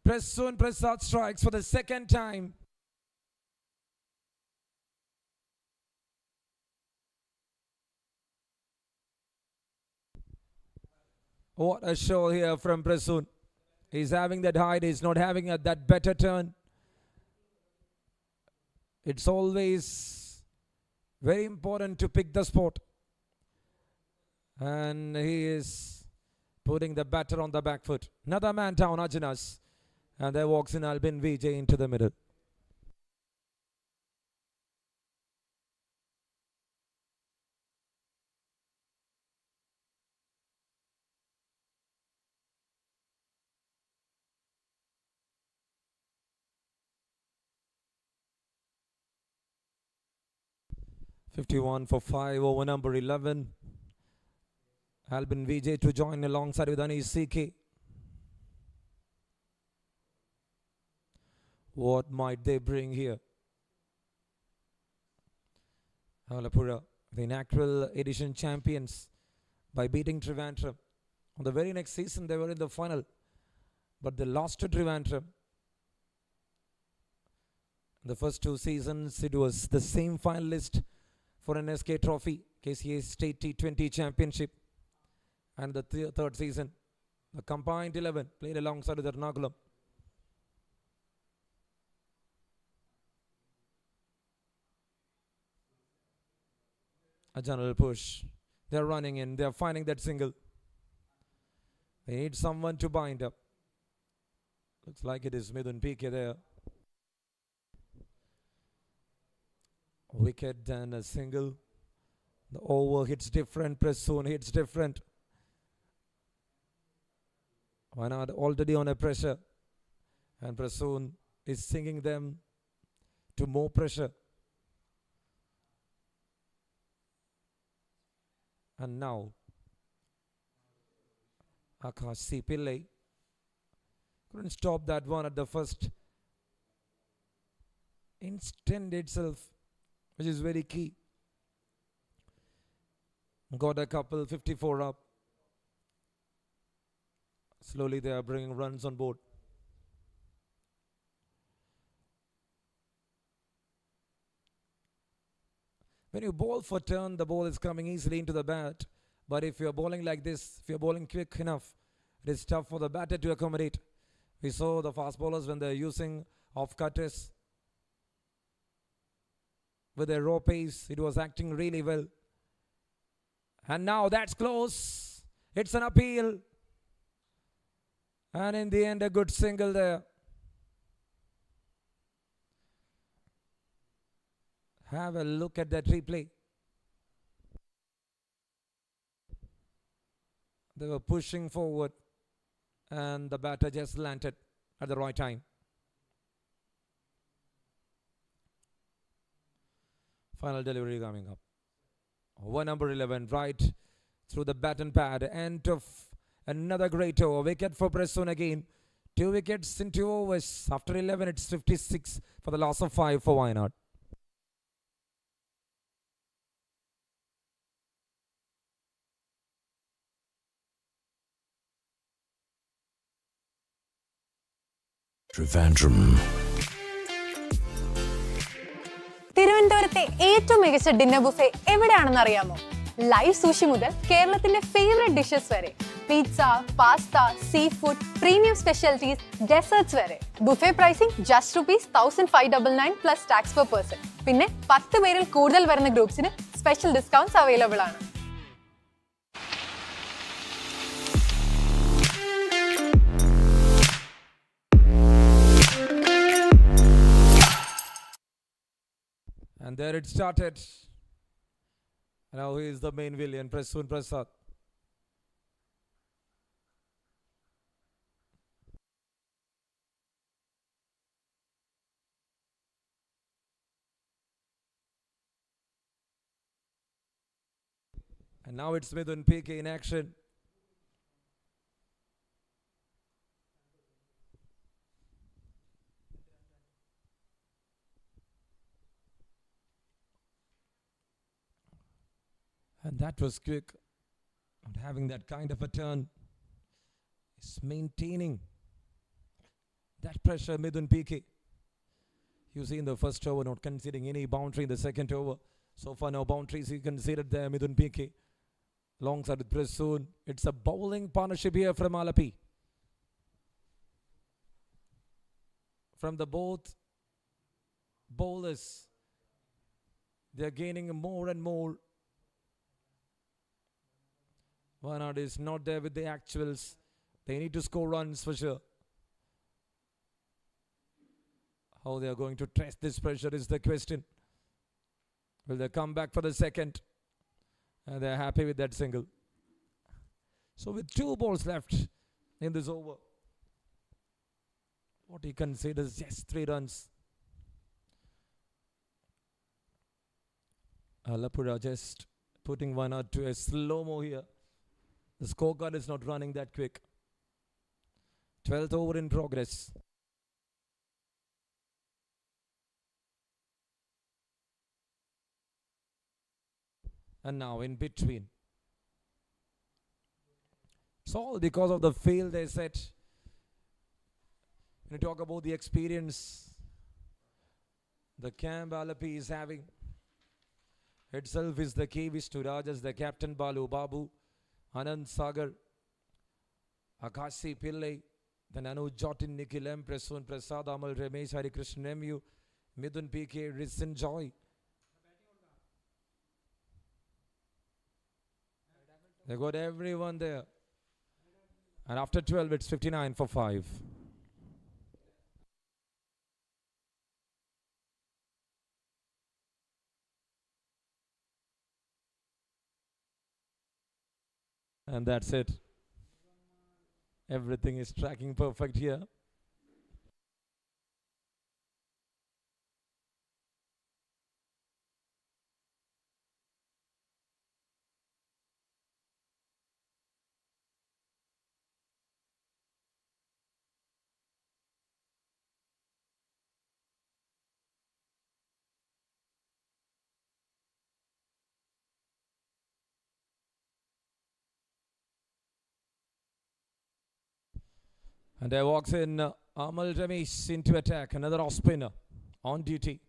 Prasoon Prasad strikes for the second time. What a show here from Prasoon. He's having that height, he's not having that better turn. It's always very important to pick the spot. And he is putting the batter on the back foot. Another man down, Ajanas. And there walks in Albin Vijay into the middle. .51 for 5 over number 11. Albin Vijay to join alongside with Anish CK. What might they bring here? Alappuzha, the inaugural edition champions, by beating Trivandrum. On the very next season, they were in the final, but they lost to Trivandrum. The first two seasons, it was the same finalist for an SK Trophy, KCA State T20 Championship. And the third season, the combined 11 played alongside with Ernakulam. A general push. They're running in. They're finding that single. They need someone to bind up. Looks like it is Midun PK there. Wicket and a single. The over hits different. Press zone hits different. Why not already on a pressure? And press zone is singing them to more pressure. And now, Akash C. Pillai couldn't stop that one at the first instant itself, which is very key. Got a couple, 54 up. Slowly they are bringing runs on board. When you bowl for turn, the ball is coming easily into the bat. But if you're bowling like this, if you're bowling quick enough, it is tough for the batter to accommodate. We saw the fast bowlers when they're using off-cutters with their raw pace. It was acting really well. And now that's close. It's an appeal. And in the end, a good single there. Have a look at that replay. They were pushing forward and the batter just landed at the right time. Final delivery coming up. Over number 11, right through the bat and pad. End of another great over. Wicket for Preston again. 2 wickets in 2 overs. After 11, it's 56 for the loss of 5 for Wayanad. Trivandrum. തിരുവനന്തപുരത്തെ ഏറ്റവും മികച്ച dinner buffet എവിടെയാണെന്ന് അറിയാമോ? Live sushi മുതൽ കേരളത്തിന്റെ favourite dishes വരെ, pizza, pasta, sea food, premium specialities, desserts വരെ. Buffet pricing just ₹1599 plus tax per person. പിന്നെ 10 പേരിൽ കൂടുതൽ വരുന്ന ഗ്രൂപ്പ്സിന് സ്പെഷ്യൽ ഡിസ്കൗണ്ട്സ് അവൈലബിൾ ആണ്. And there it started. Now he is the main villain, Prasoon Prasad. And now it's Midun PK in action. And that was quick. Not having that kind of a turn. Is maintaining that pressure, Midun PK. You see in the first over, not conceding any boundary in the second over. So far, no boundaries he conceded there, Midun PK. Alongside with Prasoon. It's a bowling partnership here from Alapi. From the both bowlers, they're gaining more and more. Wayanad is not there with the actuals. They need to score runs for sure. How they are going to test this pressure is the question. Will they come back for the second? And they're happy with that single. So with 2 balls left in this over, what he considers just 3 runs. Alappuzha just putting Wayanad to a slow-mo here. The scorecard is not running that quick. 12th over in progress. And now in between. It's all because of the field they set. When you talk about the experience the Camp Alapi is having, itself is the K. Vishnuraj as the captain, Balu Babu, Anand Sagar, Akashi Pillai, then Anu Jotin, Nikhil M, Prasoon Prasad, Amal Ramesh, Hari Krishnan M.U., Midun P.K., Rizin Joy. They got everyone there. And after 12, it's 59 for 5. And that's it. Everything is tracking perfect here. And there walks in Amal Ramesh into attack. Another off spinner on duty.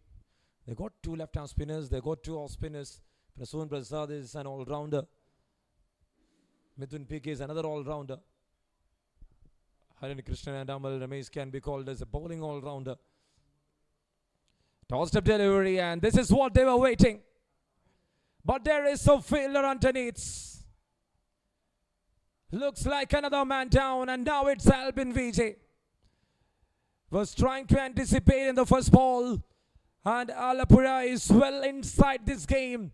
They got 2 left-arm spinners. They got 2 off spinners. Prasoon Prasad is an all-rounder. Mithun PK is another all-rounder. Harini Krishnan and Amal Ramesh can be called as a bowling all-rounder. Tossed up delivery, and this is what they were waiting. But there is a fielder underneath. Looks like another man down, and now it's Albin Vijay. Was trying to anticipate in the first ball, and Alappuzha is well inside this game.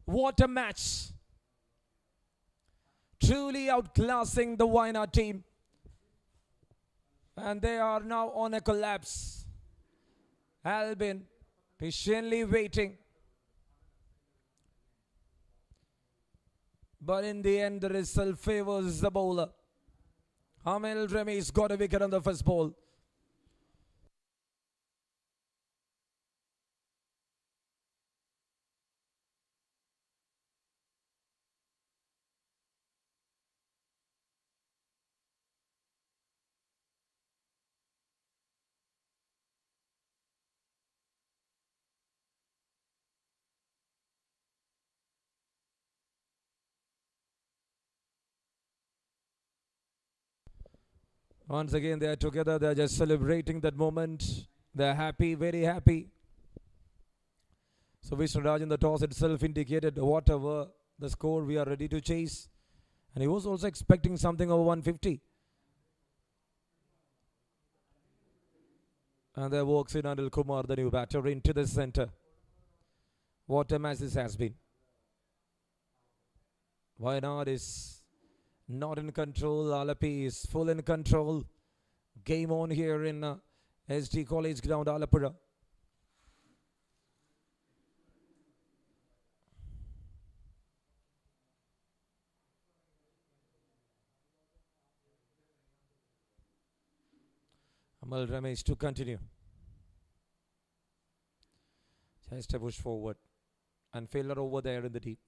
What a match. Truly outclassing the Wayanad team. And they are now on a collapse. Albin patiently waiting. But in the end, the result favors the bowler. Amal Ramesh got a wicket on the first ball. Once again, they are together. They are just celebrating that moment. They are happy, very happy. So Vishnuraj in the toss itself indicated whatever the score, we are ready to chase. And he was also expecting something over 150. And there walks in Anil Kumar, the new batter, into the center. What a match this has been. Wayanad is not in control. Alapi is full in control. Game on here in SD College ground, Alappuzha. Amal Ramesh to continue. Just a push forward. And failure over there in the deep.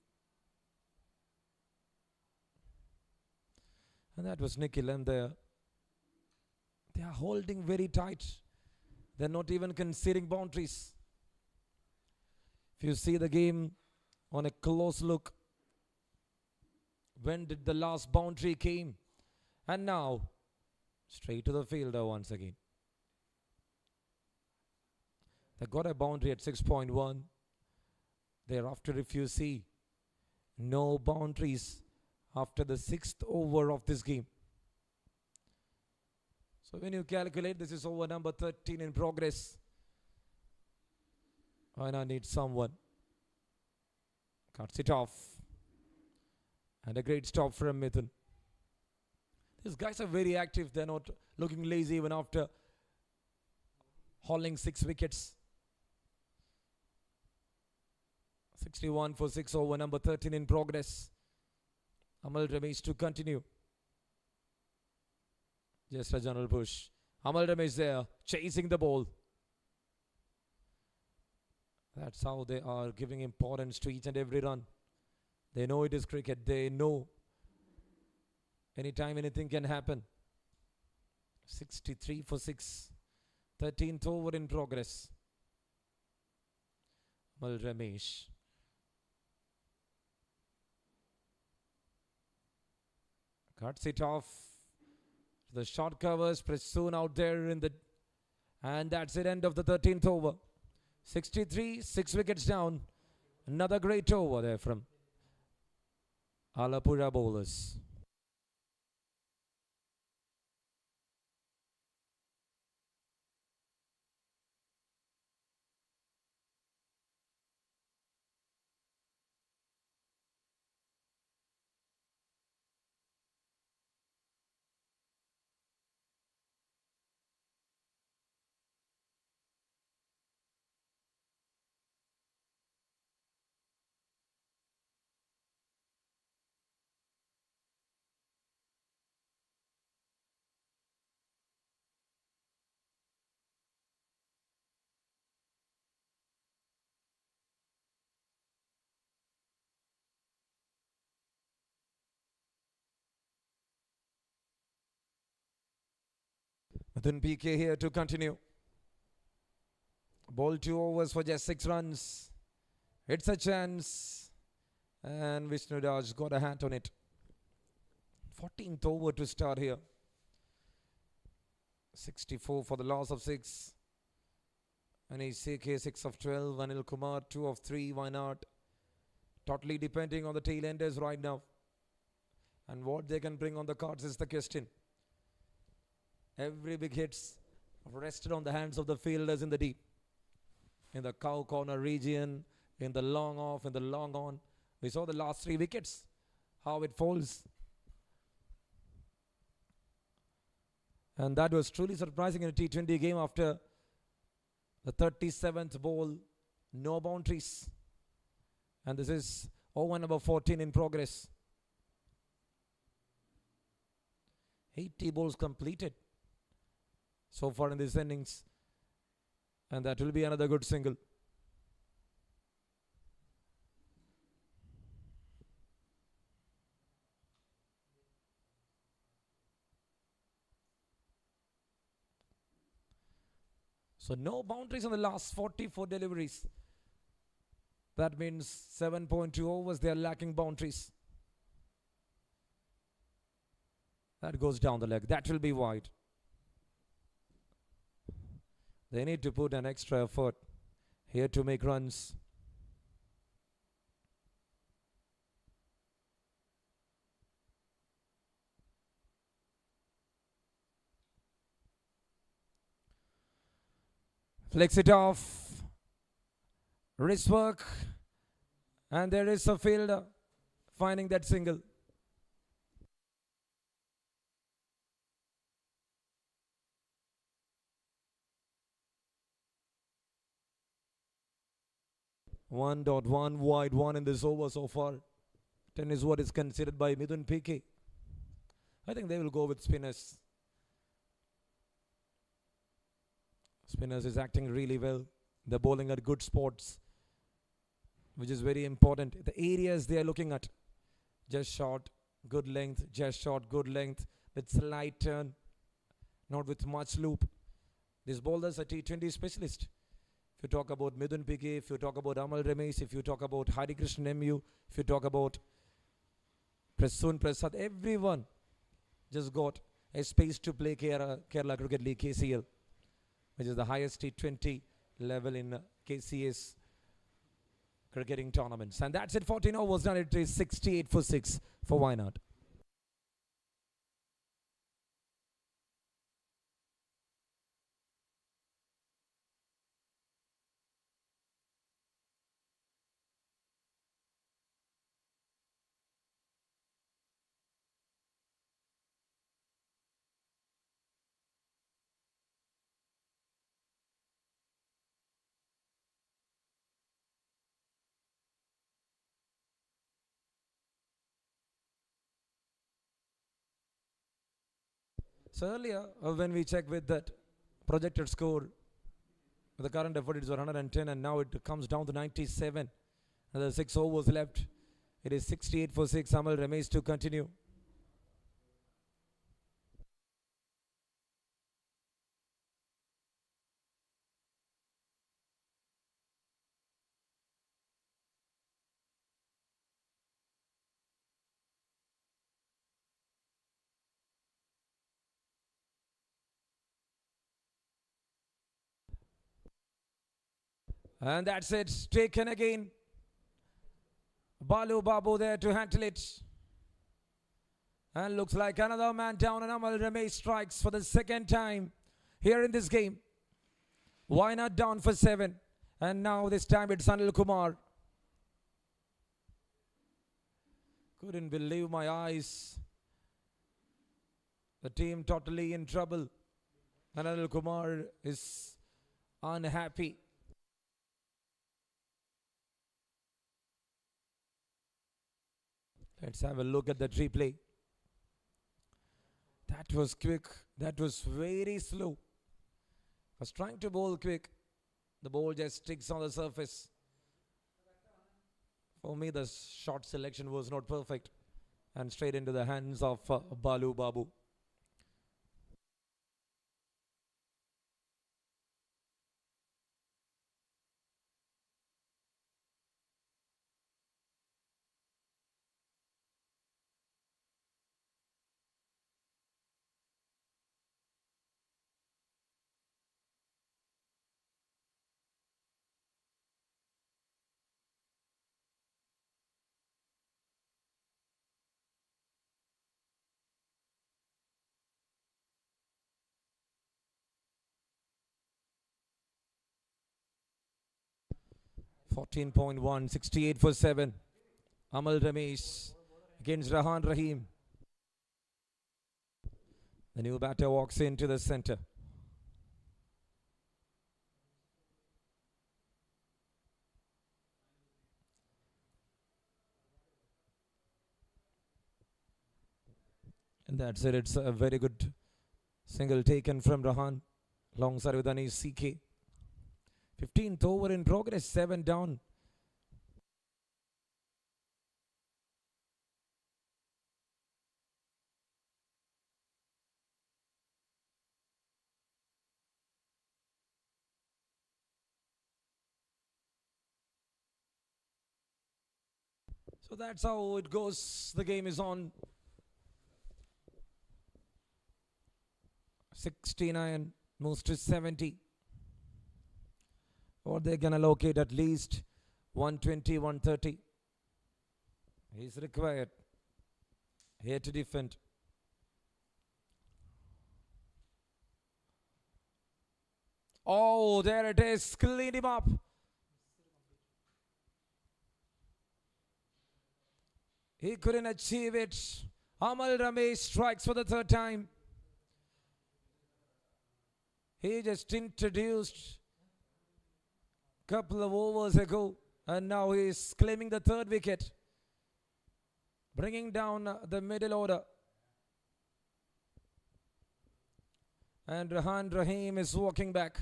And that was Nikhil, and they are holding very tight. They're not even considering boundaries. If you see the game on a close look, when did the last boundary came? And now, straight to the fielder once again. They got a boundary at 6.1. Thereafter, if you see, no boundaries after the 6th over of this game. So when you calculate, this is over number 13 in progress. And I need someone. Cuts it off. And a great stop from Mithun. These guys are very active. They're not looking lazy even after hauling 6 wickets. 61 for 6 over number 13 in progress. Amal Ramesh to continue. Just a general push. Amal Ramesh there, chasing the ball. That's how they are giving importance to each and every run. They know it is cricket. They know anytime anything can happen. 63 for 6. 13th over in progress. Mal Ramesh. Cuts it off. The short covers. Prasoon out there in the... And that's it. End of the 13th over. 63, 6 wickets down. Another great over there from Alappuzha bowlers. Then PK here to continue. Ball 2 overs for just 6 runs. It's a chance. And Vishnu Raj got a hat on it. 14th over to start here. 64 for the loss of 6. And CK 6 of 12. Anil Kumar 2 of 3. Why not? Totally depending on the tail enders right now. And what they can bring on the cards is the question. Every big hits rested on the hands of the fielders in the deep. In the cow corner region, in the long off, in the long on. We saw the last 3 wickets, how it falls. And that was truly surprising in a T20 game after the 37th ball, no boundaries. And this is over number 14 in progress. 80 balls completed so far in this innings, and that will be another good single. So no boundaries on the last 44 deliveries. That means 7.2 overs they are lacking boundaries. That goes down the leg. That will be wide. They need to put an extra effort here to make runs. Flicks it off. Wrist work. And there is a fielder finding that single. One wide one in this over so far. 10 is what is considered by Midun PK. I think they will go with spinners. Spinners is acting really well. They're bowling at good spots, which is very important. The areas they are looking at. Just short, good length. Just short, good length. With slight turn. Not with much loop. These bowlers are T20 specialists. If you talk about Midun PK, if you talk about Amal Ramesh, if you talk about Hari Krishnan MU, if you talk about Prasoon Prasad, everyone just got a space to play Kerala Cricket League KCL, which is the highest T20 level in KCS cricketing tournaments. And that's it, 14 overs done. It is 68 for 6 for Why Not. So earlier, when we checked with that projected score, with the current effort it is 110, and now it comes down to 97. Another 6 overs left It is 68 for 6. Amal Ramesh to continue. And that's it. Taken again. Balu Babu there to handle it. And looks like another man down, and Amal Ramesh strikes for the second time here in this game. Why not down for 7? And now this time it's Anil Kumar. Couldn't believe my eyes. The team totally in trouble. And Anil Kumar is unhappy. Let's have a look at the replay. That was quick. That was very slow. Was trying to bowl quick. The ball just sticks on the surface. For me, the shot selection was not perfect. And straight into the hands of Balu Babu. (14.1), 68 for 7. Amal Ramesh against Rahan Rahim. The new batter walks into the center. And that's it. It's a very good single taken from Rahan alongside with Anish CK. 15th over in progress, 7 down. So that's how it goes. The game is on. 69 moves to 70. Or they're going to locate at least 120, 130. He's required here to defend. Oh, there it is. Clean him up. He couldn't achieve it. Amal Ramesh strikes for the third time. He just introduced a couple of overs ago, and now he is claiming the third wicket, bringing down the middle order. And Rahan Rahim is walking back.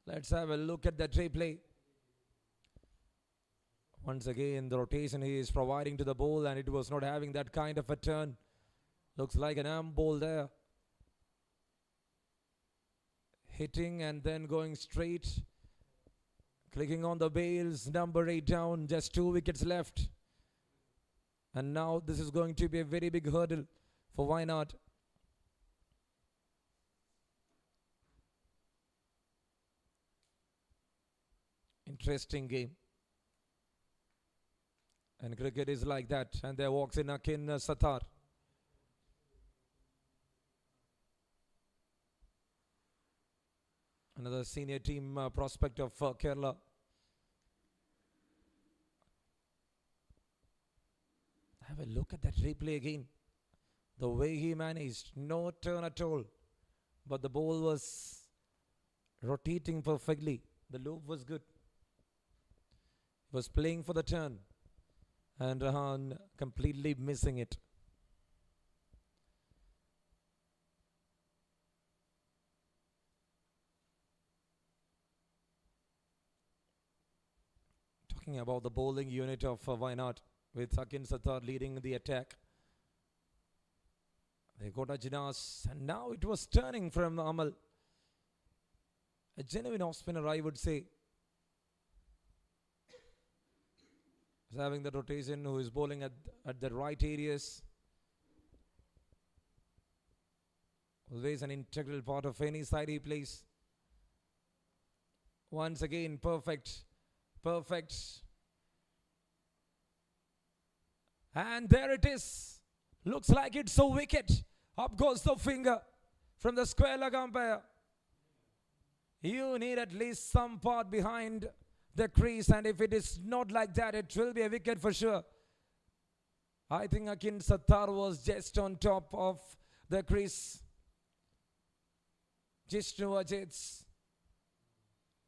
Let's have a look at that replay. Once again, the rotation he is providing to the ball, and it was not having that kind of a turn. Looks like an arm ball there. Hitting and then going straight. Clicking on the bails, number 8 down, just 2 wickets left. And now this is going to be a very big hurdle for Wayanad. Interesting game. And cricket is like that. And there walks in Akin Sattar. Another senior team prospect of Kerala. Have a look at that replay again. The way he managed. No turn at all. But the ball was rotating perfectly. The loop was good. He was playing for the turn. And Rahan completely missing it. Talking about the bowling unit of Wayanad with Akin Sattar leading the attack. They got Ajnas and now it was turning from Amal. A genuine off spinner, I would say. He's having the rotation, who is bowling at the right areas. Always an integral part of any side he plays. Once again, perfect. Perfect. And there it is. Looks like it's a wicket. Up goes the finger from the square leg umpire. You need at least some part behind the crease, and if it is not like that, it will be a wicket for sure. I think Akin Sattar was just on top of the crease. Jishnu Ajits.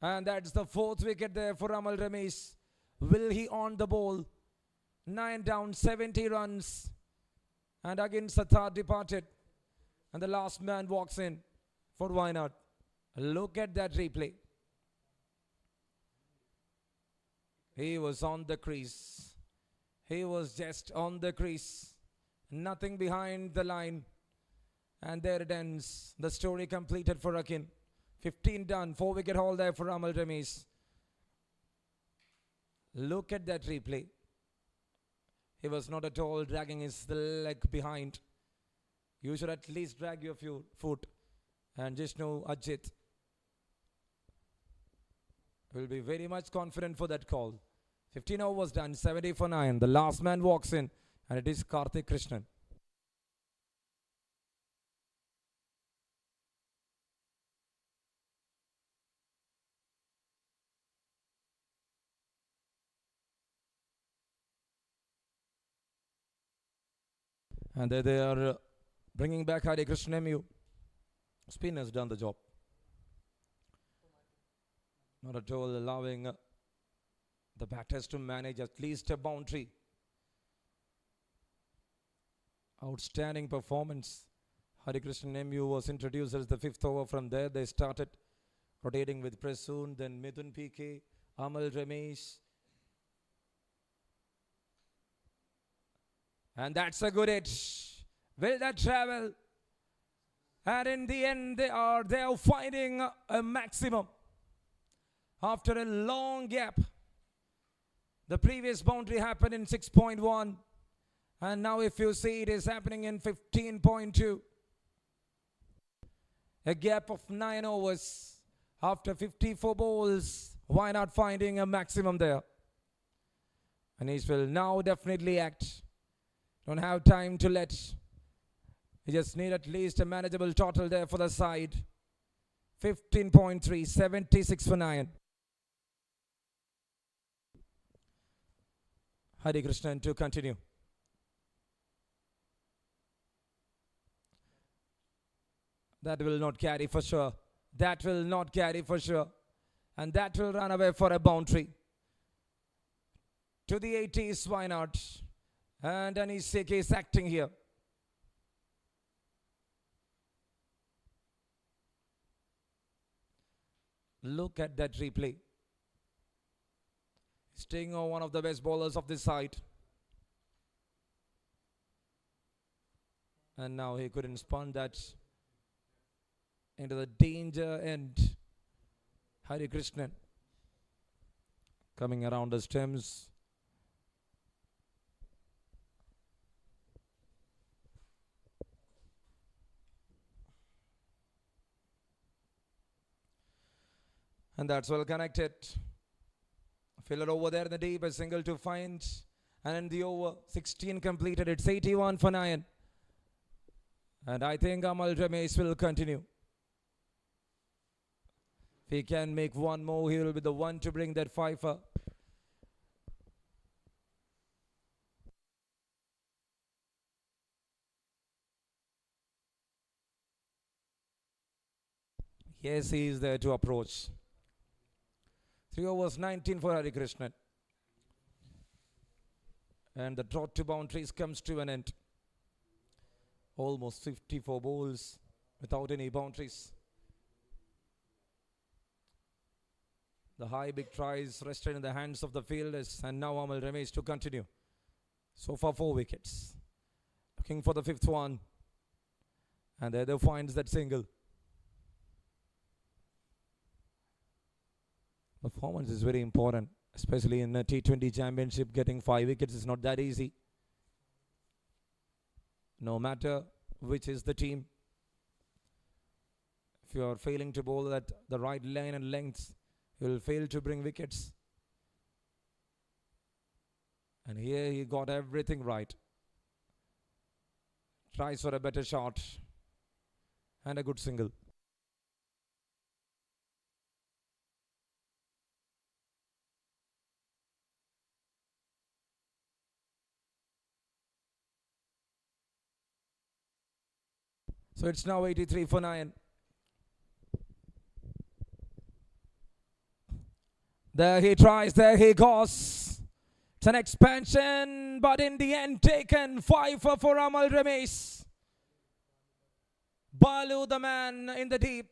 And that's the fourth wicket there for Amal Ramesh. Will he on the ball? 9 down, 70 runs. And again Sattar departed. And the last man walks in for Wayanad. Look at that replay. He was on the crease. He was just on the crease. Nothing behind the line. And there it ends. The story completed for Akin. 15 done. 4 wicket haul there for Amal Ramesh. Look at that replay. He was not at all dragging his leg behind. You should at least drag your foot. And Jishnu Ajit will be very much confident for that call. 15 overs done, 70 for 9. The last man walks in, and it is Karthik Krishnan. And there they are bringing back Hari Krishnan MU. Spin has done the job. Not at all allowing the batters to manage at least a boundary. Outstanding performance. Hari Krishnan MU was introduced as the 5th over. From there they started rotating with Prasoon, then Mithun PK, Amal Ramesh. And that's a good hit. Will that travel? And in the end they are finding a maximum. After a long gap. The previous boundary happened in 6.1. And now if you see, it is happening in 15.2. A gap of 9 overs. After 54 balls, why not finding a maximum there? And he will now definitely act. Don't have time to let. You just need at least a manageable total there for the side. 15.3, 76 for 9. Hari Krishnan to continue. That will not carry for sure. That will not carry for sure. And that will run away for a boundary. To the 80s, why not? And Anish Seke is acting here. Look at that replay. Staying on one of the best bowlers of this side. And now he couldn't spun that into the danger end. Hari Krishnan coming around the stems. And that's well connected. Filler over there in the deep, a single to find. And in the over, 16 completed. It's 81 for 9. And I think Amal Ramesh will continue. If he can make one more, he will be the one to bring that fifer. Yes, he is there to approach. 3 overs, 19 for Hari Krishnan. And the drought to boundaries comes to an end. Almost 54 balls without any boundaries. The high big tries rested in the hands of the fielders, and now Amal Ramesh to continue. So far 4 wickets. Looking for the 5th one. And the other finds that single. Performance is very important, especially in a T20 championship. Getting 5 wickets is not that easy. No matter which is the team. If you are failing to bowl at the right line and lengths, you will fail to bring wickets. And here he got everything right. Tries for a better shot. And a good single. So it's now 83 for 9. There he tries, there he goes. It's an expansion, but in the end taken. 5 for Amal Ramesh. Balu, the man in the deep.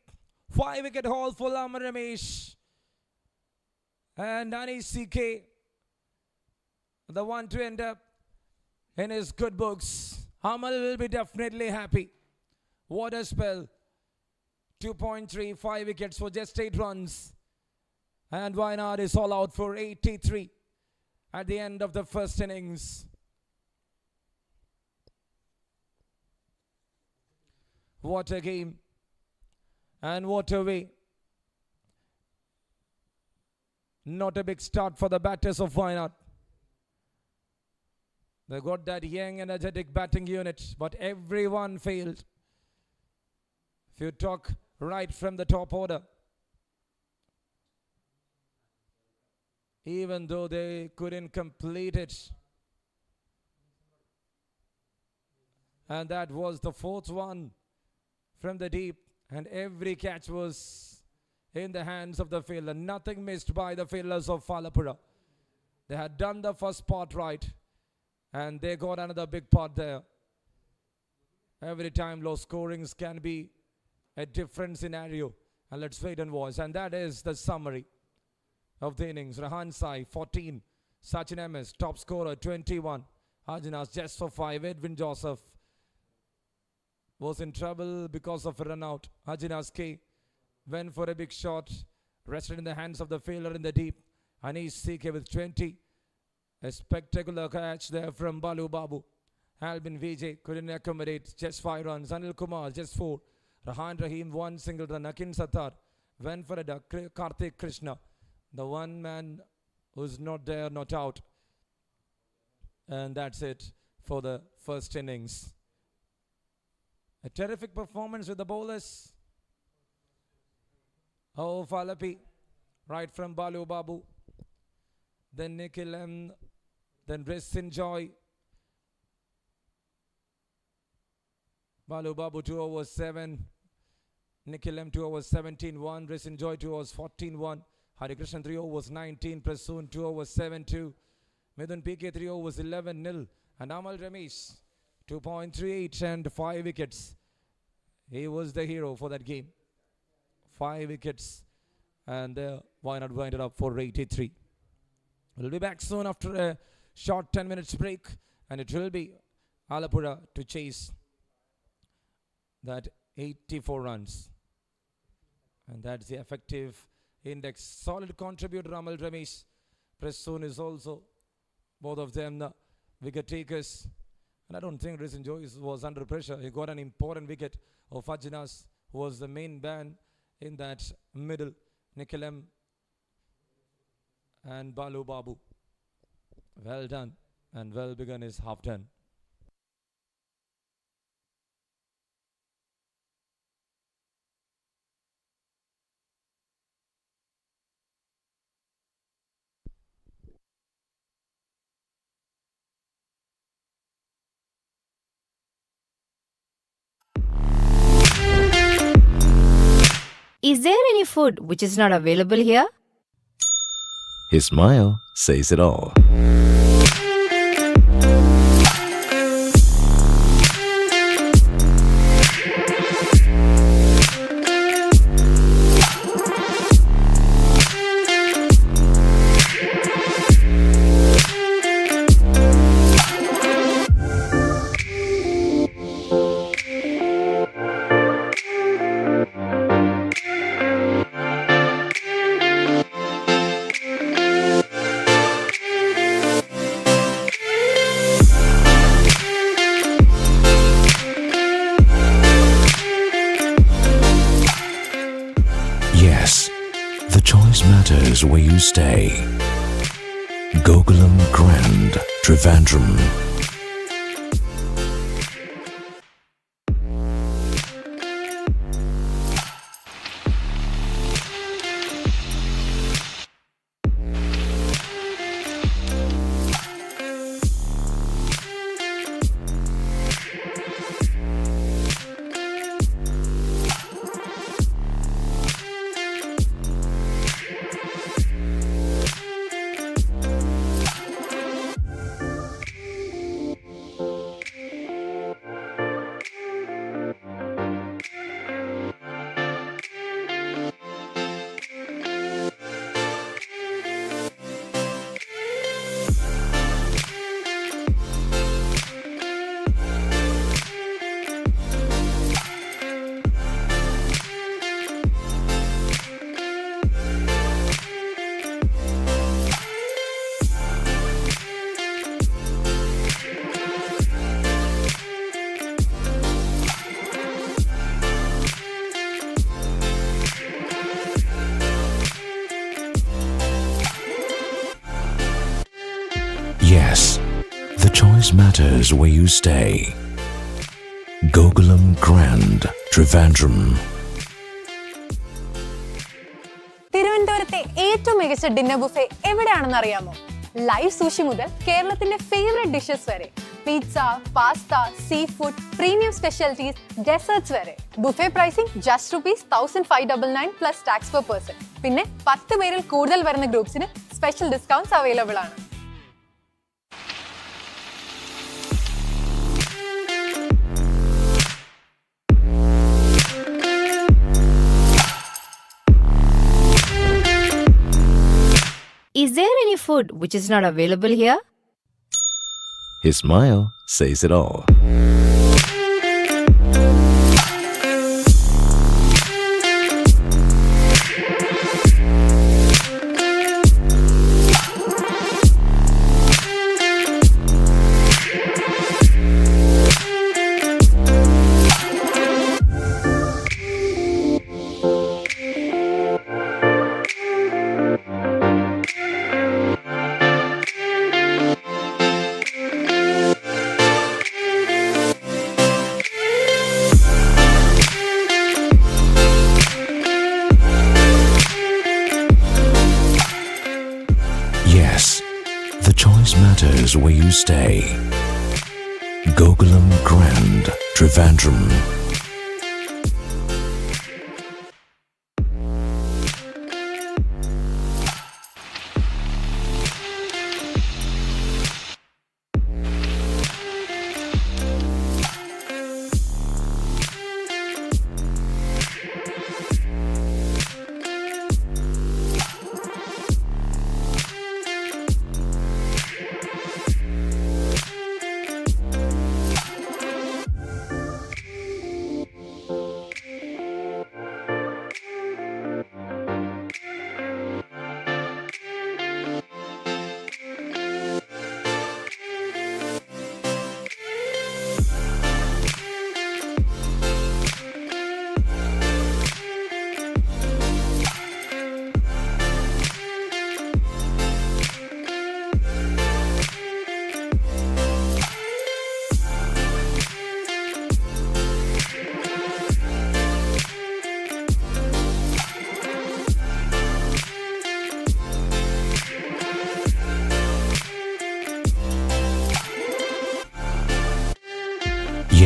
5 wicket haul for Amal Ramesh. And Anis CK, the one to end up in his good books. Amal will be definitely happy. What a spell. 2.3, 5 wickets for just 8 runs. And Wayanad is all out for 83 at the end of the first innings. What a game. And what a way. Not a big start for the batters of Wayanad. They got that young, energetic batting unit, but everyone failed. If you talk right from the top order, even though they couldn't complete it. And that was the 4th one from the deep, and every catch was in the hands of the fielder. Nothing missed by the fielders of Malappuzha. They had done the first part right, and they got another big part there. Every time low scorings can be a different scenario, and let's wait and watch. And that is the summary of the innings. Rahan Sai 14, Sachin MS top scorer 21, Arjunas just for 5. Edwin Joseph was in trouble because of a run out. Arjunas K went for a big shot, rested in the hands of the fielder in the deep. Anis CK with 20. A spectacular catch there from Balu Babu. Albin Vijay couldn't accommodate, just 5 runs. Anil Kumar just 4. Rahan Rahim 1 single run. Akin Sattar went for a duck. Karthik Krishna, the one man who's not there, not out. And that's it for the first innings. A terrific performance with the bowlers. Oh, Falapi, right from Balu Babu. Then Nikhil M. Then Rissin Joy. Balu Babu 2 overs 7. Nikhil M 2 overs 17-1. Rissin Joy 2 overs 14-1. Hari Krishnan 3 overs 19. Prasoon 2 overs 7-2. Midun PK 3 overs 11-0. And Amal Ramesh 2.38 and 5 wickets. He was the hero for that game. 5 wickets. And why not wind it up for 83. We'll be back soon after a short 10 minutes break. And it will be Alappuzha to chase that 84 runs. And that's the effective index. Solid contributor Amal Ramesh. Prasoon is also, both of them, the wicket takers. And I don't think Rissin Joy was under pressure. He got an important wicket of Arjunas, who was the main man in that middle. Nikhil M and Balu Babu. Well done and well begun is half done. Is there any food which is not available here? His smile says it all. Yes, the choice matters where you stay. Gokulam Grand, Trivandrum. Yes, the choice matters where you stay. Gokulam Grand, Trivandrum. തിരുവനന്തപുരത്തെ ഏറ്റവും മികച്ച dinner buffet എവിടെയാണെന്ന് അറിയാമോ? Live sushi മുതൽ കേരളത്തിന്റെ favourite dishes വരെ, pizza, pasta, sea food, premium specialities, desserts വരെ. Buffet pricing just ₹1599 plus tax per person. പിന്നെ 10 പേരിൽ കൂടുതൽ വരുന്ന ഗ്രൂപ്പ്സിന് സ്പെഷ്യൽ ഡിസ്കൗണ്ട്സ് അവൈലബിൾ ആണ്. Is there any food which is not available here? His smile says it all. Yes, the choice matters where you stay. Gokulam Grand, Trivandrum.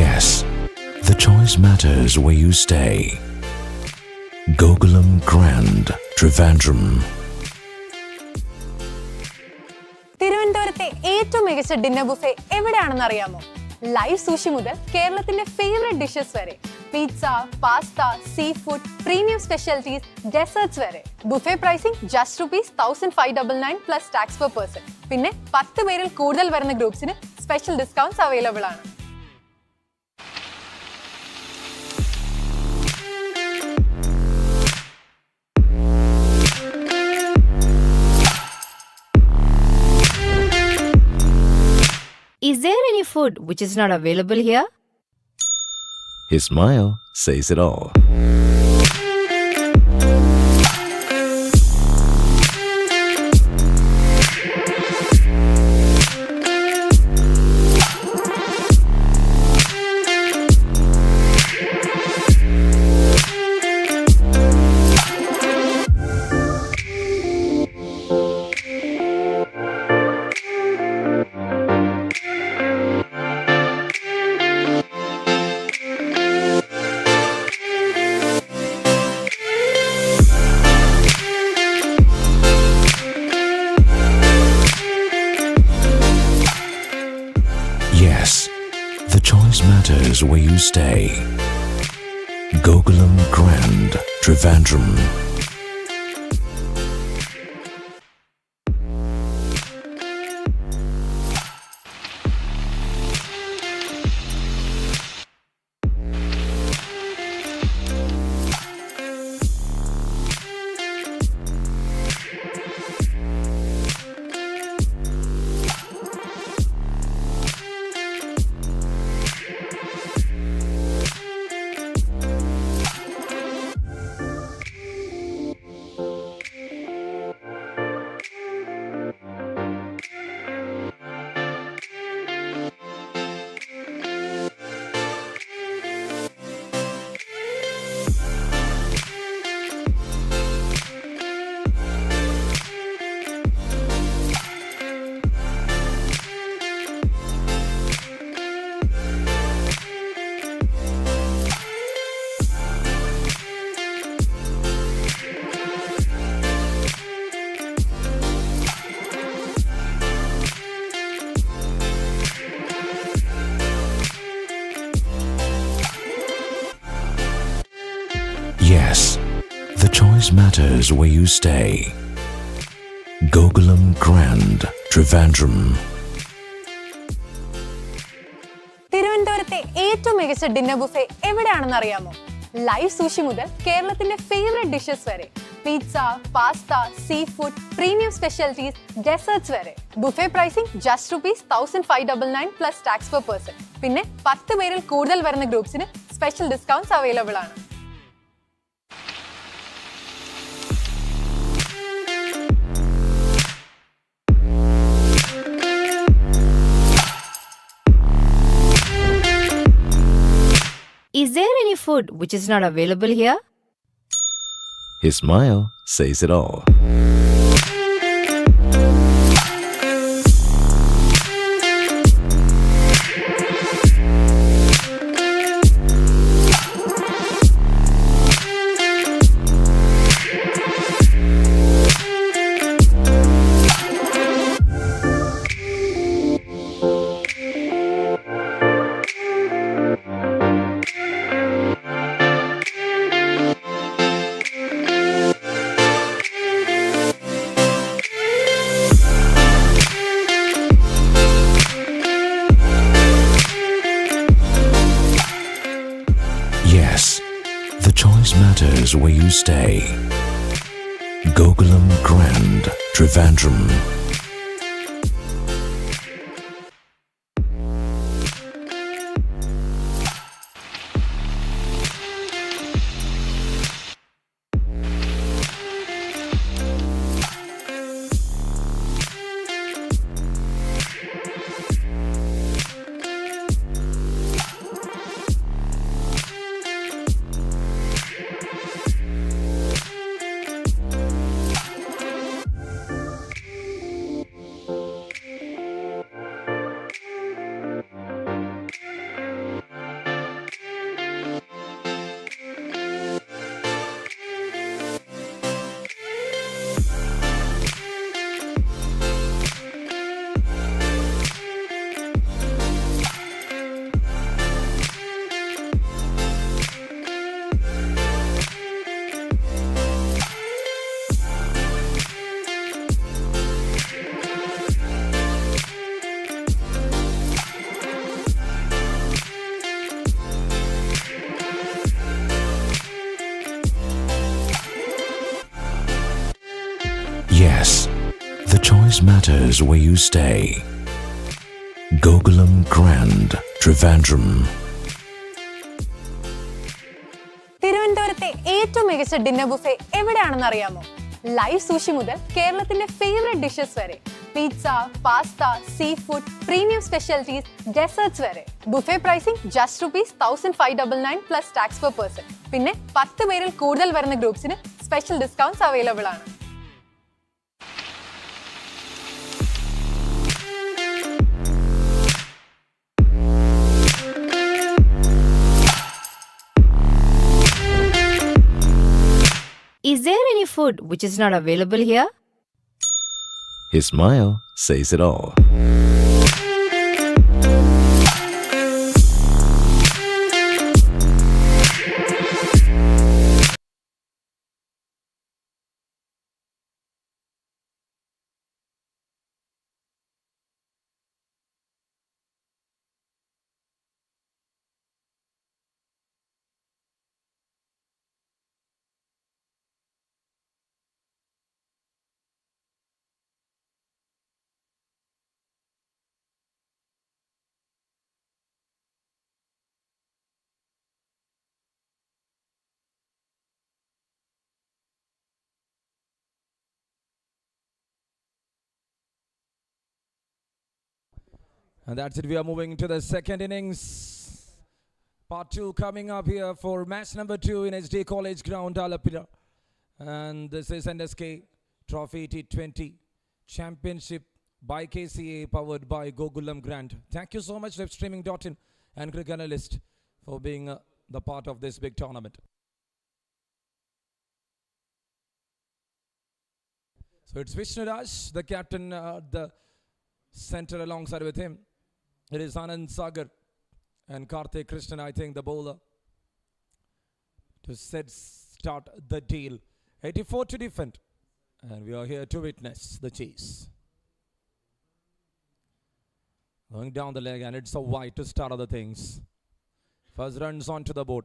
Yes, the choice matters where you stay. Gokulam Grand, Trivandrum. തിരുവനന്തപുരത്തെ ഏറ്റവും മികച്ച dinner buffet എവിടെയാണെന്ന് അറിയാമോ? Live sushi മുതൽ കേരളത്തിന്റെ favourite dishes വരെ, pizza, pasta, sea food, premium specialities, desserts വരെ. Buffet pricing just ₹1599 plus tax per person. പിന്നെ 10 പേരിൽ കൂടുതൽ വരുന്ന ഗ്രൂപ്പ്സിന് സ്പെഷ്യൽ ഡിസ്കൗണ്ട്സ് അവൈലബിൾ ആണ്. Is there any food which is not available here? His smile says it all. matters where you stay. Gokulam Grand, Trivandrum. Yes, the choice matters where you stay. Gokulam Grand, Trivandrum. തിരുവനന്തപുരത്തെ ഏറ്റവും മികച്ച dinner buffet എവിടെയാണെന്ന് അറിയാമോ? Live sushi മുതൽ കേരളത്തിന്റെ favourite dishes വരെ, pizza, pasta, sea food, premium specialities, desserts വരെ. Buffet pricing just ₹1599 plus tax per person. പിന്നെ 10 പേരിൽ കൂടുതൽ വരുന്ന ഗ്രൂപ്പ്സിന് സ്പെഷ്യൽ ഡിസ്കൗണ്ട്സ് അവൈലബിൾ ആണ്. Is there any food which is not available here? His smile says it all. Yes, the choice matters where you stay. Gokulam Grand, Trivandrum. Yes, the choice matters where you stay. Gokulam Grand, Trivandrum. തിരുവനന്തപുരത്തെ ഏറ്റവും മികച്ച dinner buffet എവിടെയാണെന്ന് അറിയാമോ? Live sushi മുതൽ കേരളത്തിന്റെ favourite dishes വരെ, pizza, pasta, sea food, premium specialities, desserts വരെ. Buffet pricing just ₹1599 plus tax per person. പിന്നെ 10 പേരിൽ കൂടുതൽ വരുന്ന ഗ്രൂപ്പ്സിന് സ്പെഷ്യൽ ഡിസ്കൗണ്ട്സ് അവൈലബിൾ ആണ്. Is there any food which is not available here? His smile says it all. And that's it. We are moving to the second innings. Part 2 coming up here for match number 2 in SD College Ground, Alappuzha. And this is NSK Trophy T20 Championship by KCA, powered by Gokulam Grant. Thank you so much, webstreaming.in and Cricket Analyst, for being the part of this big tournament. So it's Vishnu Raj, the captain, the center alongside with him. It is Anand Sagar and Karthik Krishnan, I think, the bowler, to start the deal. 84 to defend. And we are here to witness the chase. Going down the leg, and it's a wide to start other things. First runs onto the board.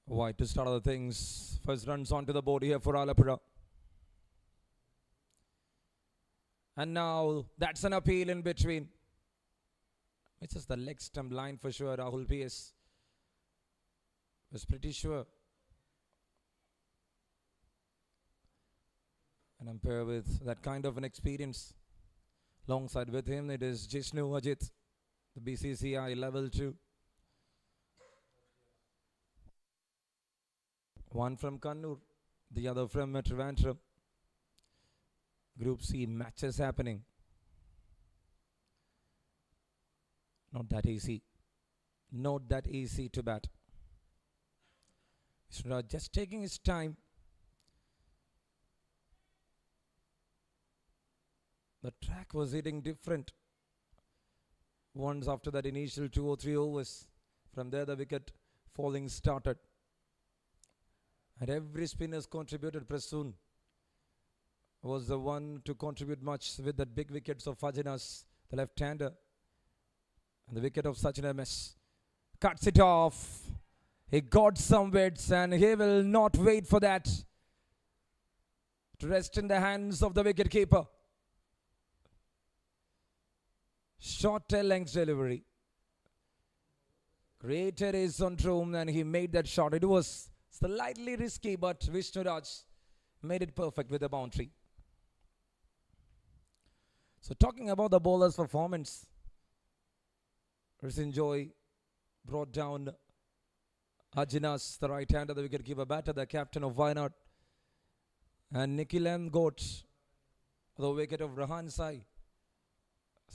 Wide to start other things. First runs onto the board here for Alappuzha. And now that's an appeal in between. It's just the leg stump line for sure. Rahul PS was pretty sure. An umpire with that kind of an experience. Alongside with him, it is Jishnu Ajit, the BCCI level 2. One from Kannur, the other from Trivandrum. Group C matches happening. Not that easy. Not that easy to bat. Vishnu just taking his time. The track was hitting different. Once after that initial 2 or 3 overs. From there the wicket falling started. And every spinner's contributed. Prasoon was the one to contribute much with the big wickets of Fajinas, the left-hander. And the wicket of Sachin MS. Cuts it off. He got some widths and he will not wait for that to rest in the hands of the wicket-keeper. Short length delivery. Created his own room and he made that shot. It was slightly risky, but Vishnu Raj made it perfect with a boundary. So talking about the bowler's performance, Joy brought down Ajinas, the right-hander, the wicket-keeper batter, the captain of Wayanad, and Nikhil got the wicket of Rahan Sai.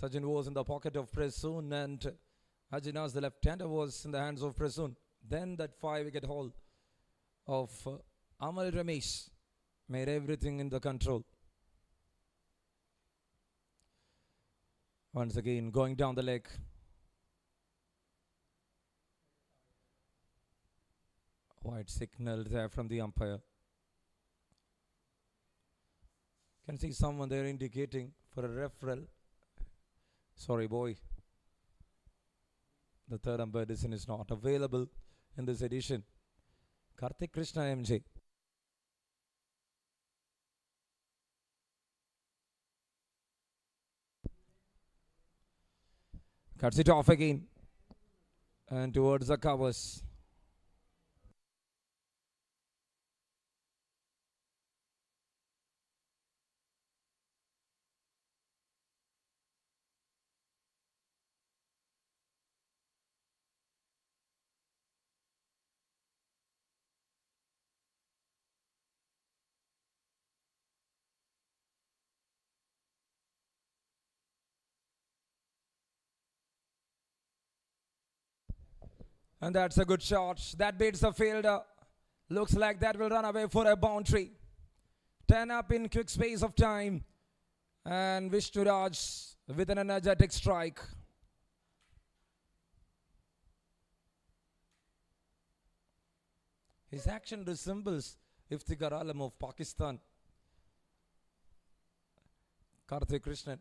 Sachin was in the pocket of Prasoon, and Ajinas, the left-hander, was in the hands of Prasoon. Then that 5-wicket haul of Amal Ramesh made everything in the control. Once again, going down the leg. Wide signal there from the umpire. Can see someone there indicating for a referral. Sorry, boy. The third umpire decision is not available in this edition. Karthik Krishna MJ. Cuts it off again. And towards the covers. And that's a good shot. That beats the fielder. Looks like that will run away for a boundary. 10 up in quick space of time. And Vishnu Raj with an energetic strike. His action resembles Iftikhar Alam of Pakistan. Karthik Krishnan.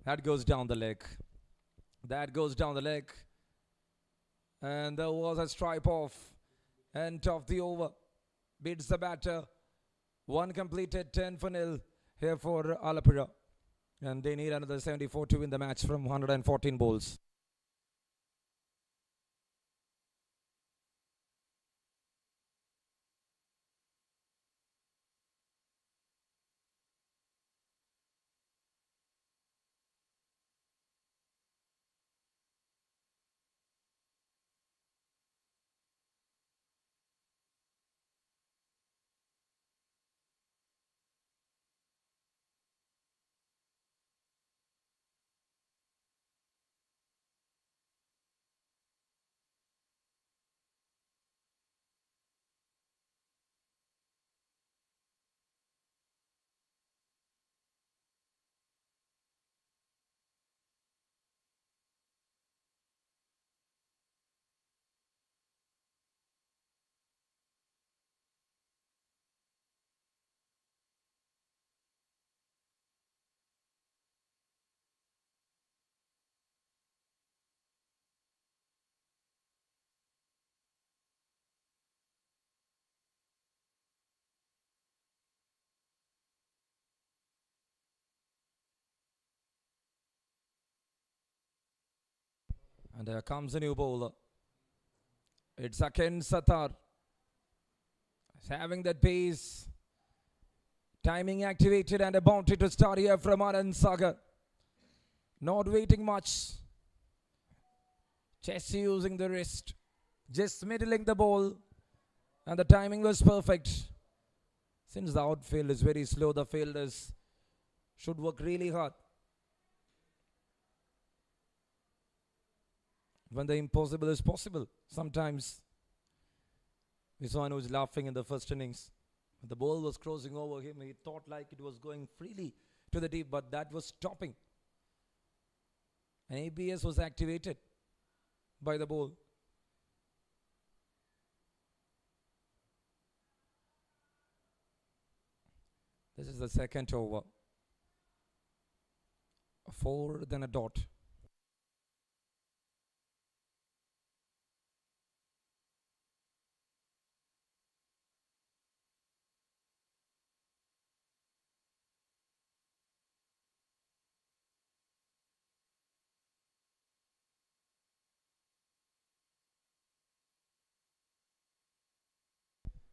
That goes down the leg. That goes down the leg. And there was a stripe off. End of the over. Beats the batter. One completed, 10 for nil here for Alappuzha. And they need another 74 to win the match from 114 balls. And there comes a new bowler. It's Akin Satar. He's having that pace. Timing activated and a boundary to start here from Anand Sagar. Not waiting much. Just using the wrist. Just middling the ball. And the timing was perfect. Since the outfield is very slow, the fielders should work really hard. When the impossible is possible, sometimes we saw who was laughing in the first innings. When the ball was crossing over him, he thought like it was going freely to the deep, but that was stopping. And ABS was activated by the ball. This is the second over. 4 then a dot.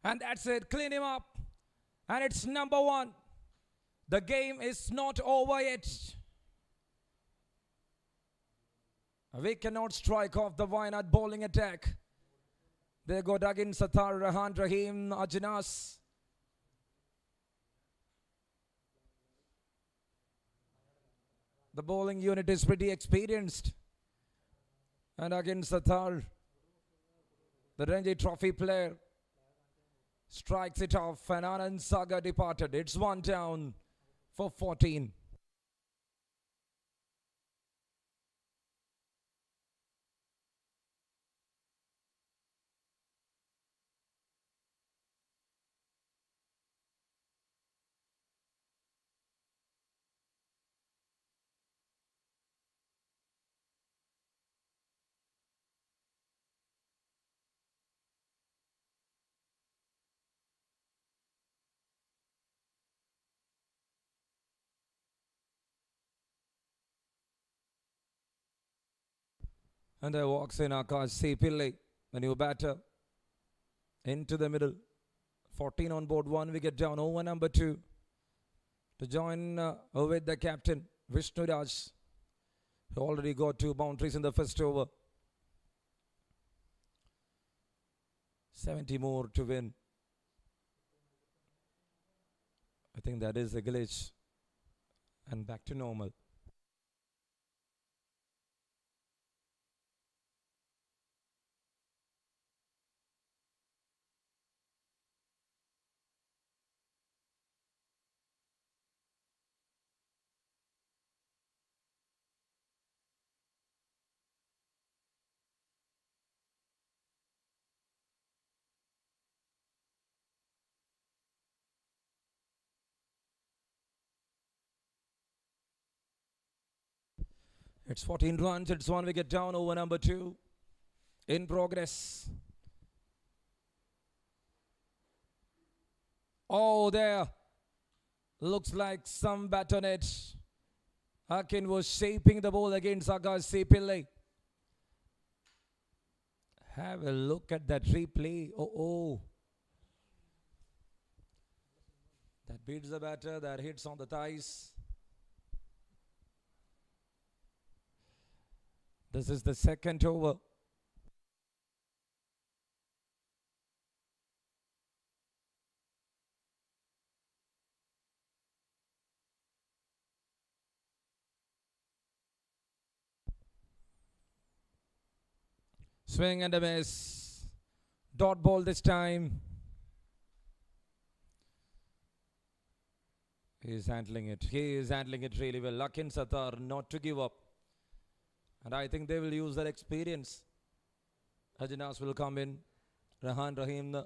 And that's it. Clean him up. And it's number 1. The game is not over yet. We cannot strike off the Wayanad bowling attack. They go Dagin, Satar, Rahan, Rahim, Ajinas. The bowling unit is pretty experienced. And again Satar, the Ranji Trophy player, strikes it off and Anand Sagar departed. It's 1 down for 14. And there walks in Akash C. Pillai, the new batter, into the middle. 14 on board, 1 wicket down, over number 2. To join with the captain, Vishnu Raj, who already got 2 boundaries in the first over. 70 more to win. I think that is a glitch. And back to normal. It's 14 runs. It's 1 wicket down. Over number 2 in progress. Oh, there. Looks like some bat on it. Akin was shaping the ball against Akash Pillai. Have a look at that replay. Oh. That beats the batter. That hits on the thighs. This is the second over. Swing and a miss. Dot ball this time. He is handling it. He is handling it really well. Lakin Sattar not to give up. And I think they will use their experience. Ajinas will come in. Rahan Rahim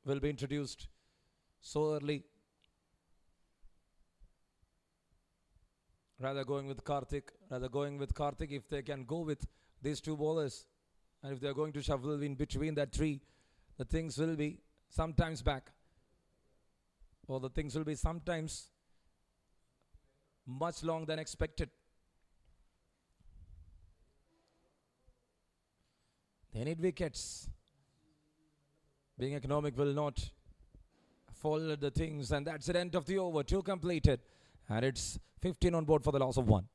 will be introduced so early. Rather going with Karthik if they can go with these two bowlers. And if they are going to shuffle in between that three, the things will be sometimes back. Or the things will be sometimes much long than expected. They need wickets. Being economic will not follow the things. And that's the end of the over. 2 completed. And it's 15 on board for the loss of 1.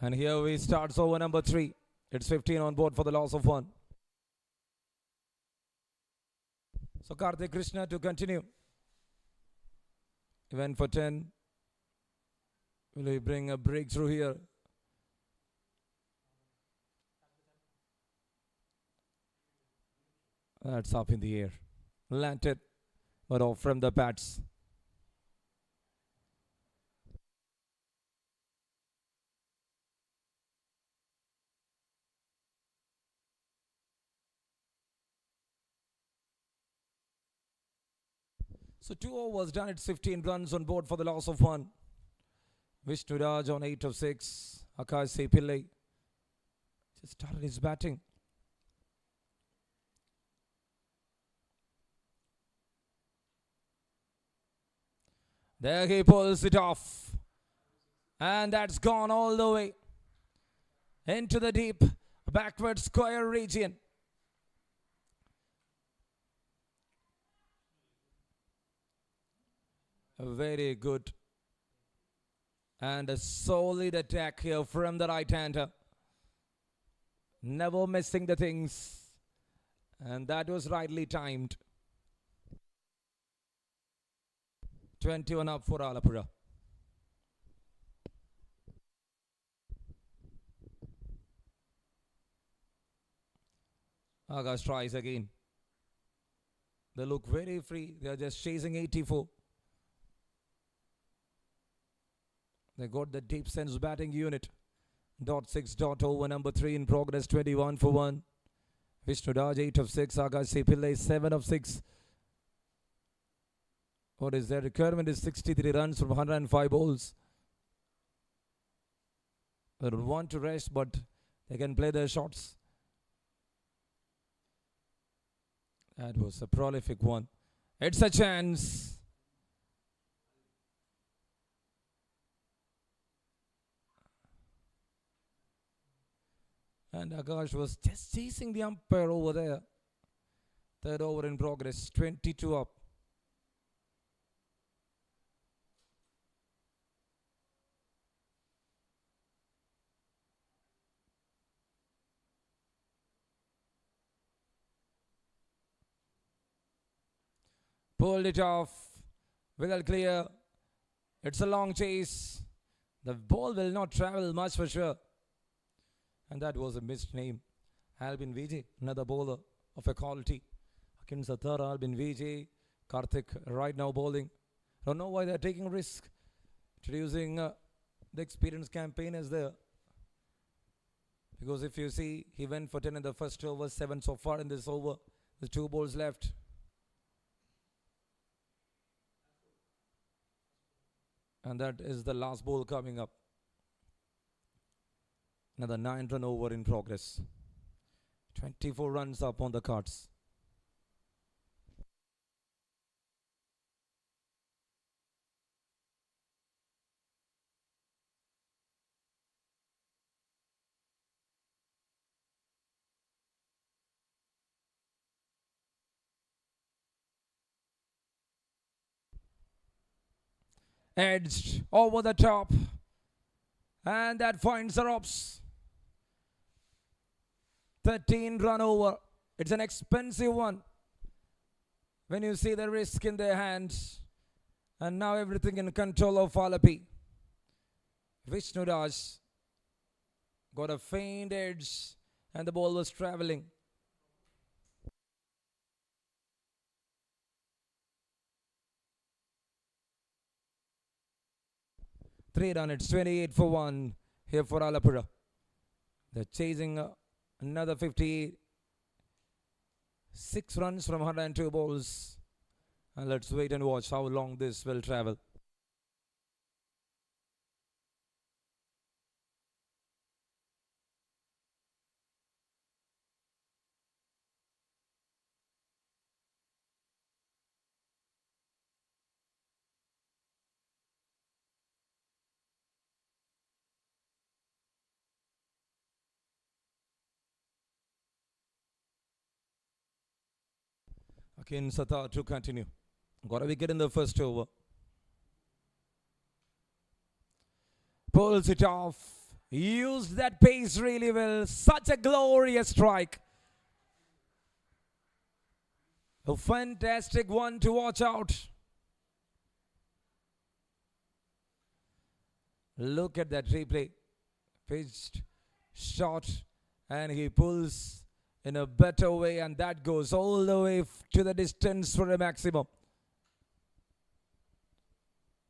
And here we start over number 3. It's 15 on board for the loss of 1. So Karthik Krishna to continue. He went for 10. Will he bring a breakthrough here? That's up in the air. Landed, but off from the bats. So 2 overs done. It's 15 runs on board for the loss of 1. Vishnu Raj on 8 of 6. Akash Pillai just started his batting. There he pulls it off. And that's gone all the way into the deep backward square region. A very good and a solid attack here from the right-hander. Never missing the things. And that was rightly timed. 21 up for Alappuzha. Akash tries again. They look very free. They are just chasing 84. They got the deep sense batting unit. Dot 6 dot over number 3 in progress. 21 for 1. Vishnu Raj 8 of 6. Akash Pillai 7 of 6. What is their requirement is 63 runs from 105 balls. They don't want to rest, but They can play their shots. That was a prolific one. It's a chance. And Akash was just chasing the umpire over there. Third over in progress, 22 up. Pulled it off. Well clear. It's a long chase. The ball will not travel much for sure. And that was a missed name. Albin Vijay, another bowler of a quality. Against the third Albin Vijay. Karthik right now bowling. Don't know why they're taking risk. Introducing the experienced campaigners there. Because if you see, he went for 10 in the first over, 7 so far in this over. There's 2 balls left. And that is the last ball coming up. Another 9-run over in progress. 24 runs up on the cards. Edged over the top. And that finds the ropes. 13 run over. It's an expensive one. When you see the risk in their hands. And now everything in control of Alappuzha. Vishnu Raj got a faint edge. And the ball was travelling. Three run, it's 28 for 1 here for Alappuzha. They're chasing another 58. 6 runs from 102 balls. And let's wait and watch how long this will travel. Again, Sattar to continue. Got a wicket in the first over. Pulls it off. Used that pace really well. Such a glorious strike. A fantastic one to watch out. Look at that replay. Pitched, shot, and he pulls in a better way, and that goes all the way to the distance for a maximum.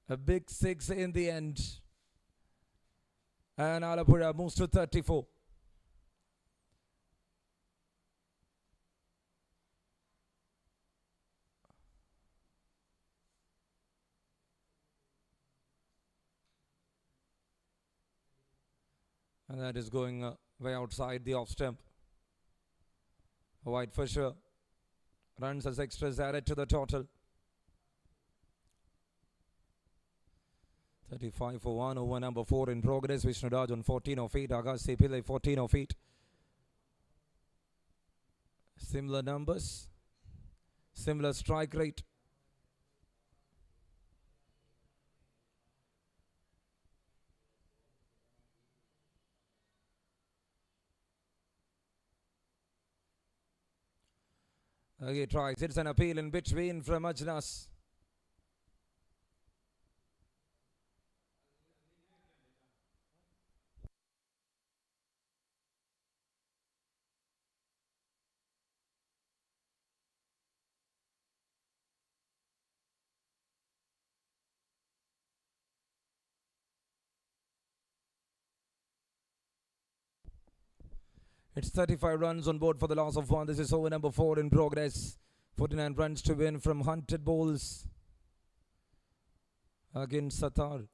A big 6 in the end. And Alappuzha moves to 34. And that is going way outside the off stump. Wide for sure. Runs as extras added to the total. 35 for 1 over number 4 in progress. Vishnu Raj on 14 of 8. Agassi Pillai 14 of 8. Similar numbers. Similar strike rate. He tries. It's an appeal in between from Ajnas. It's 35 runs on board for the loss of 1. This is over number 4 in progress. 49 runs to win from 100 balls. Again, Sattar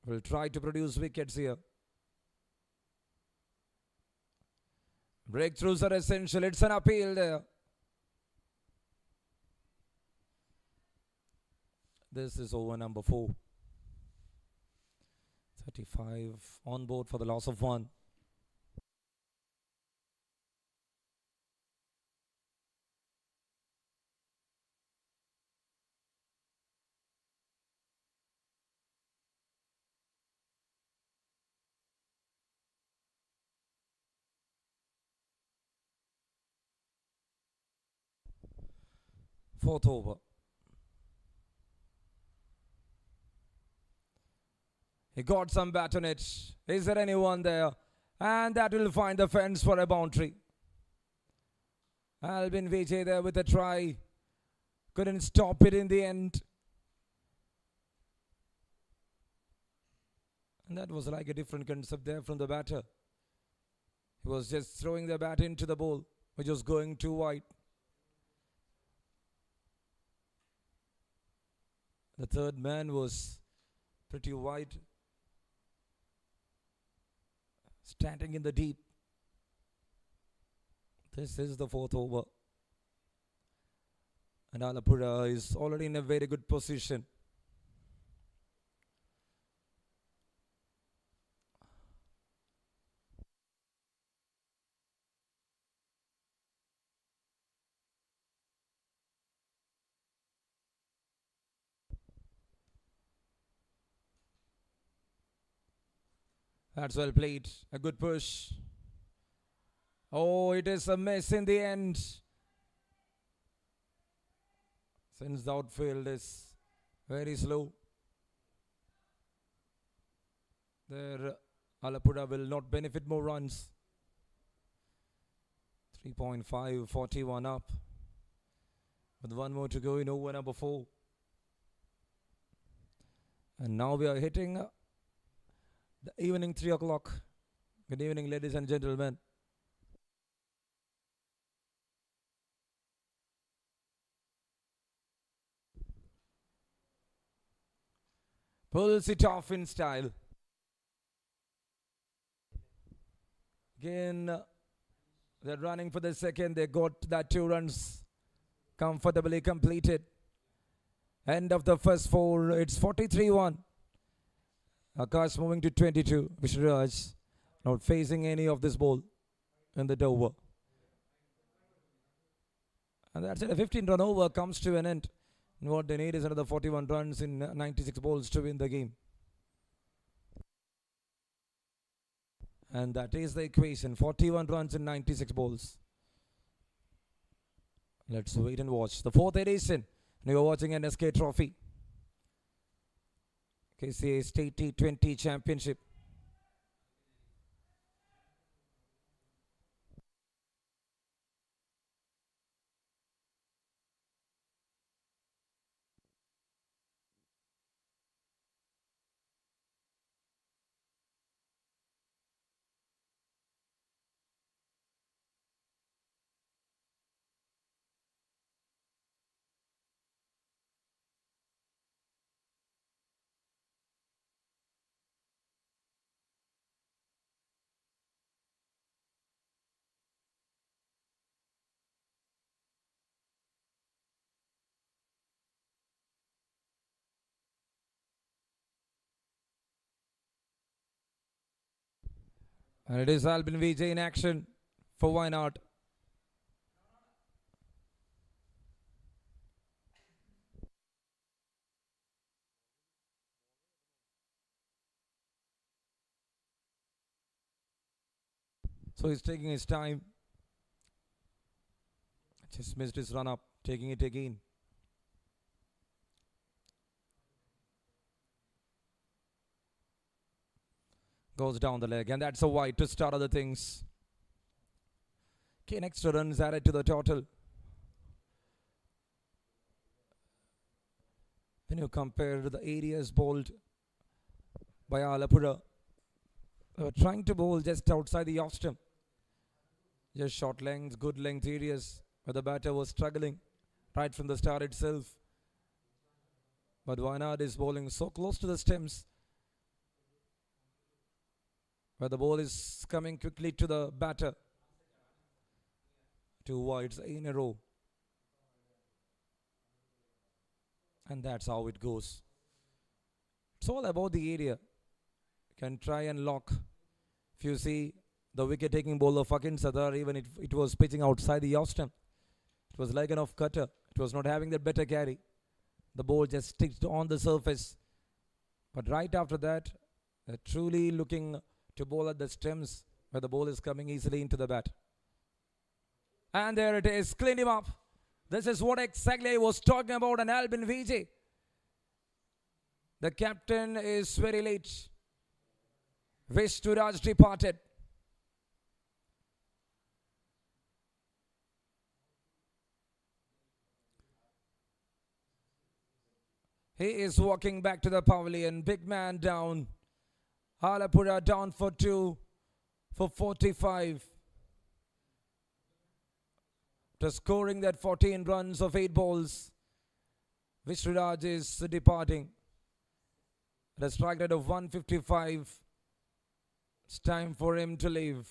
will try to produce wickets here. Breakthroughs are essential. It's an appeal there. This is over number 4. 35 on board for the loss of 1. Fourth over. He got some bat on it. Is there anyone there? And that will find the fence for a boundary. Albin Vijay there with a try. Couldn't stop it in the end. And that was like a different concept there from the batter. He was just throwing the bat into the ball, which was going too wide. The third man was pretty wide, standing in the deep. This is the fourth over. And Alappuzha is already in a very good position. That's well played. A good push. Oh, it is a mess in the end. Since the outfield is very slow, there Alappuzha will not benefit more runs. 3.5, 41 up. With one more to go in over number 4. And now we are hitting the evening 3 o'clock. Good evening, ladies and gentlemen. Pulls it off in style. Again, they're running for the second. They got that 2 runs comfortably completed. End of the first 4. It's 43-1. Akash moving to 22. Vishraj not facing any of this ball in the over. And that's it. A 15-run over comes to an end. And what they need is another 41 runs in 96 balls to win the game. And that is the equation. 41 runs in 96 balls. Let's wait and watch. The 4th edition. And you are watching an SK Trophy. KCA State T20 Championship. And it is Albin Vijay in action for why not. So he's taking his time. Just missed his run up, taking it again. Goes down the leg, and that's a wide to start other things. Okay, extra runs added to the total. When you compare the areas bowled by Alappuzha, they were trying to bowl just outside the off stump. Just short lengths, good length areas where the batter was struggling right from the start itself. But Wainad is bowling so close to the stems, where the ball is coming quickly to the batter. 2 wides in a row. And that's how it goes. It's all about the area. You can try and lock. If you see the wicket taking bowler Fakin Sadar, even it was pitching outside the off stump. It was like an off cutter. It was not having that better carry. The ball just sticks on the surface. But right after that, they're truly looking to bowl at the stems where the ball is coming easily into the bat. And there it is. Clean him up. This is what exactly I was talking about, an Albin Vijay. The captain is very late. Vishturaj departed. He is walking back to the pavilion. Big man down. Alappuzha down for 2 for 45. After scoring that 14 runs of 8 balls, Vishturaj is departing. At a strike rate of 155. It's time for him to leave.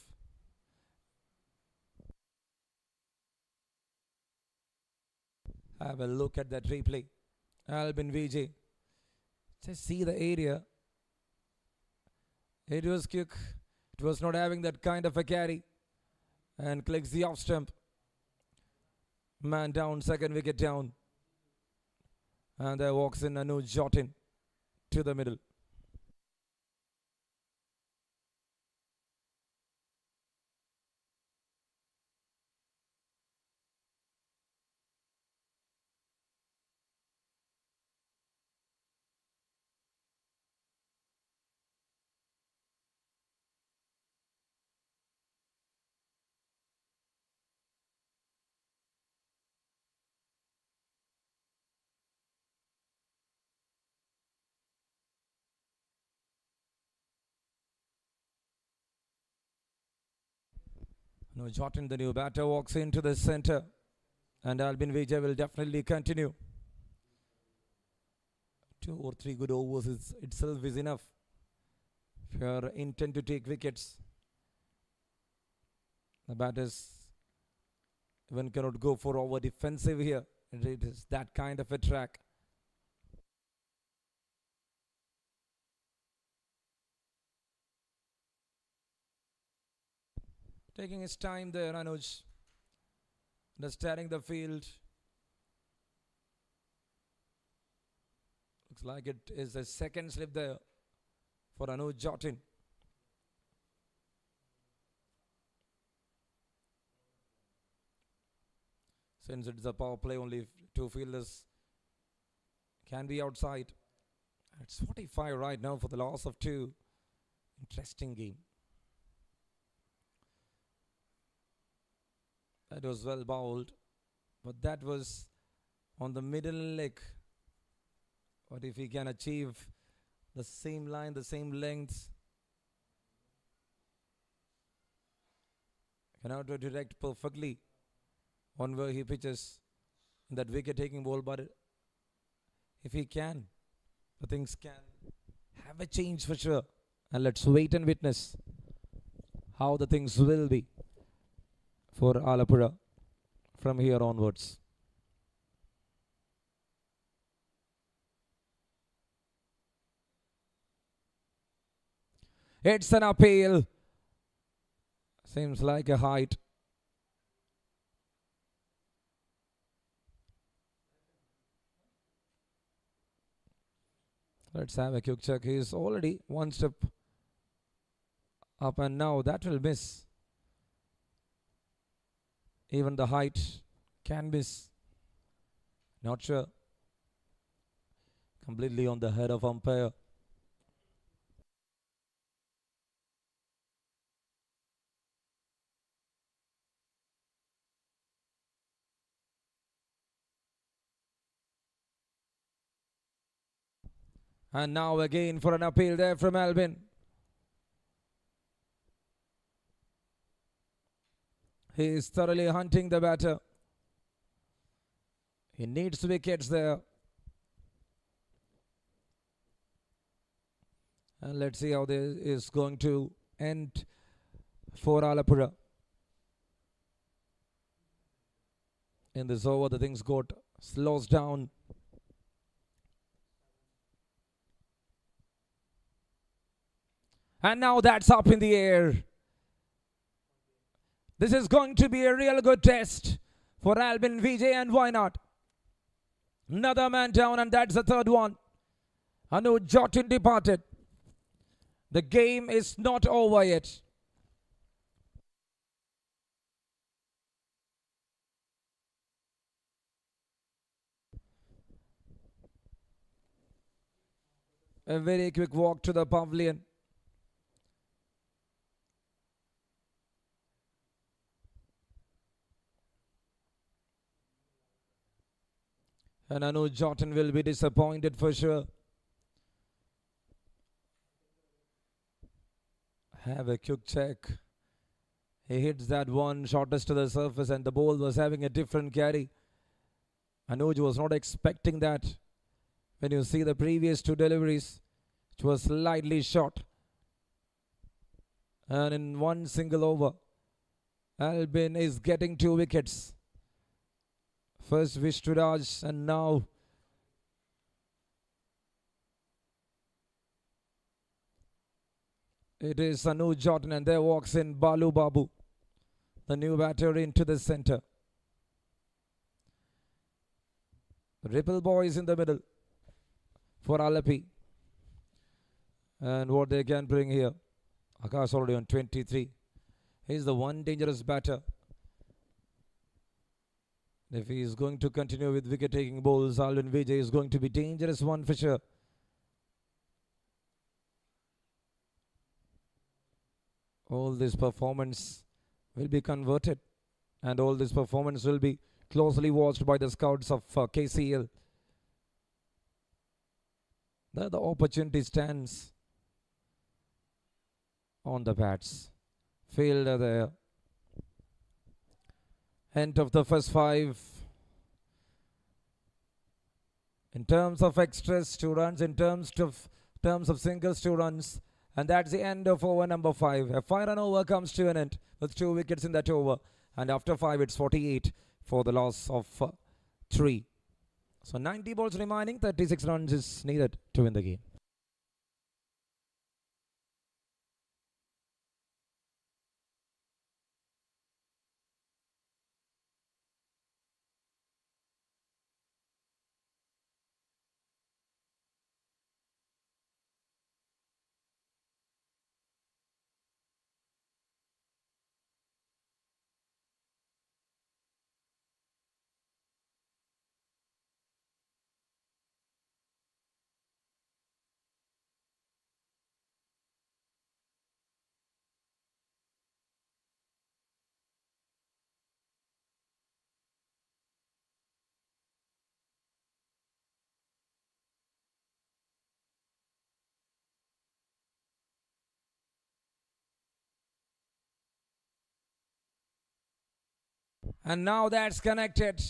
Have a look at that replay. Albin Vijay. Just see the area. It was quick. It was not having that kind of a carry. And clicks the off stump. Man down, second wicket down. And there walks in Anuj Jyotin to the middle. No, Jyotin, the new batter, walks into the center. And Albin Vijay will definitely continue. 2 or 3 good overs itself is enough. If you are intent to take wickets, the batters even cannot go for over defensive here. It is that kind of a track. Taking his time there, Anuj. Understanding the field. Looks like it is a second slip there for Anuj Jyotin. Since it's a power play, only 2 fielders can be outside. It's 45 right now for the loss of 2. Interesting game. That was well bowled, but that was on the middle leg. What if he can achieve the same line, the same length? Cannot direct perfectly on where he pitches in that wicket-taking ball, but if he can, the things can have a change for sure. And let's wait and witness how the things will be for Alappuzha from here onwards. It's an appeal. Seems like a height. Let's have a quick check. He's already 1 step up, and now that will miss. Even the height can miss. Not sure. Completely on the head of umpire. And now again for an appeal there from Albin. He is thoroughly hunting the batter. He needs wickets there. And let's see how this is going to end for Alappuzha. in this over, the things got slows down. And now that's up in the air. This is going to be a real good test for Albin Vijay, and why not? Another man down, and that's the third one. Anuj Jotin departed. The game is not over yet. A very quick walk to the pavilion. And Anuj Jotin will be disappointed for sure. Have a quick check. He hits that one shortest to the surface, and the ball was having a different carry. Anuj was not expecting that. When you see the previous two deliveries, it was slightly short. And in one single over, Albin is getting 2 wickets. First Vishturaj, and now it is Anuj Jotin, and there walks in Balu Babu, the new batter, into the center. The Ripple boys in the middle for Alappi. And what they can bring here. Akash already on 23. He's the one dangerous batter. If he is going to continue with wicket-taking bowls, Albin Vijay is going to be dangerous one for sure. All this performance will be converted, and all this performance will be closely watched by the scouts of KCL. There the opportunity stands on the bats. Fielder there. End of the first 5. In terms of extras, 2 runs. In terms of singles, 2 runs. And that's the end of over number 5. A 5-run over comes to an end with 2 wickets in that over. And after 5, it's 48 for the loss of 3. So 90 balls remaining, 36 runs is needed to win the game. And now that's connected.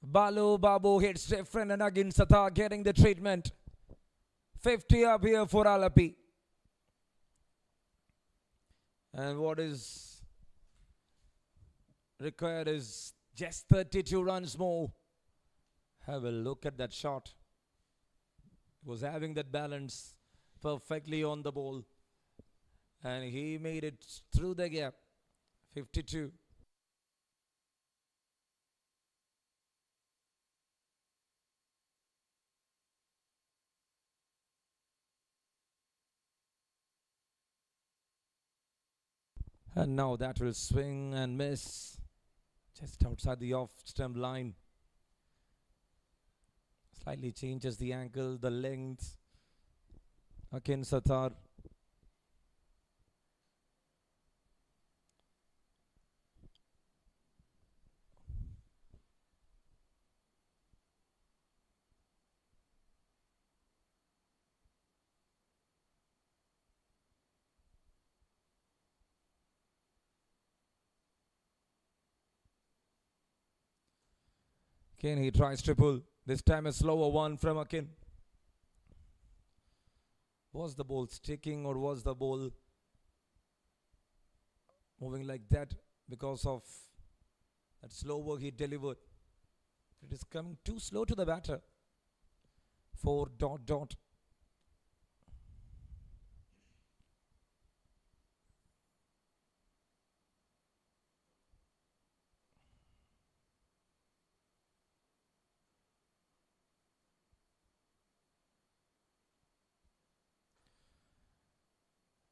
Balu Babu hits different, and again Satha getting the treatment. 50 up here for Alappi. And what is required is just 32 runs more. Have a look at that shot. He was having that balance perfectly on the ball, and he made it through the gap. 52. And now that will swing and miss just outside the off-stump line. Slightly changes the angle, the length. Akin Satar. Again, he tries to pull. This time a slower one from Akin. Was the ball sticking, or was the ball moving like that because of That slower he delivered. It is coming too slow to the batter. 4 dot dot.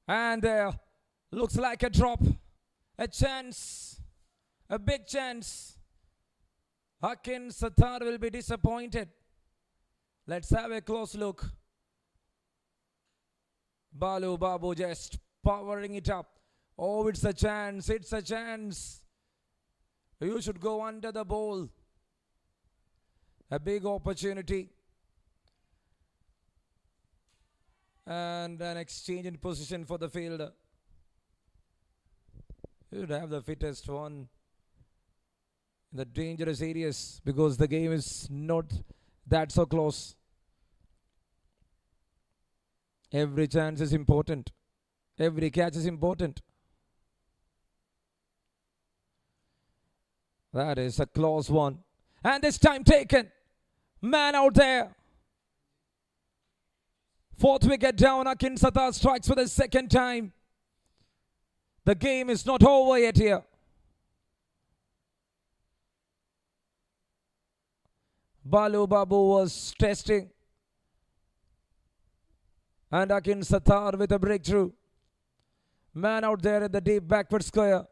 And there looks like a drop. A chance. A big chance. Hakin Satar will be disappointed. Let's have a close look. Balu Babu just powering it up. Oh, it's a chance. It's a chance. You should go under the ball. A big opportunity. And an exchange in position for the fielder. You would have the fittest one in the dangerous areas because the game is not that so close. Every chance is important. Every catch is important. That is a close one. And this time taken. Man out there. 4th wicket down. Akin Satar strikes for the 2nd time. The game is not over yet here. Balu Babu was testing. And Akin Satar with a breakthrough. Man out there at the deep backward square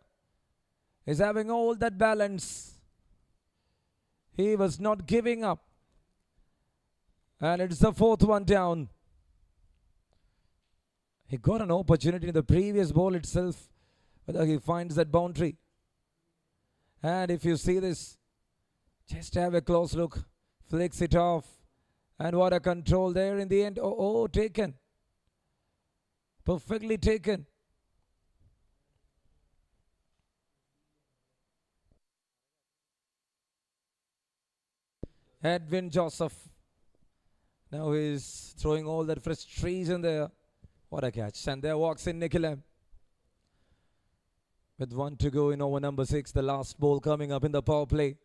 is having all that balance. He was not giving up. And it's the 4th one down. He got an opportunity in the previous ball itself. Whether he finds that boundary. And if you see this, just have a close look. Flicks it off. And what a control there in the end. Oh, taken. Perfectly taken. Edwin Joseph. Now he's throwing all that frustration there. What a catch. And there walks in Nikhilem. With 1 to go in over number 6. The last ball coming up in the power play.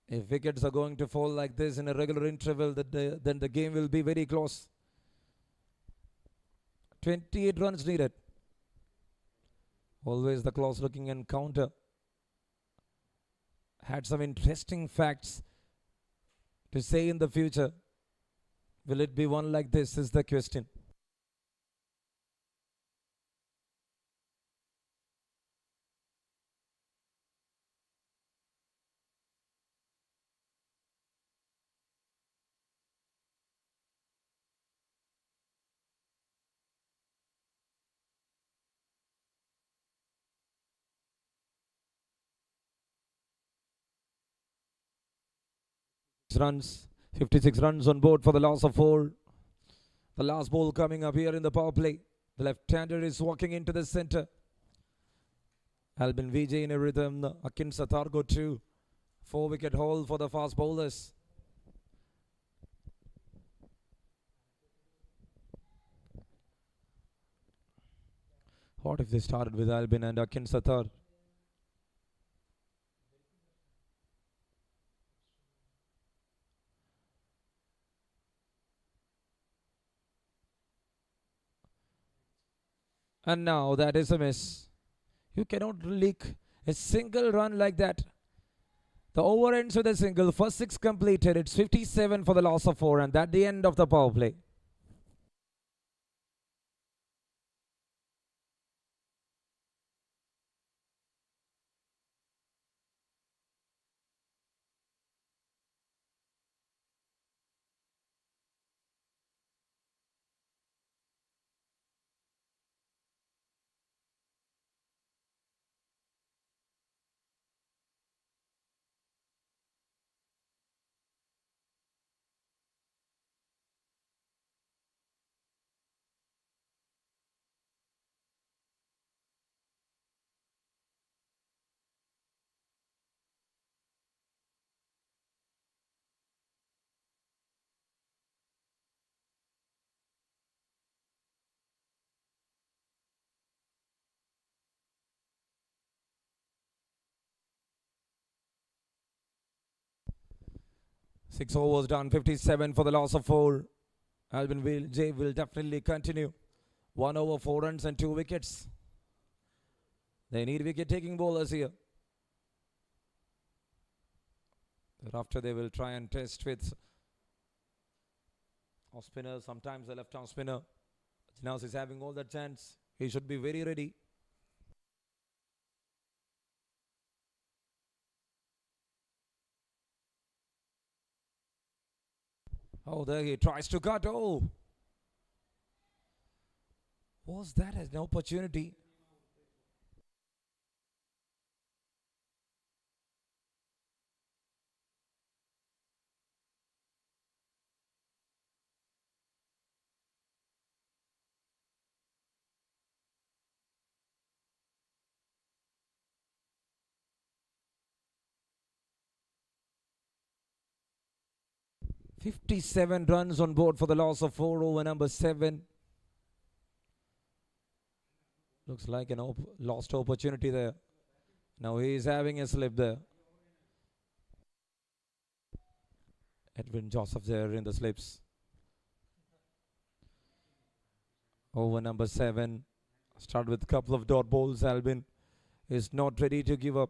If wickets are going to fall like this in a regular interval, then the game will be very close. 28 runs needed. Always the close looking encounter. Had some interesting facts to say in the future. Will it be one like this is the question. Runs, 56 runs on board for the loss of 4. The last ball coming up here in the power play. The left-hander is walking into the center. Albin Vijay in a rhythm. Akin Satar go 2. 4-wicket haul for the fast bowlers. What if they started with Albin and Akin Satar? And now that is a miss. You cannot leak a single run like that. The over ends with a single. First 6 completed. It's 57 for the loss of 4. And that's the end of the power play. 6 overs done, 57 for the loss of 4. Albin J will definitely continue. 1 over 4 runs and 2 wickets. They need wicket-taking bowlers here. Thereafter, they will try and test with off spinner, sometimes a left-arm spinner. Now he's having all that chance. He should be very ready. Oh, there he tries to cut. Oh, was that an opportunity? "57 runs on board for the loss of 4 over number 7. Looks like an lost opportunity there. Now he is having a slip there. Edwin Joseph there in the slips. Over number 7. Start with a couple of dot balls. Albin is not ready to give up.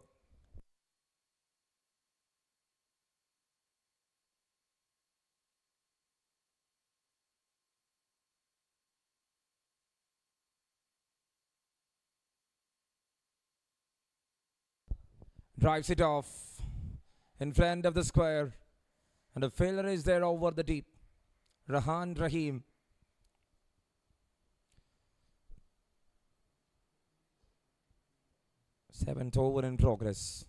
Drives it off in front of the square. And a failure is there over the deep. Rahan Rahim. Seventh over in progress.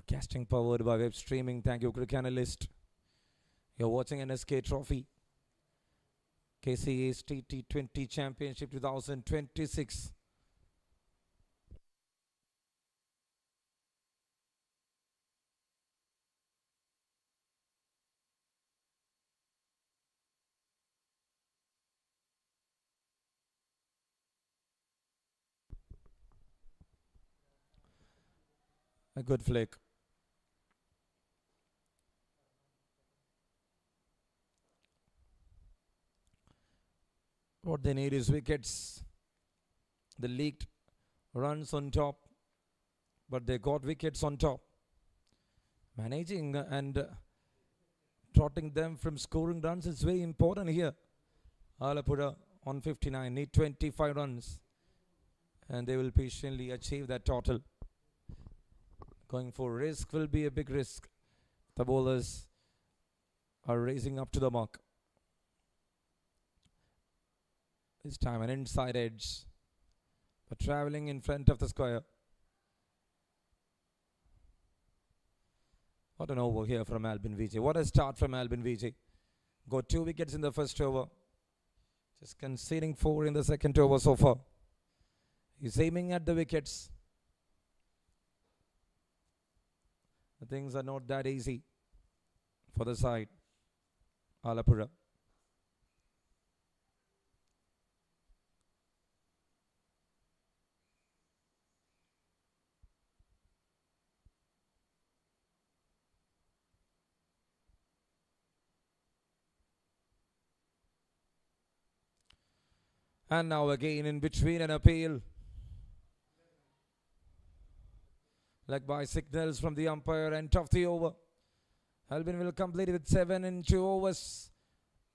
Casting powered by web streaming. Thank you, cricket analyst. You're watching NSK Trophy. KCA's T20 Championship 2026. A good flick. What they need is wickets. They leaked runs on top, but they got wickets on top. Managing and trotting them from scoring runs is very important here. Alappuzha on 59 need 25 runs, and they will patiently achieve that total. Going for risk will be a big risk. The bowlers are raising up to the mark. This time an inside edge, but travelling in front of the square. What an over here from Albin Vijay. What a start from Albin Vijay. Got 2 wickets in the first over. Just conceding 4 in the second over so far. He's aiming at the wickets. The things are not that easy for the side. Alappuzha. And now again in between an appeal. Like by signals from the umpire, end of the over. Albin will complete with 7 in 2 overs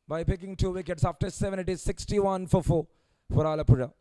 by picking 2 wickets. After 7 it is 61 for 4 for Alappuzha.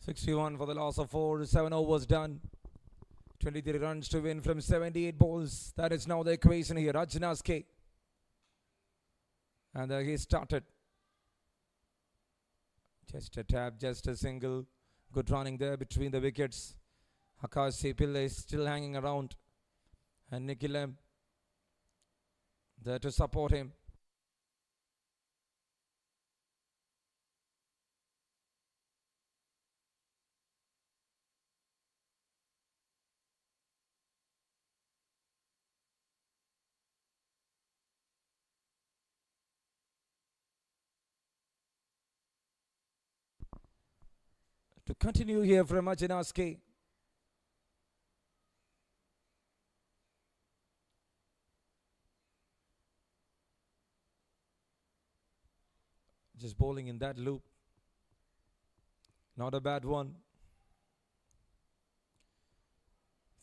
61 for the loss of 4. 7 overs done. 23 runs to win from 78 balls. That is now the equation here. Rajna's K. And he started. Just a tap, just a single. Good running there between the wickets. Akash Pillai is still hanging around. And Nikilem there to support him. To continue here from Ajinaski. Just bowling in that loop. Not a bad one.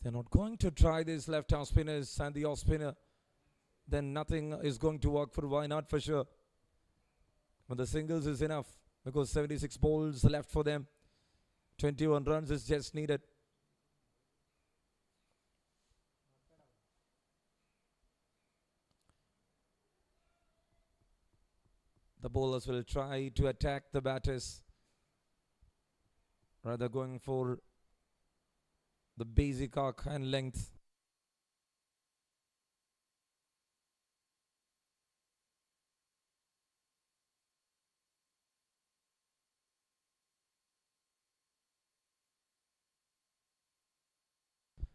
They're not going to try these left-arm spinners and the off spinner. Then nothing is going to work for why not for sure. But the singles is enough because 76 balls left for them. 21 runs is just needed. The bowlers will try to attack the batters, rather going for the basic arc and length.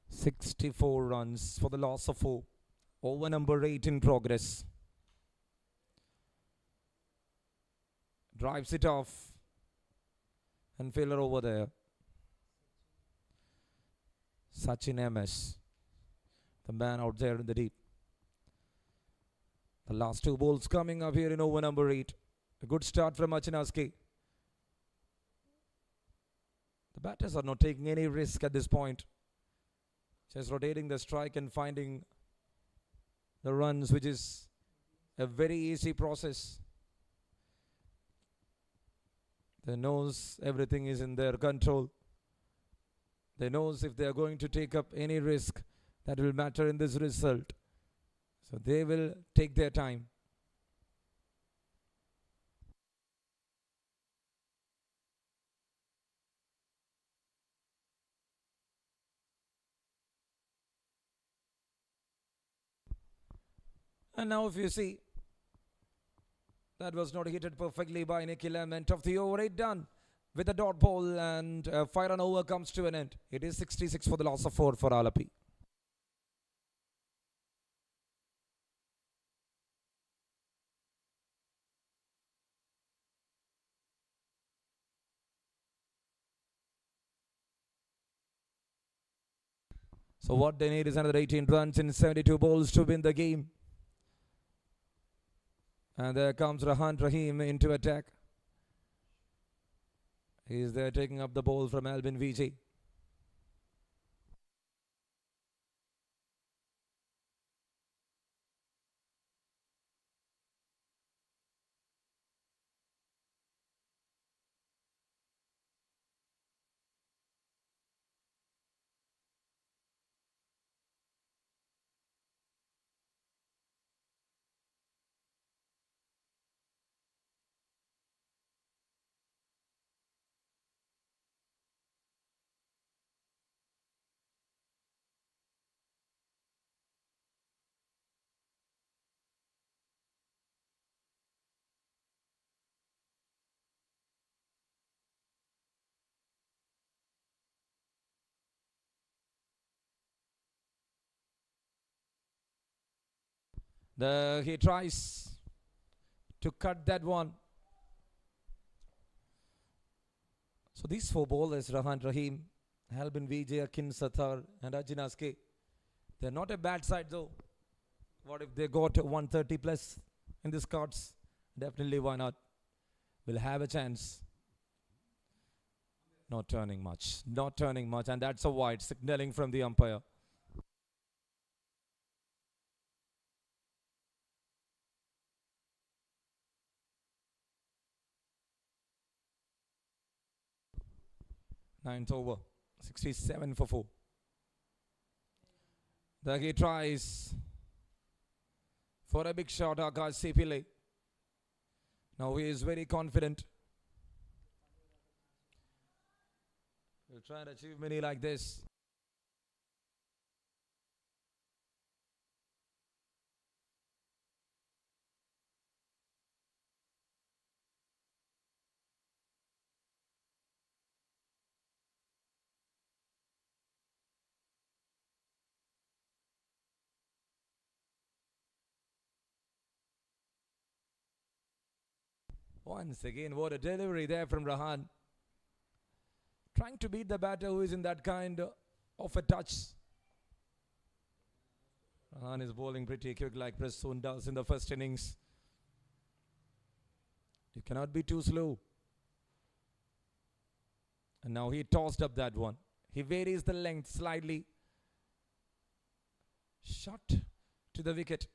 "64 runs for the loss of 4. Over number 8 in progress. Drives it off. And failure over there. Sachin MS. The man out there in the deep. The last 2 balls coming up here in over number 8. A good start from Achinaski. The batters are not taking any risk at this point. Just rotating the strike and finding the runs, which is a very easy process. They knows everything is in their control. They knows if they are going to take up any risk that will matter in this result. So they will take their time. And now if you see, that was not hit perfectly by Nikhil. End of the over, 8 done with a dot ball, and 5 run over comes to an end. It is 66 for the loss of 4 for Alappi. So what they need is another 18 runs in 72 balls to win the game. And there comes Rahan Rahim into attack. He is there taking up the ball from Albin Vijay. He tries to cut that one. So these 4 bowlers, Rahan Rahim, Albin Vijay, Akin Sathar and Ajinaski, they're not a bad side though. What if they got 130 plus in these cards? Definitely, why not? We'll have a chance. Not turning much. Not turning much. And that's a wide signaling from the umpire. Ninth over. 67 for 4. There he tries for a big shot. Akash Sepile. Now he is very confident. He'll try and achieve many like this. Once again, what a delivery there from Rahan. Trying to beat the batter who is in that kind of a touch. Rahan is bowling pretty quick like Preston does in the first innings. You cannot be too slow. And now he tossed up that one. He varies the length slightly. Shot to the wicket.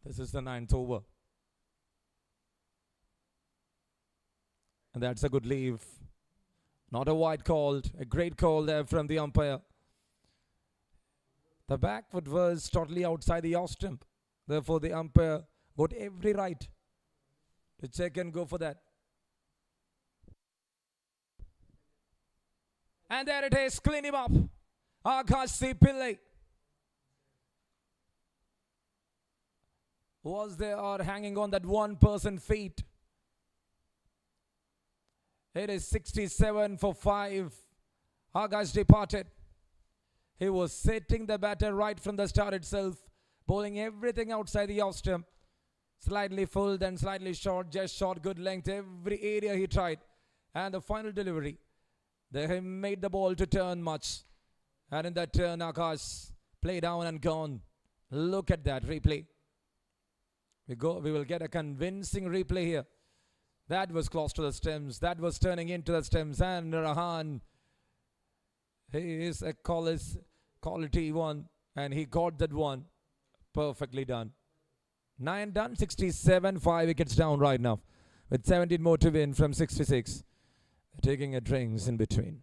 This is the 9th over. And that's a good leave. Not a wide call. A great call there from the umpire. The back foot was totally outside the off stump. Therefore, the umpire got every right to check and go for that. And there it is. Clean him up. Akash Sepile was there or hanging on that one person feet. It is 67 for 5. Akash departed. He was setting the batter right from the start itself, bowling everything outside the off stump. Slightly full, then slightly short, just short, good length. Every area he tried. And the final delivery. There he made the ball to turn much. And in that turn, Akash play down and gone. Look at that replay. We will get a convincing replay here. That was close to the stems. That was turning into the stems. And Rahan, he is a quality one. And he got that one. Perfectly done. 9 done, 67, 5 wickets down right now. With 17 more to win from 66. They're taking a drinks in between.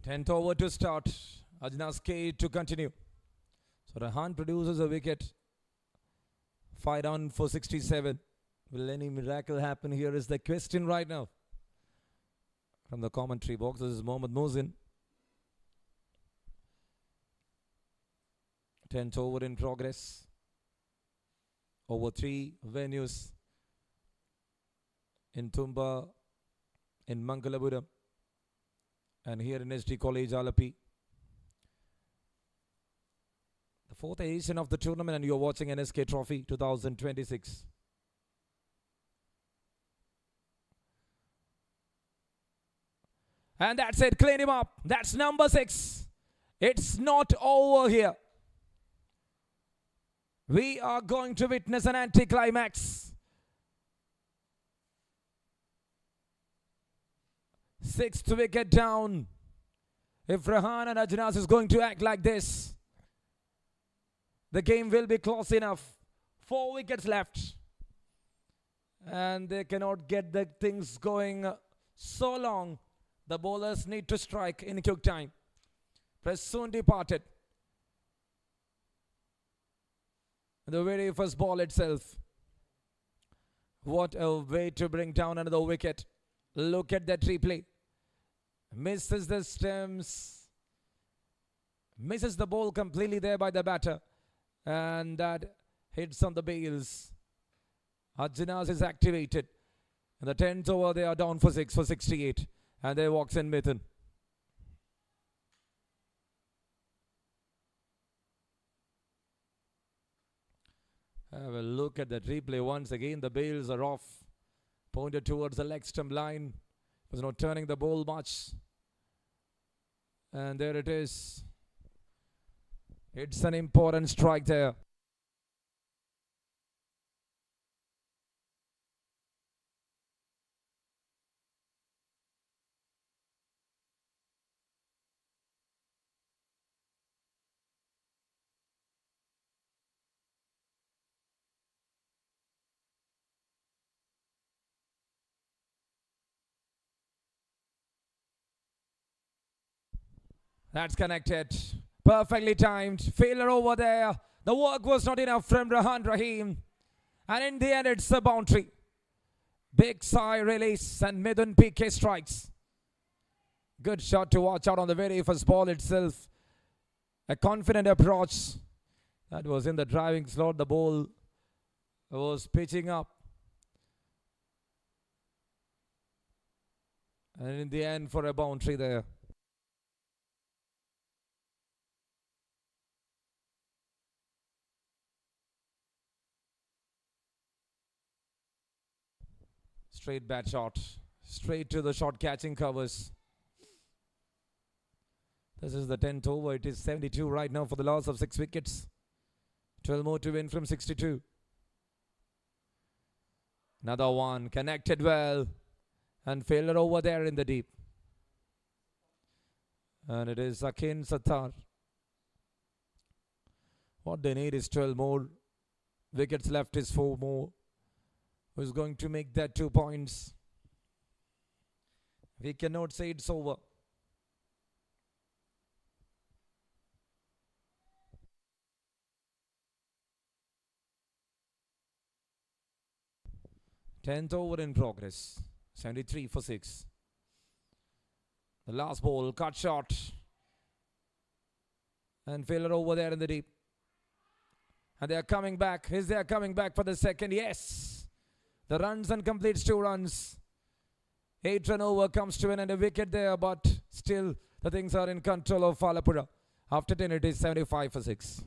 Tenth over to start. Ajnas K to continue. So Rahan produces a wicket. 5 down for 67. Will any miracle happen here is the question right now. From the commentary box, this is Mohammad Mohsin. 10th over in progress. Over 3 venues. In Tumba, in Malappuram, and here in SD College, Alappuzha. The 4th edition of the tournament, and you're watching NSK Trophy 2026. And that's it, clean him up. That's number 6. It's not over here. We are going to witness an anticlimax. 6th wicket down. If Rahan and Ajnas is going to act like this, the game will be close enough. 4 wickets left. And they cannot get the things going so long. The bowlers need to strike in quick time. Press soon departed. The very first ball itself. What a way to bring down another wicket. Look at that replay. Misses the stems. Misses the ball completely there by the batter. And that hits on the bails. Arjunas is activated. In the 10th over, they are down for 6 for 68. And there walks in Mithun. Have a look at that replay once again. The bails are off. Pointed towards the leg stump line. Was not turning the ball much. And there it is. It's an important strike there. That's connected. Perfectly timed. Failure over there. The work was not enough from Rahan Rahim. And in the end, it's a boundary. Big sigh release and Mithun PK strikes. Good shot to watch out on the very first ball itself. A confident approach. That was in the driving slot. The ball was pitching up. And in the end, for a boundary there. Straight bat shot. Straight to the shot catching covers. This is the 10th over. It is 72 right now for the loss of 6 wickets. 12 more to win from 62. Another one. Connected well. And failure over there in the deep. And it is Akin Sattar. What they need is 12 more. Wickets left is 4 more. Who's going to make that 2 points? We cannot say it's over. Tenth over in progress. 73 for 6. The last ball, cut shot. And failure over there in the deep. And they are coming back. Is they coming back for the second? Yes. The runs and completes 2 runs. 8 run over comes to an end. A wicket there, but still the things are in control of Alappuzha. After 10, it is 75 for 6.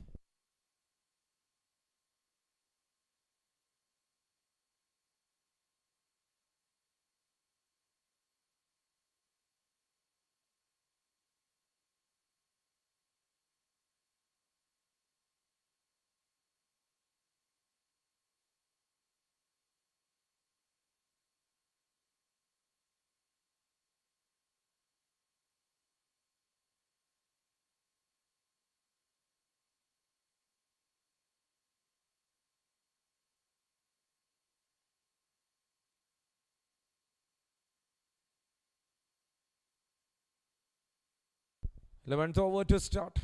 Eleventh over to start.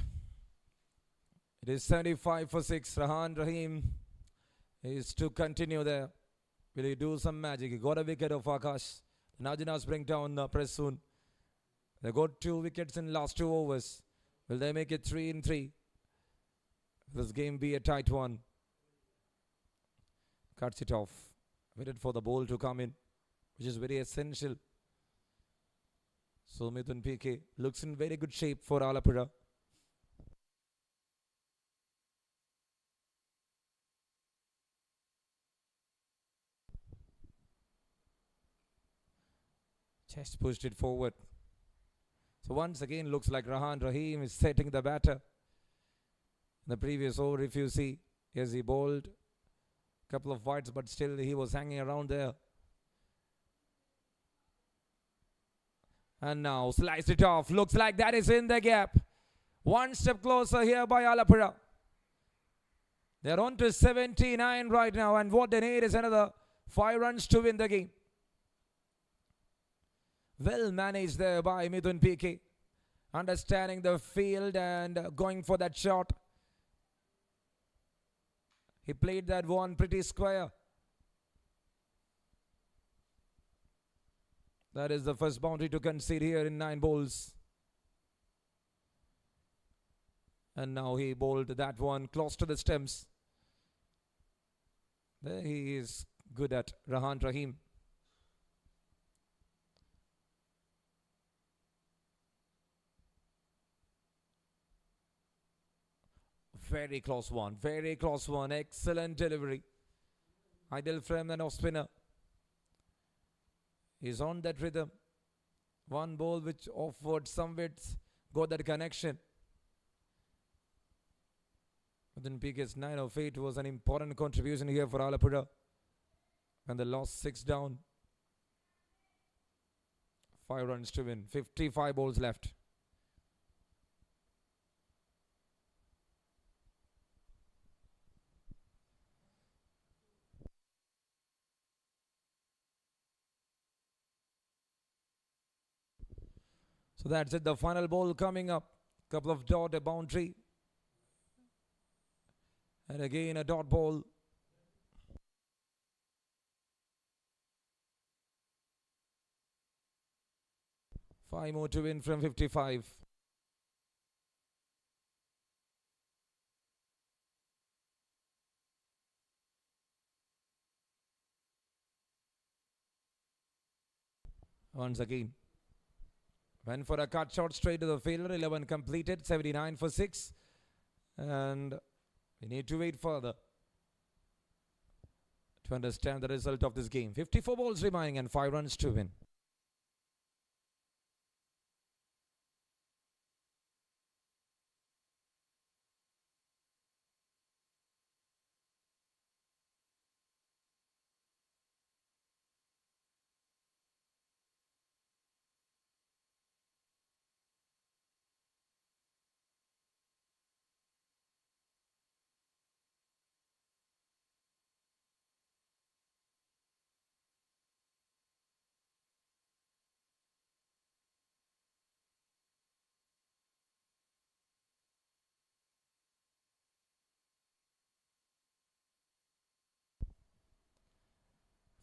It is 75 for 6. Rahan Rahim is to continue there. Will he do some magic? He got a wicket of Akash. The Najinas bring down the press soon. They got 2 wickets in last 2 overs. Will they make it 3 in 3? This game be a tight one. Cuts it off. Waited for the ball to come in, which is very essential. So Mithun PK looks in very good shape for Alappuzha. Just pushed it forward. So once again looks like Rahan Rahim is setting the batter. In the previous over, if you see, yes, he bowled a couple of wides, but still he was hanging around there. And now sliced it off. Looks like that is in the gap. One step closer here by Alappuzha. They're on to 79 right now. And what they need is another 5 runs to win the game. Well managed there by Mithun PK. Understanding the field and going for that shot. He played that one pretty square. That is the first boundary to concede here in 9 balls. And now he bowled that one close to the stumps. There he is good at Rahan Rahim. Very close one. Very close one. Excellent delivery. Ideal frame and off spinner. He's on that rhythm. One ball which offered some width. Got that connection. Within PK's 9 of 8 was an important contribution here for Alappuzha. And they lost 6 down. 5 runs to win. 55 balls left. So that's it. The final ball coming up. Couple of dot, a boundary. And again a dot ball. Five more to win from 55. Once again. Went for a cut shot straight to the fielder. 11 completed. 79 for 6. And we need to wait further to understand the result of this game. 54 balls remaining and 5 runs to win.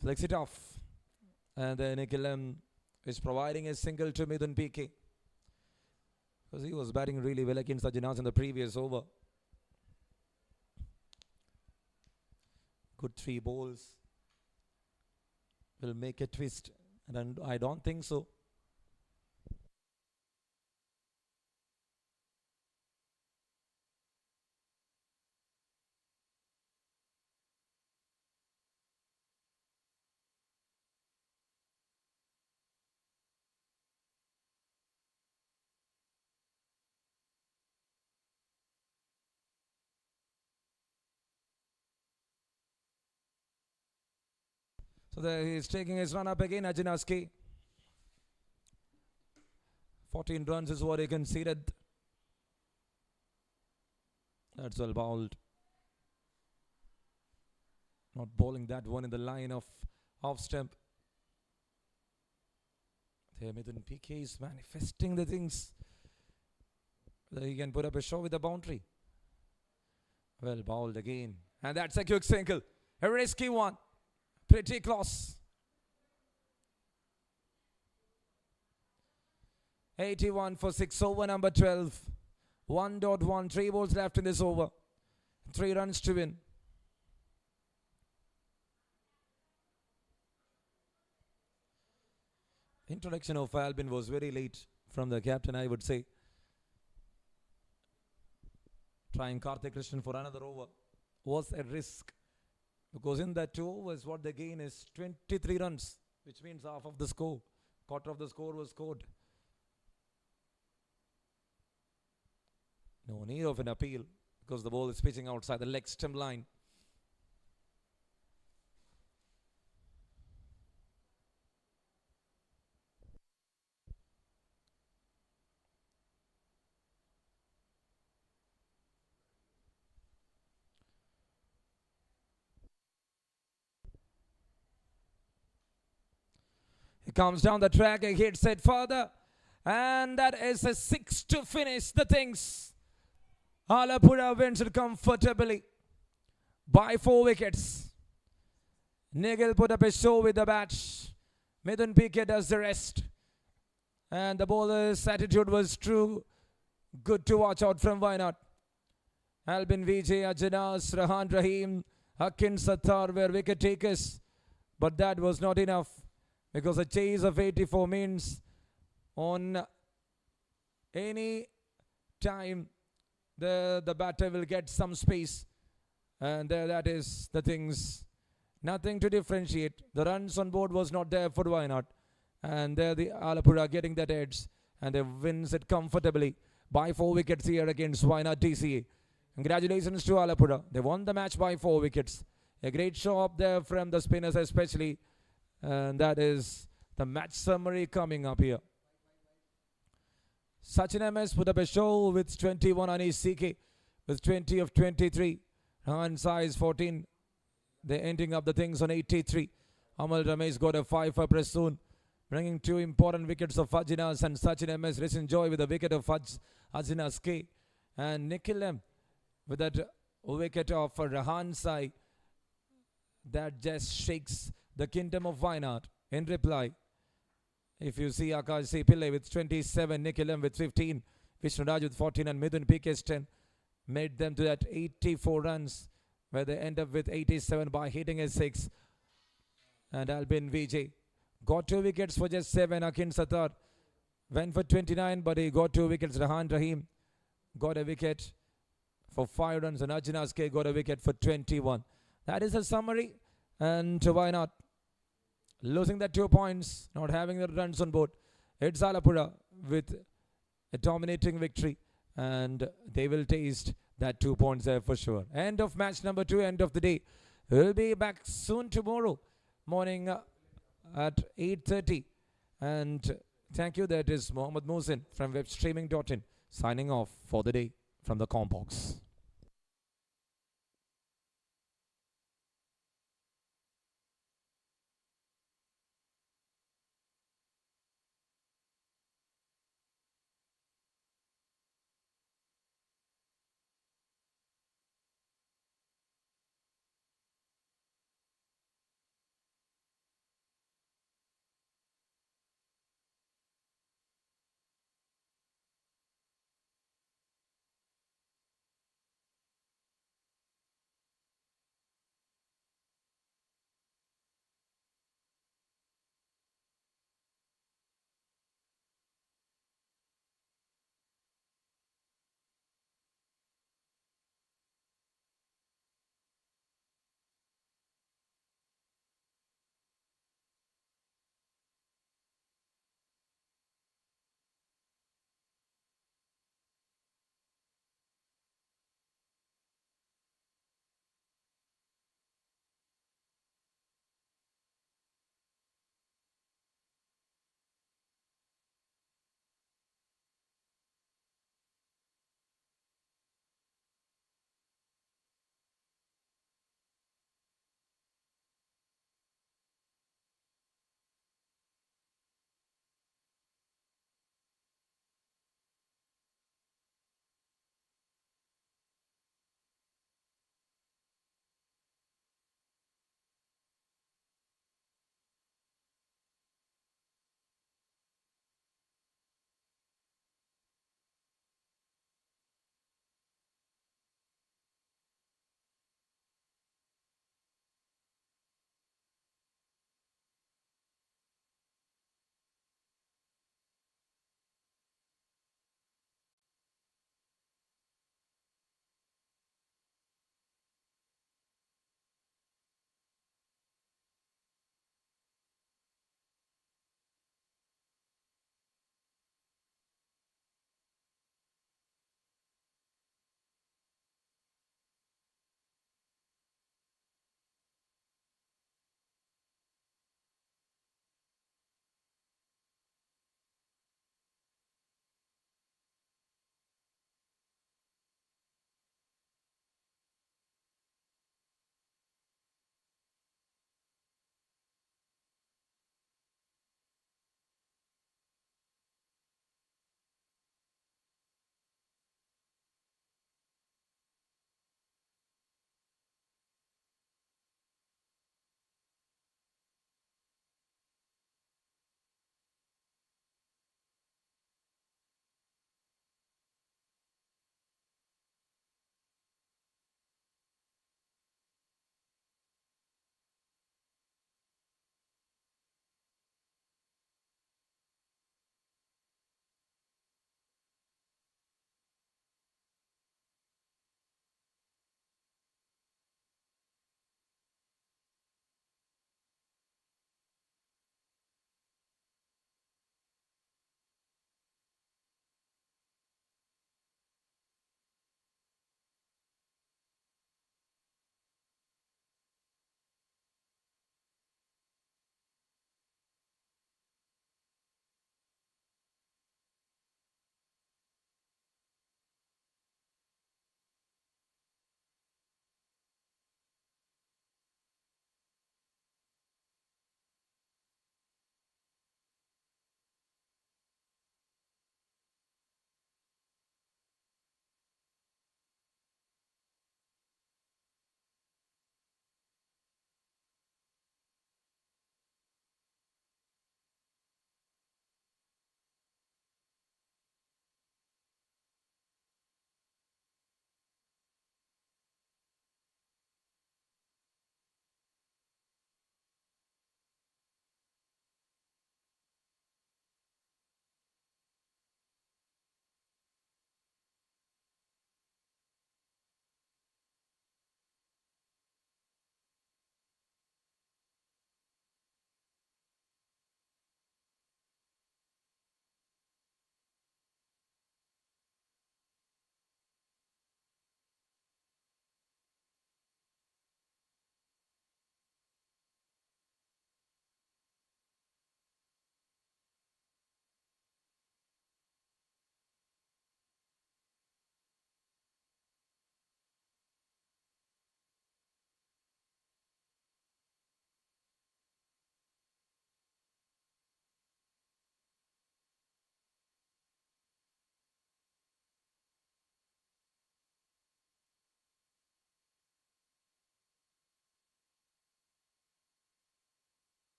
Flicks it off. And then Nikhil is providing a single to Midun PK. Because he was batting really well against Sajinaz in the previous over. Good 3 balls. Will make a twist. And I don't think so. So there he is taking his run up again, Ajinaski. 14 runs is what he conceded. That's well bowled. Not bowling that one in the line of off stump. There Midun PK is manifesting the things. Whether he can put up a show with the boundary. Well bowled again. And that's a quick single. A risky one. Pretty close. 81 for 6 over number 12. 1.1. 3 balls left in this over. 3 runs to win. Introduction of Albin was very late from the captain, I would say. Trying Karthik Krishnan for another over was a risk. Because in that 2 overs, what they gain is 23 runs, which means half of the score. Quarter of the score was scored. No need of an appeal because the ball is pitching outside the leg stump line. He comes down the track, he hits it further. And that is a 6 to finish the things. Alappuzha wins it comfortably by 4 wickets. Nigel put up a show with the bat. Mithun PK does the rest. And the bowler's attitude was true. Good to watch out from Wayanad. Albin Vijay, Ajanas, Rahan Rahim, Hakin Sattar were wicket takers. But that was not enough, because a chase of 84 means on any time the batter will get some space. And there that is the things. Nothing to differentiate. The runs on board was not there for Wayanad. And there the Alappuzha getting that edge. And they wins it comfortably by 4 wickets here against Wayanad TCA. Congratulations to Alappuzha. They won the match by 4 wickets. A great show up there from the spinners especially. And that is the match summary coming up here. Sachin MS put up a show with 21. Anish CK with 20 of 23. Rahan size 14. They're ending up the things on 83. Amal Ramesh got a 5 for Prasoon, bringing 2 important wickets of Ajinas, and Sachin MS risen joy with a wicket of Ajinas K. And Nikhil M with that wicket of Rahan Sai. That just shakes the kingdom of Wayanad. In reply, if you see Akash C. Pillai with 27, Nikhil M with 15, Vishnu Raj with 14, and Mithun PK's 10 made them to that 84 runs, where they end up with 87 by hitting a 6. And Albin Vijay got 2 wickets for just 7. Akin Sattar went for 29, but he got 2 wickets. Rahan Rahim got a wicket for 5 runs, and Ajinas K got a wicket for 21. That is a summary. And Wayanad losing that 2 points, not having the runs on board. It's Alappuzha with a dominating victory, and they will taste that 2 points there for sure. End of match number 2, end of the day. We'll be back soon tomorrow morning at 8:30. And thank you. That is Mohammed Mohsin from webstreaming.in signing off for the day from the Combox.